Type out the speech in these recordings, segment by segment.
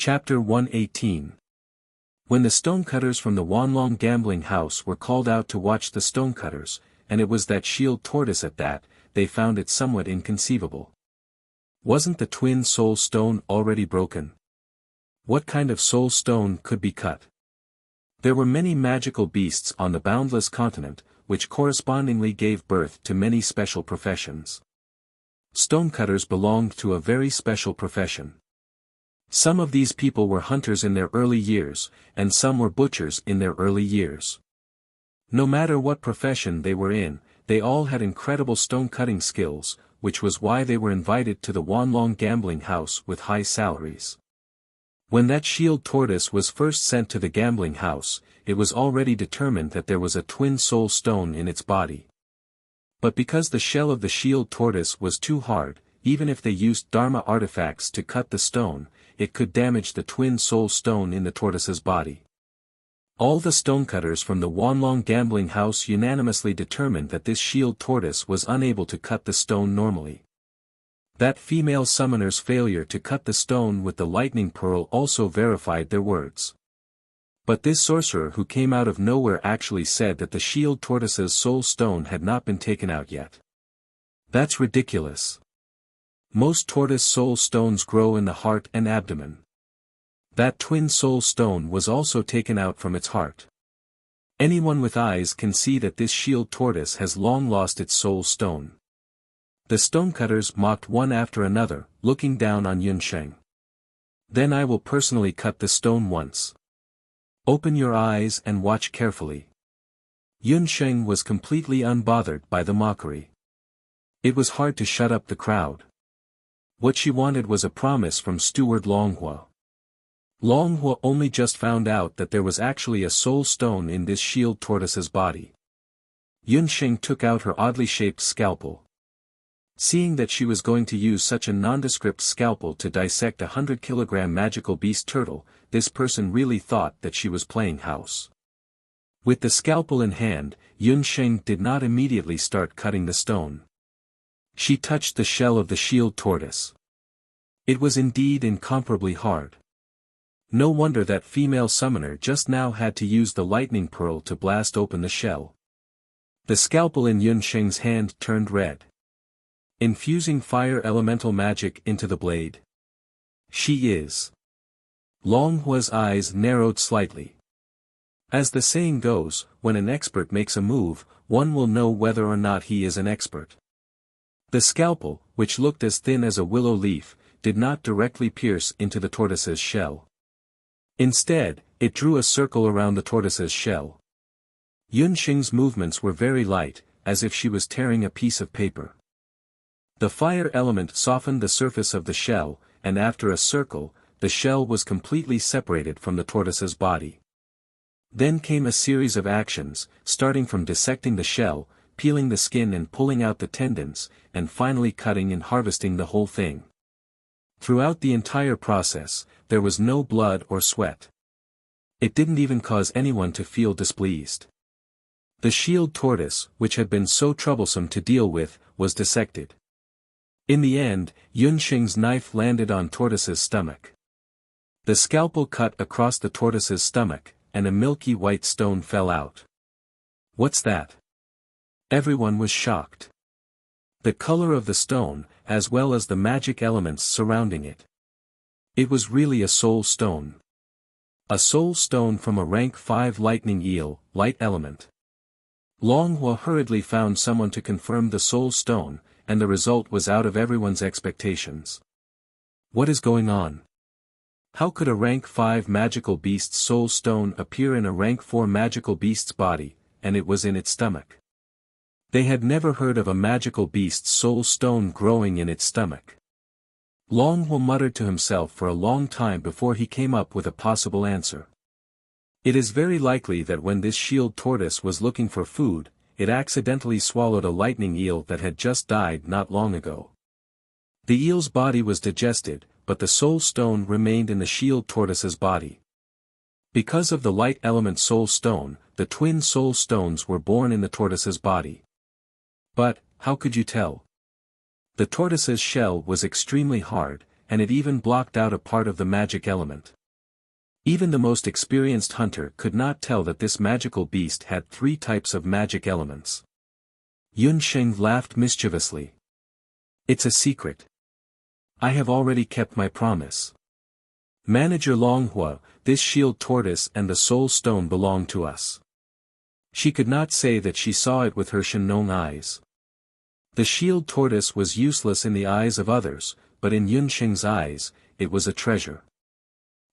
Chapter 118. When the stonecutters from the Wanlong gambling house were called out to watch the stonecutters, and it was that shield tortoise at that, they found it somewhat inconceivable. Wasn't the twin soul stone already broken? What kind of soul stone could be cut? There were many magical beasts on the boundless continent, which correspondingly gave birth to many special professions. Stonecutters belonged to a very special profession. Some of these people were hunters in their early years, and some were butchers in their early years. No matter what profession they were in, they all had incredible stone-cutting skills, which was why they were invited to the Wanlong gambling house with high salaries. When that shield tortoise was first sent to the gambling house, it was already determined that there was a twin soul stone in its body. But because the shell of the shield tortoise was too hard, even if they used Dharma artifacts to cut the stone, it could damage the twin soul stone in the tortoise's body. All the stonecutters from the Wanlong gambling house unanimously determined that this shield tortoise was unable to cut the stone normally. That female summoner's failure to cut the stone with the lightning pearl also verified their words. But this sorcerer who came out of nowhere actually said that the shield tortoise's soul stone had not been taken out yet. That's ridiculous. Most tortoise soul stones grow in the heart and abdomen. That twin soul stone was also taken out from its heart. Anyone with eyes can see that this shield tortoise has long lost its soul stone. The stonecutters mocked one after another, looking down on Yunsheng. Then I will personally cut the stone once. Open your eyes and watch carefully. Yunsheng was completely unbothered by the mockery. It was hard to shut up the crowd. What she wanted was a promise from steward Longhua. Longhua only just found out that there was actually a soul stone in this shield tortoise's body. Yunsheng took out her oddly shaped scalpel. Seeing that she was going to use such a nondescript scalpel to dissect a 100-kilogram magical beast turtle, this person really thought that she was playing house. With the scalpel in hand, Yunsheng did not immediately start cutting the stone. She touched the shell of the shield tortoise. It was indeed incomparably hard. No wonder that female summoner just now had to use the lightning pearl to blast open the shell. The scalpel in Yunsheng's hand turned red. Infusing fire elemental magic into the blade. She is. Longhua's eyes narrowed slightly. As the saying goes, when an expert makes a move, one will know whether or not he is an expert. The scalpel, which looked as thin as a willow leaf, did not directly pierce into the tortoise's shell. Instead, it drew a circle around the tortoise's shell. Yunsheng's movements were very light, as if she was tearing a piece of paper. The fire element softened the surface of the shell, and after a circle, the shell was completely separated from the tortoise's body. Then came a series of actions, starting from dissecting the shell, peeling the skin and pulling out the tendons, and finally cutting and harvesting the whole thing. Throughout the entire process, there was no blood or sweat. It didn't even cause anyone to feel displeased. The shield tortoise, which had been so troublesome to deal with, was dissected. In the end, Yunsheng's knife landed on tortoise's stomach. The scalpel cut across the tortoise's stomach, and a milky white stone fell out. What's that? Everyone was shocked. The color of the stone, as well as the magic elements surrounding it. It was really a soul stone. A soul stone from a rank 5 lightning eel, light element. Longhua hurriedly found someone to confirm the soul stone, and the result was out of everyone's expectations. What is going on? How could a rank 5 magical beast's soul stone appear in a rank 4 magical beast's body, and it was in its stomach? They had never heard of a magical beast's soul stone growing in its stomach. Longhua muttered to himself for a long time before he came up with a possible answer. It is very likely that when this shield tortoise was looking for food, it accidentally swallowed a lightning eel that had just died not long ago. The eel's body was digested, but the soul stone remained in the shield tortoise's body. Because of the light element soul stone, the twin soul stones were born in the tortoise's body. But, how could you tell? The tortoise's shell was extremely hard, and it even blocked out a part of the magic element. Even the most experienced hunter could not tell that this magical beast had 3 types of magic elements. Yun Sheng laughed mischievously. It's a secret. I have already kept my promise. Manager Longhua, this shield tortoise and the soul stone belong to us. She could not say that she saw it with her Shenong eyes. The shield tortoise was useless in the eyes of others, but in Yun Sheng's eyes, it was a treasure.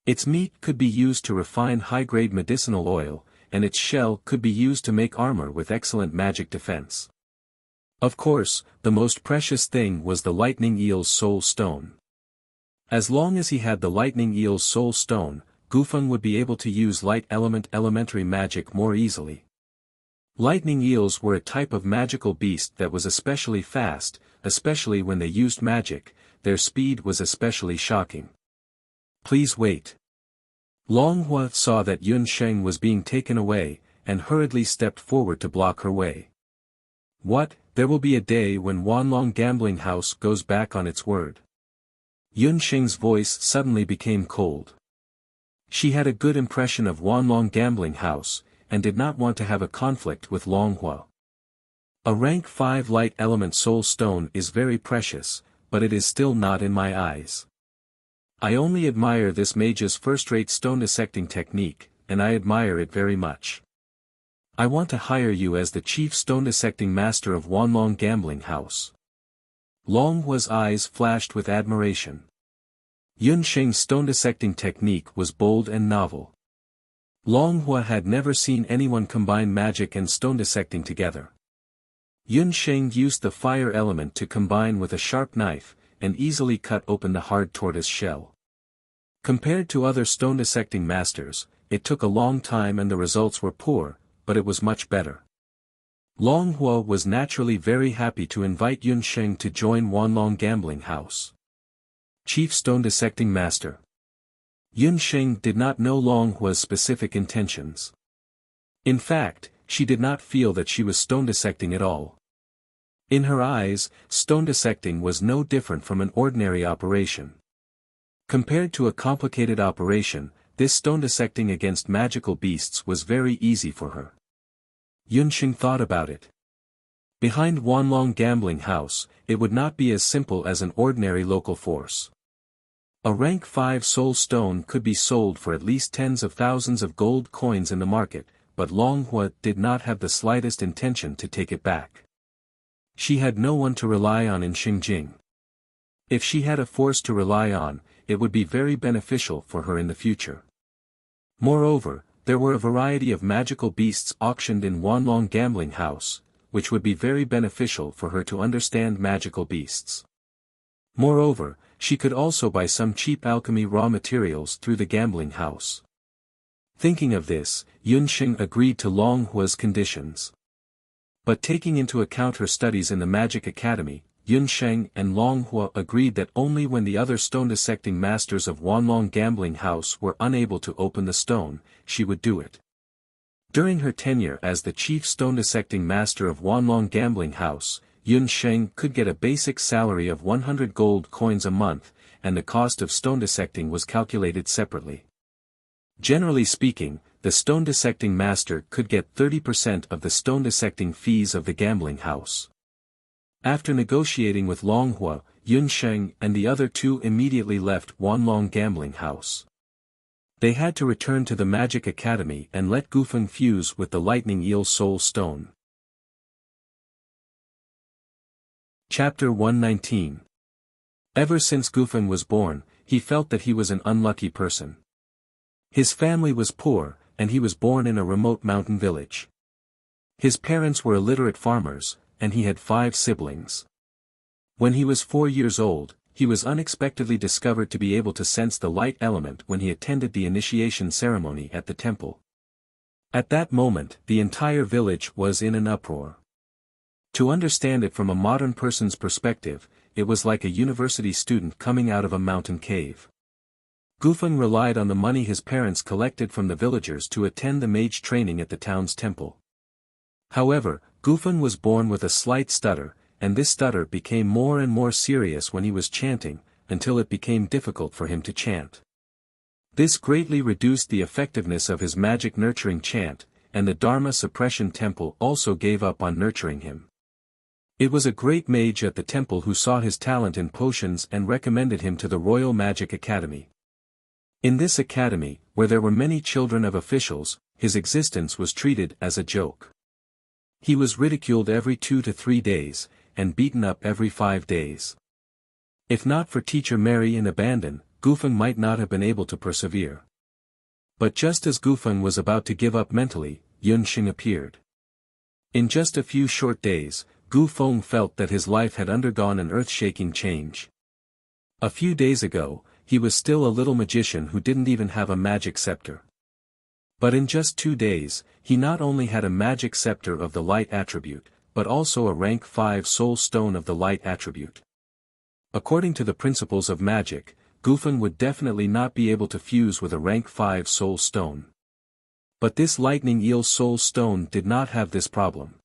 Its meat could be used to refine high-grade medicinal oil, and its shell could be used to make armor with excellent magic defense. Of course, the most precious thing was the lightning eel's soul stone. As long as he had the lightning eel's soul stone, Gufeng would be able to use light element elementary magic more easily. Lightning eels were a type of magical beast that was especially fast, especially when they used magic. Their speed was especially shocking. Please wait. Longhua saw that Yun Sheng was being taken away, and hurriedly stepped forward to block her way. What? There will be a day when Wanlong Gambling House goes back on its word. Yun Sheng's voice suddenly became cold. She had a good impression of Wanlong Gambling House, and did not want to have a conflict with Longhua. A rank 5 light element soul stone is very precious, but it is still not in my eyes. I only admire this mage's first-rate stone dissecting technique, and I admire it very much. I want to hire you as the chief stone dissecting master of Wanlong Gambling House. Longhua's eyes flashed with admiration. Yun Sheng's stone dissecting technique was bold and novel. Longhua had never seen anyone combine magic and stone dissecting together. Yun Sheng used the fire element to combine with a sharp knife, and easily cut open the hard tortoise shell. Compared to other stone dissecting masters, it took a long time and the results were poor, but it was much better. Longhua was naturally very happy to invite Yun Sheng to join Wanlong Gambling House. Chief Stone Dissecting Master. Yun Sheng did not know Longhua's specific intentions. In fact, she did not feel that she was stone dissecting at all. In her eyes, stone dissecting was no different from an ordinary operation. Compared to a complicated operation, this stone dissecting against magical beasts was very easy for her. Yun Sheng thought about it. Behind Wanlong Gambling House, it would not be as simple as an ordinary local force. A rank 5 soul stone could be sold for at least tens of thousands of gold coins in the market, but Longhua did not have the slightest intention to take it back. She had no one to rely on in Xingjing. If she had a force to rely on, it would be very beneficial for her in the future. Moreover, there were a variety of magical beasts auctioned in Wanlong Gambling House, which would be very beneficial for her to understand magical beasts. Moreover, she could also buy some cheap alchemy raw materials through the gambling house. Thinking of this, Yun Sheng agreed to Longhua's conditions. But taking into account her studies in the Magic Academy, Yun Sheng and Longhua agreed that only when the other stone dissecting masters of Wanlong Gambling House were unable to open the stone, she would do it. During her tenure as the chief stone dissecting master of Wanlong Gambling House, Yun Sheng could get a basic salary of 100 gold coins a month, and the cost of stone dissecting was calculated separately. Generally speaking, the stone dissecting master could get 30% of the stone dissecting fees of the gambling house. After negotiating with Longhua, Yun Sheng and the other 2 immediately left Wanlong Gambling House. They had to return to the Magic Academy and let Gufeng fuse with the Lightning Eel Soul Stone. Chapter 119. Ever since Gufeng was born, he felt that he was an unlucky person. His family was poor, and he was born in a remote mountain village. His parents were illiterate farmers, and he had 5 siblings. When he was 4 years old, he was unexpectedly discovered to be able to sense the light element when he attended the initiation ceremony at the temple. At that moment, the entire village was in an uproar. To understand it from a modern person's perspective, it was like a university student coming out of a mountain cave. Gufeng relied on the money his parents collected from the villagers to attend the mage training at the town's temple. However, Gufeng was born with a slight stutter, and this stutter became more and more serious when he was chanting, until it became difficult for him to chant. This greatly reduced the effectiveness of his magic nurturing chant, and the Dharma Suppression Temple also gave up on nurturing him. It was a great mage at the temple who saw his talent in potions and recommended him to the Royal Magic Academy. In this academy, where there were many children of officials, his existence was treated as a joke. He was ridiculed every 2 to 3 days, and beaten up every 5 days. If not for teacher Mary and abandon, Gufeng might not have been able to persevere. But just as Gufeng was about to give up mentally, Yunxing appeared. In just a few short days, Gufeng felt that his life had undergone an earth-shaking change. A few days ago, he was still a little magician who didn't even have a magic scepter. But in just 2 days, he not only had a magic scepter of the light attribute, but also a rank 5 soul stone of the light attribute. According to the principles of magic, Gufeng would definitely not be able to fuse with a rank 5 soul stone. But this lightning eel soul stone did not have this problem.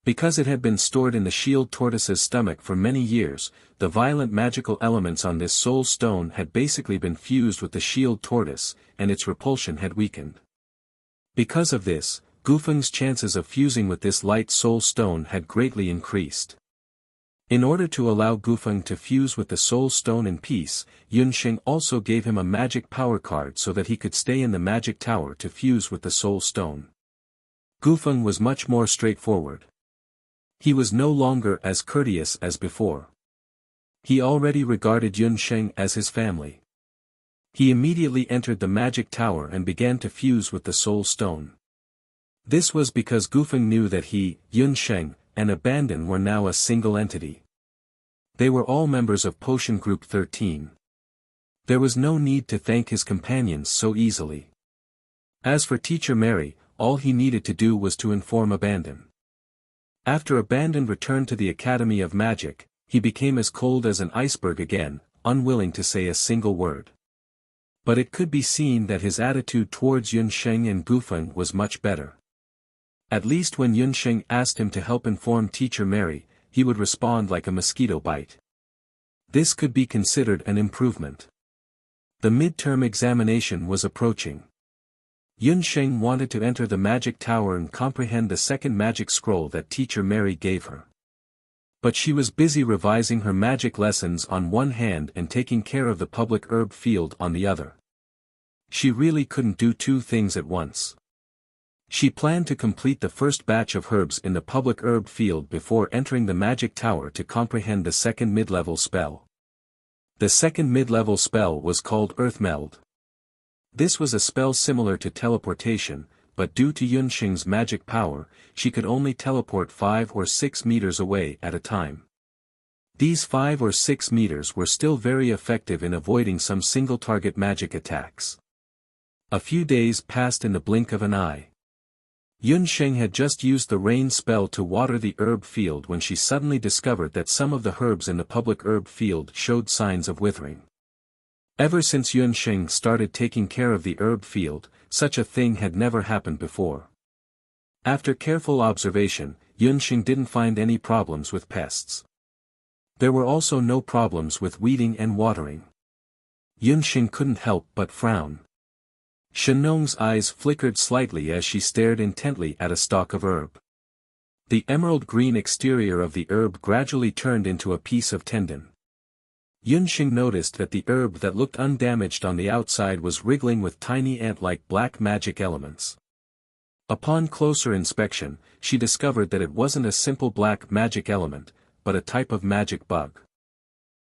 Because it had been stored in the shield tortoise's stomach for many years, the violent magical elements on this soul stone had basically been fused with the shield tortoise, and its repulsion had weakened. Because of this, Gufeng's chances of fusing with this light soul stone had greatly increased. In order to allow Gufeng to fuse with the soul stone in peace, Yunxing also gave him a magic power card so that he could stay in the magic tower to fuse with the soul stone. Gufeng was much more straightforward. He was no longer as courteous as before. He already regarded Yunxing as his family. He immediately entered the magic tower and began to fuse with the soul stone. This was because Gufeng knew that he, Yunxing, and Abandon were now a single entity. They were all members of Potion Group 13. There was no need to thank his companions so easily. As for Teacher Mary, all he needed to do was to inform Abandon. After Abandon returned to the Academy of Magic, he became as cold as an iceberg again, unwilling to say a single word. But it could be seen that his attitude towards Yunxing and Gufeng was much better. At least when Yunxing asked him to help inform Teacher Mary, he would respond like a mosquito bite. This could be considered an improvement. The midterm examination was approaching. Yunxing wanted to enter the magic tower and comprehend the second magic scroll that Teacher Mary gave her. But she was busy revising her magic lessons on one hand and taking care of the public herb field on the other. She really couldn't do 2 things at once. She planned to complete the first batch of herbs in the public herb field before entering the magic tower to comprehend the second mid-level spell. The second mid-level spell was called Earth Meld. This was a spell similar to teleportation, but due to Yunxing's magic power, she could only teleport 5 or 6 meters away at a time. These 5 or 6 meters were still very effective in avoiding some single-target magic attacks. A few days passed in the blink of an eye. Yunxing had just used the rain spell to water the herb field when she suddenly discovered that some of the herbs in the public herb field showed signs of withering. Ever since Yunxing started taking care of the herb field, such a thing had never happened before. After careful observation, Yunxing didn't find any problems with pests. There were also no problems with weeding and watering. Yunxing couldn't help but frown. Shenong's eyes flickered slightly as she stared intently at a stalk of herb. The emerald green exterior of the herb gradually turned into a piece of tendon. Yunxing noticed that the herb that looked undamaged on the outside was wriggling with tiny ant-like black magic elements. Upon closer inspection, she discovered that it wasn't a simple black magic element, but a type of magic bug.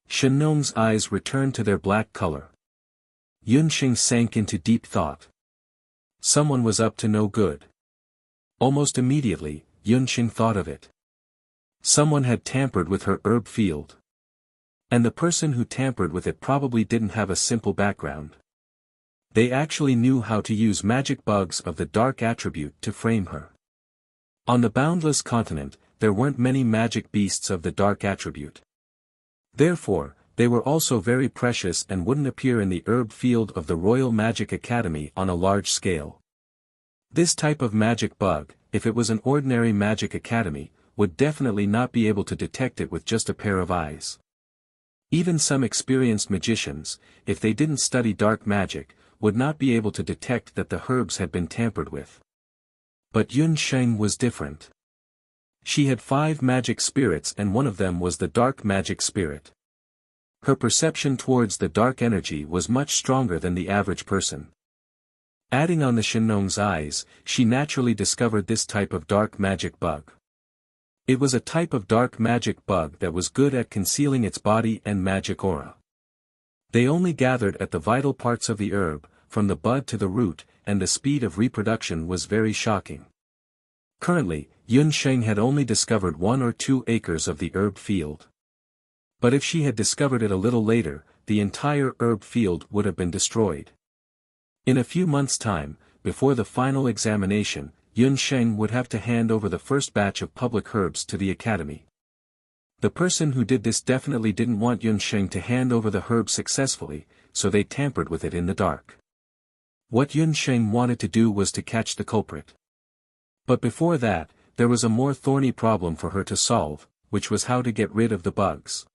Shenong's eyes returned to their black color. Yunxing sank into deep thought. Someone was up to no good. Almost immediately, Yunxing thought of it. Someone had tampered with her herb field. And the person who tampered with it probably didn't have a simple background. They actually knew how to use magic bugs of the dark attribute to frame her. On the boundless continent, there weren't many magic beasts of the dark attribute. Therefore, they were also very precious and wouldn't appear in the herb field of the Royal Magic Academy on a large scale. This type of magic bug, if it was an ordinary magic academy, would definitely not be able to detect it with just a pair of eyes. Even some experienced magicians, if they didn't study dark magic, would not be able to detect that the herbs had been tampered with. But Yun Sheng was different. She had 5 magic spirits and one of them was the dark magic spirit. Her perception towards the dark energy was much stronger than the average person. Adding on the Shenong's eyes, she naturally discovered this type of dark magic bug. It was a type of dark magic bug that was good at concealing its body and magic aura. They only gathered at the vital parts of the herb, from the bud to the root, and the speed of reproduction was very shocking. Currently, Yun Sheng had only discovered 1 or 2 acres of the herb field. But if she had discovered it a little later, the entire herb field would have been destroyed. In a few months' time, before the final examination, Yun Sheng would have to hand over the first batch of public herbs to the academy. The person who did this definitely didn't want Yun Sheng to hand over the herbs successfully, so they tampered with it in the dark. What Yun Sheng wanted to do was to catch the culprit. But before that, there was a more thorny problem for her to solve, which was how to get rid of the bugs.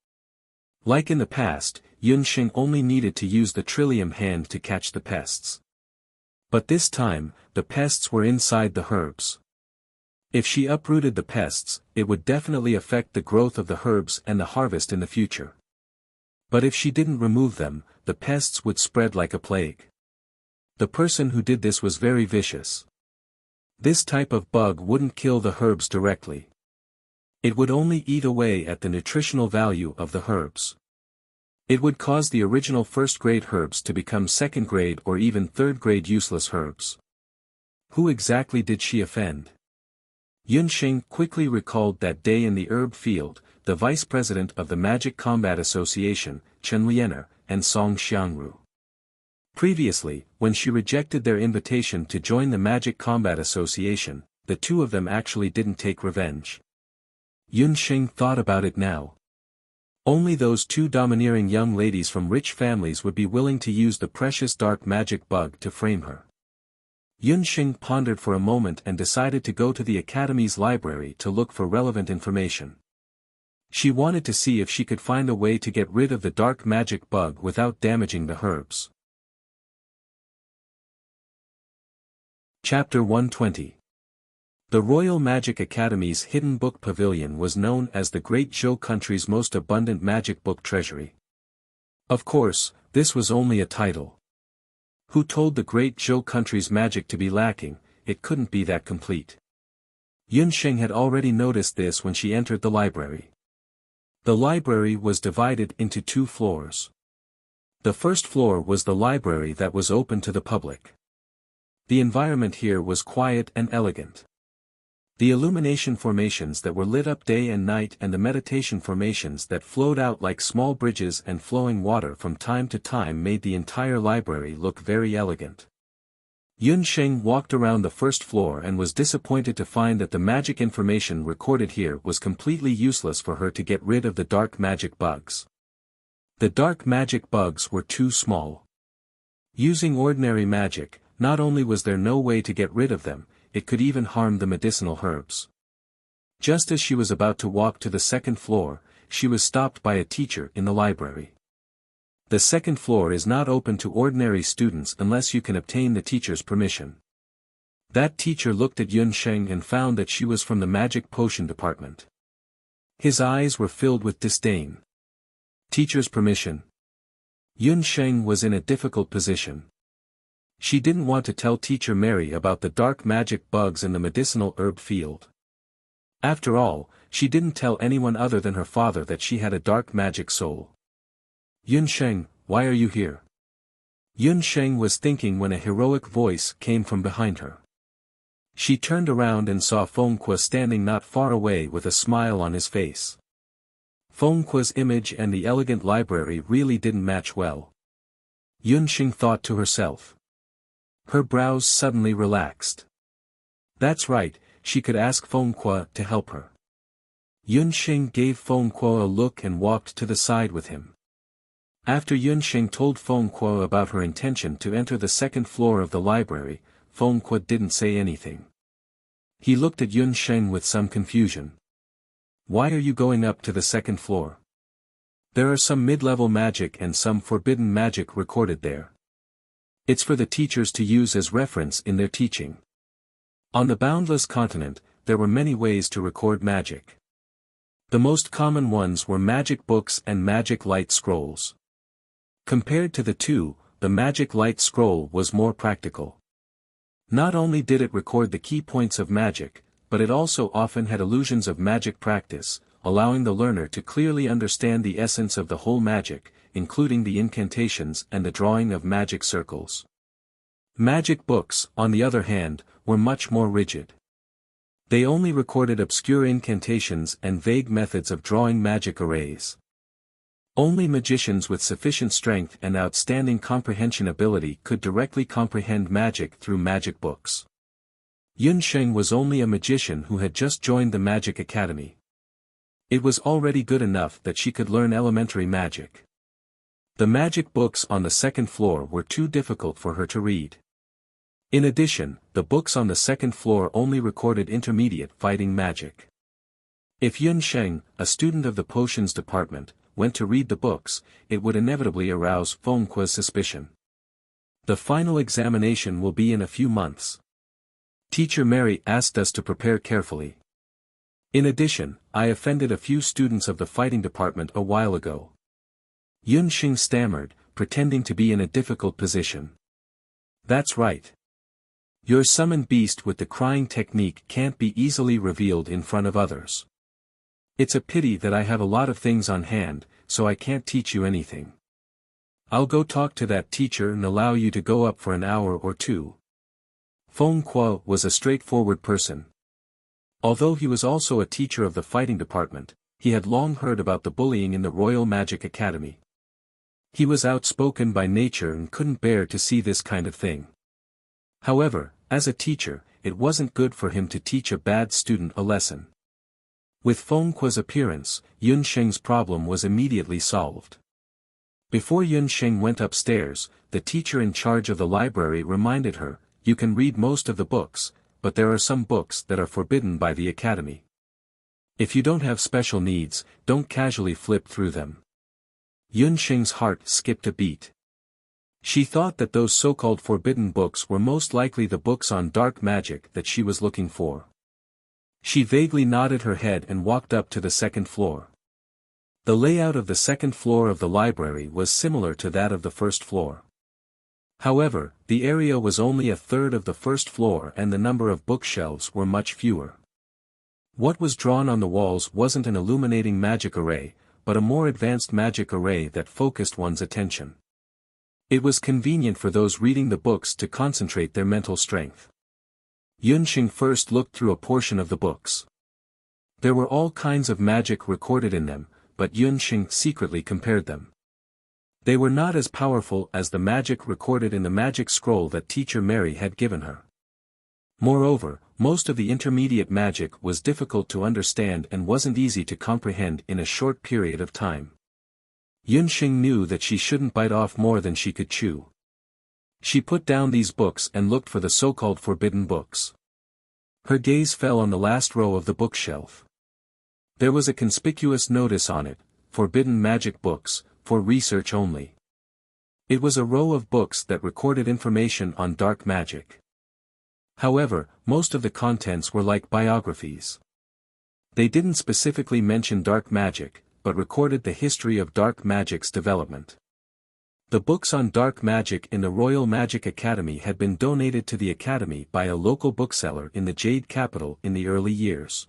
Like in the past, Yun Sheng only needed to use the trillium hand to catch the pests. But this time, the pests were inside the herbs. If she uprooted the pests, it would definitely affect the growth of the herbs and the harvest in the future. But if she didn't remove them, the pests would spread like a plague. The person who did this was very vicious. This type of bug wouldn't kill the herbs directly. It would only eat away at the nutritional value of the herbs. It would cause the original first-grade herbs to become second-grade or even third-grade useless herbs. Who exactly did she offend? Yun Sheng quickly recalled that day in the herb field, the vice president of the Magic Combat Association, Chen Liener, and Song Xiangru. Previously, when she rejected their invitation to join the Magic Combat Association, the two of them actually didn't take revenge. Yun Sheng thought about it now. Only those 2 domineering young ladies from rich families would be willing to use the precious dark magic bug to frame her. Yun Sheng pondered for a moment and decided to go to the Academy's library to look for relevant information. She wanted to see if she could find a way to get rid of the dark magic bug without damaging the herbs. Chapter 120. The Royal Magic Academy's hidden book pavilion was known as the Great Zhou country's most abundant magic book treasury. Of course, this was only a title. Who told the Great Zhou country's magic to be lacking? It couldn't be that complete. Yun Sheng had already noticed this when she entered the library. The library was divided into 2 floors. The first floor was the library that was open to the public. The environment here was quiet and elegant. The illumination formations that were lit up day and night and the meditation formations that flowed out like small bridges and flowing water from time to time made the entire library look very elegant. Yun Sheng walked around the first floor and was disappointed to find that the magic information recorded here was completely useless for her to get rid of the dark magic bugs. The dark magic bugs were too small. Using ordinary magic, not only was there no way to get rid of them, it could even harm the medicinal herbs. Just as she was about to walk to the second floor, she was stopped by a teacher in the library. The second floor is not open to ordinary students unless you can obtain the teacher's permission. That teacher looked at Yun Sheng and found that she was from the magic potion department. His eyes were filled with disdain. Teacher's permission. Yun Sheng was in a difficult position. She didn't want to tell Teacher Mary about the dark magic bugs in the medicinal herb field. After all, she didn't tell anyone other than her father that she had a dark magic soul. Yun Sheng, why are you here? Yun Sheng was thinking when a heroic voice came from behind her. She turned around and saw Feng Kuo standing not far away with a smile on his face. Feng Kuo's image and the elegant library really didn't match well. Yun Sheng thought to herself. Her brows suddenly relaxed. That's right, she could ask Feng Kuo to help her. Yun Sheng gave Feng Kuo a look and walked to the side with him. After Yun Sheng told Feng Kuo about her intention to enter the second floor of the library, Feng Kuo didn't say anything. He looked at Yun Sheng with some confusion. Why are you going up to the second floor? There are some mid-level magic and some forbidden magic recorded there. It's for the teachers to use as reference in their teaching. On the Boundless Continent, there were many ways to record magic. The most common ones were magic books and magic light scrolls. Compared to the two, the magic light scroll was more practical. Not only did it record the key points of magic, but it also often had illusions of magic practice, allowing the learner to clearly understand the essence of the whole magic, including the incantations and the drawing of magic circles. Magic books, on the other hand, were much more rigid. They only recorded obscure incantations and vague methods of drawing magic arrays. Only magicians with sufficient strength and outstanding comprehension ability could directly comprehend magic through magic books. Yun Sheng was only a magician who had just joined the Magic Academy. It was already good enough that she could learn elementary magic. The magic books on the second floor were too difficult for her to read. In addition, the books on the second floor only recorded intermediate fighting magic. If Yun Sheng, a student of the potions department, went to read the books, it would inevitably arouse Feng Kuo's suspicion. The final examination will be in a few months. Teacher Mary asked us to prepare carefully. In addition, I offended a few students of the fighting department a while ago. Yun Sheng stammered, pretending to be in a difficult position. That's right. Your summoned beast with the crying technique can't be easily revealed in front of others. It's a pity that I have a lot of things on hand, so I can't teach you anything. I'll go talk to that teacher and allow you to go up for an hour or two. Feng Kuo was a straightforward person. Although he was also a teacher of the fighting department, he had long heard about the bullying in the Royal Magic Academy. He was outspoken by nature and couldn't bear to see this kind of thing. However, as a teacher, it wasn't good for him to teach a bad student a lesson. With Feng Kuo's appearance, Yun Sheng's problem was immediately solved. Before Yun Sheng went upstairs, the teacher in charge of the library reminded her, "You can read most of the books, but there are some books that are forbidden by the academy. If you don't have special needs, don't casually flip through them." Yun Sheng's heart skipped a beat. She thought that those so-called forbidden books were most likely the books on dark magic that she was looking for. She vaguely nodded her head and walked up to the second floor. The layout of the second floor of the library was similar to that of the first floor. However, the area was only a third of the first floor and the number of bookshelves were much fewer. What was drawn on the walls wasn't an illuminating magic array, but a more advanced magic array that focused one's attention. It was convenient for those reading the books to concentrate their mental strength. Yun Sheng first looked through a portion of the books. There were all kinds of magic recorded in them, but Yun Sheng secretly compared them. They were not as powerful as the magic recorded in the magic scroll that Teacher Mary had given her. Moreover, most of the intermediate magic was difficult to understand and wasn't easy to comprehend in a short period of time. Yun Sheng knew that she shouldn't bite off more than she could chew. She put down these books and looked for the so-called forbidden books. Her gaze fell on the last row of the bookshelf. There was a conspicuous notice on it, "Forbidden Magic Books, for research only." It was a row of books that recorded information on dark magic. However, most of the contents were like biographies. They didn't specifically mention dark magic, but recorded the history of dark magic's development. The books on dark magic in the Royal Magic Academy had been donated to the Academy by a local bookseller in the Jade Capital in the early years.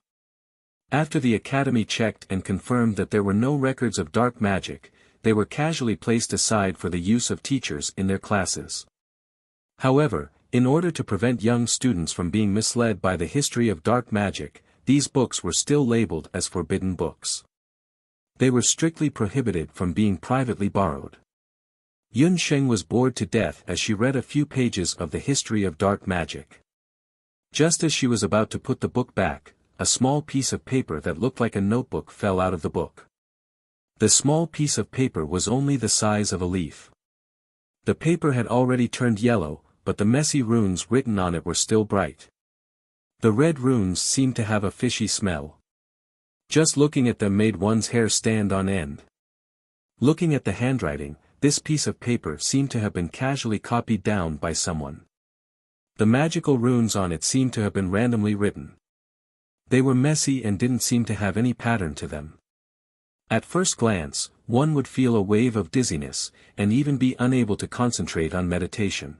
After the Academy checked and confirmed that there were no records of dark magic, they were casually placed aside for the use of teachers in their classes. However, in order to prevent young students from being misled by the history of dark magic, these books were still labeled as forbidden books. They were strictly prohibited from being privately borrowed. Yun Sheng was bored to death as she read a few pages of the history of dark magic. Just as she was about to put the book back, a small piece of paper that looked like a notebook fell out of the book. The small piece of paper was only the size of a leaf. The paper had already turned yellow, but the messy runes written on it were still bright. The red runes seemed to have a fishy smell. Just looking at them made one's hair stand on end. Looking at the handwriting, this piece of paper seemed to have been casually copied down by someone. The magical runes on it seemed to have been randomly written. They were messy and didn't seem to have any pattern to them. At first glance, one would feel a wave of dizziness, and even be unable to concentrate on meditation.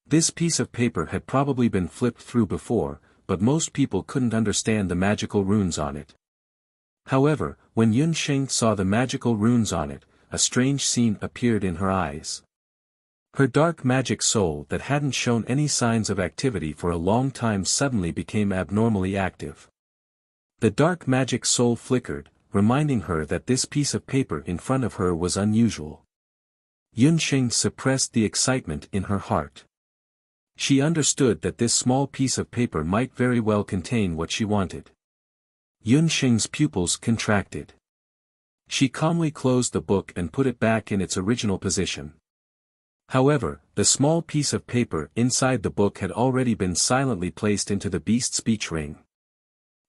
This piece of paper had probably been flipped through before, but most people couldn't understand the magical runes on it. However, when Yun Sheng saw the magical runes on it, a strange scene appeared in her eyes. Her dark magic soul that hadn't shown any signs of activity for a long time suddenly became abnormally active. The dark magic soul flickered, reminding her that this piece of paper in front of her was unusual. Yun Sheng suppressed the excitement in her heart. She understood that this small piece of paper might very well contain what she wanted. Yun Sheng's pupils contracted. She calmly closed the book and put it back in its original position. However, the small piece of paper inside the book had already been silently placed into the beast speech ring.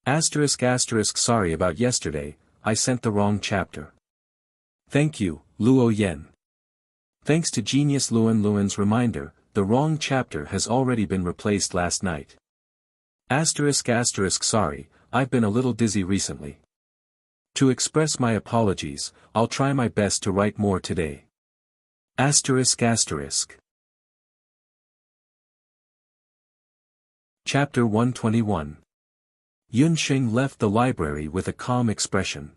Sorry about yesterday, I sent the wrong chapter. Thank you, Luo Yen. Thanks to genius Luan's reminder, the wrong chapter has already been replaced last night. Sorry, I've been a little dizzy recently. To express my apologies, I'll try my best to write more today. Chapter 121. Yun Sheng left the library with a calm expression.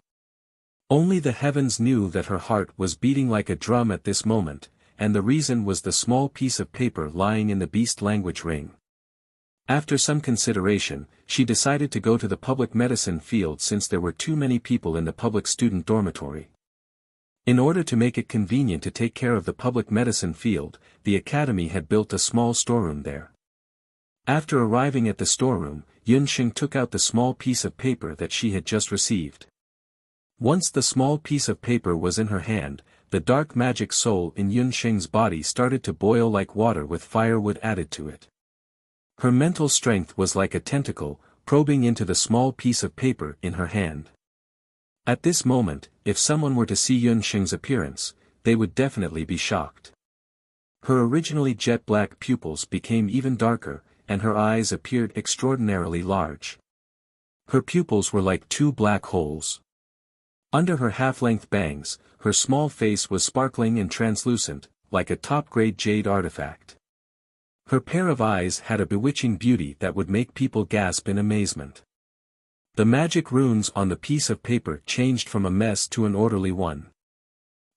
Only the heavens knew that her heart was beating like a drum at this moment, and the reason was the small piece of paper lying in the beast language ring. After some consideration, she decided to go to the public medicine field since there were too many people in the public student dormitory. In order to make it convenient to take care of the public medicine field, the academy had built a small storeroom there. After arriving at the storeroom, Yun Sheng took out the small piece of paper that she had just received. Once the small piece of paper was in her hand, the dark magic soul in Yun Sheng's body started to boil like water with firewood added to it. Her mental strength was like a tentacle, probing into the small piece of paper in her hand. At this moment, if someone were to see Yun Sheng's appearance, they would definitely be shocked. Her originally jet-black pupils became even darker, and her eyes appeared extraordinarily large. Her pupils were like two black holes. Under her half-length bangs, her small face was sparkling and translucent, like a top-grade jade artifact. Her pair of eyes had a bewitching beauty that would make people gasp in amazement. The magic runes on the piece of paper changed from a mess to an orderly one.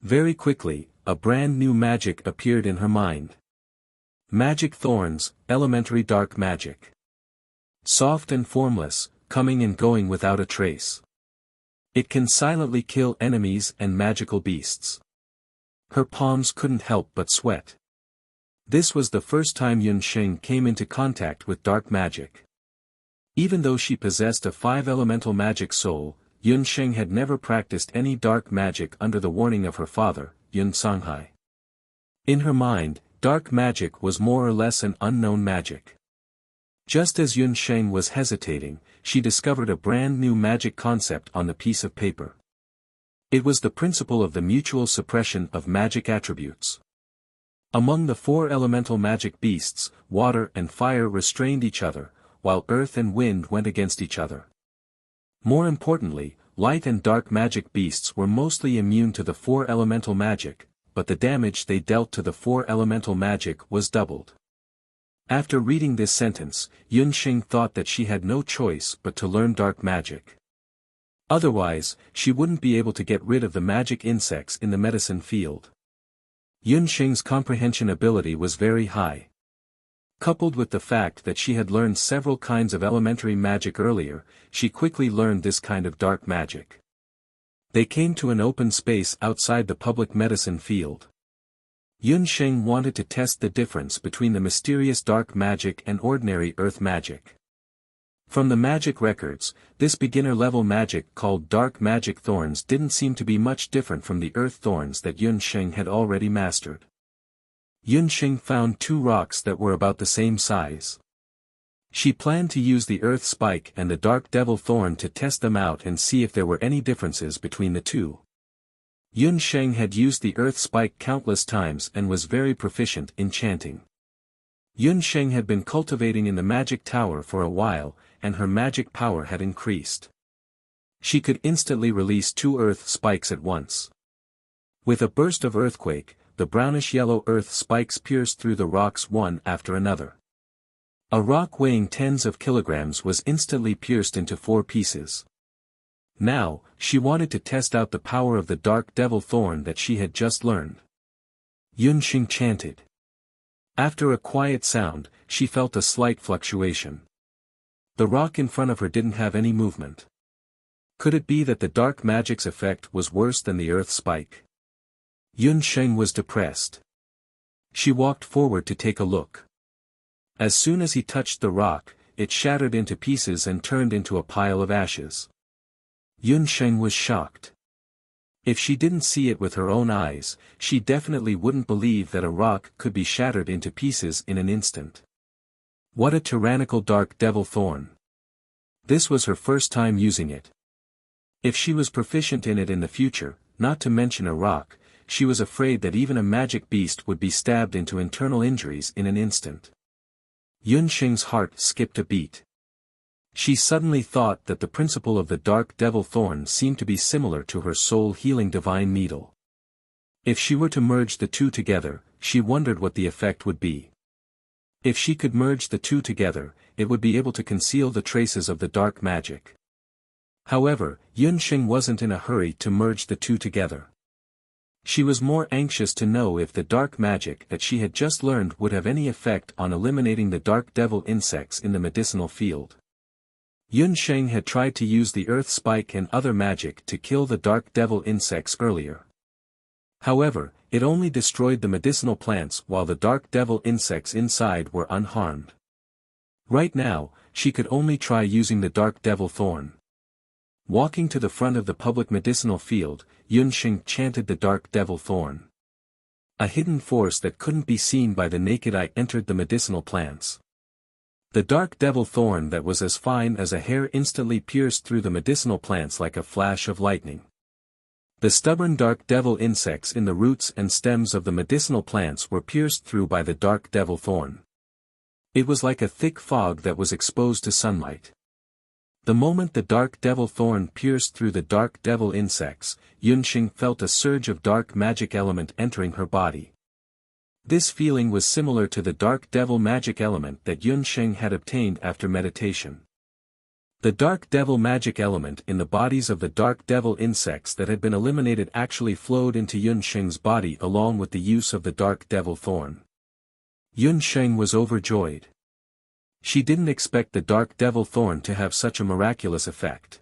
Very quickly, a brand new magic appeared in her mind. Magic thorns, elementary dark magic. Soft and formless, coming and going without a trace. It can silently kill enemies and magical beasts. Her palms couldn't help but sweat. This was the first time Yun Sheng came into contact with dark magic. Even though she possessed a 5-elemental magic soul, Yun Sheng had never practiced any dark magic under the warning of her father, Yun Songhai. In her mind, dark magic was more or less an unknown magic. Just as Yun Sheng was hesitating, she discovered a brand new magic concept on the piece of paper. It was the principle of the mutual suppression of magic attributes. Among the 4 elemental magic beasts, water and fire restrained each other, while earth and wind went against each other. More importantly, light and dark magic beasts were mostly immune to the 4 elemental magic, but the damage they dealt to the 4 elemental magic was doubled. After reading this sentence, Yun Sheng thought that she had no choice but to learn dark magic. Otherwise, she wouldn't be able to get rid of the magic insects in the medicine field. Yun Sheng's comprehension ability was very high. Coupled with the fact that she had learned several kinds of elementary magic earlier, she quickly learned this kind of dark magic. They came to an open space outside the public medicine field. Yun Sheng wanted to test the difference between the mysterious dark magic and ordinary earth magic. From the magic records, this beginner-level magic called dark magic thorns didn't seem to be much different from the earth thorns that Yun Sheng had already mastered. Yun Sheng found 2 rocks that were about the same size. She planned to use the earth spike and the dark devil thorn to test them out and see if there were any differences between the two. Yun Sheng had used the earth spike countless times and was very proficient in chanting. Yun Sheng had been cultivating in the magic tower for a while, and her magic power had increased. She could instantly release 2 earth spikes at once. With a burst of earthquake, the brownish-yellow earth spikes pierced through the rocks one after another. A rock weighing tens of kilograms was instantly pierced into 4 pieces. Now, she wanted to test out the power of the dark devil thorn that she had just learned. Yun Sheng chanted. After a quiet sound, she felt a slight fluctuation. The rock in front of her didn't have any movement. Could it be that the dark magic's effect was worse than the earth spike? Yun Sheng was depressed. She walked forward to take a look. As soon as he touched the rock, it shattered into pieces and turned into a pile of ashes. Yun Sheng was shocked. If she didn't see it with her own eyes, she definitely wouldn't believe that a rock could be shattered into pieces in an instant. What a tyrannical dark devil thorn. This was her first time using it. If she was proficient in it in the future, not to mention a rock, she was afraid that even a magic beast would be stabbed into internal injuries in an instant. Yun Sheng's heart skipped a beat. She suddenly thought that the principle of the dark devil thorn seemed to be similar to her soul-healing divine needle. If she were to merge the two together, she wondered what the effect would be. If she could merge the two together, it would be able to conceal the traces of the dark magic. However, Yun Sheng wasn't in a hurry to merge the two together. She was more anxious to know if the dark magic that she had just learned would have any effect on eliminating the dark devil insects in the medicinal field. Yun Sheng had tried to use the earth spike and other magic to kill the dark devil insects earlier. However, it only destroyed the medicinal plants while the dark devil insects inside were unharmed. Right now, she could only try using the dark devil thorn. Walking to the front of the public medicinal field, Yun Sheng chanted the dark devil thorn. A hidden force that couldn't be seen by the naked eye entered the medicinal plants. The dark devil thorn that was as fine as a hair instantly pierced through the medicinal plants like a flash of lightning. The stubborn dark devil insects in the roots and stems of the medicinal plants were pierced through by the dark devil thorn. It was like a thick fog that was exposed to sunlight. The moment the dark devil thorn pierced through the dark devil insects, Yun Sheng felt a surge of dark magic element entering her body. This feeling was similar to the dark devil magic element that Yun Sheng had obtained after meditation. The dark devil magic element in the bodies of the dark devil insects that had been eliminated actually flowed into Yun Sheng's body along with the use of the dark devil thorn. Yun Sheng was overjoyed. She didn't expect the dark devil thorn to have such a miraculous effect.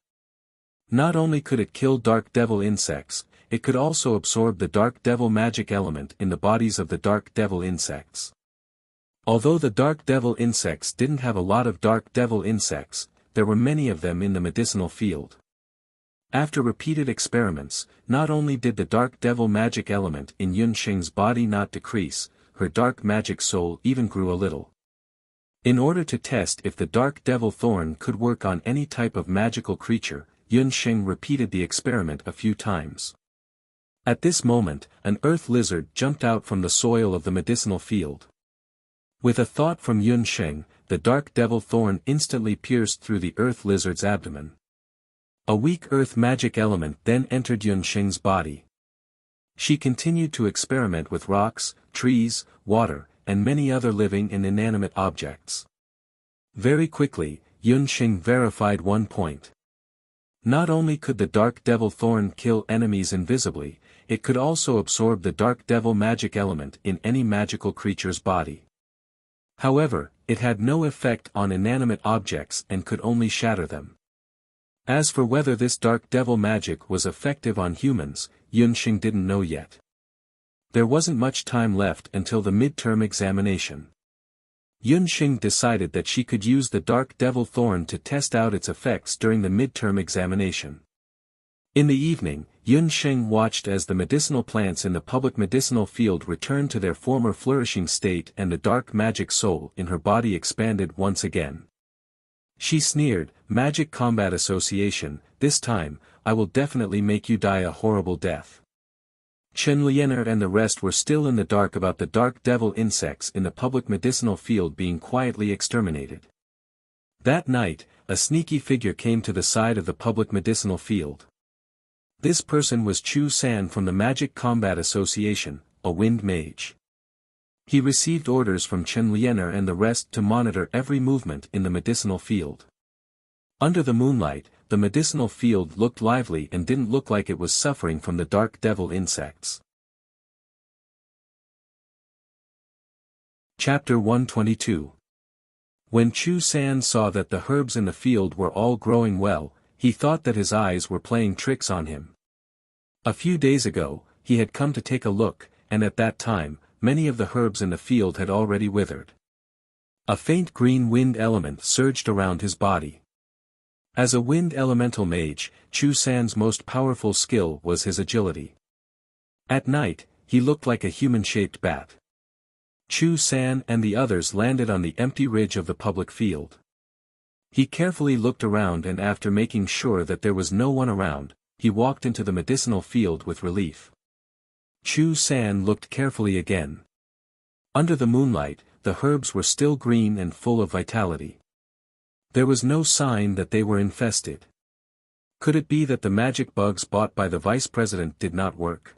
Not only could it kill dark devil insects, it could also absorb the dark devil magic element in the bodies of the dark devil insects. Although the dark devil insects didn't have a lot of dark devil insects, there were many of them in the medicinal field. After repeated experiments, not only did the dark devil magic element in Yun Sheng's body not decrease, her dark magic soul even grew a little. In order to test if the dark devil thorn could work on any type of magical creature, Yun Sheng repeated the experiment a few times. At this moment, an earth lizard jumped out from the soil of the medicinal field. With a thought from Yun Sheng, the dark devil thorn instantly pierced through the earth lizard's abdomen. A weak earth magic element then entered Yun Sheng's body. She continued to experiment with rocks, trees, water, and many other living and inanimate objects. Very quickly, Yun Sheng verified one point. Not only could the dark devil thorn kill enemies invisibly, it could also absorb the dark devil magic element in any magical creature's body. However, it had no effect on inanimate objects and could only shatter them. As for whether this dark devil magic was effective on humans, Yun Sheng didn't know yet. There wasn't much time left until the midterm examination. Yun Sheng decided that she could use the dark devil thorn to test out its effects during the midterm examination. In the evening, Yun Sheng watched as the medicinal plants in the public medicinal field returned to their former flourishing state and the dark magic soul in her body expanded once again. She sneered, "Magic Combat Association, this time, I will definitely make you die a horrible death." Chen Lianer and the rest were still in the dark about the dark devil insects in the public medicinal field being quietly exterminated. That night, a sneaky figure came to the side of the public medicinal field. This person was Chu San from the Magic Combat Association, a wind mage. He received orders from Chen Lianer and the rest to monitor every movement in the medicinal field. Under the moonlight, the medicinal field looked lively and didn't look like it was suffering from the dark devil insects. Chapter 122. When Chu San saw that the herbs in the field were all growing well, he thought that his eyes were playing tricks on him. A few days ago, he had come to take a look, and at that time, many of the herbs in the field had already withered. A faint green wind element surged around his body. As a wind elemental mage, Chu San's most powerful skill was his agility. At night, he looked like a human-shaped bat. Chu San and the others landed on the empty ridge of the public field. He carefully looked around and after making sure that there was no one around, he walked into the medicinal field with relief. Chu San looked carefully again. Under the moonlight, the herbs were still green and full of vitality. There was no sign that they were infested. Could it be that the magic bugs bought by the vice president did not work?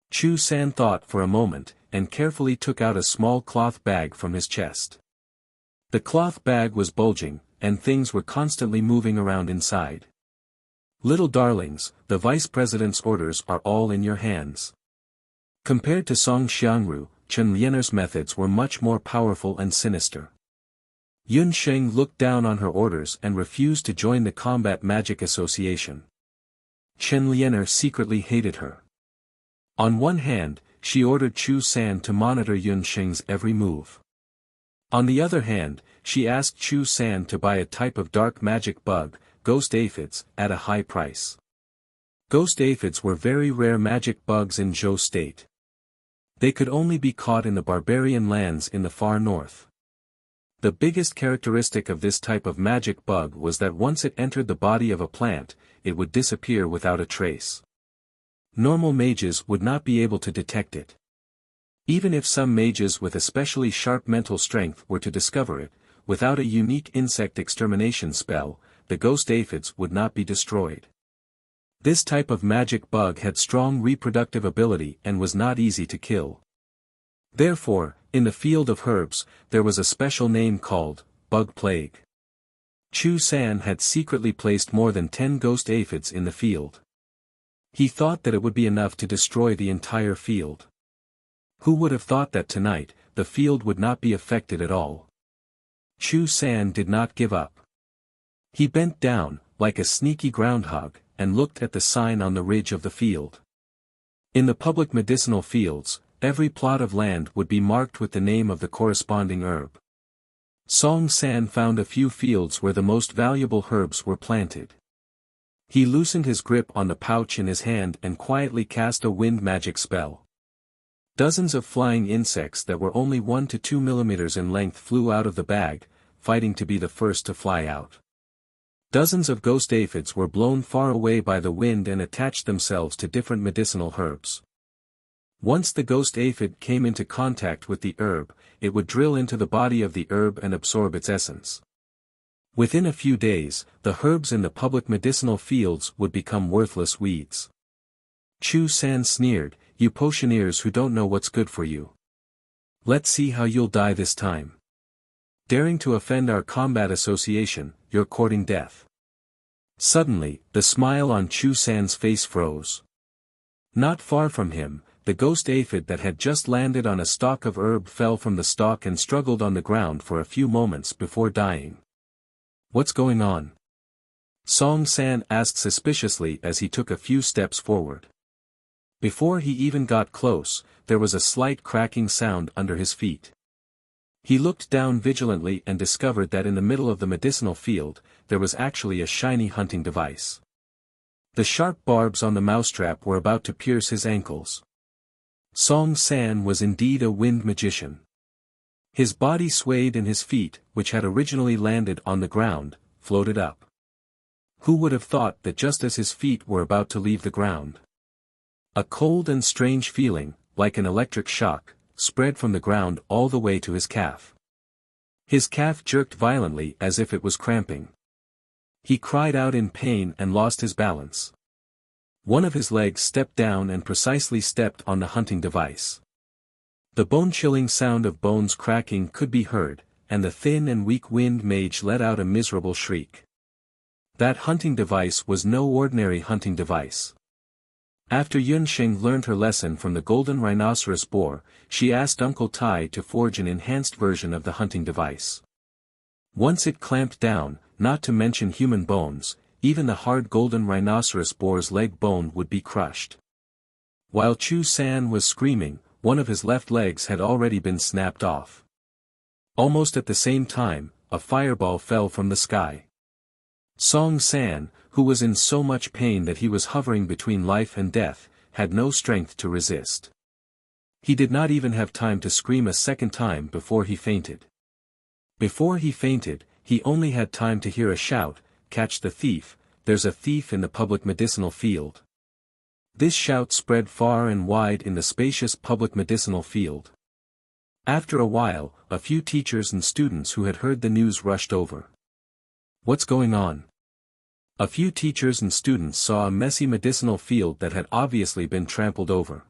Chu San thought for a moment, and carefully took out a small cloth bag from his chest. The cloth bag was bulging, and things were constantly moving around inside. Little darlings, the vice president's orders are all in your hands. Compared to Song Xiangru, Chen Lianer's methods were much more powerful and sinister. Yun Sheng looked down on her orders and refused to join the Combat Magic Association. Chen Lianer secretly hated her. On one hand, she ordered Chu San to monitor Yun Sheng's every move. On the other hand, she asked Chu San to buy a type of dark magic bug, ghost aphids, at a high price. Ghost aphids were very rare magic bugs in Zhou State. They could only be caught in the barbarian lands in the far north. The biggest characteristic of this type of magic bug was that once it entered the body of a plant, it would disappear without a trace. Normal mages would not be able to detect it. Even if some mages with especially sharp mental strength were to discover it, without a unique insect extermination spell, the ghost aphids would not be destroyed. This type of magic bug had strong reproductive ability and was not easy to kill. Therefore, in the field of herbs, there was a special name called bug plague. Chu San had secretly placed more than 10 ghost aphids in the field. He thought that it would be enough to destroy the entire field. Who would have thought that tonight, the field would not be affected at all? Chu San did not give up. He bent down, like a sneaky groundhog, and looked at the sign on the ridge of the field. In the public medicinal fields, every plot of land would be marked with the name of the corresponding herb. Song San found a few fields where the most valuable herbs were planted. He loosened his grip on the pouch in his hand and quietly cast a wind magic spell. Dozens of flying insects that were only 1 to 2 millimeters in length flew out of the bag, fighting to be the first to fly out. Dozens of ghost aphids were blown far away by the wind and attached themselves to different medicinal herbs. Once the ghost aphid came into contact with the herb, it would drill into the body of the herb and absorb its essence. Within a few days, the herbs in the public medicinal fields would become worthless weeds. Chu San sneered, "You potioneers who don't know what's good for you. Let's see how you'll die this time. Daring to offend our combat association, you're courting death." Suddenly, the smile on Chu San's face froze. Not far from him, the ghost aphid that had just landed on a stalk of herb fell from the stalk and struggled on the ground for a few moments before dying. "What's going on?" Song San asked suspiciously as he took a few steps forward. Before he even got close, there was a slight cracking sound under his feet. He looked down vigilantly and discovered that in the middle of the medicinal field, there was actually a shiny hunting device. The sharp barbs on the mousetrap were about to pierce his ankles. Song San was indeed a wind magician. His body swayed and his feet, which had originally landed on the ground, floated up. Who would have thought that just as his feet were about to leave the ground? A cold and strange feeling, like an electric shock, spread from the ground all the way to his calf. His calf jerked violently as if it was cramping. He cried out in pain and lost his balance. One of his legs stepped down and precisely stepped on the hunting device. The bone-chilling sound of bones cracking could be heard, and the thin and weak-winged mage let out a miserable shriek. That hunting device was no ordinary hunting device. After Yunxing learned her lesson from the golden rhinoceros boar, she asked Uncle Tai to forge an enhanced version of the hunting device. Once it clamped down, not to mention human bones, even the hard golden rhinoceros boar's leg bone would be crushed. While Chu San was screaming, one of his left legs had already been snapped off. Almost at the same time, a fireball fell from the sky. Song San, who was in so much pain that he was hovering between life and death, had no strength to resist. He did not even have time to scream a second time before he fainted. Before he fainted, he only had time to hear a shout, "Catch the thief, there's a thief in the public medicinal field." This shout spread far and wide in the spacious public medicinal field. After a while, a few teachers and students who had heard the news rushed over. "What's going on?" A few teachers and students saw a messy medicinal field that had obviously been trampled over.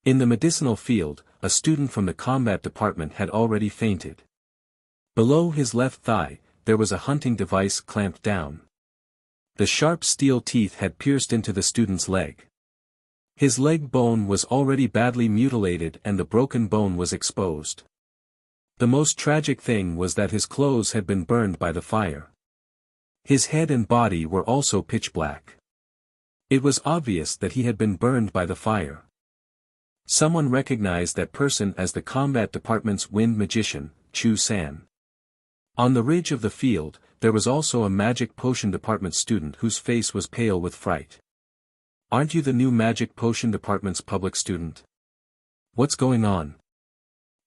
In the medicinal field, a student from the combat department had already fainted. Below his left thigh, there was a hunting device clamped down. The sharp steel teeth had pierced into the student's leg. His leg bone was already badly mutilated and the broken bone was exposed. The most tragic thing was that his clothes had been burned by the fire. His head and body were also pitch black. It was obvious that he had been burned by the fire. Someone recognized that person as the combat department's wind magician, Chu San. On the ridge of the field, there was also a magic potion department student whose face was pale with fright. "Aren't you the new magic potion department's public student? What's going on?"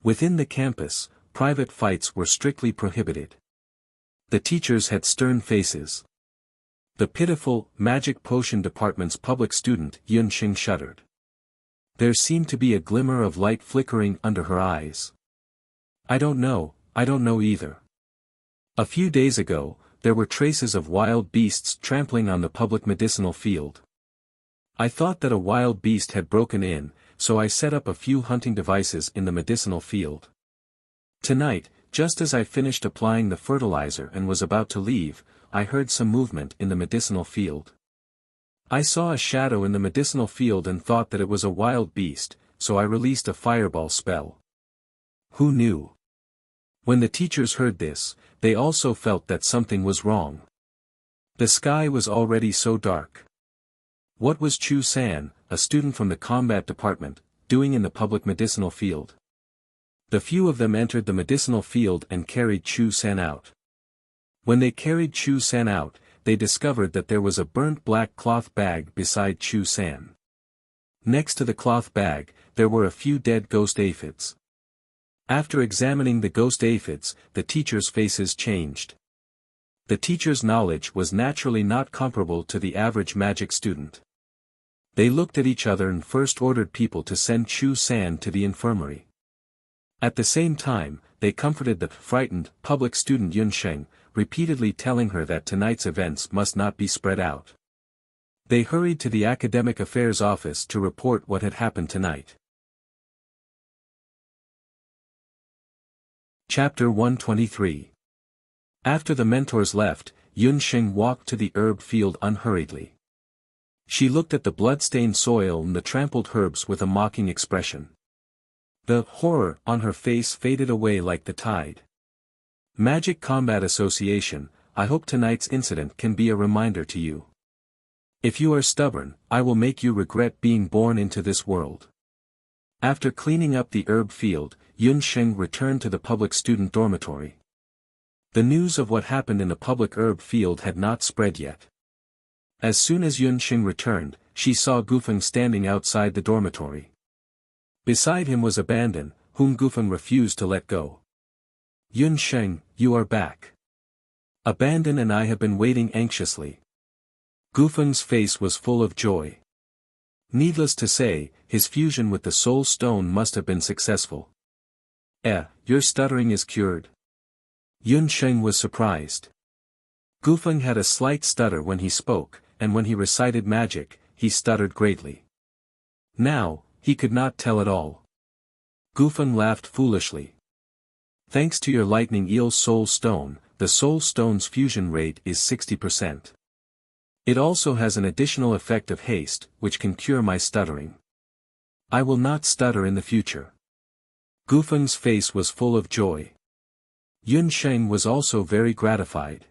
Within the campus, private fights were strictly prohibited. The teachers had stern faces. The pitiful, magic potion department's public student, Yunxing, shuddered. There seemed to be a glimmer of light flickering under her eyes. I don't know either. A few days ago, there were traces of wild beasts trampling on the public medicinal field. I thought that a wild beast had broken in, so I set up a few hunting devices in the medicinal field. Tonight, just as I finished applying the fertilizer and was about to leave, I heard some movement in the medicinal field. I saw a shadow in the medicinal field and thought that it was a wild beast, so I released a fireball spell. Who knew? When the teachers heard this, they also felt that something was wrong. The sky was already so dark. What was Chu San, a student from the combat department, doing in the public medicinal field? The few of them entered the medicinal field and carried Chu San out. When they carried Chu San out, they discovered that there was a burnt black cloth bag beside Chu San. Next to the cloth bag, there were a few dead ghost aphids. After examining the ghost aphids, the teachers' faces changed. The teachers' knowledge was naturally not comparable to the average magic student. They looked at each other and first ordered people to send Chu San to the infirmary. At the same time, they comforted the frightened public student Yunxing, repeatedly telling her that tonight's events must not be spread out. They hurried to the academic affairs office to report what had happened tonight. Chapter 123. After the mentors left, Yunxing walked to the herb field unhurriedly. She looked at the blood-stained soil and the trampled herbs with a mocking expression. The horror on her face faded away like the tide. Magic Combat Association, I hope tonight's incident can be a reminder to you. If you are stubborn, I will make you regret being born into this world. After cleaning up the herb field, Yunxing returned to the public student dormitory. The news of what happened in the public herb field had not spread yet. As soon as Yunxing returned, she saw Gufeng standing outside the dormitory. Beside him was Abandon, whom Gufeng refused to let go. Yunxing, you are back. Abandon and I have been waiting anxiously. Gufeng's face was full of joy. Needless to say, his fusion with the soul stone must have been successful. Your stuttering is cured. Yun Sheng was surprised. Gufeng had a slight stutter when he spoke, and when he recited magic, he stuttered greatly. Now, he could not tell at all. Gufeng laughed foolishly. Thanks to your lightning eel soul stone, the soul stone's fusion rate is 60%. It also has an additional effect of haste, which can cure my stuttering. I will not stutter in the future. Gufeng's face was full of joy. Yun Sheng was also very gratified.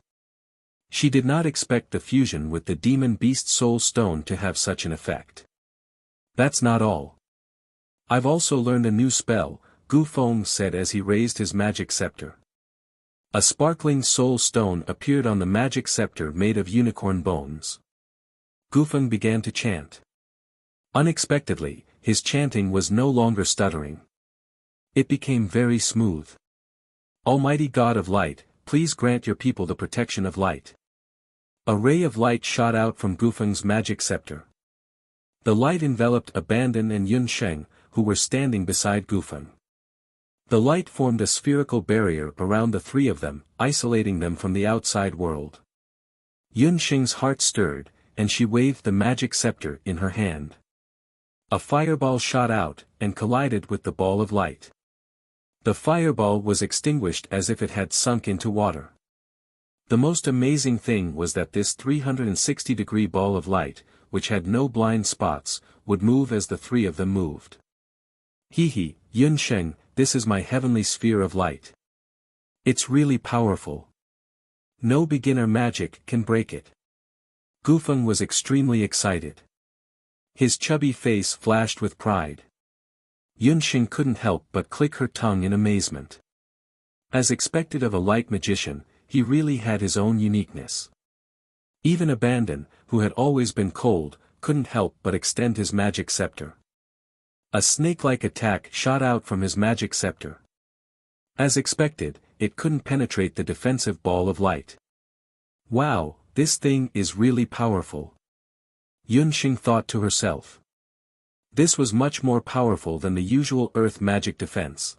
She did not expect the fusion with the demon beast soul stone to have such an effect. That's not all. I've also learned a new spell, Gu Feng said as he raised his magic scepter. A sparkling soul stone appeared on the magic scepter made of unicorn bones. Gufeng began to chant. Unexpectedly, his chanting was no longer stuttering. It became very smooth. Almighty God of light, please grant your people the protection of light. A ray of light shot out from Gufeng's magic scepter. The light enveloped Abandon and Yun Sheng, who were standing beside Gufeng. The light formed a spherical barrier around the three of them, isolating them from the outside world. Yun Sheng's heart stirred, and she waved the magic scepter in her hand. A fireball shot out, and collided with the ball of light. The fireball was extinguished as if it had sunk into water. The most amazing thing was that this 360-degree ball of light, which had no blind spots, would move as the three of them moved. Hee, Yun Sheng, this is my heavenly sphere of light. It's really powerful. No beginner magic can break it. Gufeng was extremely excited. His chubby face flashed with pride. Yun Sheng couldn't help but click her tongue in amazement. As expected of a light magician, he really had his own uniqueness. Even Abandon, who had always been cold, couldn't help but extend his magic scepter. A snake-like attack shot out from his magic scepter. As expected, it couldn't penetrate the defensive ball of light. Wow, this thing is really powerful. Yun Sheng thought to herself. This was much more powerful than the usual earth magic defense.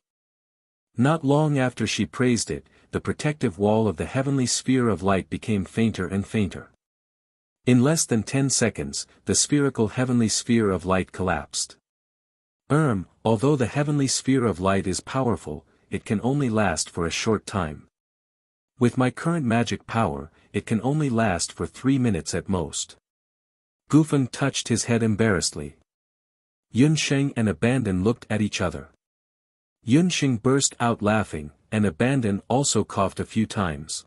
Not long after she praised it, the protective wall of the heavenly sphere of light became fainter and fainter. In less than 10 seconds, the spherical heavenly sphere of light collapsed. Although the heavenly sphere of light is powerful, it can only last for a short time. With my current magic power, it can only last for 3 minutes at most. Gufeng touched his head embarrassedly. Yun Sheng and Abandon looked at each other. Yun Sheng burst out laughing, and Abandon also coughed a few times.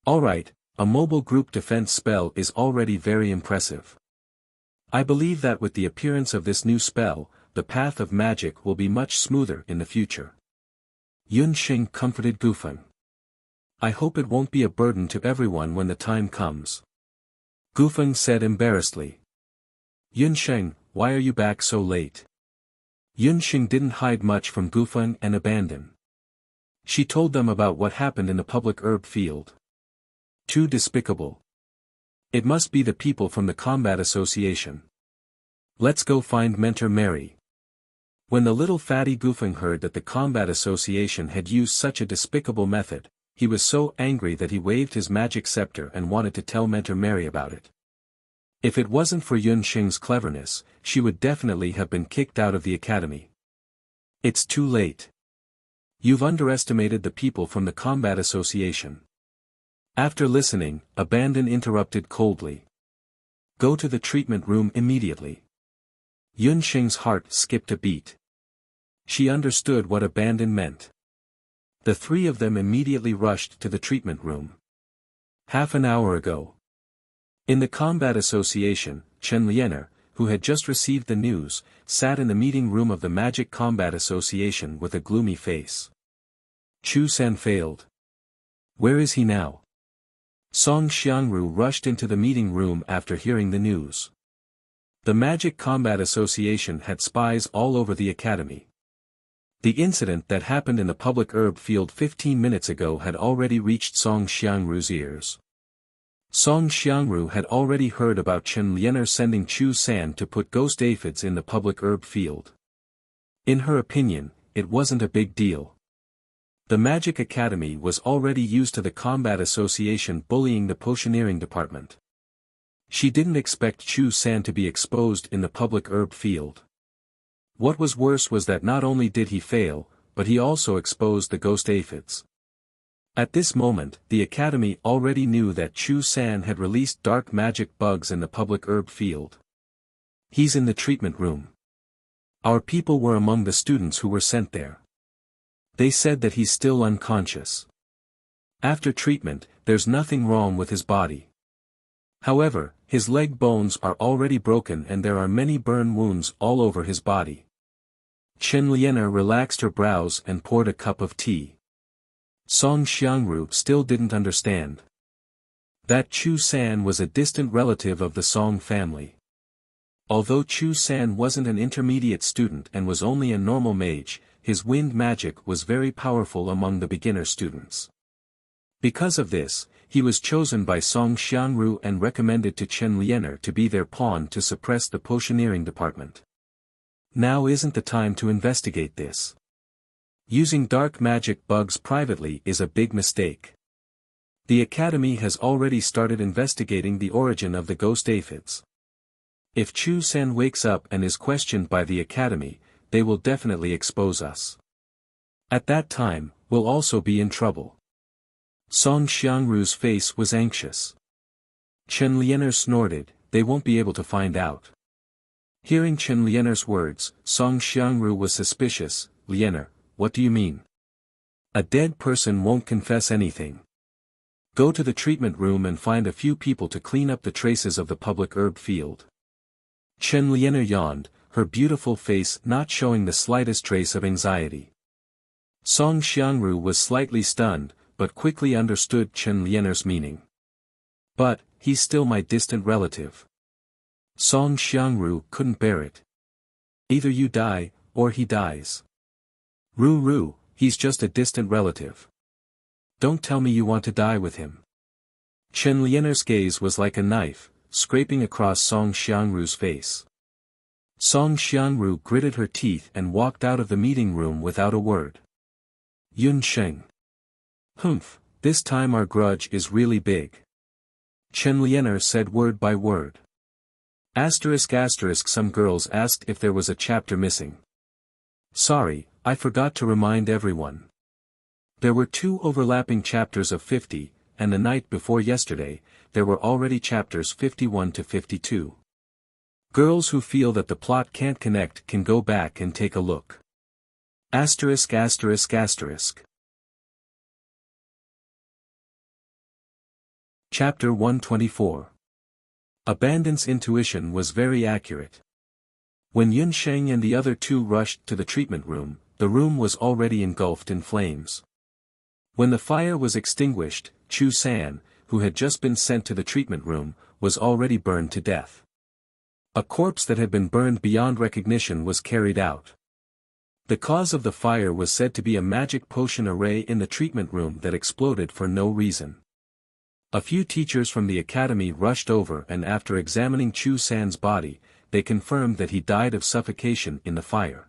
Alright, a mobile group defense spell is already very impressive. I believe that with the appearance of this new spell, the path of magic will be much smoother in the future. Yun Sheng comforted Gufeng. I hope it won't be a burden to everyone when the time comes. Gufeng said embarrassedly. Yun Sheng, why are you back so late? Yun Sheng didn't hide much from Gufeng and Abandon. She told them about what happened in the public herb field. Too despicable. It must be the people from the Combat Association. Let's go find Mentor Mary. When the little fatty Gufeng heard that the Combat Association had used such a despicable method, he was so angry that he waved his magic scepter and wanted to tell Mentor Mary about it. If it wasn't for Yun Sheng's cleverness, she would definitely have been kicked out of the academy. It's too late. You've underestimated the people from the Combat Association. After listening, Abandon interrupted coldly. Go to the treatment room immediately. Yun Sheng's heart skipped a beat. She understood what Abandon meant. The three of them immediately rushed to the treatment room. Half an hour ago. In the Combat Association, Chen Liener, who had just received the news, sat in the meeting room of the Magic Combat Association with a gloomy face. Chu San failed. Where is he now? Song Xiangru rushed into the meeting room after hearing the news. The Magic Combat Association had spies all over the academy. The incident that happened in the public herb field 15 minutes ago had already reached Song Xiangru's ears. Song Xiangru had already heard about Chen Lianer sending Chu San to put ghost aphids in the public herb field. In her opinion, it wasn't a big deal. The Magic Academy was already used to the Combat Association bullying the potioneering department. She didn't expect Chu San to be exposed in the public herb field. What was worse was that not only did he fail, but he also exposed the ghost aphids. At this moment, the Academy already knew that Chu San had released dark magic bugs in the public herb field. He's in the treatment room. Our people were among the students who were sent there. They said that he's still unconscious. After treatment, there's nothing wrong with his body. However, his leg bones are already broken and there are many burn wounds all over his body. Chen Lianer relaxed her brows and poured a cup of tea. Song Xiangru still didn't understand. That Chu San was a distant relative of the Song family. Although Chu San wasn't an intermediate student and was only a normal mage, his wind magic was very powerful among the beginner students. Because of this, he was chosen by Song Xiangru and recommended to Chen Lianer to be their pawn to suppress the potioneering department. Now isn't the time to investigate this. Using dark magic bugs privately is a big mistake. The Academy has already started investigating the origin of the ghost aphids. If Chu San wakes up and is questioned by the Academy, they will definitely expose us. At that time, we'll also be in trouble. Song Xiangru's face was anxious. Chen Lianer snorted, they won't be able to find out. Hearing Chen Lianer's words, Song Xiangru was suspicious. Lianer, what do you mean? A dead person won't confess anything. Go to the treatment room and find a few people to clean up the traces of the public herb field. Chen Lianer yawned, her beautiful face not showing the slightest trace of anxiety. Song Xiangru was slightly stunned, but quickly understood Chen Lianer's meaning. But, he's still my distant relative. Song Xiangru couldn't bear it. Either you die, or he dies. Ru, he's just a distant relative. Don't tell me you want to die with him. Chen Lianer's gaze was like a knife, scraping across Song Xiangru's face. Song Xiangru gritted her teeth and walked out of the meeting room without a word. Yun Sheng. Humph, this time our grudge is really big. Chen Lianer said word by word. Some girls asked if there was a chapter missing. Sorry, I forgot to remind everyone. There were 2 overlapping chapters of 50, and the night before yesterday, there were already chapters 51 to 52. Girls who feel that the plot can't connect can go back and take a look. Asterisk. Chapter 124. Abandon's intuition was very accurate. When Yun Sheng and the other 2 rushed to the treatment room, the room was already engulfed in flames. When the fire was extinguished, Chu San, who had just been sent to the treatment room, was already burned to death. A corpse that had been burned beyond recognition was carried out. The cause of the fire was said to be a magic potion array in the treatment room that exploded for no reason. A few teachers from the academy rushed over and after examining Chu San's body, they confirmed that he died of suffocation in the fire.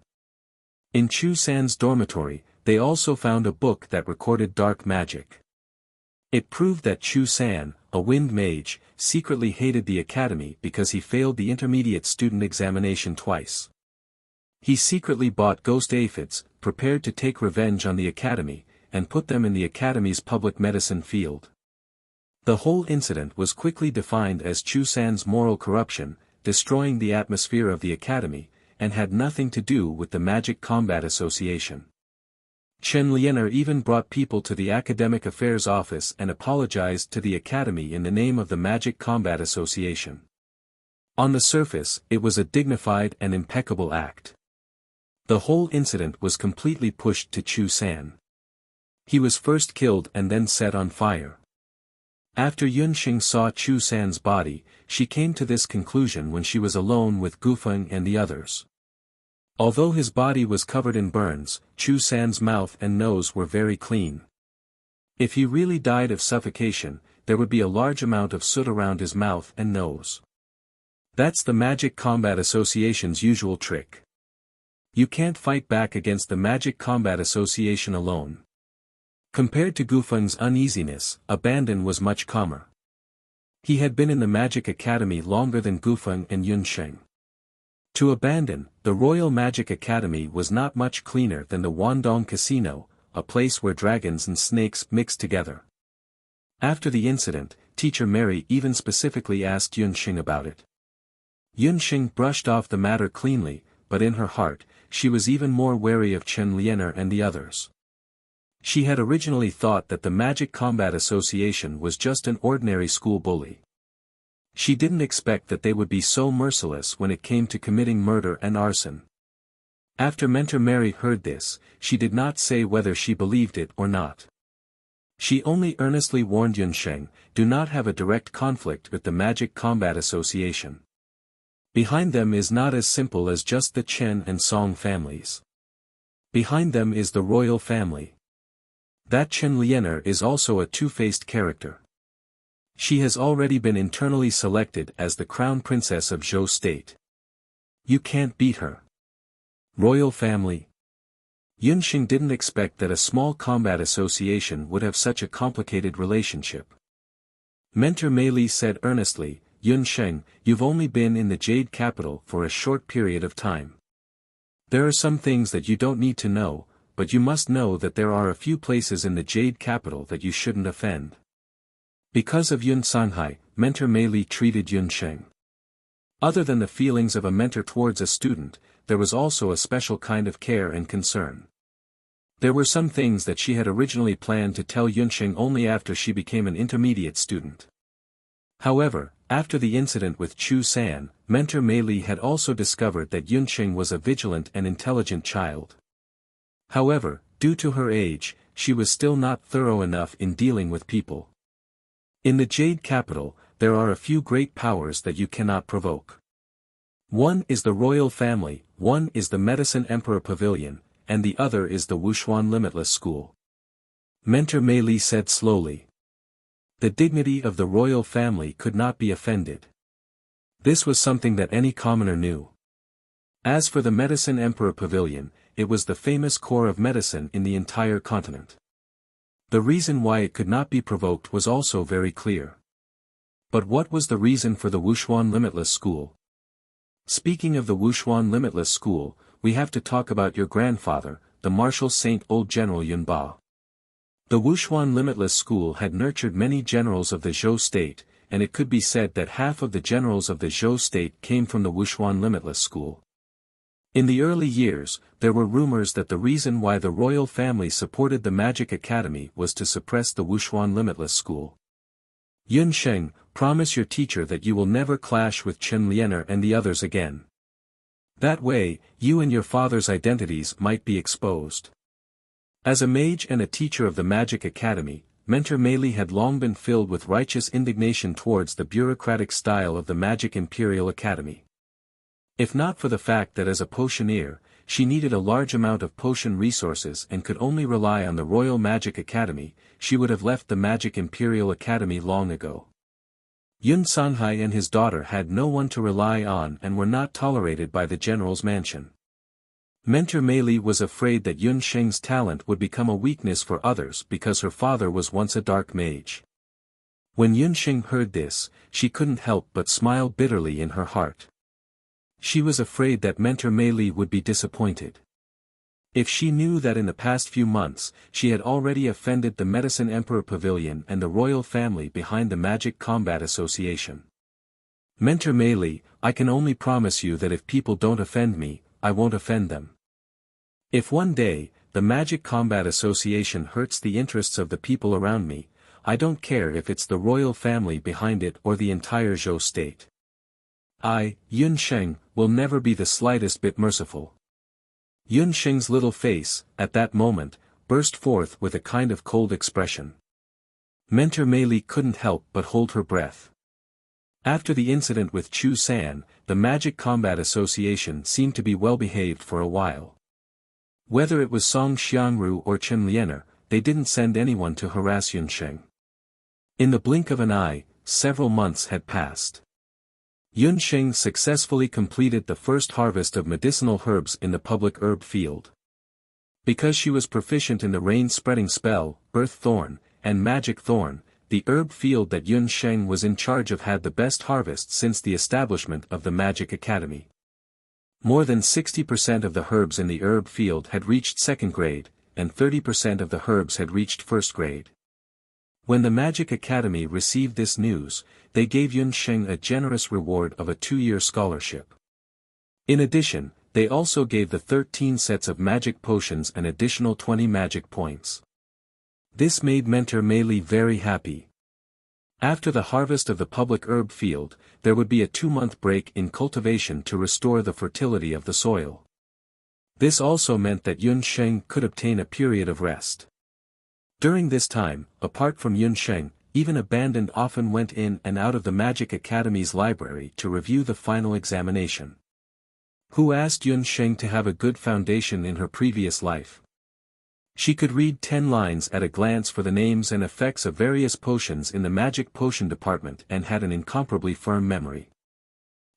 In Chu San's dormitory, they also found a book that recorded dark magic. It proved that Chu San, a wind mage, secretly hated the academy because he failed the intermediate student examination twice. He secretly bought ghost aphids, prepared to take revenge on the academy, and put them in the academy's public medicine field. The whole incident was quickly defined as Chu San's moral corruption, destroying the atmosphere of the academy, and had nothing to do with the Magic Combat Association. Chen Lianer even brought people to the Academic Affairs Office and apologized to the Academy in the name of the Magic Combat Association. On the surface, it was a dignified and impeccable act. The whole incident was completely pushed to Chu San. He was first killed and then set on fire. After Yunxing saw Chu San's body, she came to this conclusion when she was alone with Gufeng and the others. Although his body was covered in burns, Chu San's mouth and nose were very clean. If he really died of suffocation, there would be a large amount of soot around his mouth and nose. That's the Magic Combat Association's usual trick. You can't fight back against the Magic Combat Association alone. Compared to Gufeng's uneasiness, Abandon was much calmer. He had been in the Magic Academy longer than Gufeng and Yunsheng. To Abandon, the Royal Magic Academy was not much cleaner than the Wandong Casino, a place where dragons and snakes mixed together. After the incident, Teacher Mary even specifically asked Yunsheng about it. Yunsheng brushed off the matter cleanly, but in her heart, she was even more wary of Chen Lianer and the others. She had originally thought that the Magic Combat Association was just an ordinary school bully. She didn't expect that they would be so merciless when it came to committing murder and arson. After Mentor Mary heard this, she did not say whether she believed it or not. She only earnestly warned Yunsheng, do not have a direct conflict with the Magic Combat Association. Behind them is not as simple as just the Chen and Song families. Behind them is the royal family. That Chen Lianer is also a two-faced character. She has already been internally selected as the crown princess of Zhou State. You can't beat her. Royal family. Yunsheng didn't expect that a small combat association would have such a complicated relationship. Mentor Meili said earnestly, Yunsheng, you've only been in the Jade Capital for a short period of time. There are some things that you don't need to know, but you must know that there are a few places in the Jade Capital that you shouldn't offend. Because of Yun Sanhai, Mentor Meili treated Yunsheng. Other than the feelings of a mentor towards a student, there was also a special kind of care and concern. There were some things that she had originally planned to tell Yunsheng only after she became an intermediate student. However, after the incident with Chu San, Mentor Meili had also discovered that Yunsheng was a vigilant and intelligent child. However, due to her age, she was still not thorough enough in dealing with people. In the Jade Capital, there are a few great powers that you cannot provoke. One is the royal family, one is the Medicine Emperor Pavilion, and the other is the Wushuan Limitless School. Mentor Meili said slowly. The dignity of the royal family could not be offended. This was something that any commoner knew. As for the Medicine Emperor Pavilion, it was the famous core of medicine in the entire continent. The reason why it could not be provoked was also very clear. But what was the reason for the Wushuan Limitless School? Speaking of the Wushuan Limitless School, we have to talk about your grandfather, the Marshal Saint Old General Yunba. The Wushuan Limitless School had nurtured many generals of the Zhou State, and it could be said that half of the generals of the Zhou State came from the Wushuan Limitless School. In the early years, there were rumors that the reason why the royal family supported the Magic Academy was to suppress the Wushuan Limitless School. Yunsheng, promise your teacher that you will never clash with Chen Lianer and the others again. That way, you and your father's identities might be exposed. As a mage and a teacher of the Magic Academy, Mentor Meili had long been filled with righteous indignation towards the bureaucratic style of the Magic Imperial Academy. If not for the fact that as a potioneer, she needed a large amount of potion resources and could only rely on the Royal Magic Academy, she would have left the Magic Imperial Academy long ago. Yun Sanhai and his daughter had no one to rely on and were not tolerated by the general's mansion. Mentor Meili was afraid that Yunsheng's talent would become a weakness for others because her father was once a dark mage. When Yunsheng heard this, she couldn't help but smile bitterly in her heart. She was afraid that Mentor Meili would be disappointed. If she knew that in the past few months, she had already offended the Medicine Emperor Pavilion and the royal family behind the Magic Combat Association. Mentor Meili, I can only promise you that if people don't offend me, I won't offend them. If one day, the Magic Combat Association hurts the interests of the people around me, I don't care if it's the royal family behind it or the entire Zhou State. I, Yunsheng, will never be the slightest bit merciful. Yunsheng's little face, at that moment, burst forth with a kind of cold expression. Mentor Meili couldn't help but hold her breath. After the incident with Chu San, the Magic Combat Association seemed to be well behaved for a while. Whether it was Song Xiangru or Chen Lianer, they didn't send anyone to harass Yunsheng. In the blink of an eye, several months had passed. Yunsheng successfully completed the first harvest of medicinal herbs in the public herb field. Because she was proficient in the rain-spreading spell, Earth Thorn, and Magic Thorn, the herb field that Yunsheng was in charge of had the best harvest since the establishment of the Magic Academy. More than 60% of the herbs in the herb field had reached second grade, and 30% of the herbs had reached first grade. When the Magic Academy received this news, they gave Yunsheng a generous reward of a 2-year scholarship. In addition, they also gave the 13 sets of magic potions an additional 20 magic points. This made Mentor Meili very happy. After the harvest of the public herb field, there would be a 2-month break in cultivation to restore the fertility of the soil. This also meant that Yunsheng could obtain a period of rest. During this time, apart from Yunsheng, even Abandoned often went in and out of the Magic Academy's library to review the final examination. Who asked Yunsheng to have a good foundation in her previous life? She could read 10 lines at a glance for the names and effects of various potions in the magic potion department and had an incomparably firm memory.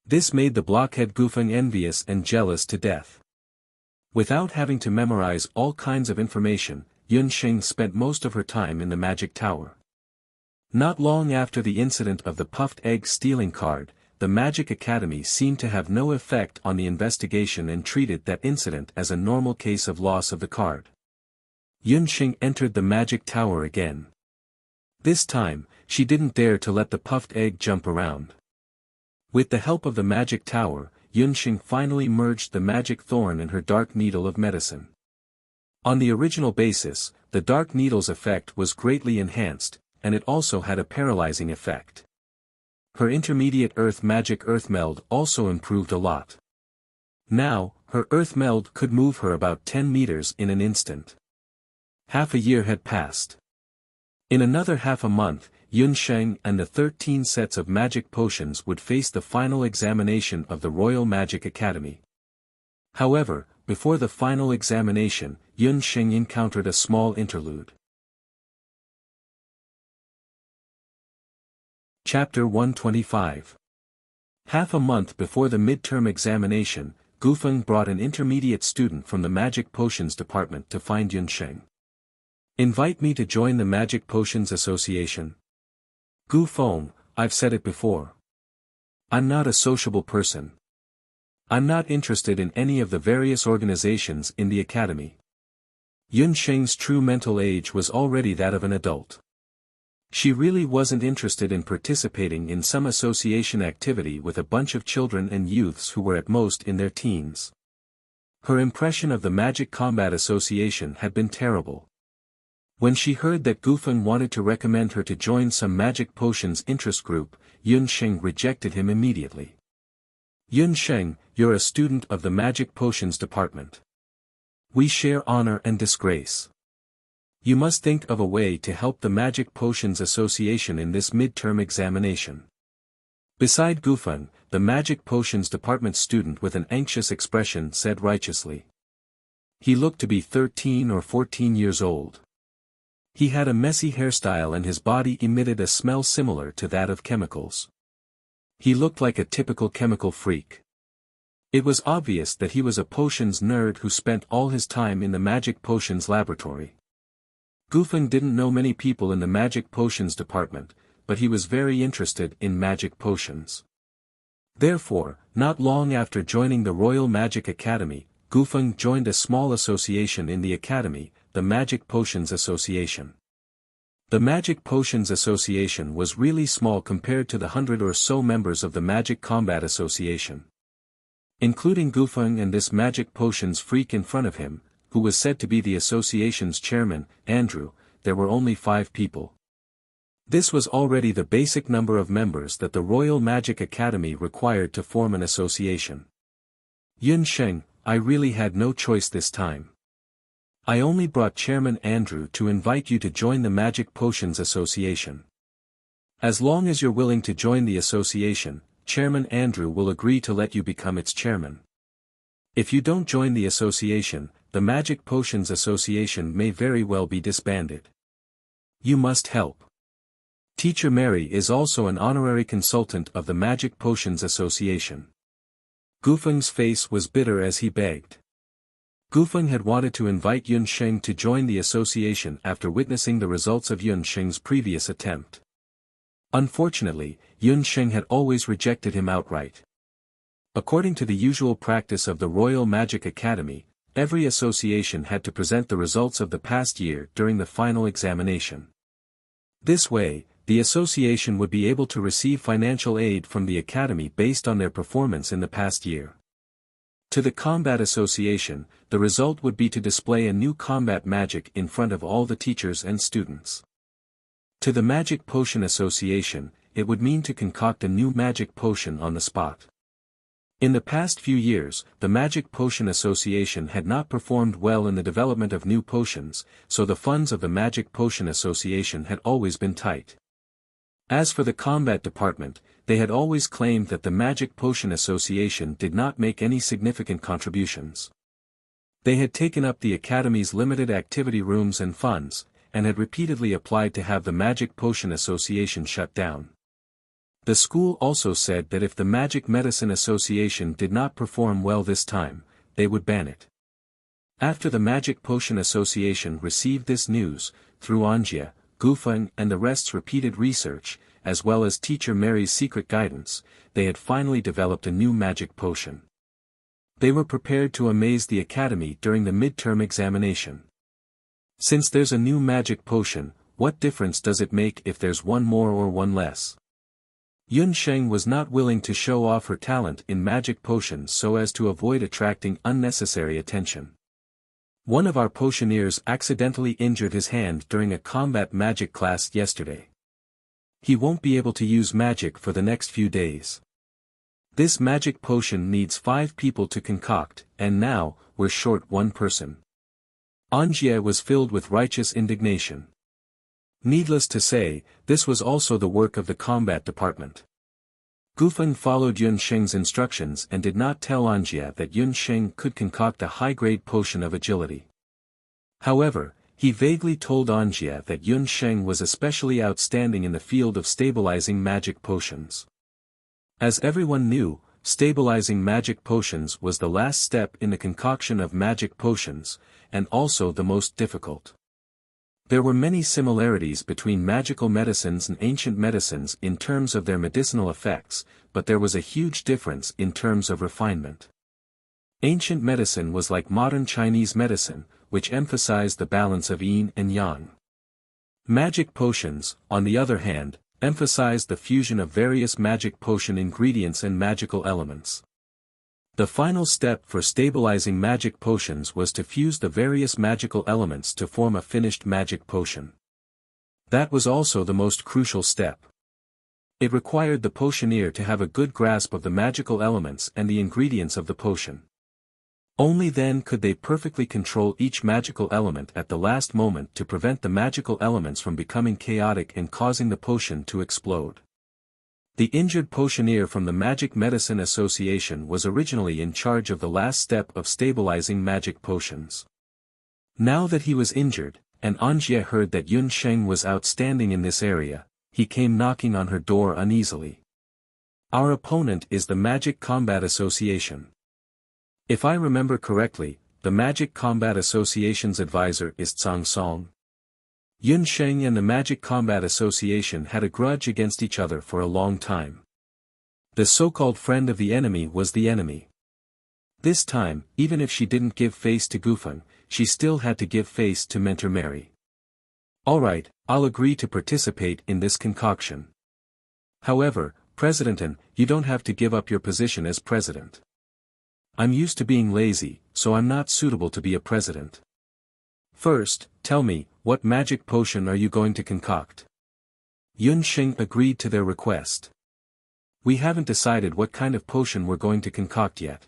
This made the blockhead Gufeng envious and jealous to death. Without having to memorize all kinds of information, Yunsheng spent most of her time in the magic tower. Not long after the incident of the puffed egg stealing card, the Magic Academy seemed to have no effect on the investigation and treated that incident as a normal case of loss of the card. Yunsheng entered the magic tower again. This time, she didn't dare to let the puffed egg jump around. With the help of the magic tower, Yunsheng finally merged the magic thorn and her dark needle of medicine. On the original basis, the dark needle's effect was greatly enhanced, and it also had a paralyzing effect. Her intermediate earth magic earth meld also improved a lot. Now, her earth meld could move her about 10 meters in an instant. Half a year had passed. In another half a month, Yunsheng and the 13 sets of magic potions would face the final examination of the Royal Magic Academy. However, before the final examination, Yunsheng encountered a small interlude. Chapter 125. Half a month before the midterm examination, Gufeng brought an intermediate student from the Magic Potions department to find Yunsheng. Invite me to join the Magic Potions Association. Gufeng, I've said it before. I'm not a sociable person. I'm not interested in any of the various organizations in the academy. Yunsheng's true mental age was already that of an adult. She really wasn't interested in participating in some association activity with a bunch of children and youths who were at most in their teens. Her impression of the Magic Combat Association had been terrible. When she heard that Gufeng wanted to recommend her to join some magic potions interest group, Yunsheng rejected him immediately. Yunsheng, you're a student of the Magic Potions department. We share honor and disgrace. You must think of a way to help the Magic Potions Association in this midterm examination. Beside Gufeng, the Magic Potions department student with an anxious expression said righteously. He looked to be 13 or 14 years old. He had a messy hairstyle and his body emitted a smell similar to that of chemicals. He looked like a typical chemical freak. It was obvious that he was a potions nerd who spent all his time in the Magic Potions laboratory. Gufeng didn't know many people in the Magic Potions department, but he was very interested in magic potions. Therefore, not long after joining the Royal Magic Academy, Gufeng joined a small association in the academy, the Magic Potions Association. The Magic Potions Association was really small compared to the 100 or so members of the Magic Combat Association. Including Gufeng and this magic potions freak in front of him, who was said to be the association's chairman, Andrew, there were only 5 people. This was already the basic number of members that the Royal Magic Academy required to form an association. Yunsheng, I really had no choice this time. I only brought Chairman Andrew to invite you to join the Magic Potions Association. As long as you're willing to join the association, Chairman Andrew will agree to let you become its chairman. If you don't join the association, the Magic Potions Association may very well be disbanded. You must help. Teacher Mary is also an honorary consultant of the Magic Potions Association. Gufeng's face was bitter as he begged. Gufeng had wanted to invite Yun Sheng to join the association after witnessing the results of Yun Sheng's previous attempt. Unfortunately, Yun Sheng had always rejected him outright. According to the usual practice of the Royal Magic Academy, every association had to present the results of the past year during the final examination. This way, the association would be able to receive financial aid from the academy based on their performance in the past year. To the Combat Association, the result would be to display a new combat magic in front of all the teachers and students. To the Magic Potion Association, it would mean to concoct a new magic potion on the spot. In the past few years, the Magic Potion Association had not performed well in the development of new potions, so the funds of the Magic Potion Association had always been tight. As for the Combat Department, they had always claimed that the Magic Potion Association did not make any significant contributions. They had taken up the Academy's limited activity rooms and funds, and had repeatedly applied to have the Magic Potion Association shut down. The school also said that if the Magic Medicine Association did not perform well this time, they would ban it. After the Magic Potion Association received this news, through Anjia, Gufeng and the rest's repeated research, as well as Teacher Mary's secret guidance, they had finally developed a new magic potion. They were prepared to amaze the academy during the midterm examination. Since there's a new magic potion, what difference does it make if there's one more or one less? Yun Sheng was not willing to show off her talent in magic potions so as to avoid attracting unnecessary attention. One of our potioneers accidentally injured his hand during a combat magic class yesterday. He won't be able to use magic for the next few days. This magic potion needs 5 people to concoct, and now, we're short one person. Anjie was filled with righteous indignation. Needless to say, this was also the work of the combat department. Gufeng followed Yun Sheng's instructions and did not tell Anjie that Yun Sheng could concoct a high-grade potion of agility. However, he vaguely told Anjie that Yun Sheng was especially outstanding in the field of stabilizing magic potions. As everyone knew, stabilizing magic potions was the last step in the concoction of magic potions, and also the most difficult. There were many similarities between magical medicines and ancient medicines in terms of their medicinal effects, but there was a huge difference in terms of refinement. Ancient medicine was like modern Chinese medicine, which emphasized the balance of yin and yang. Magic potions, on the other hand, emphasized the fusion of various magic potion ingredients and magical elements. The final step for stabilizing magic potions was to fuse the various magical elements to form a finished magic potion. That was also the most crucial step. It required the potioneer to have a good grasp of the magical elements and the ingredients of the potion. Only then could they perfectly control each magical element at the last moment to prevent the magical elements from becoming chaotic and causing the potion to explode. The injured potioneer from the Magic Medicine Association was originally in charge of the last step of stabilizing magic potions. Now that he was injured, and Anjie heard that Yun Sheng was outstanding in this area, he came knocking on her door uneasily. Our opponent is the Magic Combat Association. If I remember correctly, the Magic Combat Association's advisor is Tsang Song. Yun Sheng and the Magic Combat Association had a grudge against each other for a long time. The so-called friend of the enemy was the enemy. This time, even if she didn't give face to Gufeng, she still had to give face to Mentor Mary. Alright, I'll agree to participate in this concoction. However, President, you don't have to give up your position as president. I'm used to being lazy, so I'm not suitable to be a president. First, tell me, what magic potion are you going to concoct? Yun Sheng agreed to their request. We haven't decided what kind of potion we're going to concoct yet.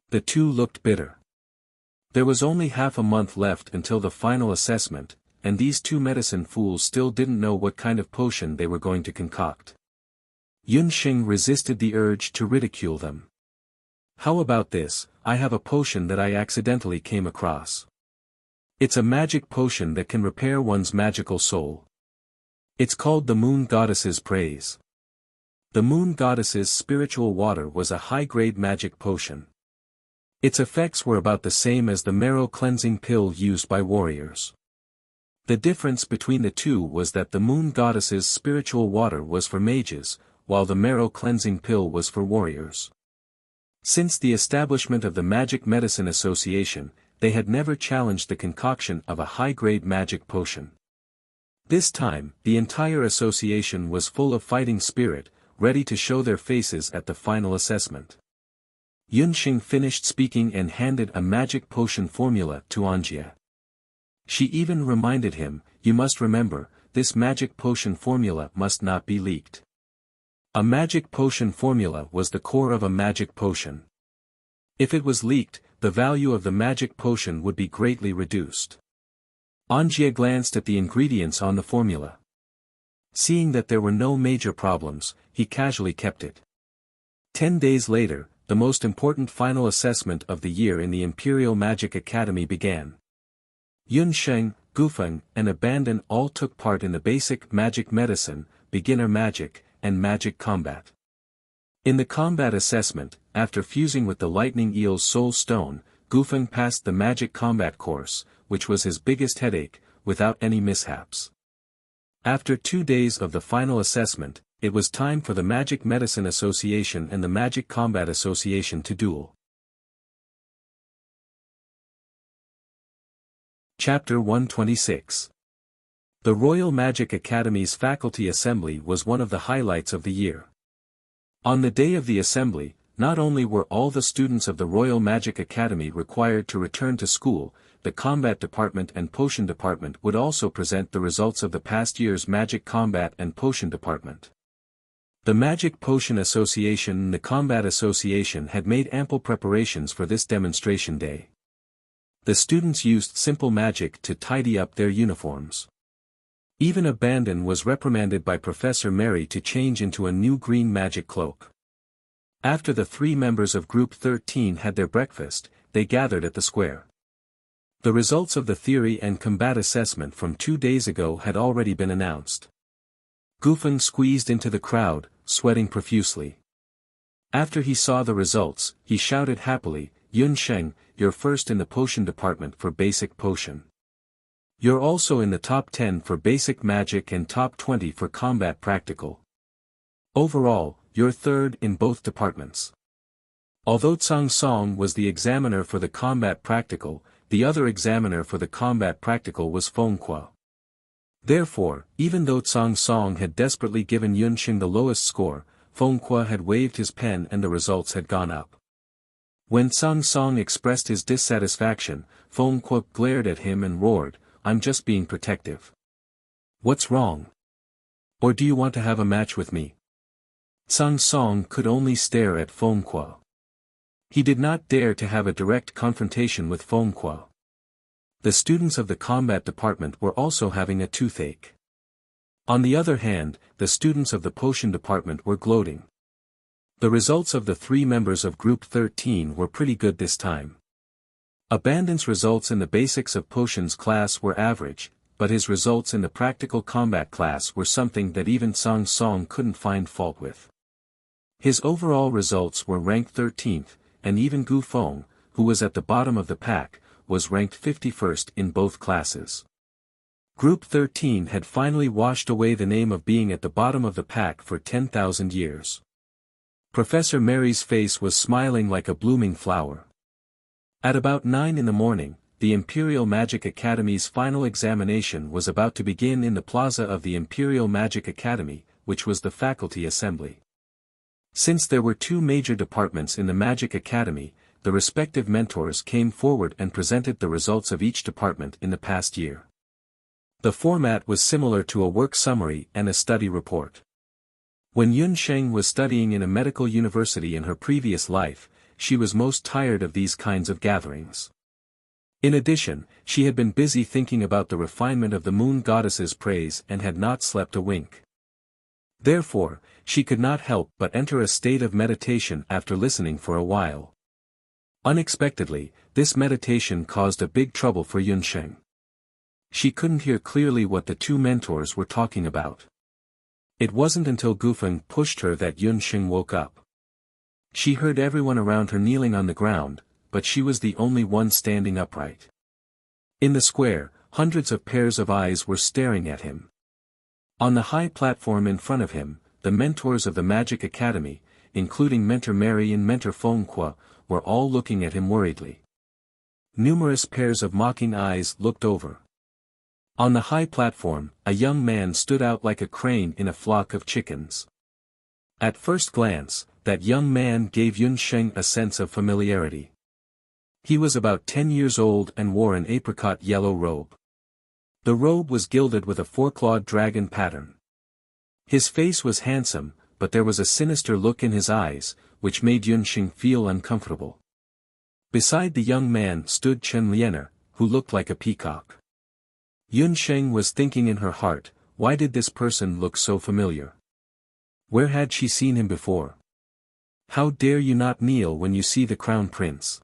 The two looked bitter. There was only half a month left until the final assessment, and these two medicine fools still didn't know what kind of potion they were going to concoct. Yun Sheng resisted the urge to ridicule them. How about this? I have a potion that I accidentally came across. It's a magic potion that can repair one's magical soul. It's called the Moon Goddess's Praise. The Moon Goddess's spiritual water was a high-grade magic potion. Its effects were about the same as the marrow cleansing pill used by warriors. The difference between the two was that the Moon Goddess's spiritual water was for mages, while the marrow cleansing pill was for warriors. Since the establishment of the Magic Medicine Association, they had never challenged the concoction of a high-grade magic potion. This time, the entire association was full of fighting spirit, ready to show their faces at the final assessment. Yunxing finished speaking and handed a magic potion formula to Anjia. She even reminded him, "You must remember, this magic potion formula must not be leaked." A magic potion formula was the core of a magic potion. If it was leaked, the value of the magic potion would be greatly reduced. Anjia glanced at the ingredients on the formula. Seeing that there were no major problems, he casually kept it. 10 days later, the most important final assessment of the year in the Imperial Magic Academy began. Yunsheng, Gufeng, and Abandon all took part in the basic magic medicine, beginner magic, and magic combat. In the combat assessment, after fusing with the lightning eel's soul stone, Gufeng passed the magic combat course, which was his biggest headache, without any mishaps. After 2 days of the final assessment, it was time for the Magic Medicine Association and the Magic Combat Association to duel. Chapter 126. The Royal Magic Academy's faculty assembly was one of the highlights of the year. On the day of the assembly, not only were all the students of the Royal Magic Academy required to return to school, the Combat Department and Potion Department would also present the results of the past year's Magic Combat and Potion Department. The Magic Potion Association and the Combat Association had made ample preparations for this demonstration day. The students used simple magic to tidy up their uniforms. Even Abandon was reprimanded by Professor Mary to change into a new green magic cloak. After the 3 members of Group 13 had their breakfast, they gathered at the square. The results of the theory and combat assessment from 2 days ago had already been announced. Gufeng squeezed into the crowd, sweating profusely. After he saw the results, he shouted happily, "Yunsheng, you're first in the potion department for basic potion. You're also in the top 10 for basic magic and top 20 for combat practical. Overall, you're third in both departments." Although Tsang Song was the examiner for the combat practical, the other examiner for the combat practical was Feng Kuo. Therefore, even though Tsang Song had desperately given Yunxing the lowest score, Feng Kuo had waved his pen and the results had gone up. When Tsang Song expressed his dissatisfaction, Feng Kuo glared at him and roared, "I'm just being protective. What's wrong? Or do you want to have a match with me?" Tsang Song could only stare at Feng Kuo. He did not dare to have a direct confrontation with Feng Kuo. The students of the combat department were also having a toothache. On the other hand, the students of the potion department were gloating. The results of the 3 members of Group 13 were pretty good this time. Abandon's results in the basics of potions class were average, but his results in the practical combat class were something that even Tsang Song couldn't find fault with. His overall results were ranked 13th, and even Gu Feng, who was at the bottom of the pack, was ranked 51st in both classes. Group 13 had finally washed away the name of being at the bottom of the pack for 10,000 years. Professor Mary's face was smiling like a blooming flower. At about 9 in the morning, the Imperial Magic Academy's final examination was about to begin in the plaza of the Imperial Magic Academy, which was the faculty assembly. Since there were 2 major departments in the Magic Academy, the respective mentors came forward and presented the results of each department in the past year. The format was similar to a work summary and a study report. When Yunsheng was studying in a medical university in her previous life, she was most tired of these kinds of gatherings. In addition, she had been busy thinking about the refinement of the Moon Goddess's praise and had not slept a wink. Therefore, she could not help but enter a state of meditation after listening for a while. Unexpectedly, this meditation caused a big trouble for Yunsheng. She couldn't hear clearly what the two mentors were talking about. It wasn't until Gufeng pushed her that Yunxing woke up. She heard everyone around her kneeling on the ground, but she was the only one standing upright. In the square, hundreds of pairs of eyes were staring at him. On the high platform in front of him, the mentors of the Magic Academy, including Mentor Mary and Mentor Fengqua, were all looking at him worriedly. Numerous pairs of mocking eyes looked over. On the high platform, a young man stood out like a crane in a flock of chickens. At first glance, that young man gave Yunsheng a sense of familiarity. He was about 10 years old and wore an apricot yellow robe. The robe was gilded with a four-clawed dragon pattern. His face was handsome, but there was a sinister look in his eyes, which made Yunsheng feel uncomfortable. Beside the young man stood Chen Liener, who looked like a peacock. Yunsheng was thinking in her heart, why did this person look so familiar? Where had she seen him before? How dare you not kneel when you see the crown prince?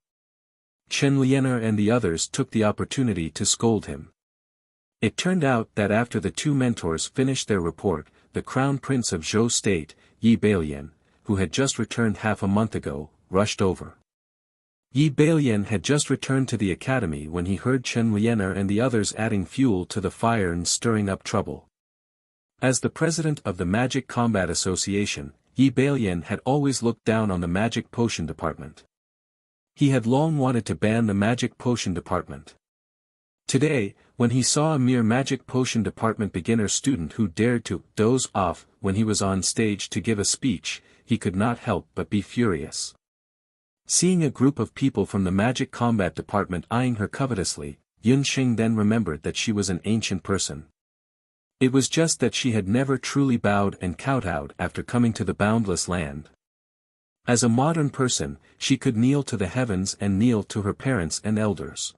Chen Liener and the others took the opportunity to scold him. It turned out that after the two mentors finished their report, the crown prince of Zhou State, Yi Bailian, who had just returned half a month ago, rushed over. Yi Bailian had just returned to the academy when he heard Chen Liener and the others adding fuel to the fire and stirring up trouble. As the president of the Magic Combat Association, Yi Bailian had always looked down on the magic potion department. He had long wanted to ban the magic potion department. Today, when he saw a mere magic potion department beginner student who dared to doze off when he was on stage to give a speech, he could not help but be furious. Seeing a group of people from the Magic Combat Department eyeing her covetously, Yunxing then remembered that she was an ancient person. It was just that she had never truly bowed and kowtowed after coming to the boundless land. As a modern person, she could kneel to the heavens and kneel to her parents and elders.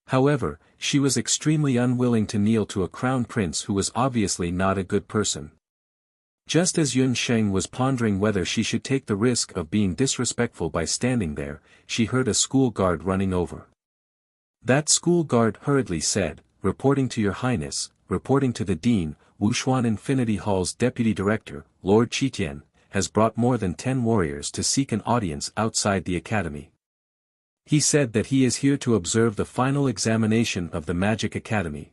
However, she was extremely unwilling to kneel to a crown prince who was obviously not a good person. Just as Yunsheng was pondering whether she should take the risk of being disrespectful by standing there, she heard a school guard running over. That school guard hurriedly said, "Reporting to your highness, reporting to the dean, Wuxia Infinity Hall's deputy director, Lord Qitian, has brought more than 10 warriors to seek an audience outside the academy. He said that he is here to observe the final examination of the Magic Academy."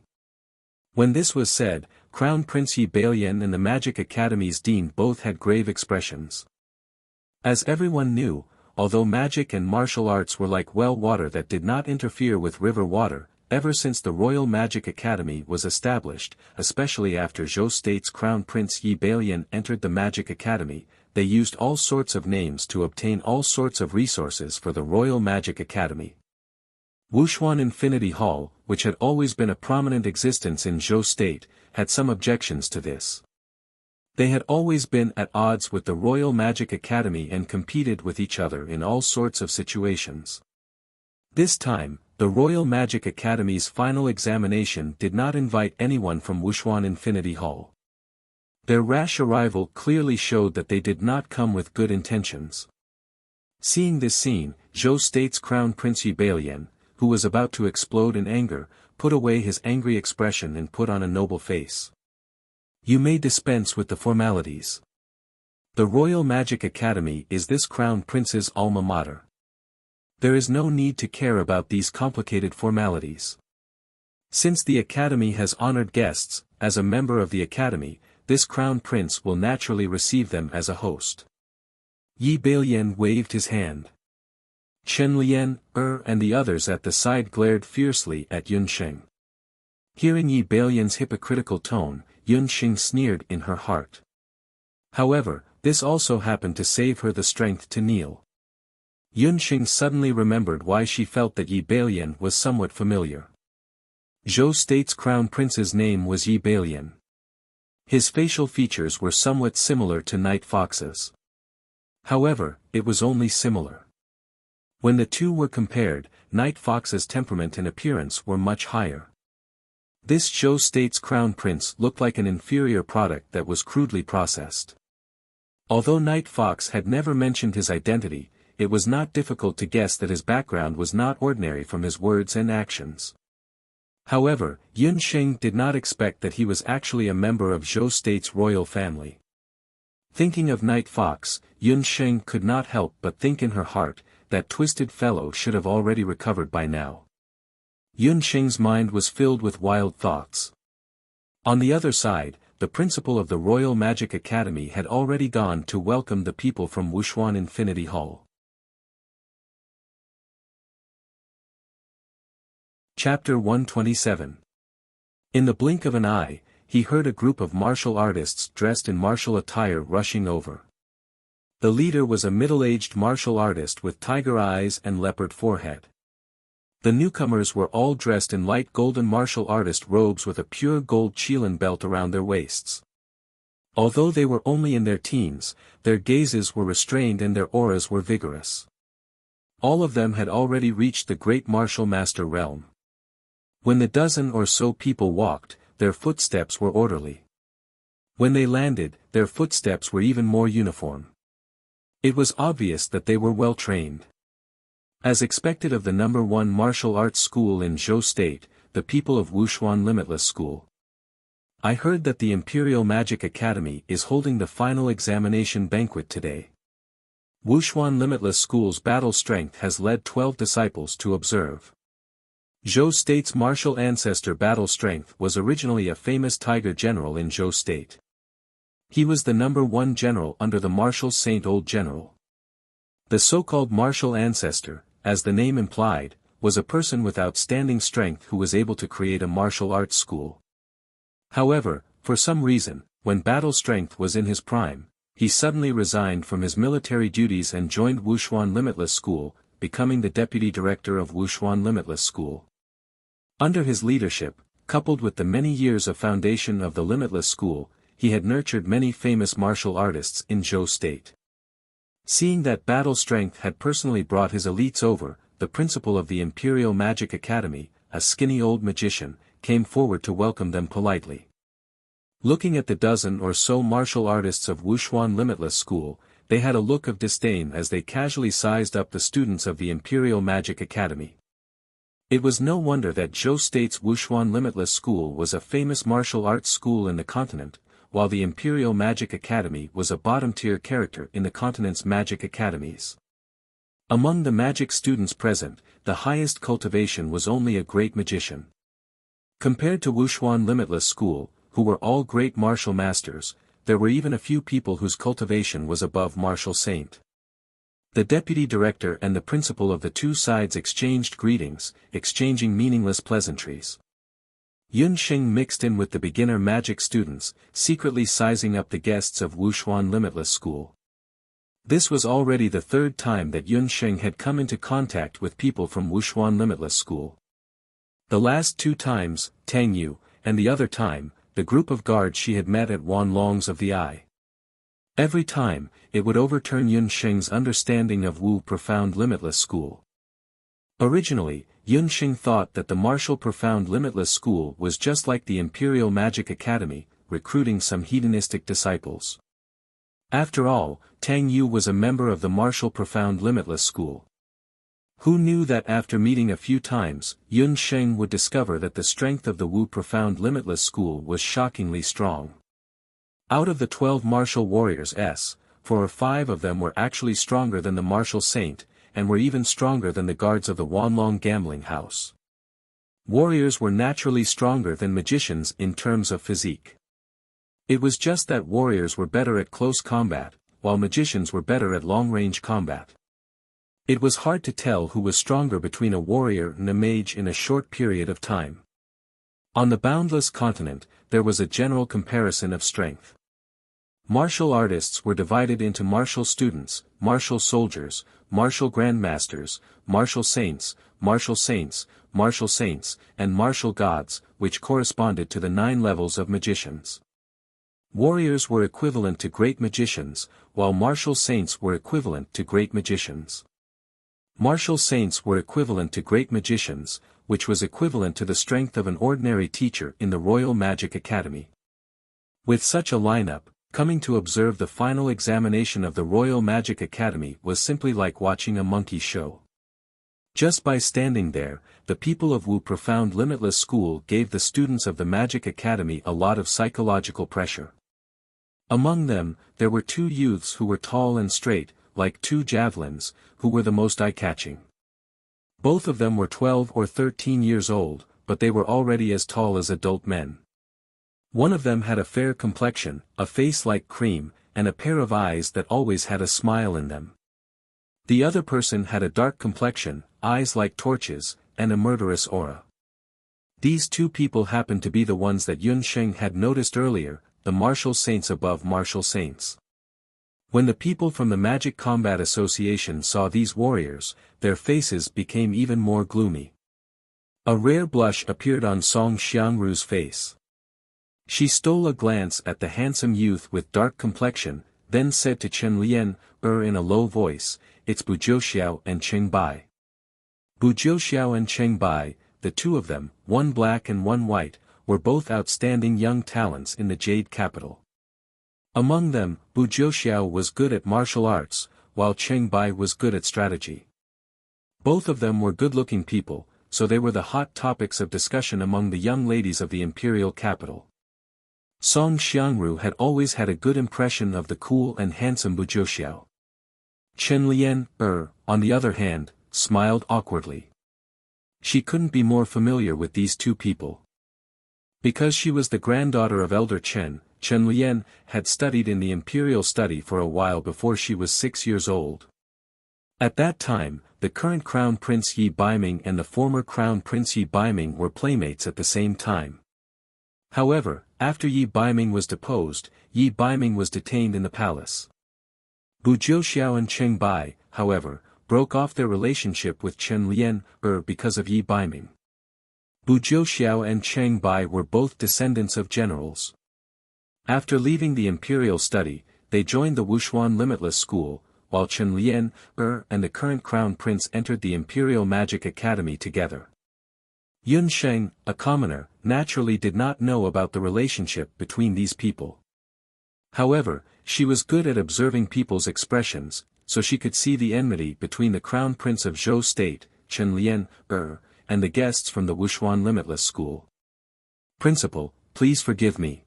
When this was said, Crown Prince Yi Bailian and the Magic Academy's dean both had grave expressions. As everyone knew, although magic and martial arts were like well water that did not interfere with river water, ever since the Royal Magic Academy was established, especially after Zhou State's Crown Prince Yi Bailian entered the Magic Academy, they used all sorts of names to obtain all sorts of resources for the Royal Magic Academy. Wuxia Infinity Hall, which had always been a prominent existence in Zhou State, had some objections to this. They had always been at odds with the Royal Magic Academy and competed with each other in all sorts of situations. This time, the Royal Magic Academy's final examination did not invite anyone from Wuxia Infinity Hall. Their rash arrival clearly showed that they did not come with good intentions. Seeing this scene, Zhou State's Crown Prince Yi Bailian, who was about to explode in anger, put away his angry expression and put on a noble face. "You may dispense with the formalities. The Royal Magic Academy is this Crown Prince's alma mater. There is no need to care about these complicated formalities. Since the Academy has honored guests, as a member of the Academy, this Crown Prince will naturally receive them as a host." Yi Bailian waved his hand. Chen Lian, and the others at the side glared fiercely at Yunsheng. Hearing Yi Bailian's hypocritical tone, Yunsheng sneered in her heart. However, this also happened to save her the strength to kneel. Yunsheng suddenly remembered why she felt that Yi Bailian was somewhat familiar. Zhou State's Crown Prince's name was Yi Bailian. His facial features were somewhat similar to Night Fox's. However, it was only similar. When the two were compared, Night Fox's temperament and appearance were much higher. This Zhou State's Crown Prince looked like an inferior product that was crudely processed. Although Night Fox had never mentioned his identity, it was not difficult to guess that his background was not ordinary from his words and actions. However, Yun Sheng did not expect that he was actually a member of Zhou State's royal family. Thinking of Night Fox, Yun Sheng could not help but think in her heart, that twisted fellow should have already recovered by now. Yun Sheng's mind was filled with wild thoughts. On the other side, the principal of the Royal Magic Academy had already gone to welcome the people from Wuxuan Infinity Hall. Chapter 127. In the blink of an eye, he heard a group of martial artists dressed in martial attire rushing over. The leader was a middle-aged martial artist with tiger eyes and leopard forehead. The newcomers were all dressed in light golden martial artist robes with a pure gold qilin belt around their waists. Although they were only in their teens, their gazes were restrained and their auras were vigorous. All of them had already reached the great martial master realm. When the dozen or so people walked, their footsteps were orderly. When they landed, their footsteps were even more uniform. It was obvious that they were well trained. As expected of the #1 martial arts school in Zhou State, the people of Wuxuan Limitless School. I heard that the Imperial Magic Academy is holding the final examination banquet today. Wuxuan Limitless School's battle strength has led 12 disciples to observe. Zhou State's martial ancestor Battle Strength was originally a famous tiger general in Zhou State. He was the #1 general under the martial saint Old General. The so-called martial ancestor, as the name implied, was a person with outstanding strength who was able to create a martial arts school. However, for some reason, when Battle Strength was in his prime, he suddenly resigned from his military duties and joined Wuxuan Limitless School, becoming the deputy director of Wuxuan Limitless School. Under his leadership, coupled with the many years of foundation of the Limitless School, he had nurtured many famous martial artists in Zhou State. Seeing that Battle Strength had personally brought his elites over, the principal of the Imperial Magic Academy, a skinny old magician, came forward to welcome them politely. Looking at the dozen or so martial artists of Wuxuan Limitless School, they had a look of disdain as they casually sized up the students of the Imperial Magic Academy. It was no wonder that Zhou State's Wuxuan Limitless School was a famous martial arts school in the continent, while the Imperial Magic Academy was a bottom-tier character in the continent's magic academies. Among the magic students present, the highest cultivation was only a great magician. Compared to Wuxuan Limitless School, who were all great martial masters, there were even a few people whose cultivation was above martial saint. The deputy director and the principal of the two sides exchanged greetings, exchanging meaningless pleasantries. Yun Sheng mixed in with the beginner magic students, secretly sizing up the guests of Wuxuan Limitless School. This was already the third time that Yun Sheng had come into contact with people from Wuxuan Limitless School. The last 2 times, Tang Yu, and the other time, the group of guards she had met at Wanlong's of the Eye. Every time, it would overturn Yun Sheng's understanding of Wu Profound Limitless School. Originally, Yun Sheng thought that the martial Profound Limitless School was just like the Imperial Magic Academy, recruiting some hedonistic disciples. After all, Tang Yu was a member of the martial Profound Limitless School. Who knew that after meeting a few times, Yun Sheng would discover that the strength of the Wu Profound Limitless School was shockingly strong. Out of the 12 martial warriors, 4 or 5 of them were actually stronger than the martial saint, and were even stronger than the guards of the Wanlong gambling house. Warriors were naturally stronger than magicians in terms of physique. It was just that warriors were better at close combat, while magicians were better at long-range combat. It was hard to tell who was stronger between a warrior and a mage in a short period of time. On the boundless continent, there was a general comparison of strength. Martial artists were divided into martial students, martial soldiers, martial grandmasters, martial saints, martial saints, martial saints, and martial gods, which corresponded to the 9 levels of magicians. Warriors were equivalent to great magicians, while martial saints were equivalent to great magicians. Martial saints were equivalent to great magicians, which was equivalent to the strength of an ordinary teacher in the Royal Magic Academy. With such a lineup, coming to observe the final examination of the Royal Magic Academy was simply like watching a monkey show. Just by standing there, the people of Wu Profound Limitless School gave the students of the Magic Academy a lot of psychological pressure. Among them, there were two youths who were tall and straight, like two javelins, who were the most eye-catching. Both of them were 12 or 13 years old, but they were already as tall as adult men. One of them had a fair complexion, a face like cream, and a pair of eyes that always had a smile in them. The other person had a dark complexion, eyes like torches, and a murderous aura. These two people happened to be the ones that Yun Sheng had noticed earlier, the martial saints above martial saints. When the people from the Magic Combat Association saw these warriors, their faces became even more gloomy. A rare blush appeared on Song Xiangru's face. She stole a glance at the handsome youth with dark complexion, then said to Chen Lian, in a low voice, "It's Bu Jiuxiao and Cheng Bai." Bu Jiuxiao and Cheng Bai, the two of them, one black and one white, were both outstanding young talents in the Jade Capital. Among them, Bu Jiuxiao was good at martial arts, while Cheng Bai was good at strategy. Both of them were good-looking people, so they were the hot topics of discussion among the young ladies of the imperial capital. Song Xiangru had always had a good impression of the cool and handsome Bu Jiuxiao. Chen Lian, on the other hand, smiled awkwardly. She couldn't be more familiar with these two people. Because she was the granddaughter of Elder Chen, Chen Lian had studied in the imperial study for a while before she was 6 years old. At that time, the current Crown Prince Yi Baiming and the former Crown Prince Yi Baiming were playmates at the same time. However, after Yi Baiming was deposed, Yi Baiming was detained in the palace. Bu Jiuxiao and Cheng Bai, however, broke off their relationship with Chen Lian, because of Yi Baiming. Bu Jiuxiao and Cheng Bai were both descendants of generals. After leaving the imperial study, they joined the Wuxia Limitless School, while Chen Lian, and the current crown prince entered the Imperial Magic Academy together. Yun Sheng, a commoner, naturally did not know about the relationship between these people. However, she was good at observing people's expressions, so she could see the enmity between the crown prince of Zhou State, Chen Lian, and the guests from the Wuxia Limitless School. "Principal, please forgive me.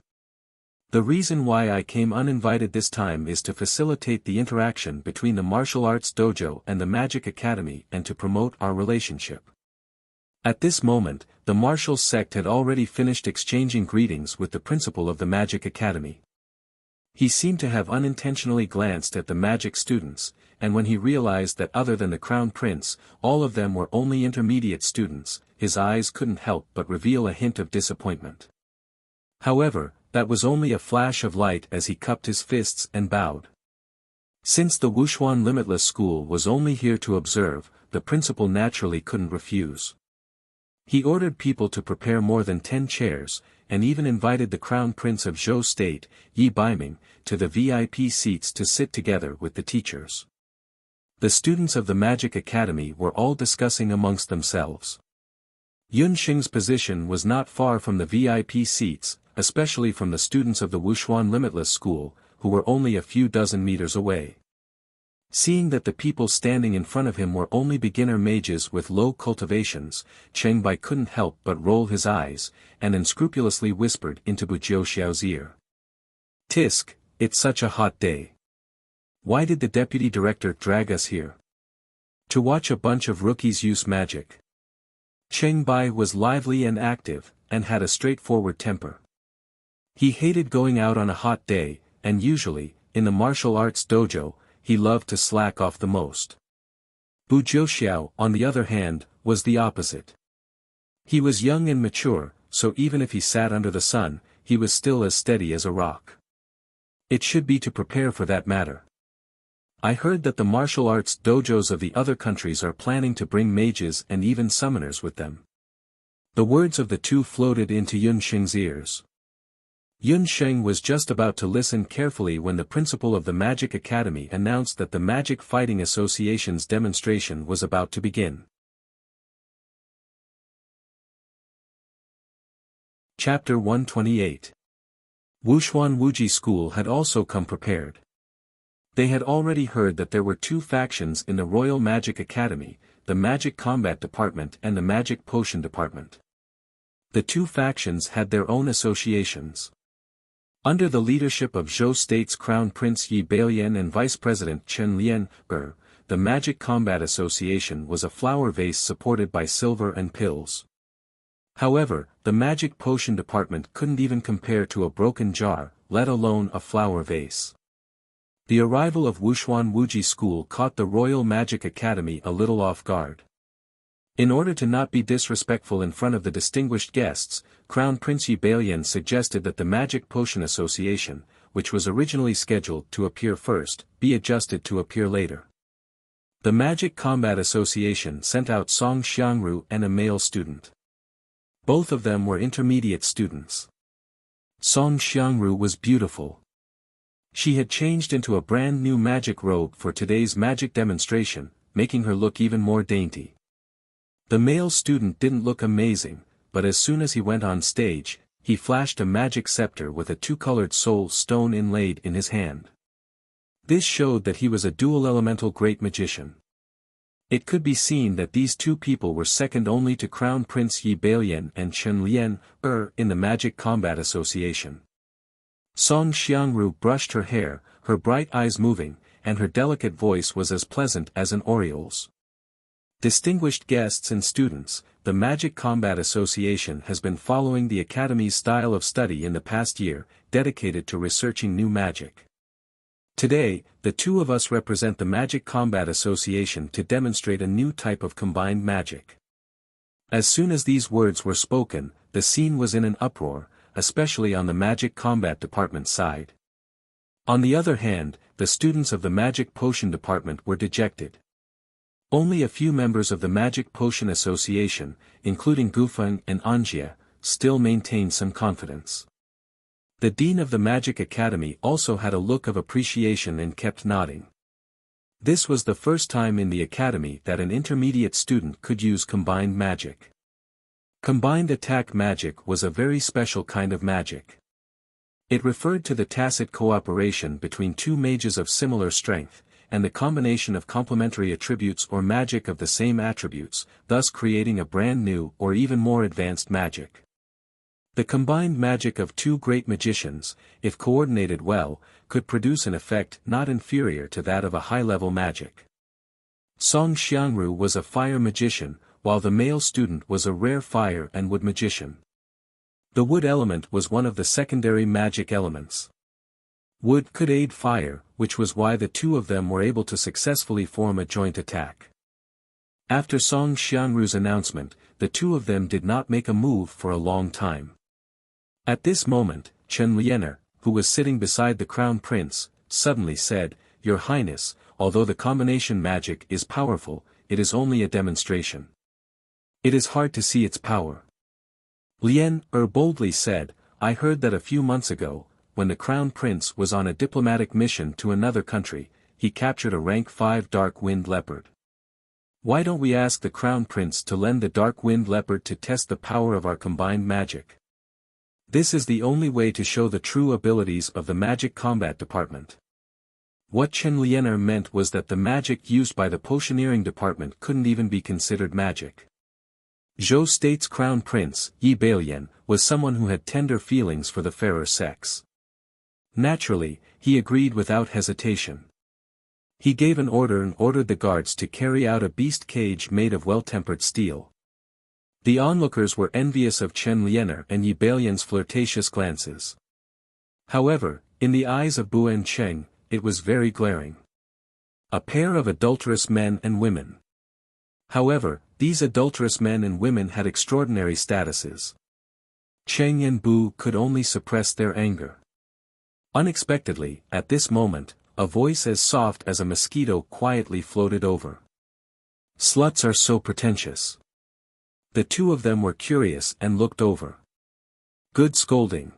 The reason why I came uninvited this time is to facilitate the interaction between the martial arts dojo and the Magic Academy and to promote our relationship." At this moment, the martial sect had already finished exchanging greetings with the principal of the Magic Academy. He seemed to have unintentionally glanced at the magic students, and when he realized that other than the crown prince, all of them were only intermediate students, his eyes couldn't help but reveal a hint of disappointment. However, that was only a flash of light as he cupped his fists and bowed. Since the Wuxia Limitless School was only here to observe, the principal naturally couldn't refuse. He ordered people to prepare more than 10 chairs, and even invited the Crown Prince of Zhou State, Yi Baiming, to the VIP seats to sit together with the teachers. The students of the Magic Academy were all discussing amongst themselves. Yun Sheng's position was not far from the VIP seats, especially from the students of the Wuxia Limitless School, who were only a few dozen meters away. Seeing that the people standing in front of him were only beginner mages with low cultivations, Cheng Bai couldn't help but roll his eyes, and unscrupulously whispered into Bu Jiuxiao's ear. "Tisk, it's such a hot day. Why did the deputy director drag us here? To watch a bunch of rookies use magic." Cheng Bai was lively and active, and had a straightforward temper. He hated going out on a hot day, and usually, in the martial arts dojo, he loved to slack off the most. Bu Jiuxiao, on the other hand, was the opposite. He was young and mature, so even if he sat under the sun, he was still as steady as a rock. It should be to prepare for that matter. I heard that the martial arts dojos of the other countries are planning to bring mages and even summoners with them. The words of the two floated into Yun Sheng's ears. Yun Sheng was just about to listen carefully when the principal of the Magic Academy announced that the Magic Fighting Association's demonstration was about to begin. Chapter 128. Wuxia Wuji School had also come prepared. They had already heard that there were two factions in the Royal Magic Academy, the Magic Combat Department and the Magic Potion Department. The two factions had their own associations. Under the leadership of Zhou State's Crown Prince Yi Bailian and Vice President Chen Lian, the Magic Combat Association was a flower vase supported by silver and pills. However, the Magic Potion Department couldn't even compare to a broken jar, let alone a flower vase. The arrival of Wuxuan Wuji School caught the Royal Magic Academy a little off guard. In order to not be disrespectful in front of the distinguished guests, Crown Prince Yi Bailian suggested that the Magic Potion Association, which was originally scheduled to appear first, be adjusted to appear later. The Magic Combat Association sent out Song Xiangru and a male student. Both of them were intermediate students. Song Xiangru was beautiful. She had changed into a brand new magic robe for today's magic demonstration, making her look even more dainty. The male student didn't look amazing, but as soon as he went on stage, he flashed a magic scepter with a two-colored soul stone inlaid in his hand. This showed that he was a dual-elemental great magician. It could be seen that these two people were second only to Crown Prince Yi Bailian and Chen Lian, in the Magic Combat Association. Song Xiangru brushed her hair, her bright eyes moving, and her delicate voice was as pleasant as an oriole's. Distinguished guests and students, the Magic Combat Association has been following the Academy's style of study in the past year, dedicated to researching new magic. Today, the two of us represent the Magic Combat Association to demonstrate a new type of combined magic. As soon as these words were spoken, the scene was in an uproar, especially on the Magic Combat Department side. On the other hand, the students of the Magic Potion Department were dejected. Only a few members of the Magic Potion Association, including Gufeng and Anjia, still maintained some confidence. The Dean of the Magic Academy also had a look of appreciation and kept nodding. This was the first time in the Academy that an intermediate student could use combined magic. Combined attack magic was a very special kind of magic. It referred to the tacit cooperation between two mages of similar strength, and the combination of complementary attributes or magic of the same attributes, thus creating a brand new or even more advanced magic. The combined magic of two great magicians, if coordinated well, could produce an effect not inferior to that of a high-level magic. Song Xiangru was a fire magician, while the male student was a rare fire and wood magician. The wood element was one of the secondary magic elements. Wood could aid fire, which was why the two of them were able to successfully form a joint attack. After Song Xiangru's announcement, the two of them did not make a move for a long time. At this moment, Chen Lianer, who was sitting beside the Crown Prince, suddenly said, "Your Highness, although the combination magic is powerful, it is only a demonstration. It is hard to see its power." Lian boldly said, "I heard that a few months ago, when the Crown Prince was on a diplomatic mission to another country, he captured a rank 5 Dark Wind Leopard. Why don't we ask the Crown Prince to lend the Dark Wind Leopard to test the power of our combined magic? This is the only way to show the true abilities of the Magic Combat Department." What Chen Lianer meant was that the magic used by the Potioneering Department couldn't even be considered magic. Zhou State's Crown Prince, Yi Bailian, was someone who had tender feelings for the fairer sex. Naturally, he agreed without hesitation. He gave an order and ordered the guards to carry out a beast cage made of well-tempered steel. The onlookers were envious of Chen Lianer and Yi Bailian's flirtatious glances. However, in the eyes of Bu and Cheng, it was very glaring. A pair of adulterous men and women. However, these adulterous men and women had extraordinary statuses. Cheng and Bu could only suppress their anger. Unexpectedly, at this moment, a voice as soft as a mosquito quietly floated over. "Sluts are so pretentious." The two of them were curious and looked over. Good scolding.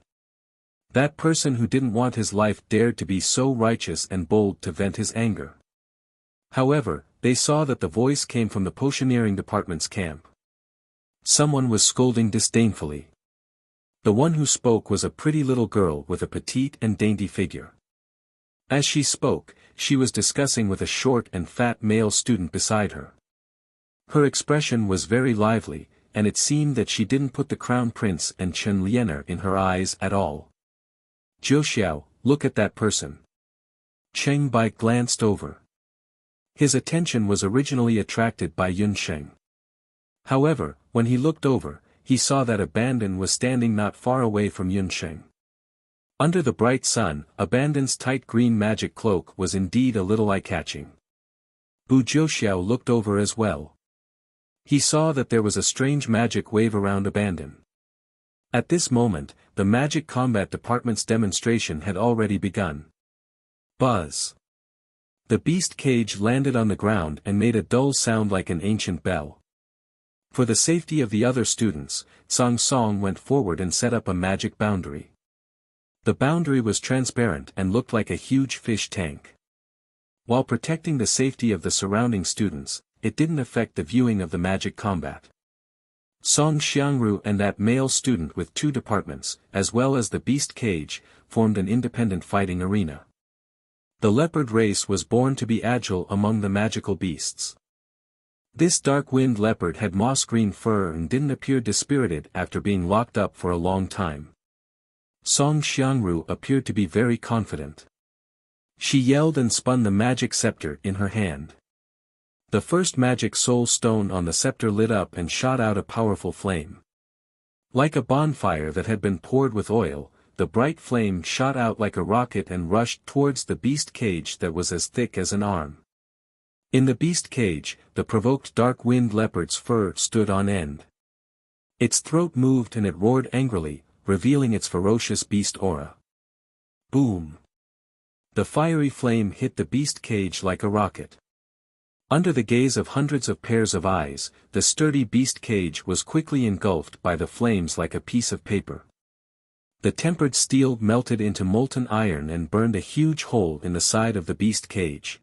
That person who didn't want his life dared to be so righteous and bold to vent his anger. However, they saw that the voice came from the Potioneering Department's camp. Someone was scolding disdainfully. The one who spoke was a pretty little girl with a petite and dainty figure. As she spoke, she was discussing with a short and fat male student beside her. Her expression was very lively, and it seemed that she didn't put the crown prince and Chen Liener in her eyes at all. "Jiuxiao, look at that person." Cheng Bai glanced over. His attention was originally attracted by Yun Sheng. However, when he looked over, he saw that Abandon was standing not far away from Yun Sheng. Under the bright sun, Abandon's tight green magic cloak was indeed a little eye-catching. Bu Jiuxiao looked over as well. He saw that there was a strange magic wave around Abandon. At this moment, the Magic Combat Department's demonstration had already begun. Buzz! The beast cage landed on the ground and made a dull sound like an ancient bell. For the safety of the other students, Song Song went forward and set up a magic boundary. The boundary was transparent and looked like a huge fish tank. While protecting the safety of the surrounding students, it didn't affect the viewing of the magic combat. Song Xiangru and that male student with 2 departments, as well as the beast cage, formed an independent fighting arena. The leopard race was born to be agile among the magical beasts. This dark-winged leopard had moss-green fur and didn't appear dispirited after being locked up for a long time. Song Xiangru appeared to be very confident. She yelled and spun the magic scepter in her hand. The first magic soul stone on the scepter lit up and shot out a powerful flame. Like a bonfire that had been poured with oil, the bright flame shot out like a rocket and rushed towards the beast cage that was as thick as an arm. In the beast cage, the provoked dark-winged leopard's fur stood on end. Its throat moved and it roared angrily, revealing its ferocious beast aura. Boom! The fiery flame hit the beast cage like a rocket. Under the gaze of hundreds of pairs of eyes, the sturdy beast cage was quickly engulfed by the flames like a piece of paper. The tempered steel melted into molten iron and burned a huge hole in the side of the beast cage.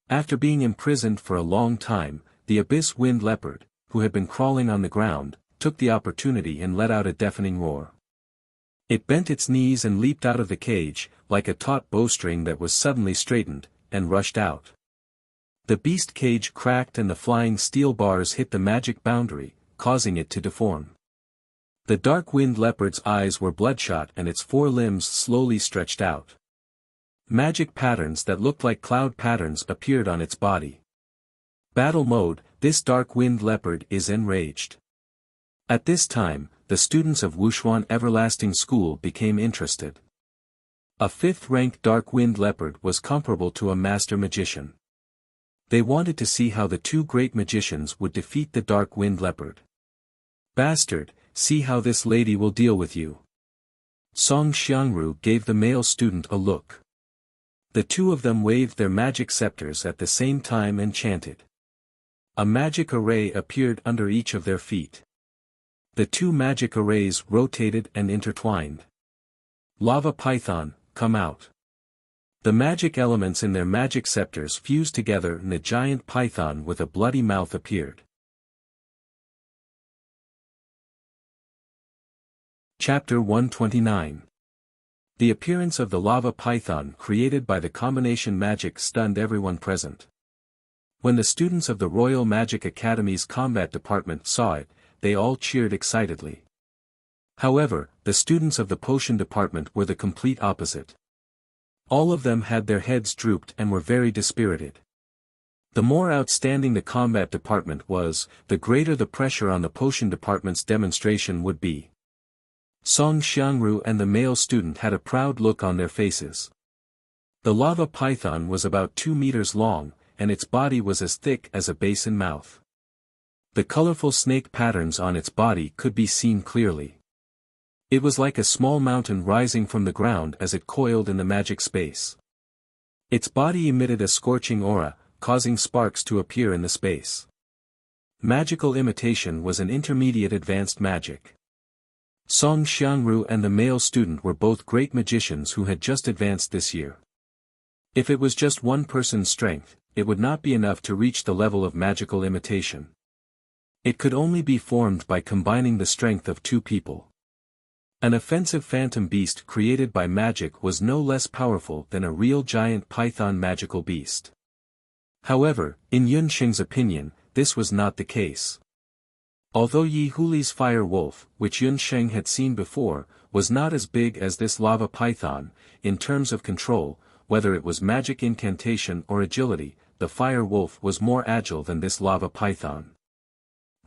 After being imprisoned for a long time, the abyss-winged leopard, who had been crawling on the ground, took the opportunity and let out a deafening roar. It bent its knees and leaped out of the cage, like a taut bowstring that was suddenly straightened, and rushed out. The beast cage cracked and the flying steel bars hit the magic boundary, causing it to deform. The dark-winged leopard's eyes were bloodshot and its 4 limbs slowly stretched out. Magic patterns that looked like cloud patterns appeared on its body. Battle mode, this dark-winged leopard is enraged. At this time, the students of Wuxia Everlasting School became interested. A 5th-ranked dark-winged leopard was comparable to a master magician. They wanted to see how the 2 great magicians would defeat the dark-winged leopard. "Bastard, see how this lady will deal with you." Song Xiangru gave the male student a look. The 2 of them waved their magic scepters at the same time and chanted. A magic array appeared under each of their feet. The 2 magic arrays rotated and intertwined. "Lava Python, come out." The magic elements in their magic scepters fused together and a giant python with a bloody mouth appeared. Chapter 129. The appearance of the lava python created by the combination magic stunned everyone present. When the students of the Royal Magic Academy's combat department saw it, they all cheered excitedly. However, the students of the potion department were the complete opposite. All of them had their heads drooped and were very dispirited. The more outstanding the combat department was, the greater the pressure on the potion department's demonstration would be. Song Xiangru and the male student had a proud look on their faces. The lava python was about 2 meters long, and its body was as thick as a basin mouth. The colorful snake patterns on its body could be seen clearly. It was like a small mountain rising from the ground as it coiled in the magic space. Its body emitted a scorching aura, causing sparks to appear in the space. Magical imitation was an intermediate advanced magic. Song Xiangru and the male student were both great magicians who had just advanced this year. If it was just one person's strength, it would not be enough to reach the level of magical imitation. It could only be formed by combining the strength of 2 people. An offensive phantom beast created by magic was no less powerful than a real giant python magical beast. However, in Yun Sheng's opinion, this was not the case. Although Yi Huli's fire wolf, which Yun Sheng had seen before, was not as big as this lava python, in terms of control, whether it was magic incantation or agility, the fire wolf was more agile than this lava python.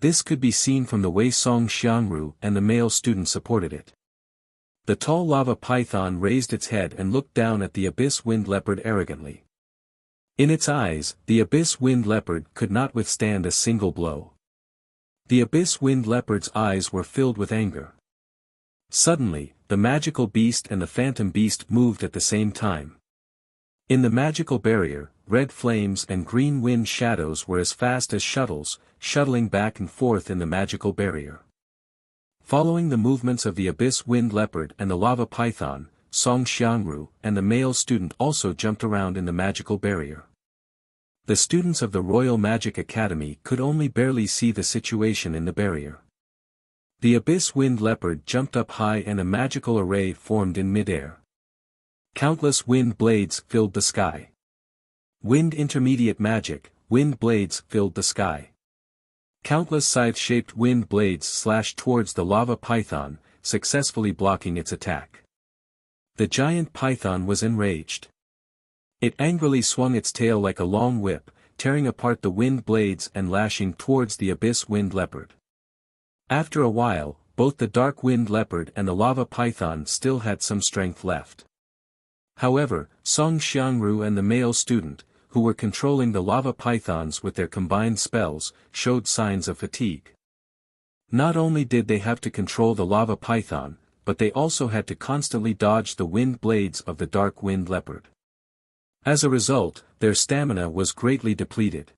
This could be seen from the way Song Xiangru and the male student supported it. The tall lava python raised its head and looked down at the abyss wind leopard arrogantly. In its eyes, the abyss wind leopard could not withstand a single blow. The abyss wind leopard's eyes were filled with anger. Suddenly, the magical beast and the phantom beast moved at the same time. In the magical barrier, red flames and green wind shadows were as fast as shuttles, shuttling back and forth in the magical barrier. Following the movements of the abyss wind leopard and the lava python, Song Xiangru and the male student also jumped around in the magical barrier. The students of the Royal Magic Academy could only barely see the situation in the barrier. The abyss wind leopard jumped up high and a magical array formed in midair. Countless wind blades filled the sky. Wind intermediate magic, wind blades filled the sky. Countless scythe-shaped wind blades slashed towards the lava python, successfully blocking its attack. The giant python was enraged. It angrily swung its tail like a long whip, tearing apart the wind blades and lashing towards the abyss wind leopard. After a while, both the dark wind leopard and the lava python still had some strength left. However, Song Xiangru and the male student, who were controlling the lava pythons with their combined spells, showed signs of fatigue. Not only did they have to control the lava python, but they also had to constantly dodge the wind blades of the dark wind leopard. As a result, their stamina was greatly depleted.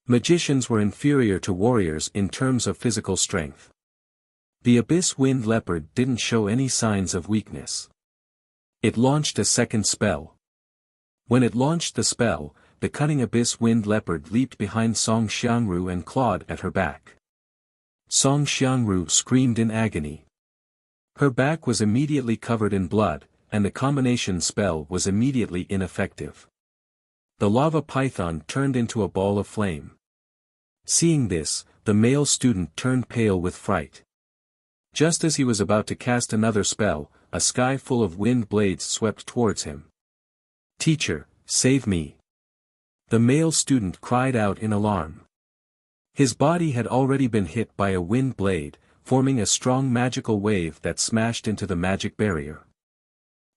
Magicians were inferior to warriors in terms of physical strength. The abyss wind leopard didn't show any signs of weakness. It launched a second spell. When it launched the spell, the cunning abyss wind leopard leaped behind Song Xiangru and clawed at her back. Song Xiangru screamed in agony. Her back was immediately covered in blood, and the combination spell was immediately ineffective. The lava python turned into a ball of flame. Seeing this, the male student turned pale with fright. Just as he was about to cast another spell, a sky full of wind blades swept towards him. "Teacher, save me!" The male student cried out in alarm. His body had already been hit by a wind blade, forming a strong magical wave that smashed into the magic barrier.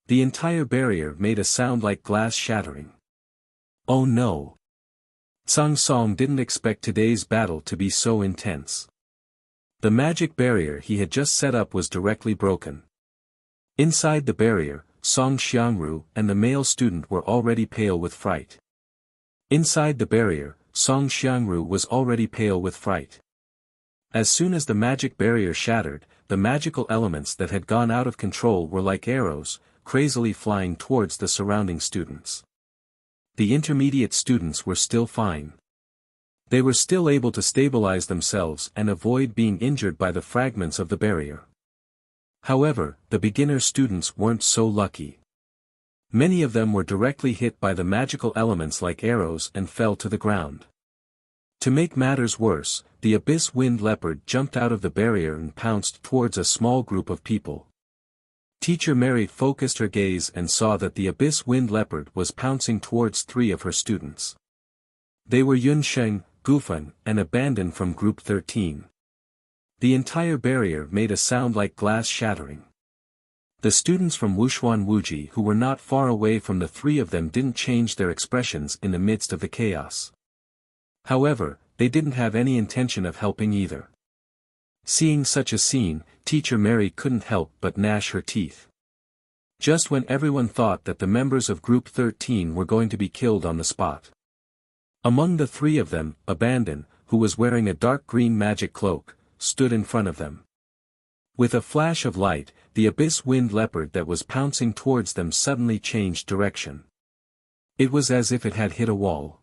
The entire barrier made a sound like glass shattering. Oh no! Tsang Song didn't expect today's battle to be so intense. The magic barrier he had just set up was directly broken. Inside the barrier, Song Xiangru and the male student were already pale with fright. Inside the barrier, Song Xiangru was already pale with fright. As soon as the magic barrier shattered, the magical elements that had gone out of control were like arrows, crazily flying towards the surrounding students. The intermediate students were still fine. They were still able to stabilize themselves and avoid being injured by the fragments of the barrier. However, the beginner students weren't so lucky. Many of them were directly hit by the magical elements like arrows and fell to the ground. To make matters worse, the abyss wind leopard jumped out of the barrier and pounced towards a small group of people. Teacher Mary focused her gaze and saw that the abyss wind leopard was pouncing towards 3 of her students. They were Yun Sheng, Gufan, and Abandon from Group 13. The entire barrier made a sound like glass shattering. The students from Wuxia Wuji who were not far away from the 3 of them didn't change their expressions in the midst of the chaos. However, they didn't have any intention of helping either. Seeing such a scene, Teacher Mary couldn't help but gnash her teeth. Just when everyone thought that the members of Group 13 were going to be killed on the spot. Among the 3 of them, Abandon, who was wearing a dark green magic cloak, stood in front of them. With a flash of light, the abyss wind leopard that was pouncing towards them suddenly changed direction. It was as if it had hit a wall.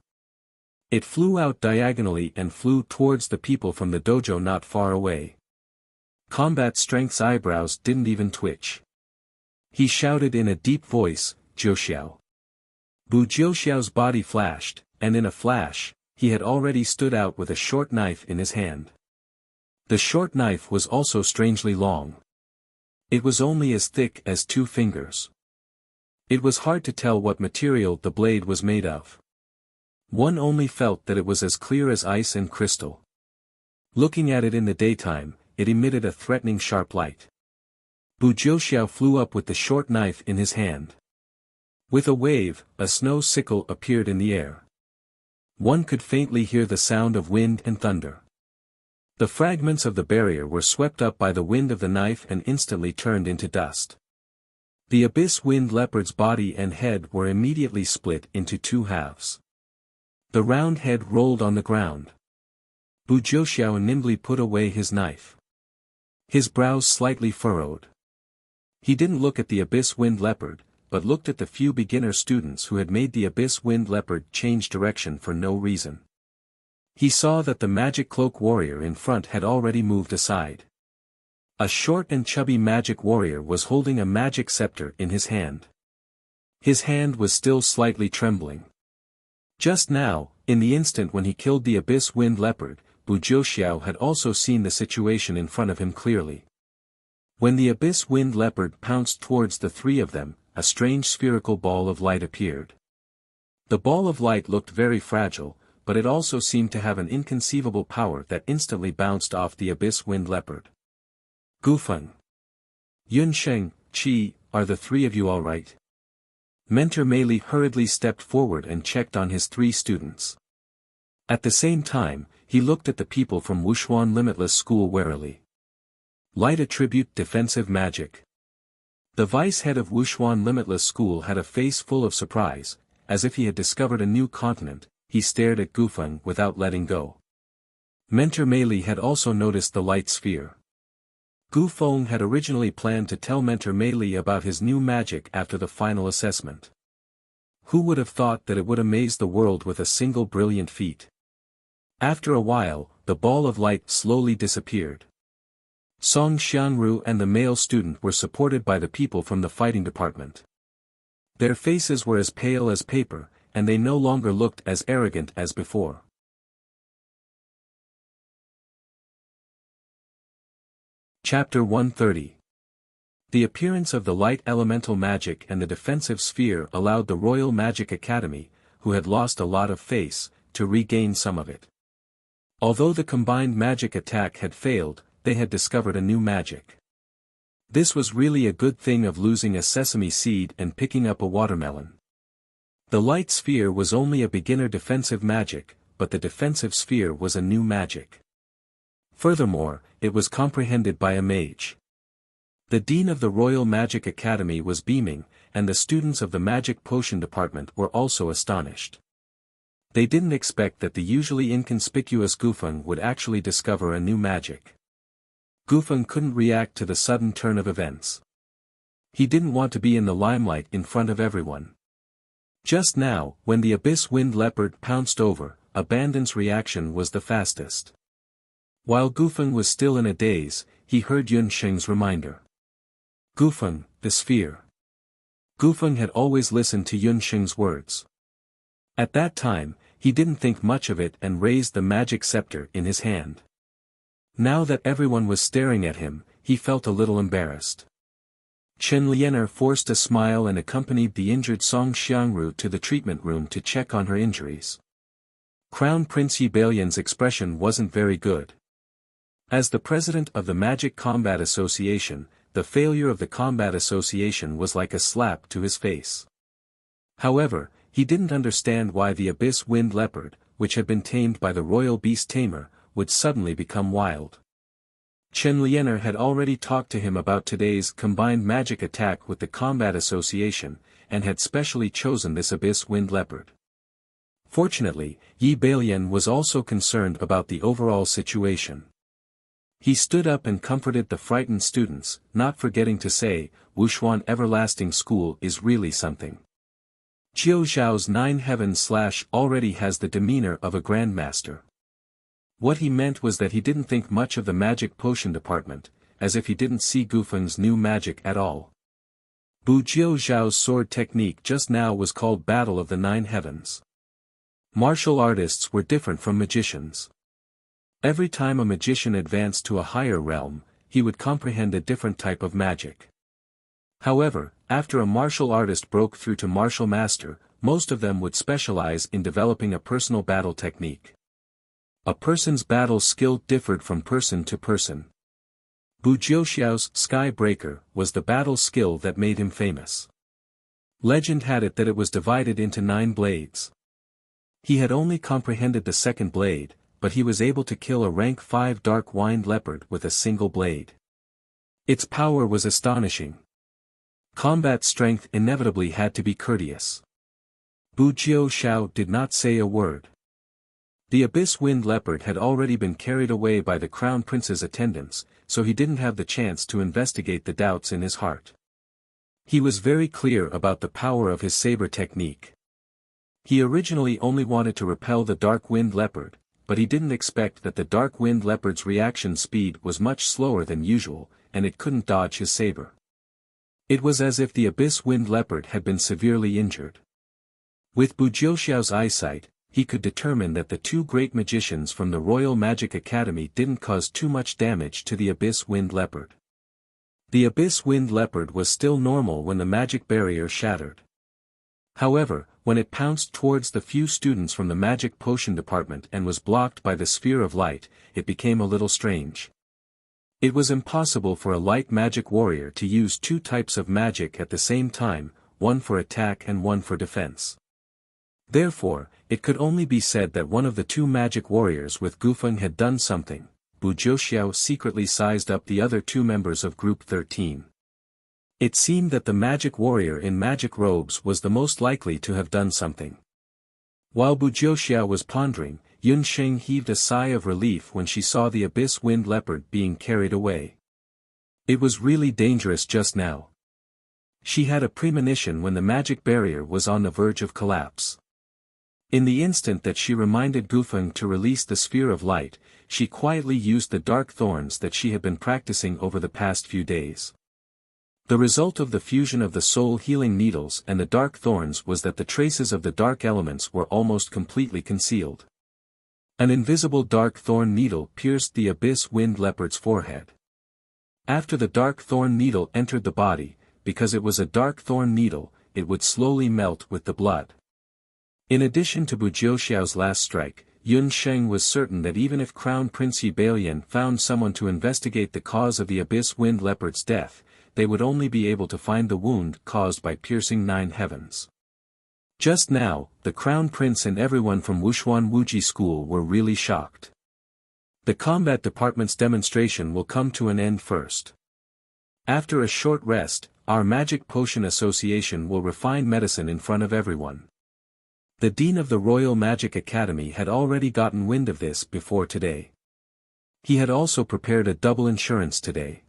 It flew out diagonally and flew towards the people from the dojo not far away. Combat Strength's eyebrows didn't even twitch. He shouted in a deep voice, "Jiuxiao." Bu Jiuxiao's body flashed, and in a flash, he had already stood out with a short knife in his hand. The short knife was also strangely long. It was only as thick as 2 fingers. It was hard to tell what material the blade was made of. One only felt that it was as clear as ice and crystal. Looking at it in the daytime, it emitted a threatening sharp light. Bu Jiuxiao flew up with the short knife in his hand. With a wave, a snow sickle appeared in the air. One could faintly hear the sound of wind and thunder. The fragments of the barrier were swept up by the wind of the knife and instantly turned into dust. The abyss wind leopard's body and head were immediately split into 2 halves. The round head rolled on the ground. Bu Jiuxiao nimbly put away his knife. His brows slightly furrowed. He didn't look at the abyss wind leopard, but looked at the few beginner students who had made the abyss wind leopard change direction for no reason. He saw that the magic cloak warrior in front had already moved aside. A short and chubby magic warrior was holding a magic scepter in his hand. His hand was still slightly trembling. Just now, in the instant when he killed the abyss wind leopard, Bu Jiuxiao had also seen the situation in front of him clearly. When the abyss wind leopard pounced towards the 3 of them, a strange spherical ball of light appeared. The ball of light looked very fragile, but it also seemed to have an inconceivable power that instantly bounced off the abyss wind leopard. Gufeng, Yunsheng, Qi, are the 3 of you all right? Mentor Meili hurriedly stepped forward and checked on his 3 students. At the same time, he looked at the people from Wuxia Limitless School warily. Light attribute defensive magic. The vice head of Wuxia Limitless School had a face full of surprise, as if he had discovered a new continent. He stared at Gufeng without letting go. Mentor Meili had also noticed the light sphere. Gufeng had originally planned to tell Mentor Meili about his new magic after the final assessment. Who would have thought that it would amaze the world with a single brilliant feat? After a while, the ball of light slowly disappeared. Song Xianru and the male student were supported by the people from the fighting department. Their faces were as pale as paper, and they no longer looked as arrogant as before. Chapter 130. The appearance of the light elemental magic and the defensive sphere allowed the Royal Magic Academy, who had lost a lot of face, to regain some of it. Although the combined magic attack had failed, they had discovered a new magic. This was really a good thing of losing a sesame seed and picking up a watermelon. The light sphere was only a beginner defensive magic, but the defensive sphere was a new magic. Furthermore, it was comprehended by a mage. The dean of the Royal Magic Academy was beaming, and the students of the Magic Potion Department were also astonished. They didn't expect that the usually inconspicuous Gufeng would actually discover a new magic. Gufeng couldn't react to the sudden turn of events. He didn't want to be in the limelight in front of everyone. Just now, when the abyss wind leopard pounced over, Abandon's reaction was the fastest. While Gufeng was still in a daze, he heard Yunsheng's reminder. Gufeng, the sphere. Gufeng had always listened to Yunsheng's words. At that time, he didn't think much of it and raised the magic scepter in his hand. Now that everyone was staring at him, he felt a little embarrassed. Chen Lianer forced a smile and accompanied the injured Song Xiangru to the treatment room to check on her injuries. Crown Prince Yi Balian's expression wasn't very good. As the president of the Magic Combat Association, the failure of the Combat Association was like a slap to his face. However, he didn't understand why the Abyss Wind Leopard, which had been tamed by the Royal Beast Tamer, would suddenly become wild. Chen Lianer had already talked to him about today's combined magic attack with the Combat Association, and had specially chosen this Abyss Wind Leopard. Fortunately, Yi Balian was also concerned about the overall situation. He stood up and comforted the frightened students, not forgetting to say, Wuxia Everlasting School is really something. Jiu Zhao's 9 heavens / already has the demeanor of a grandmaster. What he meant was that he didn't think much of the magic potion department, as if he didn't see Gufeng's new magic at all. Bu Jiu Zhao's sword technique just now was called Battle of the 9 Heavens. Martial artists were different from magicians. Every time a magician advanced to a higher realm, he would comprehend a different type of magic. However, after a martial artist broke through to martial master, most of them would specialize in developing a personal battle technique. A person's battle skill differed from person to person. Bu Jiuxiao's Sky Breaker was the battle skill that made him famous. Legend had it that it was divided into 9 blades. He had only comprehended the second blade, but he was able to kill a rank 5 dark-wined leopard with a single blade. Its power was astonishing. Combat strength inevitably had to be courteous. Bu Jiuxiao did not say a word. The abyss-winged leopard had already been carried away by the crown prince's attendants, so he didn't have the chance to investigate the doubts in his heart. He was very clear about the power of his saber technique. He originally only wanted to repel the dark-winged leopard, but he didn't expect that the dark-winged leopard's reaction speed was much slower than usual, and it couldn't dodge his saber. It was as if the abyss-winged leopard had been severely injured. With Bu Jiuxiao's eyesight, he could determine that the 2 great magicians from the Royal Magic Academy didn't cause too much damage to the abyss-winged leopard. The abyss-winged leopard was still normal when the magic barrier shattered. However, when it pounced towards the few students from the magic potion department and was blocked by the sphere of light, it became a little strange. It was impossible for a light magic warrior to use 2 types of magic at the same time, one for attack and one for defense. Therefore, it could only be said that one of the 2 magic warriors with Gufeng had done something. Bu Jiuxiao secretly sized up the other 2 members of Group 13. It seemed that the magic warrior in magic robes was the most likely to have done something. While Bu Jiuxiao was pondering, Yun Sheng heaved a sigh of relief when she saw the abyss-winged leopard being carried away. It was really dangerous just now. She had a premonition when the magic barrier was on the verge of collapse. In the instant that she reminded Gufeng to release the sphere of light, she quietly used the dark thorns that she had been practicing over the past few days. The result of the fusion of the soul-healing needles and the dark thorns was that the traces of the dark elements were almost completely concealed. An invisible dark thorn needle pierced the abyss-winged leopard's forehead. After the dark thorn needle entered the body, because it was a dark thorn needle, it would slowly melt with the blood. In addition to Bu Jiuxiao's last strike, Yun Sheng was certain that even if Crown Prince Yi Baiyan found someone to investigate the cause of the abyss-winged leopard's death, they would only be able to find the wound caused by piercing 9 heavens. Just now, the Crown Prince and everyone from Wushuan Wuji School were really shocked. The combat department's demonstration will come to an end first. After a short rest, our Magic Potion Association will refine medicine in front of everyone. The Dean of the Royal Magic Academy had already gotten wind of this before today. He had also prepared a double insurance today.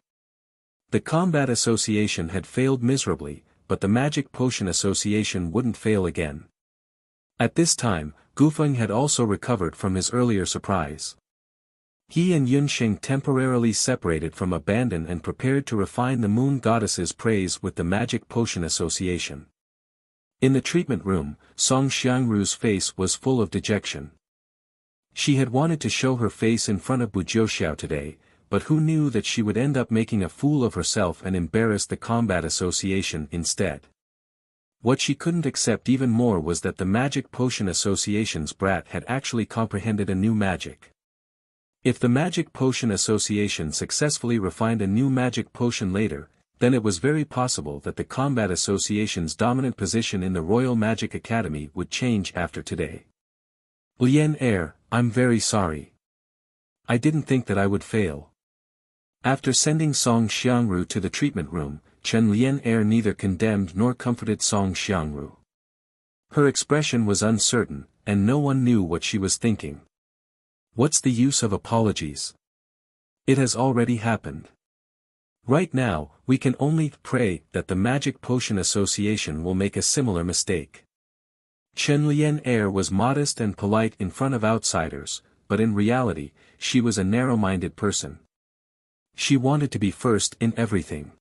The Combat Association had failed miserably, but the Magic Potion Association wouldn't fail again. At this time, Gufeng had also recovered from his earlier surprise. He and Yunxing temporarily separated from Abandon and prepared to refine the Moon Goddess's praise with the Magic Potion Association. In the treatment room, Song Xiangru's face was full of dejection. She had wanted to show her face in front of Bu Jiuxiao today, but who knew that she would end up making a fool of herself and embarrass the Combat Association instead. What she couldn't accept even more was that the Magic Potion Association's brat had actually comprehended a new magic. If the Magic Potion Association successfully refined a new magic potion later, then it was very possible that the Combat Association's dominant position in the Royal Magic Academy would change after today. Lian Er, I'm very sorry. I didn't think that I would fail. After sending Song Xiangru to the treatment room, Chen Lian Er neither condemned nor comforted Song Xiangru. Her expression was uncertain, and no one knew what she was thinking. What's the use of apologies? It has already happened. Right now, we can only pray that the Magic Potion Association will make a similar mistake. Chen Lian Er was modest and polite in front of outsiders, but in reality, she was a narrow-minded person. She wanted to be first in everything.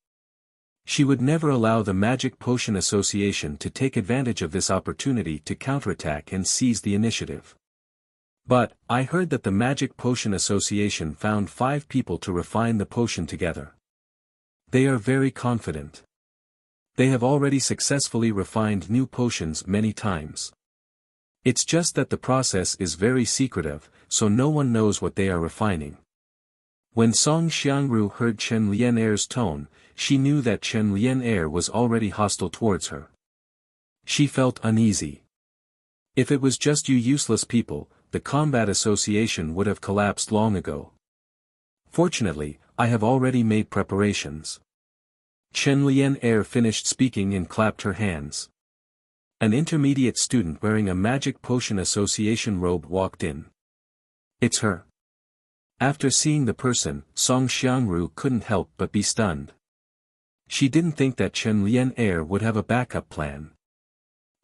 She would never allow the Magic Potion Association to take advantage of this opportunity to counterattack and seize the initiative. But, I heard that the Magic Potion Association found 5 people to refine the potion together. They are very confident. They have already successfully refined new potions many times. It's just that the process is very secretive, so no one knows what they are refining. When Song Xiangru heard Chen Lian'er's tone, she knew that Chen Lian'er was already hostile towards her. She felt uneasy. If it was just you useless people, the combat association would have collapsed long ago. Fortunately, I have already made preparations. Chen Lian'er finished speaking and clapped her hands. An intermediate student wearing a Magic Potion Association robe walked in. It's her. After seeing the person, Song Xiangru couldn't help but be stunned. She didn't think that Chen Lian'er would have a backup plan.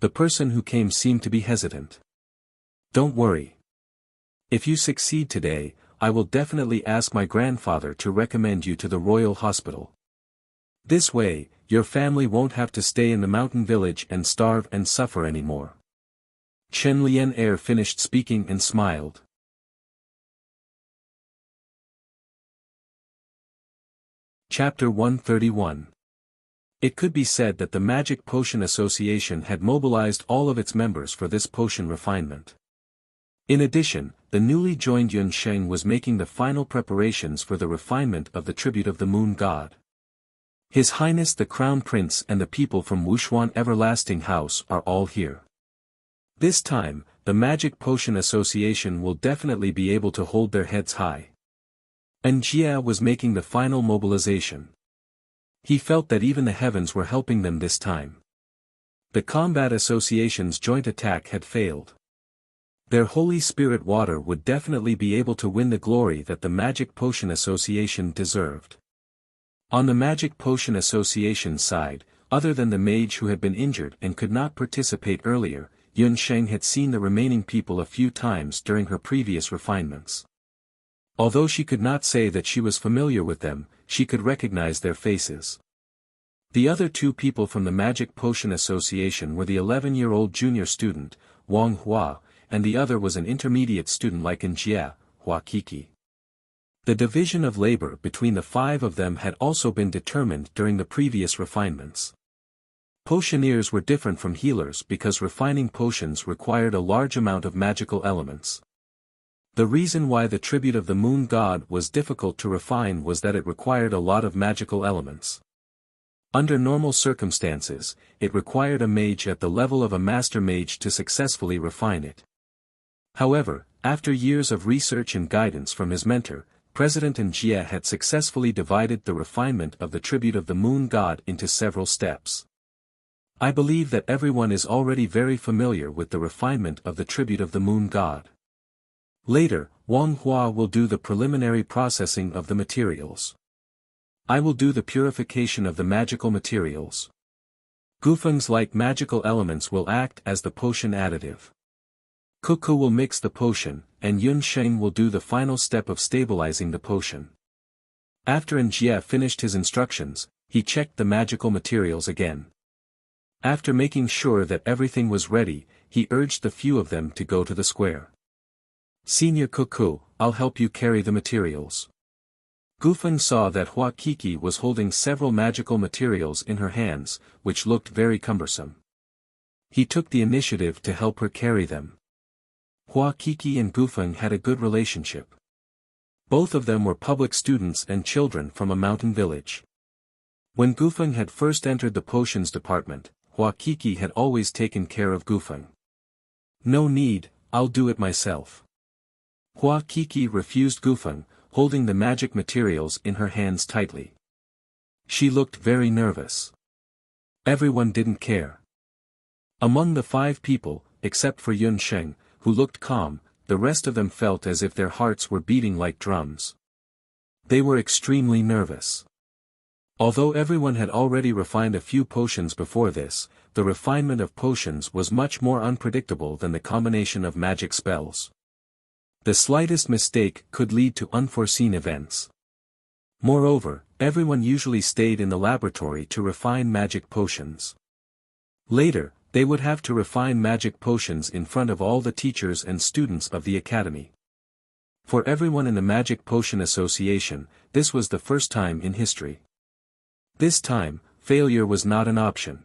The person who came seemed to be hesitant. Don't worry. If you succeed today, I will definitely ask my grandfather to recommend you to the royal hospital. This way, your family won't have to stay in the mountain village and starve and suffer anymore. Chen Lian'er finished speaking and smiled. Chapter 131. It could be said that the Magic Potion Association had mobilized all of its members for this potion refinement. In addition, the newly joined Yun Sheng was making the final preparations for the refinement of the tribute of the Moon God. His Highness the Crown Prince and the people from Wuxia Everlasting House are all here. This time, the Magic Potion Association will definitely be able to hold their heads high. And Jia was making the final mobilization. He felt that even the heavens were helping them this time. The Combat Association's joint attack had failed. Their Holy Spirit water would definitely be able to win the glory that the Magic Potion Association deserved. On the Magic Potion Association side, other than the mage who had been injured and could not participate earlier, Yun Sheng had seen the remaining people a few times during her previous refinements. Although she could not say that she was familiar with them, she could recognize their faces. The other 2 people from the Magic Potion Association were the 11-year-old junior student, Wang Hua, and the other was an intermediate student like Jia, Hua Kiki. The division of labor between the 5 of them had also been determined during the previous refinements. Potioneers were different from healers because refining potions required a large amount of magical elements. The reason why the tribute of the Moon God was difficult to refine was that it required a lot of magical elements. Under normal circumstances, it required a mage at the level of a master mage to successfully refine it. However, after years of research and guidance from his mentor, President Jia had successfully divided the refinement of the tribute of the Moon God into several steps. I believe that everyone is already very familiar with the refinement of the tribute of the Moon God. Later, Wang Hua will do the preliminary processing of the materials. I will do the purification of the magical materials. Gufeng's like magical elements will act as the potion additive. Kuku will mix the potion, and Yun Sheng will do the final step of stabilizing the potion. After Jia finished his instructions, he checked the magical materials again. After making sure that everything was ready, he urged the few of them to go to the square. Senior Kuku, I'll help you carry the materials. Gufeng saw that Hua Kiki was holding several magical materials in her hands, which looked very cumbersome. He took the initiative to help her carry them. Hua Kiki and Gufeng had a good relationship. Both of them were public students and children from a mountain village. When Gufeng had first entered the potions department, Hua Kiki had always taken care of Gufeng. No need, I'll do it myself. Hua Kiki refused Gufeng, holding the magic materials in her hands tightly. She looked very nervous. Everyone didn't care. Among the 5 people, except for Yun Sheng, who looked calm, the rest of them felt as if their hearts were beating like drums. They were extremely nervous. Although everyone had already refined a few potions before this, the refinement of potions was much more unpredictable than the combination of magic spells. The slightest mistake could lead to unforeseen events. Moreover, everyone usually stayed in the laboratory to refine magic potions. Later, they would have to refine magic potions in front of all the teachers and students of the academy. For everyone in the Magic Potion Association, this was the first time in history. This time, failure was not an option.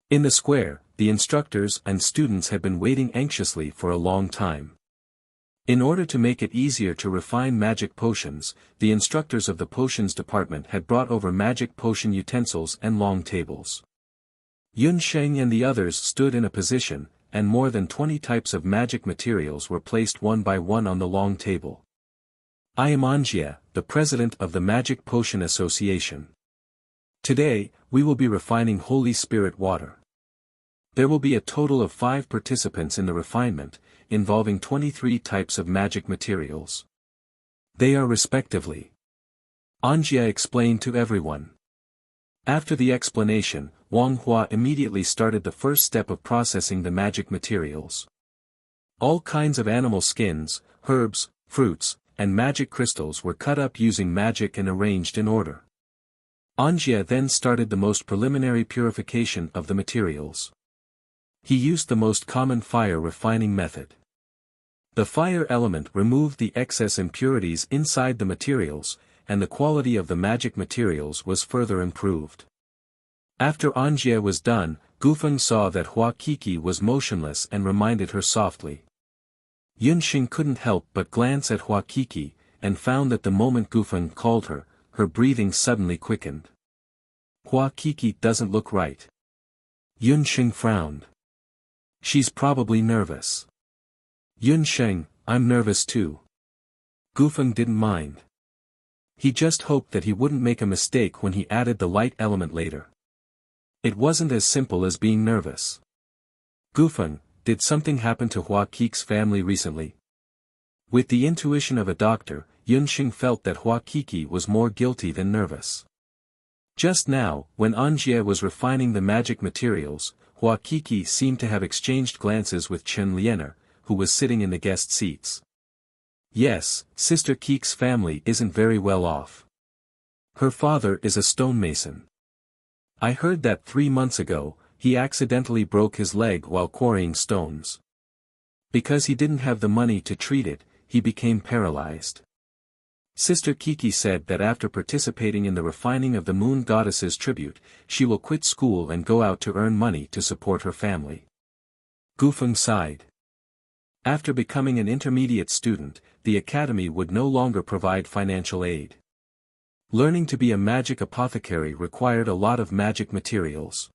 In the square, the instructors and students had been waiting anxiously for a long time. In order to make it easier to refine magic potions, the instructors of the potions department had brought over magic potion utensils and long tables. Yun Sheng and the others stood in a position, and more than 20 types of magic materials were placed one by one on the long table. I am Anjia, the president of the Magic Potion Association. Today, we will be refining Holy Spirit water. There will be a total of 5 participants in the refinement, involving 23 types of magic materials. They are respectively. Anjia explained to everyone. After the explanation, Wang Hua immediately started the first step of processing the magic materials. All kinds of animal skins, herbs, fruits, and magic crystals were cut up using magic and arranged in order. Anjia then started the most preliminary purification of the materials. He used the most common fire refining method. The fire element removed the excess impurities inside the materials, and the quality of the magic materials was further improved. After Anjia was done, Gufeng saw that Hua Qiki was motionless and reminded her softly. Yunxing couldn't help but glance at Hua Qiki, and found that the moment Gufeng called her, her breathing suddenly quickened. Hua Qiki doesn't look right. Yunxing frowned. She's probably nervous. Yunxing, I'm nervous too. Gufeng didn't mind. He just hoped that he wouldn't make a mistake when he added the light element later. It wasn't as simple as being nervous. Gufeng, did something happen to Hua Qi's family recently? With the intuition of a doctor, Yunxing felt that Hua Qiki was more guilty than nervous. Just now, when Anjia was refining the magic materials, Hua Qiki seemed to have exchanged glances with Chen Liener, who was sitting in the guest seats. Yes, Sister Qi's family isn't very well off. Her father is a stonemason. I heard that 3 months ago, he accidentally broke his leg while quarrying stones. Because he didn't have the money to treat it, he became paralyzed. Sister Qi said that after participating in the refining of the moon goddess's tribute, she will quit school and go out to earn money to support her family. Gufeng sighed. After becoming an intermediate student, the academy would no longer provide financial aid. Learning to be a magic apothecary required a lot of magic materials.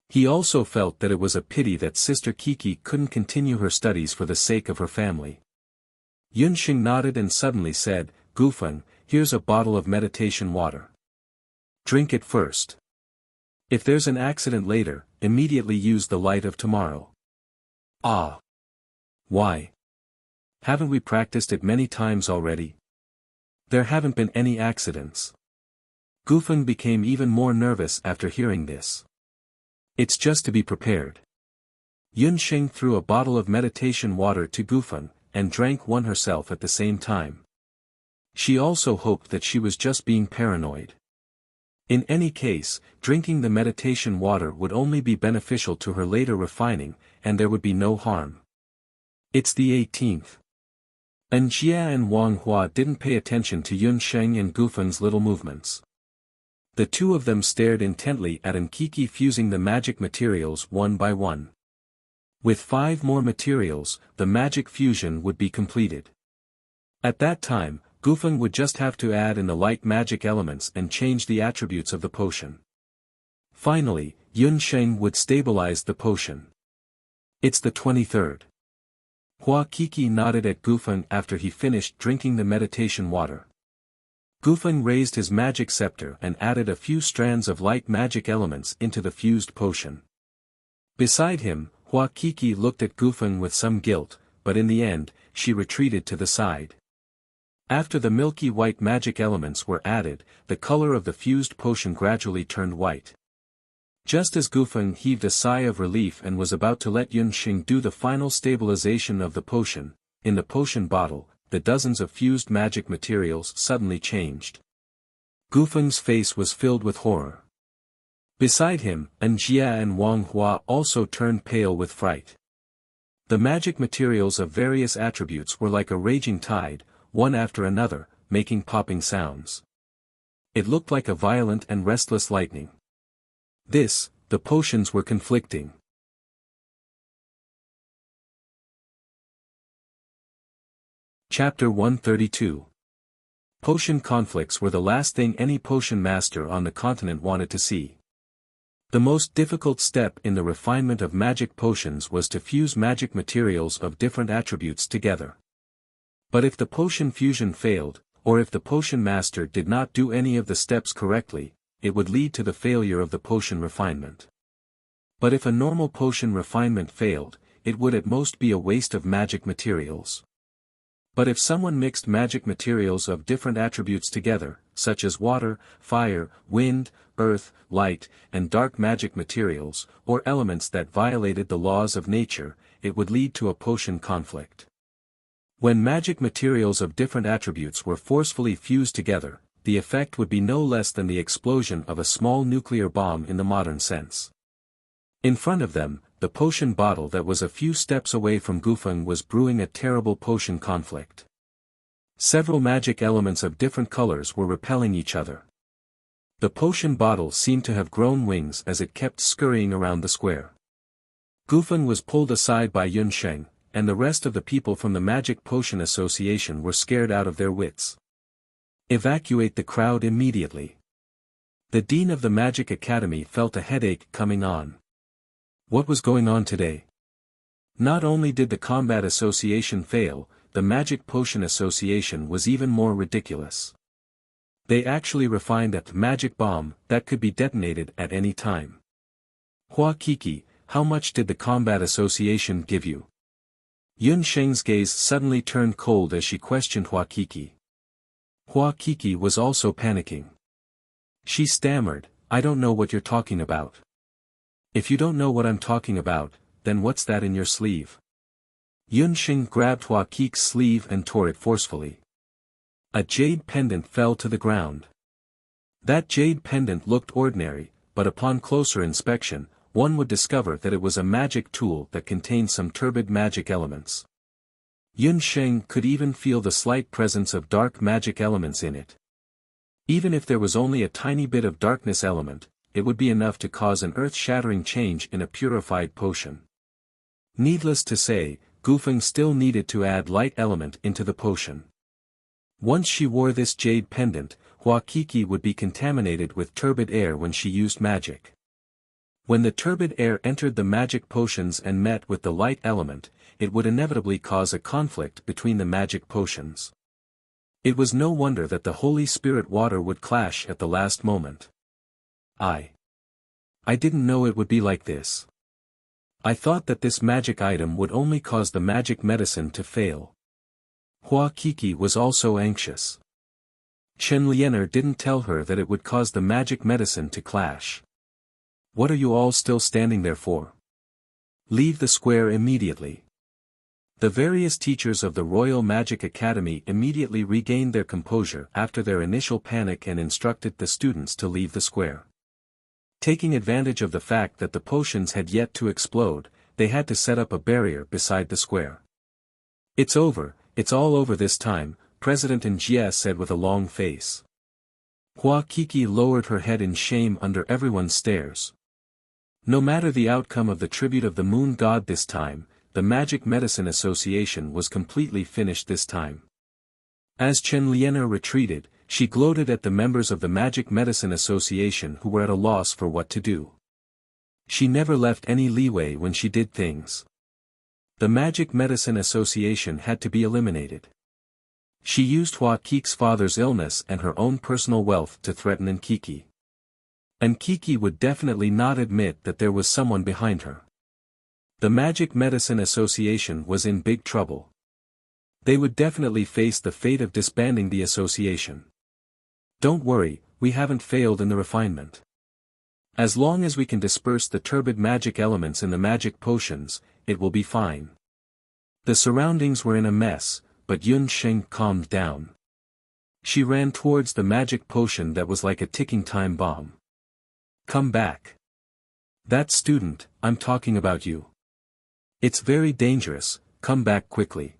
He also felt that it was a pity that Sister Qi couldn't continue her studies for the sake of her family. Yunxing nodded and suddenly said, Gufeng, here's a bottle of meditation water. Drink it first. If there's an accident later, immediately use the light of tomorrow. Ah. Why? Haven't we practiced it many times already? There haven't been any accidents. Gufeng became even more nervous after hearing this. It's just to be prepared. Yunxing threw a bottle of meditation water to Gufeng, and drank one herself at the same time. She also hoped that she was just being paranoid. In any case, drinking the meditation water would only be beneficial to her later refining, and there would be no harm. It's the 18th. Anjia and Wang Hua didn't pay attention to Yunxing and Gufeng's little movements. The two of them stared intently at Nkiki fusing the magic materials one by one. With 5 more materials, the magic fusion would be completed. At that time, Gufeng would just have to add in the light magic elements and change the attributes of the potion. Finally, Yunxing would stabilize the potion. It's the 23rd. Hua Qi nodded at Gufeng after he finished drinking the meditation water. Gufeng raised his magic scepter and added a few strands of light magic elements into the fused potion. Beside him, Hua Qi looked at Gufeng with some guilt, but in the end, she retreated to the side. After the milky white magic elements were added, the color of the fused potion gradually turned white. Just as Gufeng heaved a sigh of relief and was about to let Yunxing do the final stabilization of the potion, in the potion bottle, the dozens of fused magic materials suddenly changed. Gufeng's face was filled with horror. Beside him, Jia and Wang Hua also turned pale with fright. The magic materials of various attributes were like a raging tide, one after another, making popping sounds. It looked like a violent and restless lightning. The potions were conflicting. Chapter 132. Potion conflicts were the last thing any potion master on the continent wanted to see. The most difficult step in the refinement of magic potions was to fuse magic materials of different attributes together. But if the potion fusion failed, or if the potion master did not do any of the steps correctly, it would lead to the failure of the potion refinement. But if a normal potion refinement failed, it would at most be a waste of magic materials. But if someone mixed magic materials of different attributes together, such as water, fire, wind, earth, light, and dark magic materials, or elements that violated the laws of nature, it would lead to a potion conflict. When magic materials of different attributes were forcefully fused together, the effect would be no less than the explosion of a small nuclear bomb in the modern sense. In front of them, the potion bottle that was a few steps away from Gufeng was brewing a terrible potion conflict. Several magic elements of different colors were repelling each other. The potion bottle seemed to have grown wings as it kept scurrying around the square. Gufeng was pulled aside by Yunsheng, and the rest of the people from the Magic Potion Association were scared out of their wits. Evacuate the crowd immediately. The dean of the Magic Academy felt a headache coming on. What was going on today? Not only did the Combat Association fail, the Magic Potion Association was even more ridiculous. They actually refined a magic bomb that could be detonated at any time. Hua Kiki, how much did the Combat Association give you? Yun Sheng's gaze suddenly turned cold as she questioned Hua Kiki. Hua Kiki was also panicking. She stammered, I don't know what you're talking about. If you don't know what I'm talking about, then what's that in your sleeve? Yun Sheng grabbed Hua Kiki's sleeve and tore it forcefully. A jade pendant fell to the ground. That jade pendant looked ordinary, but upon closer inspection, one would discover that it was a magic tool that contained some turbid magic elements. Yun Sheng could even feel the slight presence of dark magic elements in it. Even if there was only a tiny bit of darkness element, it would be enough to cause an earth-shattering change in a purified potion. Needless to say, Gufeng still needed to add light element into the potion. Once she wore this jade pendant, Hua Kiki would be contaminated with turbid air when she used magic. When the turbid air entered the magic potions and met with the light element, it would inevitably cause a conflict between the magic potions. It was no wonder that the Holy Spirit water would clash at the last moment. I didn't know it would be like this. I thought that this magic item would only cause the magic medicine to fail. Hua Kiki was also anxious. Chen Lianer didn't tell her that it would cause the magic medicine to clash. What are you all still standing there for? Leave the square immediately. The various teachers of the Royal Magic Academy immediately regained their composure after their initial panic and instructed the students to leave the square. Taking advantage of the fact that the potions had yet to explode, they had to set up a barrier beside the square. It's over, it's all over this time, President Jia said with a long face. Hua Kiki lowered her head in shame under everyone's stares. No matter the outcome of the tribute of the moon god this time, the Magic Medicine Association was completely finished this time. As Chen Lianer retreated, she gloated at the members of the Magic Medicine Association who were at a loss for what to do. She never left any leeway when she did things. The Magic Medicine Association had to be eliminated. She used Hua Kiki's father's illness and her own personal wealth to threaten Nkiki. Nkiki would definitely not admit that there was someone behind her. The Magic Medicine Association was in big trouble. They would definitely face the fate of disbanding the association. Don't worry, we haven't failed in the refinement. As long as we can disperse the turbid magic elements in the magic potions, it will be fine. The surroundings were in a mess, but Yun Sheng calmed down. She ran towards the magic potion that was like a ticking time bomb. Come back. That student, I'm talking about you. It's very dangerous, come back quickly.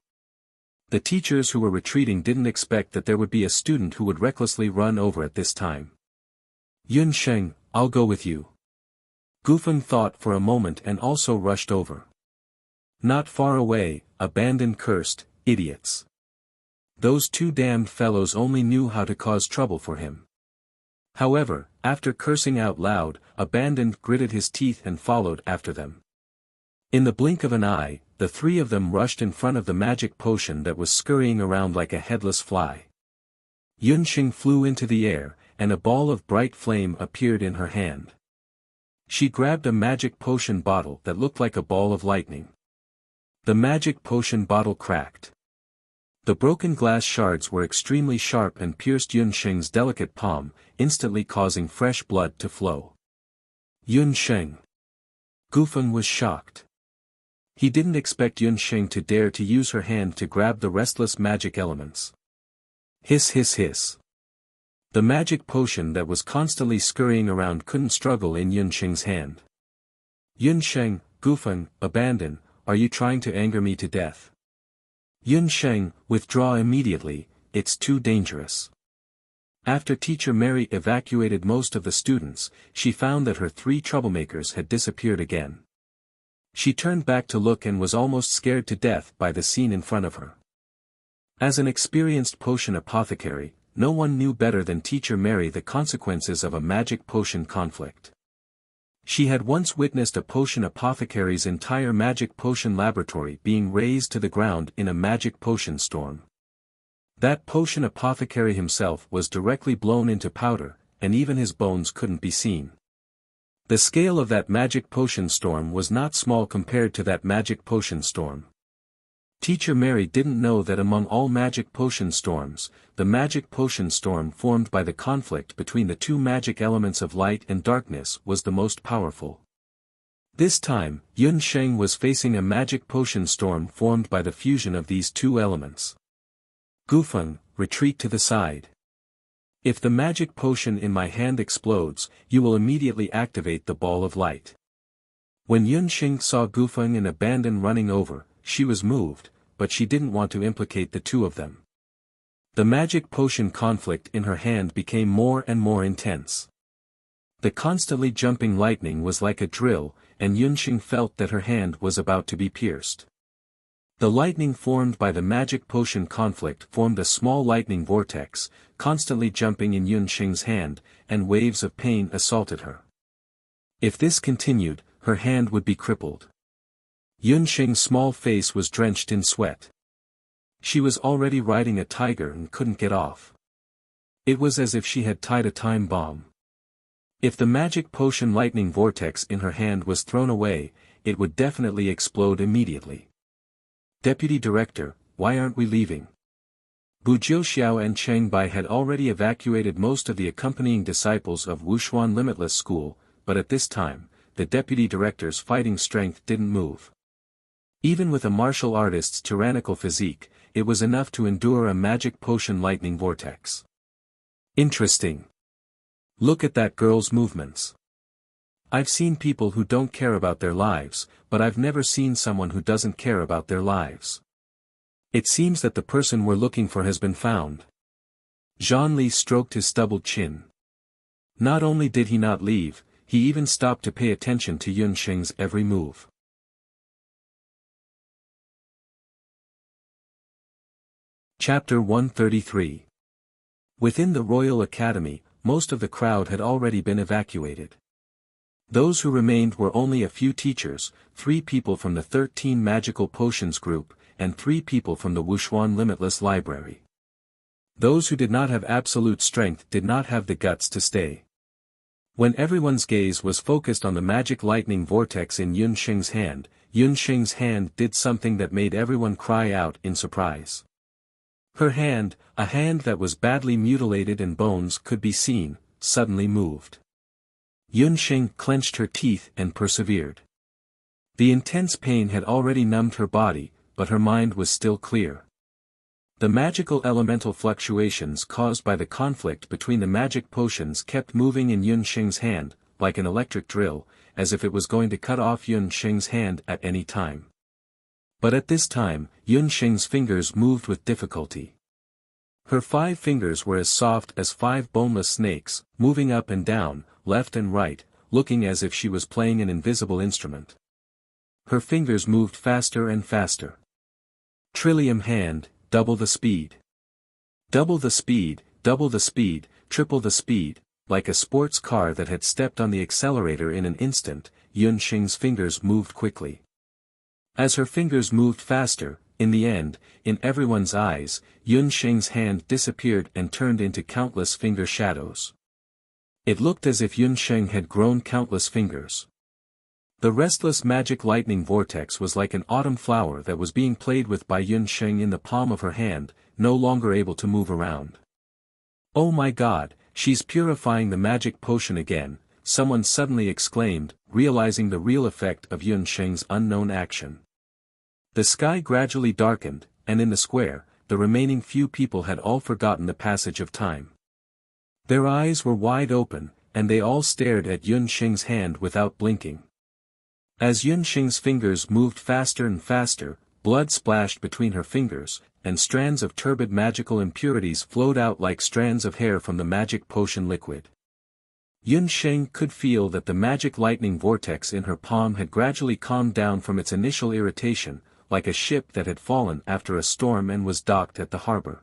The teachers who were retreating didn't expect that there would be a student who would recklessly run over at this time. Yun Sheng, I'll go with you. Gufeng thought for a moment and also rushed over. Not far away, abandoned cursed, idiots. Those two damned fellows only knew how to cause trouble for him. However, after cursing out loud, Abandoned gritted his teeth and followed after them. In the blink of an eye, the three of them rushed in front of the magic potion that was scurrying around like a headless fly. Yunxing flew into the air, and a ball of bright flame appeared in her hand. She grabbed a magic potion bottle that looked like a ball of lightning. The magic potion bottle cracked. The broken glass shards were extremely sharp and pierced Yunxing's delicate palm, instantly causing fresh blood to flow. Yunxing. Gufeng was shocked. He didn't expect Yunxing to dare to use her hand to grab the restless magic elements. Hiss hiss hiss. The magic potion that was constantly scurrying around couldn't struggle in Yunxing's hand. Yunxing, Gufeng, abandon, are you trying to anger me to death? Yunxing, withdraw immediately, it's too dangerous. After Teacher Mary evacuated most of the students, she found that her three troublemakers had disappeared again. She turned back to look and was almost scared to death by the scene in front of her. As an experienced potion apothecary, no one knew better than Teacher Mary the consequences of a magic potion conflict. She had once witnessed a potion apothecary's entire magic potion laboratory being razed to the ground in a magic potion storm. That potion apothecary himself was directly blown into powder, and even his bones couldn't be seen. The scale of that magic potion storm was not small compared to that magic potion storm. Teacher Mary didn't know that among all magic potion storms, the magic potion storm formed by the conflict between the two magic elements of light and darkness was the most powerful. This time, Yunxing was facing a magic potion storm formed by the fusion of these two elements. Gufeng, retreat to the side. If the magic potion in my hand explodes, you will immediately activate the ball of light. When Yunxing saw Gufeng and Abandon running over, she was moved, but she didn't want to implicate the two of them. The magic potion conflict in her hand became more and more intense. The constantly jumping lightning was like a drill, and Yunxing felt that her hand was about to be pierced. The lightning formed by the magic potion conflict formed a small lightning vortex, constantly jumping in Yunxing's hand, and waves of pain assaulted her. If this continued, her hand would be crippled. Yunxing's small face was drenched in sweat. She was already riding a tiger and couldn't get off. It was as if she had tied a time bomb. If the magic potion lightning vortex in her hand was thrown away, it would definitely explode immediately. Deputy Director, why aren't we leaving? Bu Jiuxiao and Cheng Bai had already evacuated most of the accompanying disciples of Wuxuan Limitless School, but at this time, the Deputy Director's fighting strength didn't move. Even with a martial artist's tyrannical physique, it was enough to endure a magic potion lightning vortex. Interesting. Look at that girl's movements. I've seen people who don't care about their lives, but I've never seen someone who doesn't care about their lives. It seems that the person we're looking for has been found. Zhang Li stroked his stubbled chin. Not only did he not leave, he even stopped to pay attention to Yunxing's every move. Chapter 133. Within the Royal Academy, most of the crowd had already been evacuated. Those who remained were only a few teachers, 3 people from the 13 Magical Potions group, and 3 people from the Wuxuan Limitless Library. Those who did not have absolute strength did not have the guts to stay. When everyone's gaze was focused on the magic lightning vortex in Yunxing's hand did something that made everyone cry out in surprise. Her hand, a hand that was badly mutilated and bones could be seen, suddenly moved. Yunxing clenched her teeth and persevered. The intense pain had already numbed her body, but her mind was still clear. The magical elemental fluctuations caused by the conflict between the magic potions kept moving in Yun Xing's hand, like an electric drill, as if it was going to cut off Yun Xing's hand at any time. But at this time, Yun Xing's fingers moved with difficulty. Her 5 fingers were as soft as 5 boneless snakes, moving up and down, left and right, looking as if she was playing an invisible instrument. Her fingers moved faster and faster. Trillium hand, double the speed. Double the speed, double the speed, triple the speed, like a sports car that had stepped on the accelerator in an instant, Yun Xing's fingers moved quickly. As her fingers moved faster, in the end, in everyone's eyes, Yun Xing's hand disappeared and turned into countless finger shadows. It looked as if Yun Xing had grown countless fingers. The restless magic lightning vortex was like an autumn flower that was being played with by Yun Xing in the palm of her hand, no longer able to move around. "Oh my God, she's purifying the magic potion again," someone suddenly exclaimed, realizing the real effect of Yun Xing's unknown action. The sky gradually darkened, and in the square, the remaining few people had all forgotten the passage of time. Their eyes were wide open, and they all stared at Yun Xing's hand without blinking. As Yun Xing's fingers moved faster and faster, blood splashed between her fingers, and strands of turbid magical impurities flowed out like strands of hair from the magic potion liquid. Yun Xing could feel that the magic lightning vortex in her palm had gradually calmed down from its initial irritation, like a ship that had fallen after a storm and was docked at the harbor.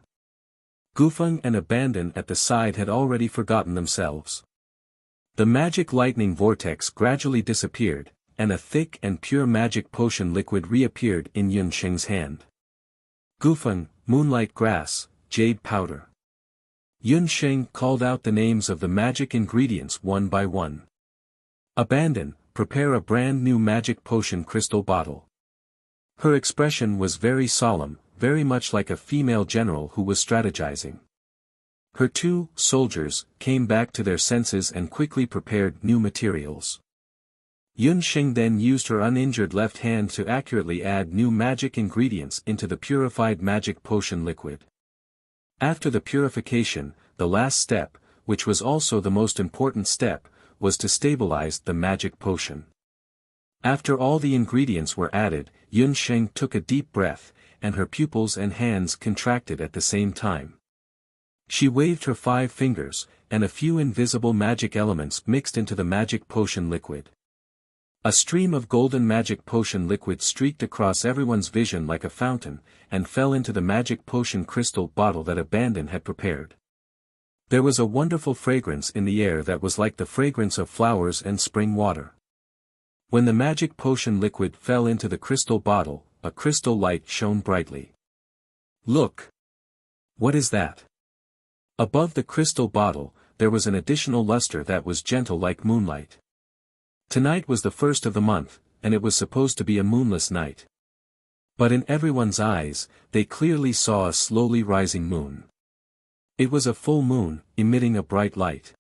Gufeng and Abandon at the side had already forgotten themselves. The magic lightning vortex gradually disappeared, and a thick and pure magic potion liquid reappeared in Yun Xing's hand. Gufeng, moonlight grass, jade powder. Yun Xing called out the names of the magic ingredients one by one. Abandon, prepare a brand new magic potion crystal bottle. Her expression was very solemn, very much like a female general who was strategizing. Her 2 soldiers came back to their senses and quickly prepared new materials. Yun Xing then used her uninjured left hand to accurately add new magic ingredients into the purified magic potion liquid. After the purification, the last step, which was also the most important step, was to stabilize the magic potion. After all the ingredients were added, Yun Xing took a deep breath, and her pupils and hands contracted at the same time. She waved her 5 fingers, and a few invisible magic elements mixed into the magic potion liquid. A stream of golden magic potion liquid streaked across everyone's vision like a fountain, and fell into the magic potion crystal bottle that Abandon had prepared. There was a wonderful fragrance in the air that was like the fragrance of flowers and spring water. When the magic potion liquid fell into the crystal bottle, a crystal light shone brightly. "Look! What is that?" Above the crystal bottle, there was an additional luster that was gentle like moonlight. Tonight was the 1st of the month, and it was supposed to be a moonless night. But in everyone's eyes, they clearly saw a slowly rising moon. It was a full moon, emitting a bright light.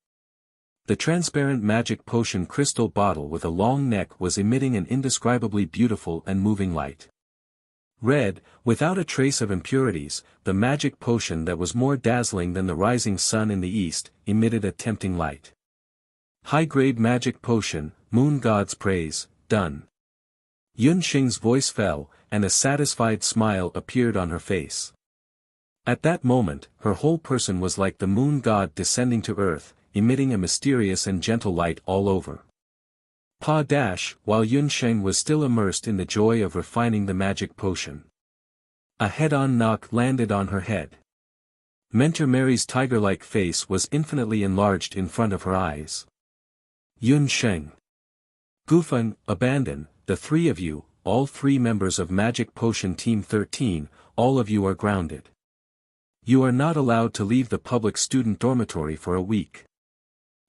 The transparent magic potion crystal bottle with a long neck was emitting an indescribably beautiful and moving light. Red, without a trace of impurities, the magic potion that was more dazzling than the rising sun in the east, emitted a tempting light. High-grade magic potion, Moon God's praise, done. Yun Xing's voice fell, and a satisfied smile appeared on her face. At that moment, her whole person was like the moon god descending to earth, emitting a mysterious and gentle light all over. While Yun Xing was still immersed in the joy of refining the magic potion. A head-on knock landed on her head. Mentor Mary's tiger-like face was infinitely enlarged in front of her eyes. Yun Xing. Gufeng, Abandon, the 3 of you, all 3 members of Magic Potion Team 13, all of you are grounded. You are not allowed to leave the public student dormitory for a week.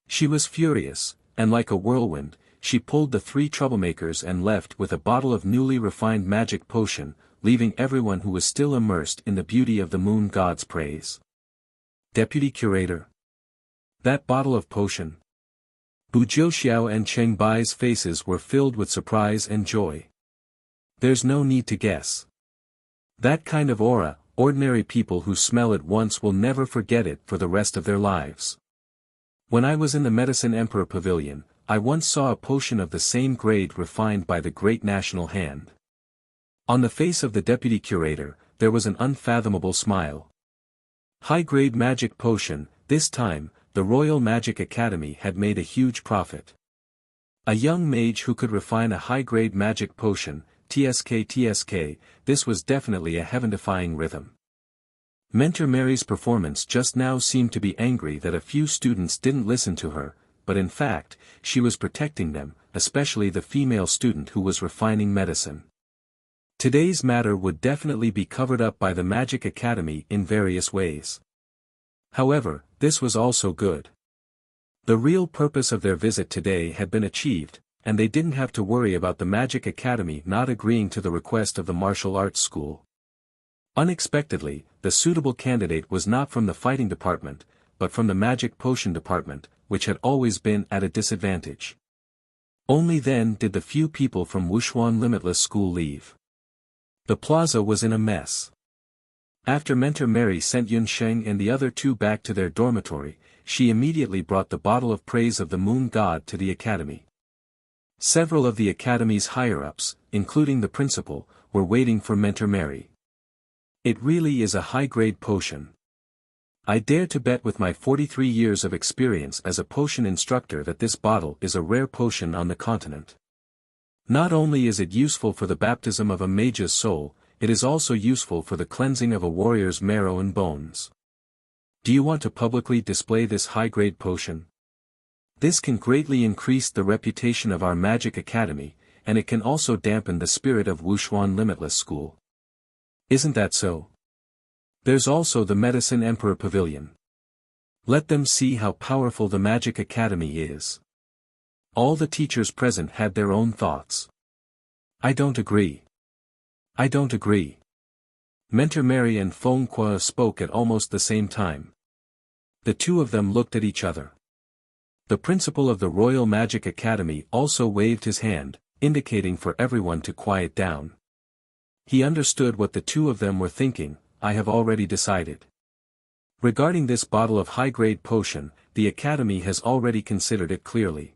She was furious, and like a whirlwind, she pulled the 3 troublemakers and left with a bottle of newly refined magic potion, leaving everyone who was still immersed in the beauty of the moon god's praise. Deputy Curator. That bottle of potion. Bu Jiuxiao and Cheng Bai's faces were filled with surprise and joy. There's no need to guess. That kind of aura, ordinary people who smell it once will never forget it for the rest of their lives. When I was in the Medicine Emperor Pavilion, I once saw a potion of the same grade refined by the great national hand. On the face of the deputy curator, there was an unfathomable smile. High-grade magic potion, this time, the Royal Magic Academy had made a huge profit. A young mage who could refine a high-grade magic potion, TSK, this was definitely a heaven-defying rhythm. Mentor Mary's performance just now seemed to be angry that a few students didn't listen to her, but in fact, she was protecting them, especially the female student who was refining medicine. Today's matter would definitely be covered up by the Magic Academy in various ways. However, this was also good. The real purpose of their visit today had been achieved, and they didn't have to worry about the Magic Academy not agreeing to the request of the martial arts school. Unexpectedly, the suitable candidate was not from the fighting department, but from the magic potion department, which had always been at a disadvantage. Only then did the few people from Wuxia Limitless School leave. The plaza was in a mess. After Mentor Mary sent Yun Sheng and the other two back to their dormitory, she immediately brought the bottle of praise of the moon god to the academy. Several of the academy's higher-ups, including the principal, were waiting for Mentor Mary. It really is a high-grade potion. I dare to bet with my 43 years of experience as a potion instructor that this bottle is a rare potion on the continent. Not only is it useful for the baptism of a mage's soul, it is also useful for the cleansing of a warrior's marrow and bones. Do you want to publicly display this high-grade potion? This can greatly increase the reputation of our Magic Academy, and it can also dampen the spirit of Wuxia Limitless School. Isn't that so? There's also the Medicine Emperor Pavilion. Let them see how powerful the Magic Academy is. All the teachers present had their own thoughts. I don't agree. I don't agree. Mentor Mary and Feng Kuo spoke at almost the same time. The two of them looked at each other. The principal of the Royal Magic Academy also waved his hand, indicating for everyone to quiet down. He understood what the two of them were thinking. I have already decided. Regarding this bottle of high-grade potion, the Academy has already considered it clearly.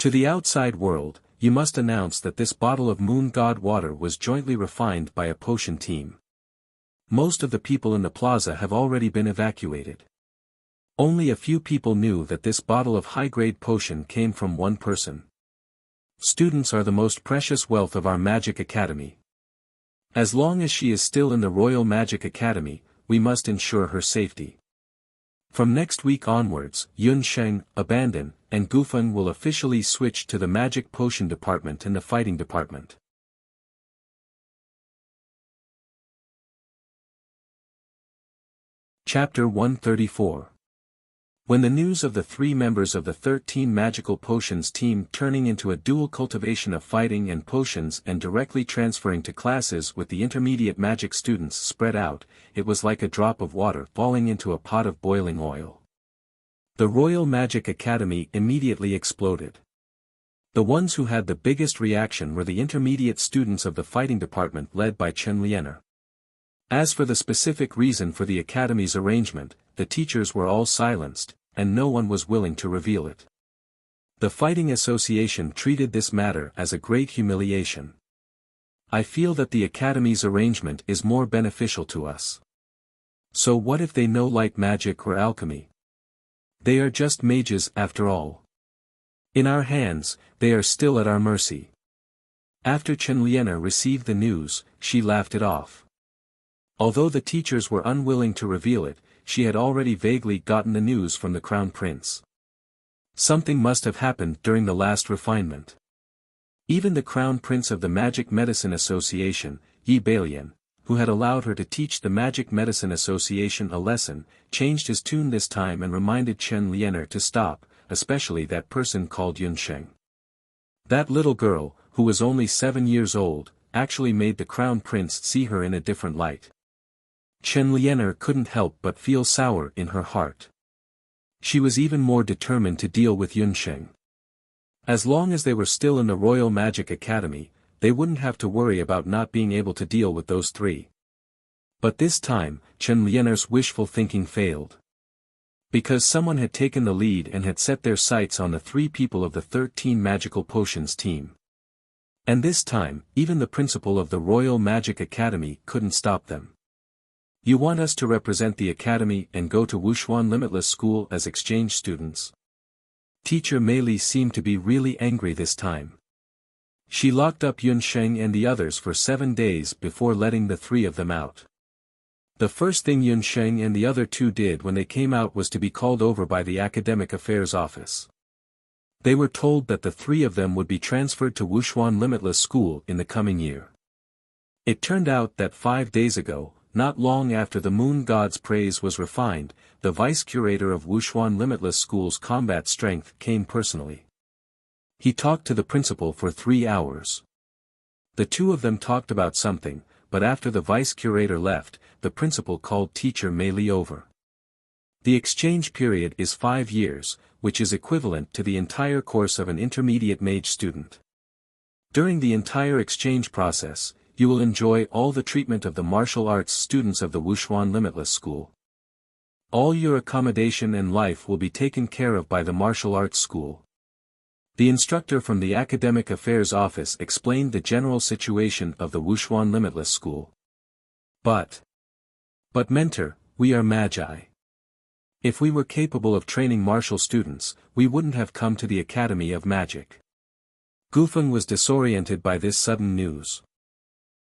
To the outside world, you must announce that this bottle of moon god water was jointly refined by a potion team. Most of the people in the plaza have already been evacuated. Only a few people knew that this bottle of high-grade potion came from one person. Students are the most precious wealth of our Magic Academy. As long as she is still in the Royal Magic Academy, we must ensure her safety. From next week onwards, Yun Sheng, Abandon, and Gufeng will officially switch to the Magic Potion Department and the Fighting Department. Chapter 134. When the news of the 3 members of the 13 Magical Potions team turning into a dual cultivation of fighting and potions and directly transferring to classes with the intermediate magic students spread out, it was like a drop of water falling into a pot of boiling oil. The Royal Magic Academy immediately exploded. The ones who had the biggest reaction were the intermediate students of the fighting department led by Chen Lianer. As for the specific reason for the Academy's arrangement, the teachers were all silenced, and no one was willing to reveal it. The Fighting Association treated this matter as a great humiliation. I feel that the Academy's arrangement is more beneficial to us. So what if they know light magic or alchemy? They are just mages after all. In our hands, they are still at our mercy. After Chen Lianer received the news, she laughed it off. Although the teachers were unwilling to reveal it, she had already vaguely gotten the news from the Crown Prince. Something must have happened during the last refinement. Even the Crown Prince of the Magic Medicine Association, Yi Balian, who had allowed her to teach the Magic Medicine Association a lesson, changed his tune this time and reminded Chen Lianer to stop, especially that person called Yun Sheng. That little girl, who was only 7 years old, actually made the Crown Prince see her in a different light. Chen Lianer couldn't help but feel sour in her heart. She was even more determined to deal with Yun Sheng. As long as they were still in the Royal Magic Academy, they wouldn't have to worry about not being able to deal with those 3. But this time, Chen Lianer's wishful thinking failed. Because someone had taken the lead and had set their sights on the 3 people of the 13 Magical Potions team. And this time, even the principal of the Royal Magic Academy couldn't stop them. You want us to represent the academy and go to Wuxia Limitless School as exchange students? Teacher Mei Li seemed to be really angry this time. She locked up Yun Sheng and the others for 7 days before letting the 3 of them out. The first thing Yun Sheng and the other 2 did when they came out was to be called over by the Academic Affairs Office. They were told that the 3 of them would be transferred to Wuxia Limitless School in the coming year. It turned out that 5 days ago, not long after the Moon God's praise was refined, the vice-curator of Wuxia Limitless School's combat strength came personally. He talked to the principal for 3 hours. The 2 of them talked about something, but after the vice-curator left, the principal called teacher Mei Li over. The exchange period is 5 years, which is equivalent to the entire course of an intermediate mage student. During the entire exchange process, you will enjoy all the treatment of the martial arts students of the Wuxia Limitless School. All your accommodation and life will be taken care of by the martial arts school. The instructor from the Academic Affairs Office explained the general situation of the Wuxia Limitless School. But mentor, we are magi. If we were capable of training martial students, we wouldn't have come to the Academy of Magic. Gufeng was disoriented by this sudden news.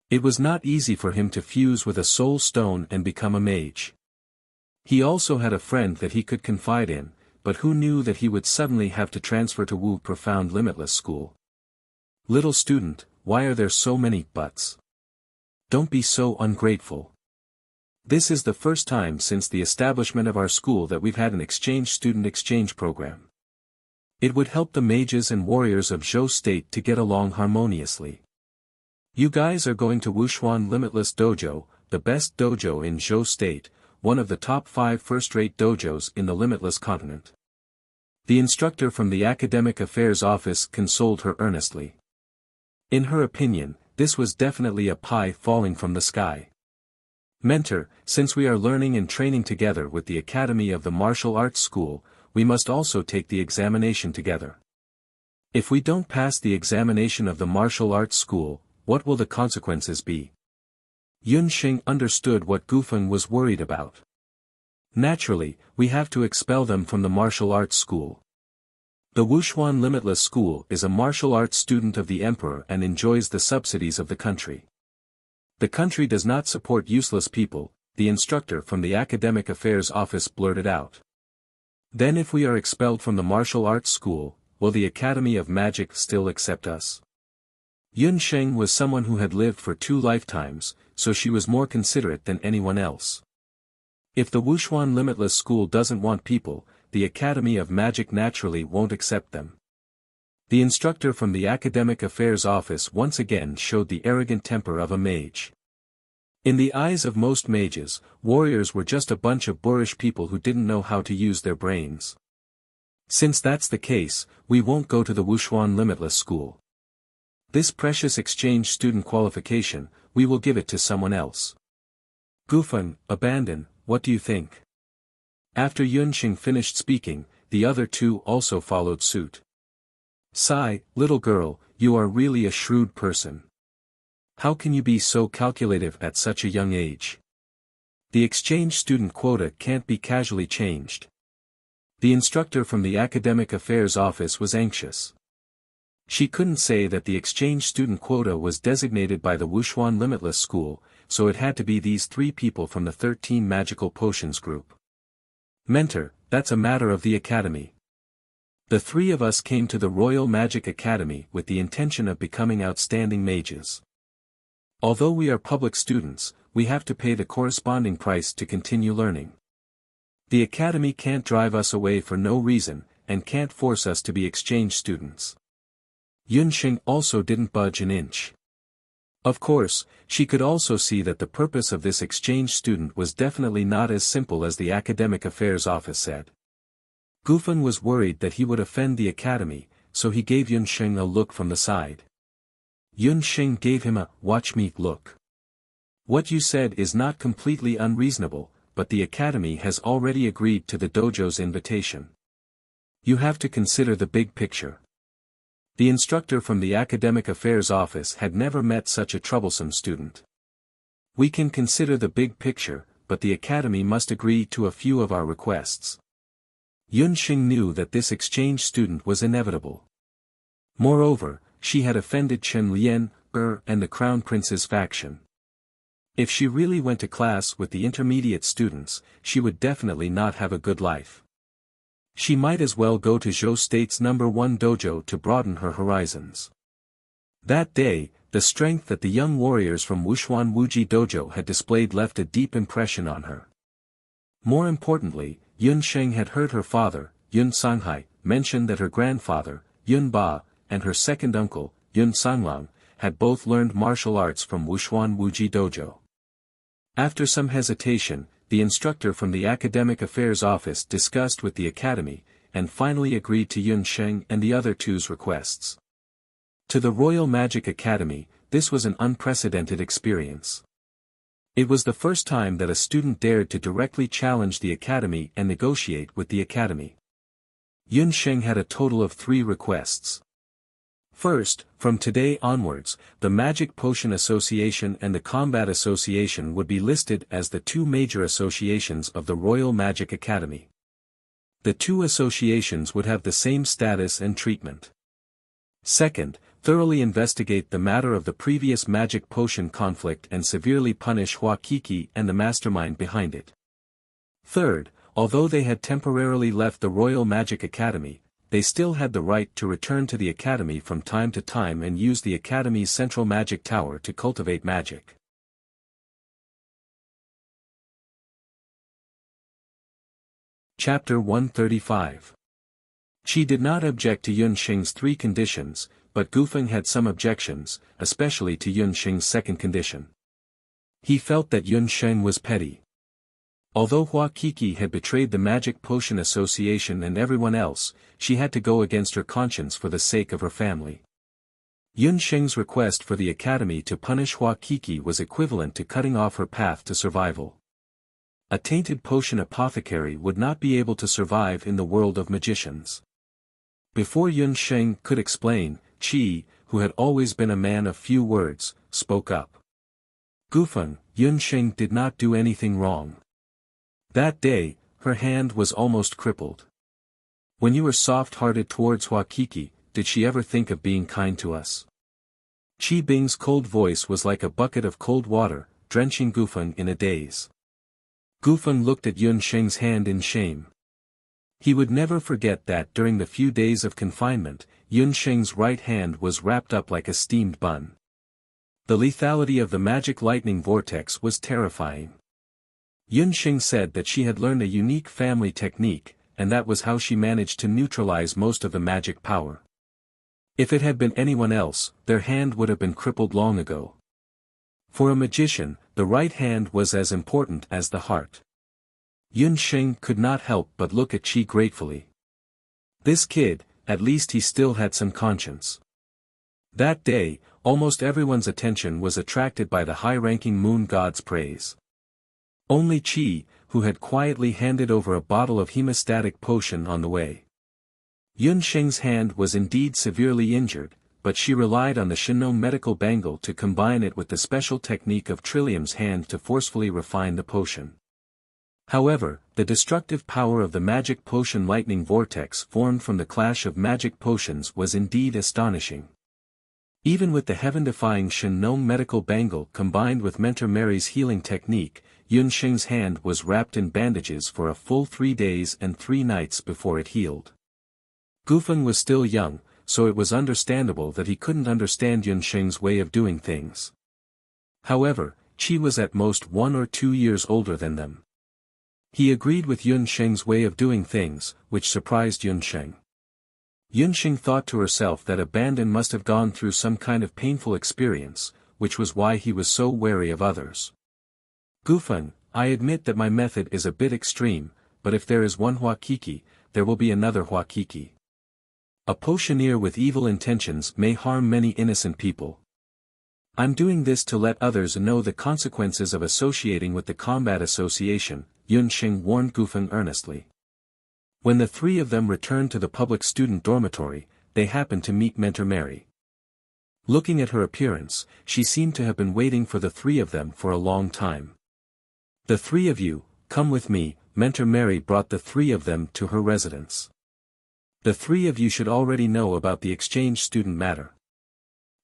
It was not easy for him to fuse with a soul stone and become a mage. He also had a friend that he could confide in, but who knew that he would suddenly have to transfer to Wu Profound Limitless School. Little student, why are there so many buts? Don't be so ungrateful. This is the first time since the establishment of our school that we've had an exchange student exchange program. It would help the mages and warriors of Zhou State to get along harmoniously. You guys are going to Wuxia Limitless Dojo, the best dojo in Zhou State, one of the top 5 first-rate dojos in the Limitless Continent. The instructor from the Academic Affairs Office consoled her earnestly. In her opinion, this was definitely a pie falling from the sky. Mentor, since we are learning and training together with the Academy of the Martial Arts School, we must also take the examination together. If we don't pass the examination of the Martial Arts School, what will the consequences be? Yun Xing understood what Gufeng was worried about. Naturally, we have to expel them from the martial arts school. The Wuxia Limitless School is a martial arts student of the Emperor and enjoys the subsidies of the country. The country does not support useless people, the instructor from the Academic Affairs Office blurted out. Then if we are expelled from the martial arts school, will the Academy of Magic still accept us? Yun Sheng was someone who had lived for 2 lifetimes, so she was more considerate than anyone else. If the Wuxia Limitless School doesn't want people, the Academy of Magic naturally won't accept them. The instructor from the Academic Affairs Office once again showed the arrogant temper of a mage. In the eyes of most mages, warriors were just a bunch of boorish people who didn't know how to use their brains. Since that's the case, we won't go to the Wuxia Limitless School. This precious exchange student qualification, we will give it to someone else. Gufeng, abandon, what do you think? After Yun Xing finished speaking, the other 2 also followed suit. Sigh, little girl, you are really a shrewd person. How can you be so calculative at such a young age? The exchange student quota can't be casually changed. The instructor from the Academic Affairs Office was anxious. She couldn't say that the exchange student quota was designated by the Wuxia Limitless School, so it had to be these 3 people from the 13 Magical Potions group. Mentor, that's a matter of the Academy. The 3 of us came to the Royal Magic Academy with the intention of becoming outstanding mages. Although we are public students, we have to pay the corresponding price to continue learning. The Academy can't drive us away for no reason, and can't force us to be exchange students. Yun Xing also didn't budge an inch. Of course, she could also see that the purpose of this exchange student was definitely not as simple as the Academic Affairs Office said. Gufeng was worried that he would offend the Academy, so he gave Yun Xing a look from the side. Yun Xing gave him a "watch me" look. What you said is not completely unreasonable, but the academy has already agreed to the dojo's invitation. You have to consider the big picture. The instructor from the academic affairs office had never met such a troublesome student. We can consider the big picture, but the academy must agree to a few of our requests. Yun Xing knew that this exchange student was inevitable. Moreover, she had offended Chen Lian, and the Crown Prince's faction. If she really went to class with the intermediate students, she would definitely not have a good life. She might as well go to Zhou State's #1 dojo to broaden her horizons. That day, the strength that the young warriors from Wuxia Wuji dojo had displayed left a deep impression on her. More importantly, Yun Sheng had heard her father, Yun Sanghai, mention that her grandfather, Yun Ba, and her second uncle, Yun Sanglang, had both learned martial arts from Wuxia Wuji dojo. After some hesitation, the instructor from the academic affairs office discussed with the academy, and finally agreed to Yun Sheng and the other two's requests. To the Royal Magic Academy, this was an unprecedented experience. It was the first time that a student dared to directly challenge the academy and negotiate with the academy. Yun Sheng had a total of 3 requests. First, from today onwards, the Magic Potion Association and the Combat Association would be listed as the 2 major associations of the Royal Magic Academy. The 2 associations would have the same status and treatment. Second, thoroughly investigate the matter of the previous magic potion conflict and severely punish Hua Kiki and the mastermind behind it. Third, although they had temporarily left the Royal Magic Academy, they still had the right to return to the academy from time to time and use the academy's central magic tower to cultivate magic. Chapter 135. She did not object to Yun Sheng's 3 conditions, but Gufeng had some objections, especially to Yun Sheng's second condition. He felt that Yun Sheng was petty. Although Hua Kiki had betrayed the Magic Potion Association and everyone else, she had to go against her conscience for the sake of her family. Yun Sheng's request for the academy to punish Hua Kiki was equivalent to cutting off her path to survival. A tainted potion apothecary would not be able to survive in the world of magicians. Before Yun Sheng could explain, Qi, who had always been a man of few words, spoke up. Gufeng, Yun Sheng did not do anything wrong. That day, her hand was almost crippled. When you were soft-hearted towards Hua Kiki, did she ever think of being kind to us? Qi Bing's cold voice was like a bucket of cold water, drenching Gufeng in a daze. Gufeng looked at Yun Sheng's hand in shame. He would never forget that during the few days of confinement, Yun Sheng's right hand was wrapped up like a steamed bun. The lethality of the magic lightning vortex was terrifying. Yun Sheng said that she had learned a unique family technique, and that was how she managed to neutralize most of the magic power. If it had been anyone else, their hand would have been crippled long ago. For a magician, the right hand was as important as the heart. Yun Sheng could not help but look at Qi gratefully. This kid, at least he still had some conscience. That day, almost everyone's attention was attracted by the high-ranking moon god's praise. Only Qi, who had quietly handed over a bottle of hemostatic potion on the way. Yun Sheng's hand was indeed severely injured, but she relied on the Shinong medical bangle to combine it with the special technique of Trillium's hand to forcefully refine the potion. However, the destructive power of the magic potion lightning vortex formed from the clash of magic potions was indeed astonishing. Even with the heaven-defying Shinong medical bangle combined with Mentor Mary's healing technique, Yun Sheng's hand was wrapped in bandages for a full 3 days and 3 nights before it healed. Gufeng was still young, so it was understandable that he couldn't understand Yun Sheng's way of doing things. However, Qi was at most 1 or 2 years older than them. He agreed with Yun Sheng's way of doing things, which surprised Yun Sheng. Yun Sheng thought to herself that Abandon must have gone through some kind of painful experience, which was why he was so wary of others. Gufeng, I admit that my method is a bit extreme, but if there is one Hua Kiki, there will be another Hua Kiki. A potioneer with evil intentions may harm many innocent people. I'm doing this to let others know the consequences of associating with the combat association, Yun Xing warned Gufeng earnestly. When the three of them returned to the public student dormitory, they happened to meet Mentor Mary. Looking at her appearance, she seemed to have been waiting for the three of them for a long time. The three of you, come with me, Mentor Mary brought the three of them to her residence. The three of you should already know about the exchange student matter.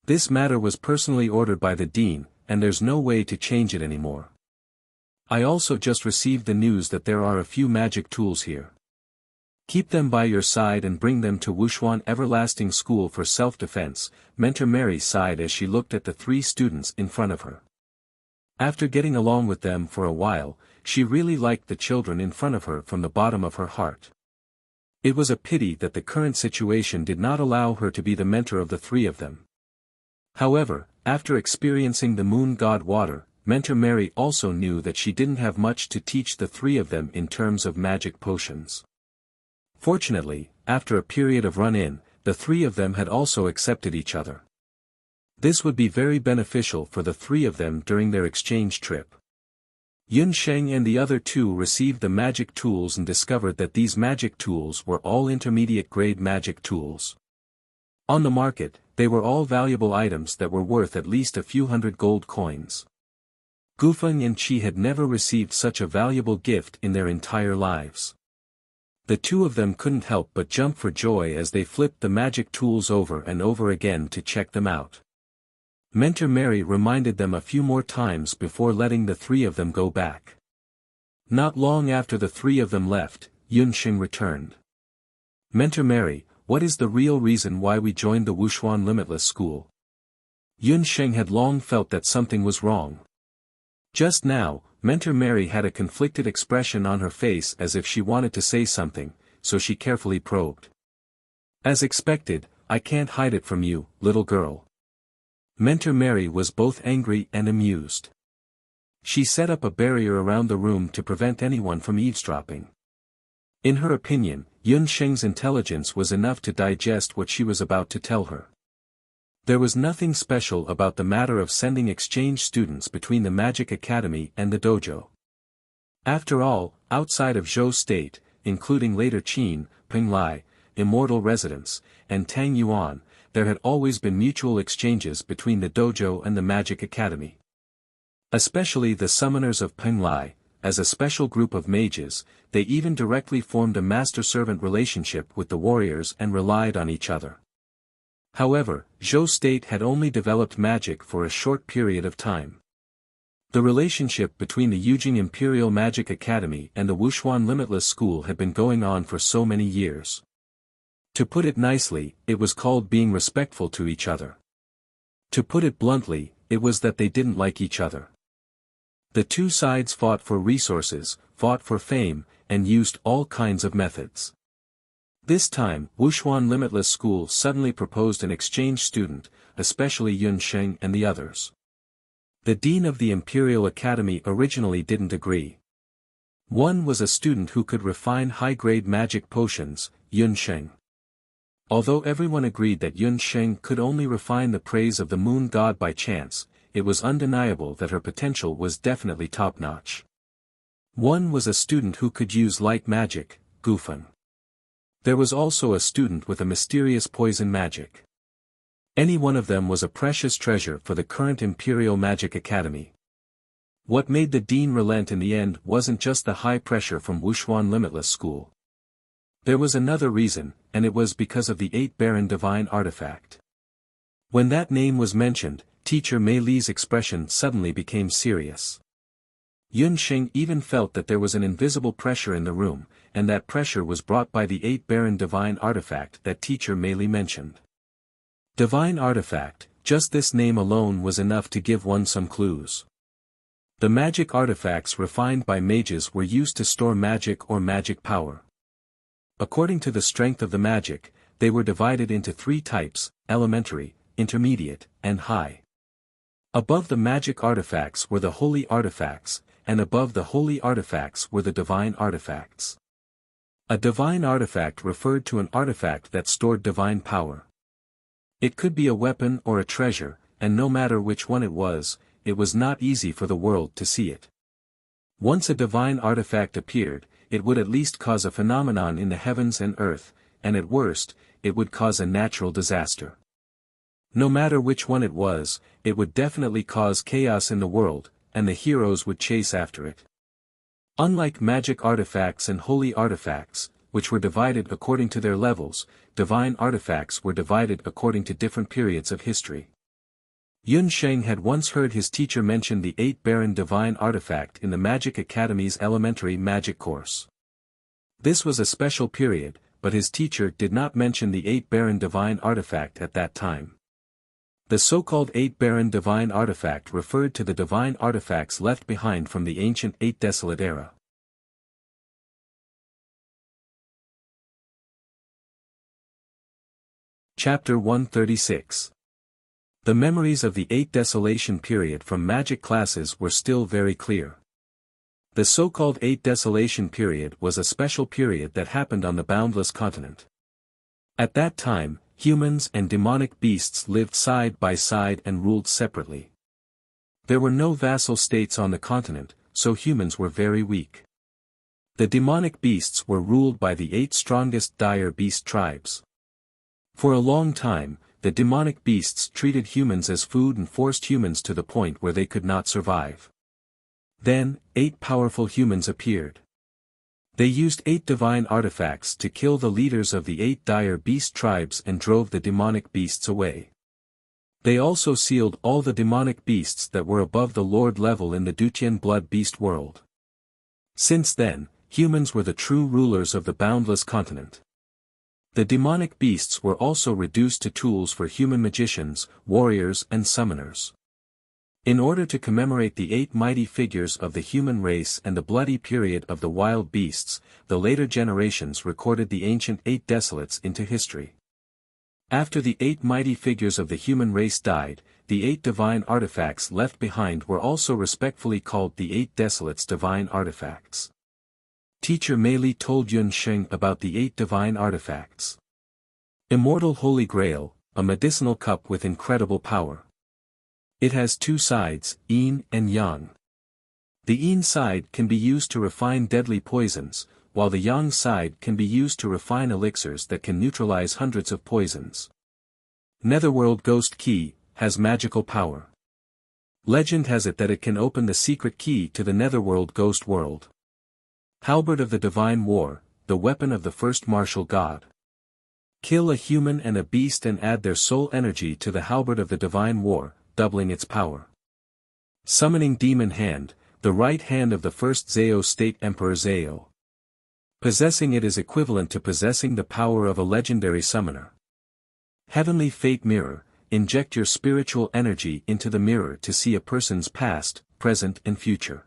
This matter was personally ordered by the dean, and there's no way to change it anymore. I also just received the news that there are a few magic tools here. Keep them by your side and bring them to Wuxia Everlasting School for self-defense, Mentor Mary sighed as she looked at the three students in front of her. After getting along with them for a while, she really liked the children in front of her from the bottom of her heart. It was a pity that the current situation did not allow her to be the mentor of the three of them. However, after experiencing the moon god water, Mentor Mary also knew that she didn't have much to teach the three of them in terms of magic potions. Fortunately, after a period of run-in, the three of them had also accepted each other. This would be very beneficial for the three of them during their exchange trip. Yun Sheng and the other two received the magic tools and discovered that these magic tools were all intermediate-grade magic tools. On the market, they were all valuable items that were worth at least a few hundred gold coins. Gufeng and Qi had never received such a valuable gift in their entire lives. The two of them couldn't help but jump for joy as they flipped the magic tools over and over again to check them out. Mentor Mary reminded them a few more times before letting the three of them go back. Not long after the three of them left, Yun Xing returned. Mentor Mary, what is the real reason why we joined the Wuxia Limitless School? Yun Xing had long felt that something was wrong. Just now, Mentor Mary had a conflicted expression on her face as if she wanted to say something, so she carefully probed. As expected, I can't hide it from you, little girl. Mentor Mary was both angry and amused. She set up a barrier around the room to prevent anyone from eavesdropping. In her opinion, Yun Sheng's intelligence was enough to digest what she was about to tell her. There was nothing special about the matter of sending exchange students between the Magic Academy and the dojo. After all, outside of Zhou State, including later Qin, Penglai, Immortal Residence, and Tang Yuan, there had always been mutual exchanges between the dojo and the Magic Academy. Especially the summoners of Penglai, as a special group of mages, they even directly formed a master-servant relationship with the warriors and relied on each other. However, Zhou State had only developed magic for a short period of time. The relationship between the Yujing Imperial Magic Academy and the Wuxia Limitless School had been going on for so many years. To put it nicely, it was called being respectful to each other. To put it bluntly, it was that they didn't like each other. The two sides fought for resources, fought for fame, and used all kinds of methods. This time, Wuxia Limitless School suddenly proposed an exchange student, especially Yun Sheng and the others. The dean of the Imperial Academy originally didn't agree. One was a student who could refine high-grade magic potions, Yun Sheng. Although everyone agreed that Yun Sheng could only refine the praise of the moon god by chance, it was undeniable that her potential was definitely top-notch. One was a student who could use light magic, Gufeng. There was also a student with a mysterious poison magic. Any one of them was a precious treasure for the current Imperial Magic Academy. What made the dean relent in the end wasn't just the high pressure from Wuxia Limitless School. There was another reason, and it was because of the 8 Baron Divine Artifact. When that name was mentioned, Teacher Mei Li's expression suddenly became serious. Yun Xing even felt that there was an invisible pressure in the room, and that pressure was brought by the 8 Baron Divine Artifact that Teacher Mei Li mentioned. Divine Artifact, just this name alone was enough to give one some clues. The magic artifacts refined by mages were used to store magic or magic power. According to the strength of the magic, they were divided into 3 types: elementary, intermediate, and high. Above the magic artifacts were the holy artifacts, and above the holy artifacts were the divine artifacts. A divine artifact referred to an artifact that stored divine power. It could be a weapon or a treasure, and no matter which one it was not easy for the world to see it. Once a divine artifact appeared, it would at least cause a phenomenon in the heavens and earth, and at worst, it would cause a natural disaster. No matter which one it would definitely cause chaos in the world, and the heroes would chase after it. Unlike magic artifacts and holy artifacts, which were divided according to their levels, divine artifacts were divided according to different periods of history. Yun Sheng had once heard his teacher mention the 8 Baron divine artifact in the Magic Academy's elementary magic course. This was a special period, but his teacher did not mention the 8 Baron divine artifact at that time. The so-called 8 Baron divine artifact referred to the divine artifacts left behind from the ancient 8 Desolate era. Chapter 136. The memories of the 8 Desolation period from magic classes were still very clear. The so-called 8 Desolation period was a special period that happened on the boundless continent. At that time, humans and demonic beasts lived side by side and ruled separately. There were no vassal states on the continent, so humans were very weak. The demonic beasts were ruled by the 8 strongest dire beast tribes. For a long time, the demonic beasts treated humans as food and forced humans to the point where they could not survive. Then, 8 powerful humans appeared. They used 8 divine artifacts to kill the leaders of the 8 dire beast tribes and drove the demonic beasts away. They also sealed all the demonic beasts that were above the Lord level in the Dutian blood beast world. Since then, humans were the true rulers of the boundless continent. The demonic beasts were also reduced to tools for human magicians, warriors and summoners. In order to commemorate the 8 mighty figures of the human race and the bloody period of the wild beasts, the later generations recorded the ancient 8 Desolates into history. After the 8 mighty figures of the human race died, the 8 divine artifacts left behind were also respectfully called the 8 Desolates divine artifacts. Teacher Mei Li told Yun Sheng about the 8 divine artifacts. Immortal Holy Grail, a medicinal cup with incredible power. It has 2 sides, yin and yang. The yin side can be used to refine deadly poisons, while the yang side can be used to refine elixirs that can neutralize hundreds of poisons. Netherworld Ghost Key has magical power. Legend has it that it can open the secret key to the Netherworld Ghost World. Halberd of the Divine War, the weapon of the first martial god. Kill a human and a beast and add their soul energy to the Halberd of the Divine War, doubling its power. Summoning Demon Hand, the right hand of the first Zhao state Emperor Zhao. Possessing it is equivalent to possessing the power of a legendary summoner. Heavenly Fate Mirror, inject your spiritual energy into the mirror to see a person's past, present and future.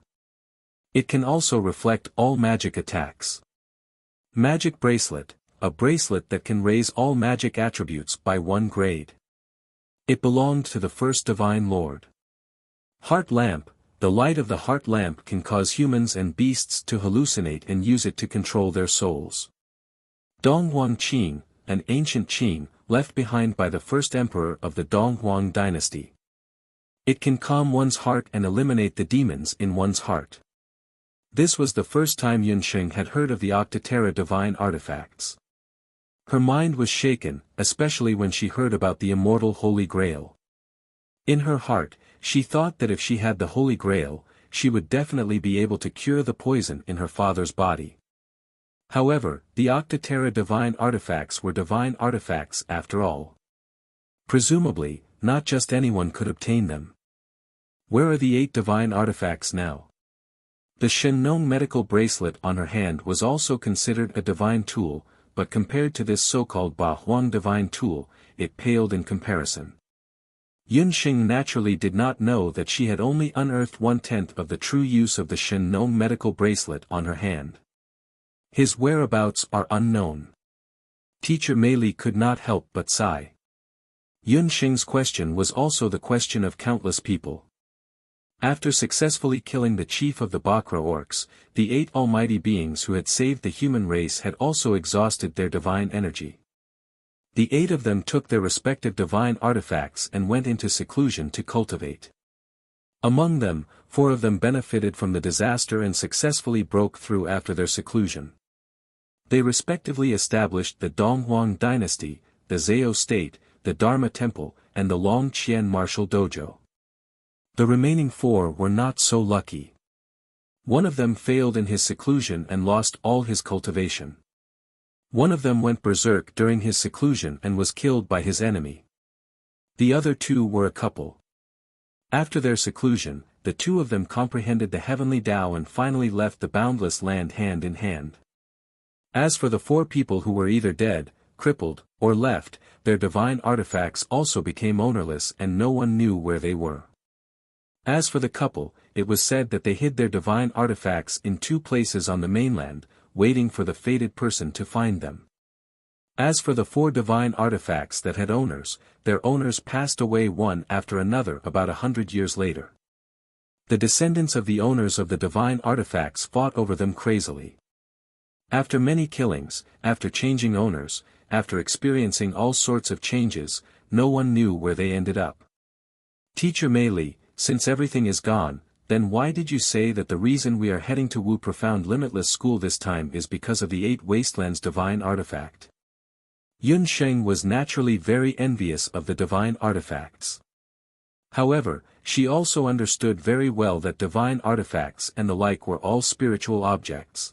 It can also reflect all magic attacks. Magic Bracelet, a bracelet that can raise all magic attributes by 1 grade. It belonged to the first Divine Lord. Heart Lamp, the light of the heart lamp can cause humans and beasts to hallucinate and use it to control their souls. Donghuang Qing, an ancient Qing, left behind by the first emperor of the Donghuang dynasty. It can calm one's heart and eliminate the demons in one's heart. This was the first time Yun Sheng had heard of the Octaterra divine artifacts. Her mind was shaken, especially when she heard about the immortal Holy Grail. In her heart, she thought that if she had the Holy Grail, she would definitely be able to cure the poison in her father's body. However, the Octaterra divine artifacts were divine artifacts after all. Presumably, not just anyone could obtain them. Where are the 8 divine artifacts now? The Shengnong medical bracelet on her hand was also considered a divine tool, but compared to this so-called Ba Huang divine tool, it paled in comparison. Yun Sheng naturally did not know that she had only unearthed 1/10 of the true use of the Shengnong medical bracelet on her hand. His whereabouts are unknown. Teacher Mei Li could not help but sigh. Yun Sheng's question was also the question of countless people. After successfully killing the chief of the Bakra orcs, the 8 almighty beings who had saved the human race had also exhausted their divine energy. The 8 of them took their respective divine artifacts and went into seclusion to cultivate. Among them, 4 of them benefited from the disaster and successfully broke through after their seclusion. They respectively established the Donghuang dynasty, the Zhao state, the Dharma temple, and the Longqian martial dojo. The remaining 4 were not so lucky. One of them failed in his seclusion and lost all his cultivation. One of them went berserk during his seclusion and was killed by his enemy. The other 2 were a couple. After their seclusion, the 2 of them comprehended the heavenly Tao and finally left the boundless land hand in hand. As for the 4 people who were either dead, crippled, or left, their divine artifacts also became ownerless and no one knew where they were. As for the couple, it was said that they hid their divine artifacts in 2 places on the mainland, waiting for the fated person to find them. As for the 4 divine artifacts that had owners, their owners passed away one after another about 100 years later. The descendants of the owners of the divine artifacts fought over them crazily. After many killings, after changing owners, after experiencing all sorts of changes, no one knew where they ended up. Teacher Mei Li, since everything is gone, then why did you say that the reason we are heading to Wu Profound Limitless School this time is because of the 8 Wastelands divine artifact? Yun Sheng was naturally very envious of the divine artifacts. However, she also understood very well that divine artifacts and the like were all spiritual objects.